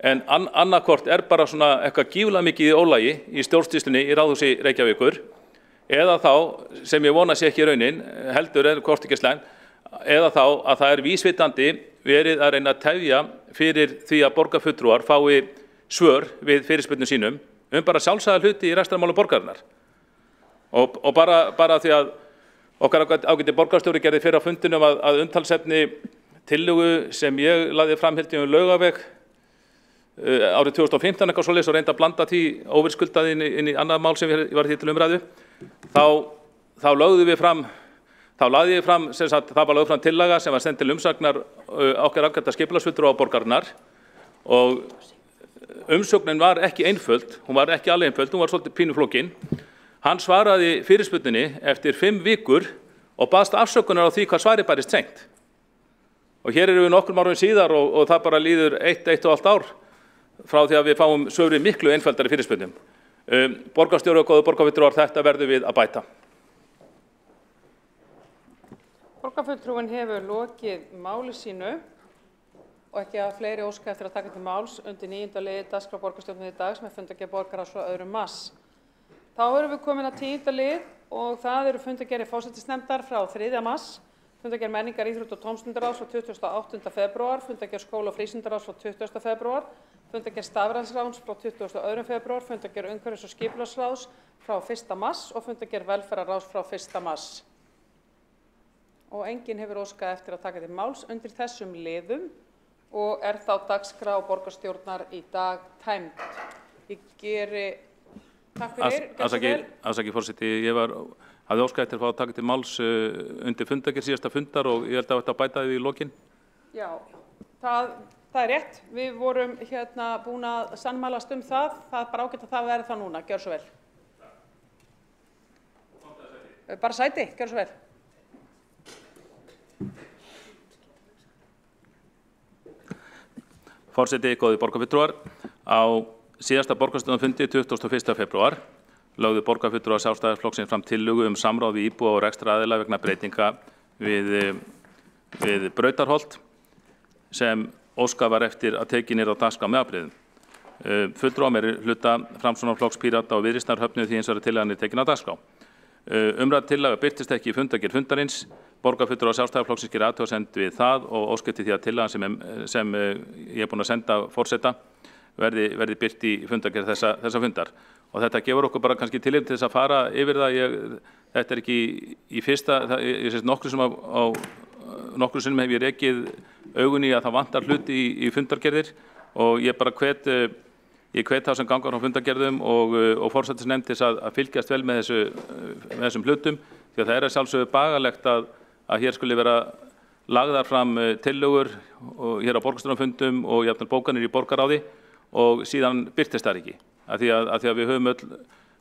[SPEAKER 5] en annarkvort bara svona eitthvað gífurlega mikið í ólagi í stjórnsýslunni í Ráðhúsi Reykjavíkur, eða þá, sem ég vona sé ekki raunin, heldur hvort ekki slæmt, eða þá að það vísvitandi verið að reyna að tefja fyrir því að borgarfulltrúar fái svör við fyrirspurnum sínum bara sjálfsagða hluti í rekstrarmálum borgarinnar. Og bara því að okkar ágæti borgarstjóri gerði fyrir á fundinum að umtalsefni tillögu sem ég lagði fram Laugaveg árið 2015 eitthvað svoleiðis og reyndi að blanda því óverðskuldað inn í annað mál sem var því til umræðu, þá lagði ég fram það var lögð fram tillaga sem var send til umsagnar okkar ágæta skipulagsfulltrúa á borgarinnar og umsögnin var ekki einföld, hún var ekki alveg einföld, hún var svolítið pínuflókin. Hann svaraði fyrirspurninni eftir 5 vikur og baðst afsökunar á því hvað svarið bærist seint. Og hér erum við nokkrum árum síðar og það bara líður 1,5 ár frá því að við fáum svör við miklu einföldari fyrirspurnum. Borgarstjóri og góður borgarfulltrúar, þetta verðum við að bæta.
[SPEAKER 1] Borgarfulltrúinn hefur lokið máli sínu og ekki að fleiri óska eftir að taka til máls undir 9. lið dagskrár borgarstjórnar í dag sem fundargerð borgarráðs frá 2. mars. Þá erum við komin að 10. lið og það eru fundargerðir forsætisnefndar frá 3. mars, fundargerð menningar, íþrótta og tómstundaráðs frá 28. febrúar, fundargerð skóla- og frístundaráðs frá 20. febrúar, fundargerð stafrænsráðs frá 22. febrúar, fundargerð umhverfis- og skipulagsráðs frá 1. mars og fundargerð velferðarráðs frá 1. mars. Og enginn hefur óskað eftir að taka til máls undir þessum liðum og þá dagskrá borgarstjórnar í dag tæmd. Ég geri takk fyrir.
[SPEAKER 5] Afsakið forseti, ég hafði óskað eftir að fá að taka til máls undir fundargerð síðasta fundar og ég held að þetta bæta því í lokin.
[SPEAKER 1] Já, það er rétt. Við vorum búin að sannmælast það. Það er bara ágætt að það verði það núna. Gjör svo vel. Bara sæti, gjör svo vel.
[SPEAKER 5] Forseti, góðir borgarfulltrúar, á síðasta borgarstjórnarfundi 21. febrúar lögðu borgarfulltrúar Sjálfstæðisflokksins fram tillögu samráð við íbúa og rekstraraðila vegna breytinga við Brautarholt sem óskað var eftir að tekin á dagskrá með afbrigðum. Fulltrúar meirihluta Framsóknarflokks, Pírata og Viðreisnar höfnuðu því hins vegar að tillagan er tekin á dagskrá. Umrædd tillaga birtist ekki í fundargerð fundarins. Borgarfulltrúar Sjálfstæðisflokksins gera athugasemd við það og óska eftir því að tillagan sem ég er búinn að senda forseta verði birt í fundargerð þessa fundar. Og þetta gefur okkur bara kannski tilefni til þess að fara yfir það. Þetta er ekki í fyrsta, ég sést nokkrum sinnum hef ég rekið augun í að það vantar hluti í fundargerðir og ég bara hvet þá sem gangar á fundargerðum og forsætisnefnd til að fylgjast vel með þessum hlutum því að það er sjálfsögðu bagalegt að hér skuli vera lagðar fram tillögur hér á borgarstjórnarfundum og jafnvel bókanir í borgarráði og síðan birtist það ekki. Af því að við höfum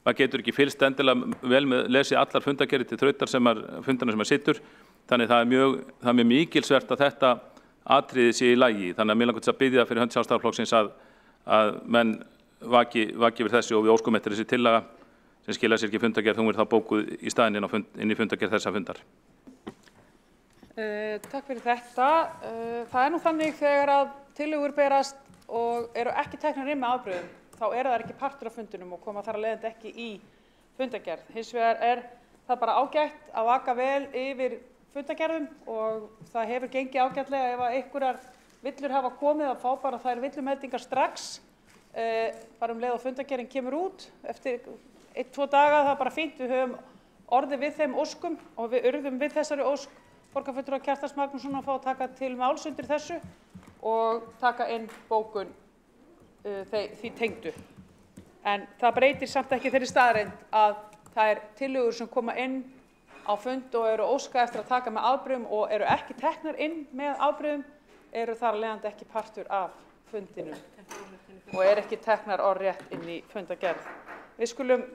[SPEAKER 5] maður getur ekki fylgst endilega vel með lesi allar fundargerðir til þrautar fundarna sem sittur. Þannig það er mjög mikilsvert að þetta atriði sé í lagi. Þannig að mér langar til að biðja fyrir hönd Sjálfstæðisflokksins að menn vaki yfir þessu og við óskum eftir þessi tillaga sem skilar sér ekki fundargerð, hún þá bókuð í staðinn inn í fundargerð þessa fundar.
[SPEAKER 1] Takk fyrir þetta. Það er nú þannig þegar að tillögur berast og eru ekki teknar inn með afbrigðum, þá eru þær ekki partur af fundinum og koma þar að leiðandi ekki í fundargerð. Hins vegar er það bara ágætt að vaka vel yfir fundargerðum og það hefur gengið ágætlega ef að einhverjar villur hafa komið að fá bara þær villumeldingar strax, bara leið og fundargerðin kemur út eftir 1-2 daga, það er bara fínt. Við höfum orðið við þeim óskum og við urðum við þessari ósk borgarfulltrúa Kjartans Magnússonar að fá að taka til máls undir þessu og taka inn bókun því tengdu. En það breytir samt ekki þeirri staðreynd að það er tillögur sem koma inn á fund og eru óska eftir að taka með afbrigðum og eru ekki teknar inn með afbrigðum, eru þar leiðandi ekki partur af fundinum og eru ekki teknar orðrétt inn í fundargerð. Við skulum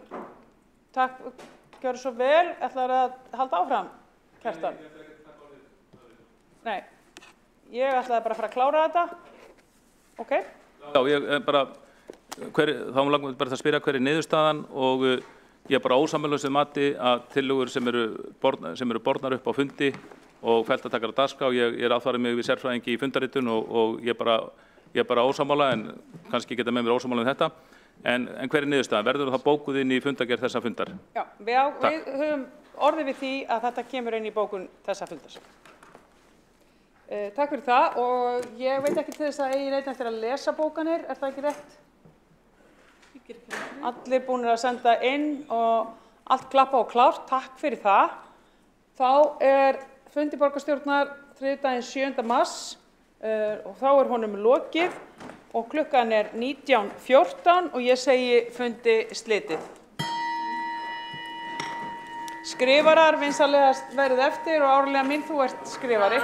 [SPEAKER 1] gjöra svo vel, ætlar að halda áfram, Kjartan? Nei, ég ætlaði bara að fara að klára þetta. Ok?
[SPEAKER 5] Já, ég bara, þá langar við bara að spyrja hver er niðurstaðan og ég er bara ósammála mati að tillögur sem eru bornar upp á fundi og felt að taka á dagskrá. Ég er aðfarið mig við sérfræðingi í fundaritun og ég er bara ósammála, en kannski geta með mér ósammála þetta. En hver er niðurstaðan? Verður það bókuð inn í fundargerð þessa fundar?
[SPEAKER 1] Já, við höfum orðið við því að þetta kemur inn í bókun þessa fundar. Takk fyrir það og ég veit ekki til þess að eigi neitt eftir að lesa bókanir, er það ekki rétt? Allir búnir að senda inn og allt klappa og klárt, takk fyrir það. Þá er fundi borgarstjórnar þriðjudaginn 7. mars og þá er honum lokið og klukkan er 19:14 og ég segi fundi slitið. Skrifarar vinsamlegast verið eftir og Árlega mín, þú ert skrifari.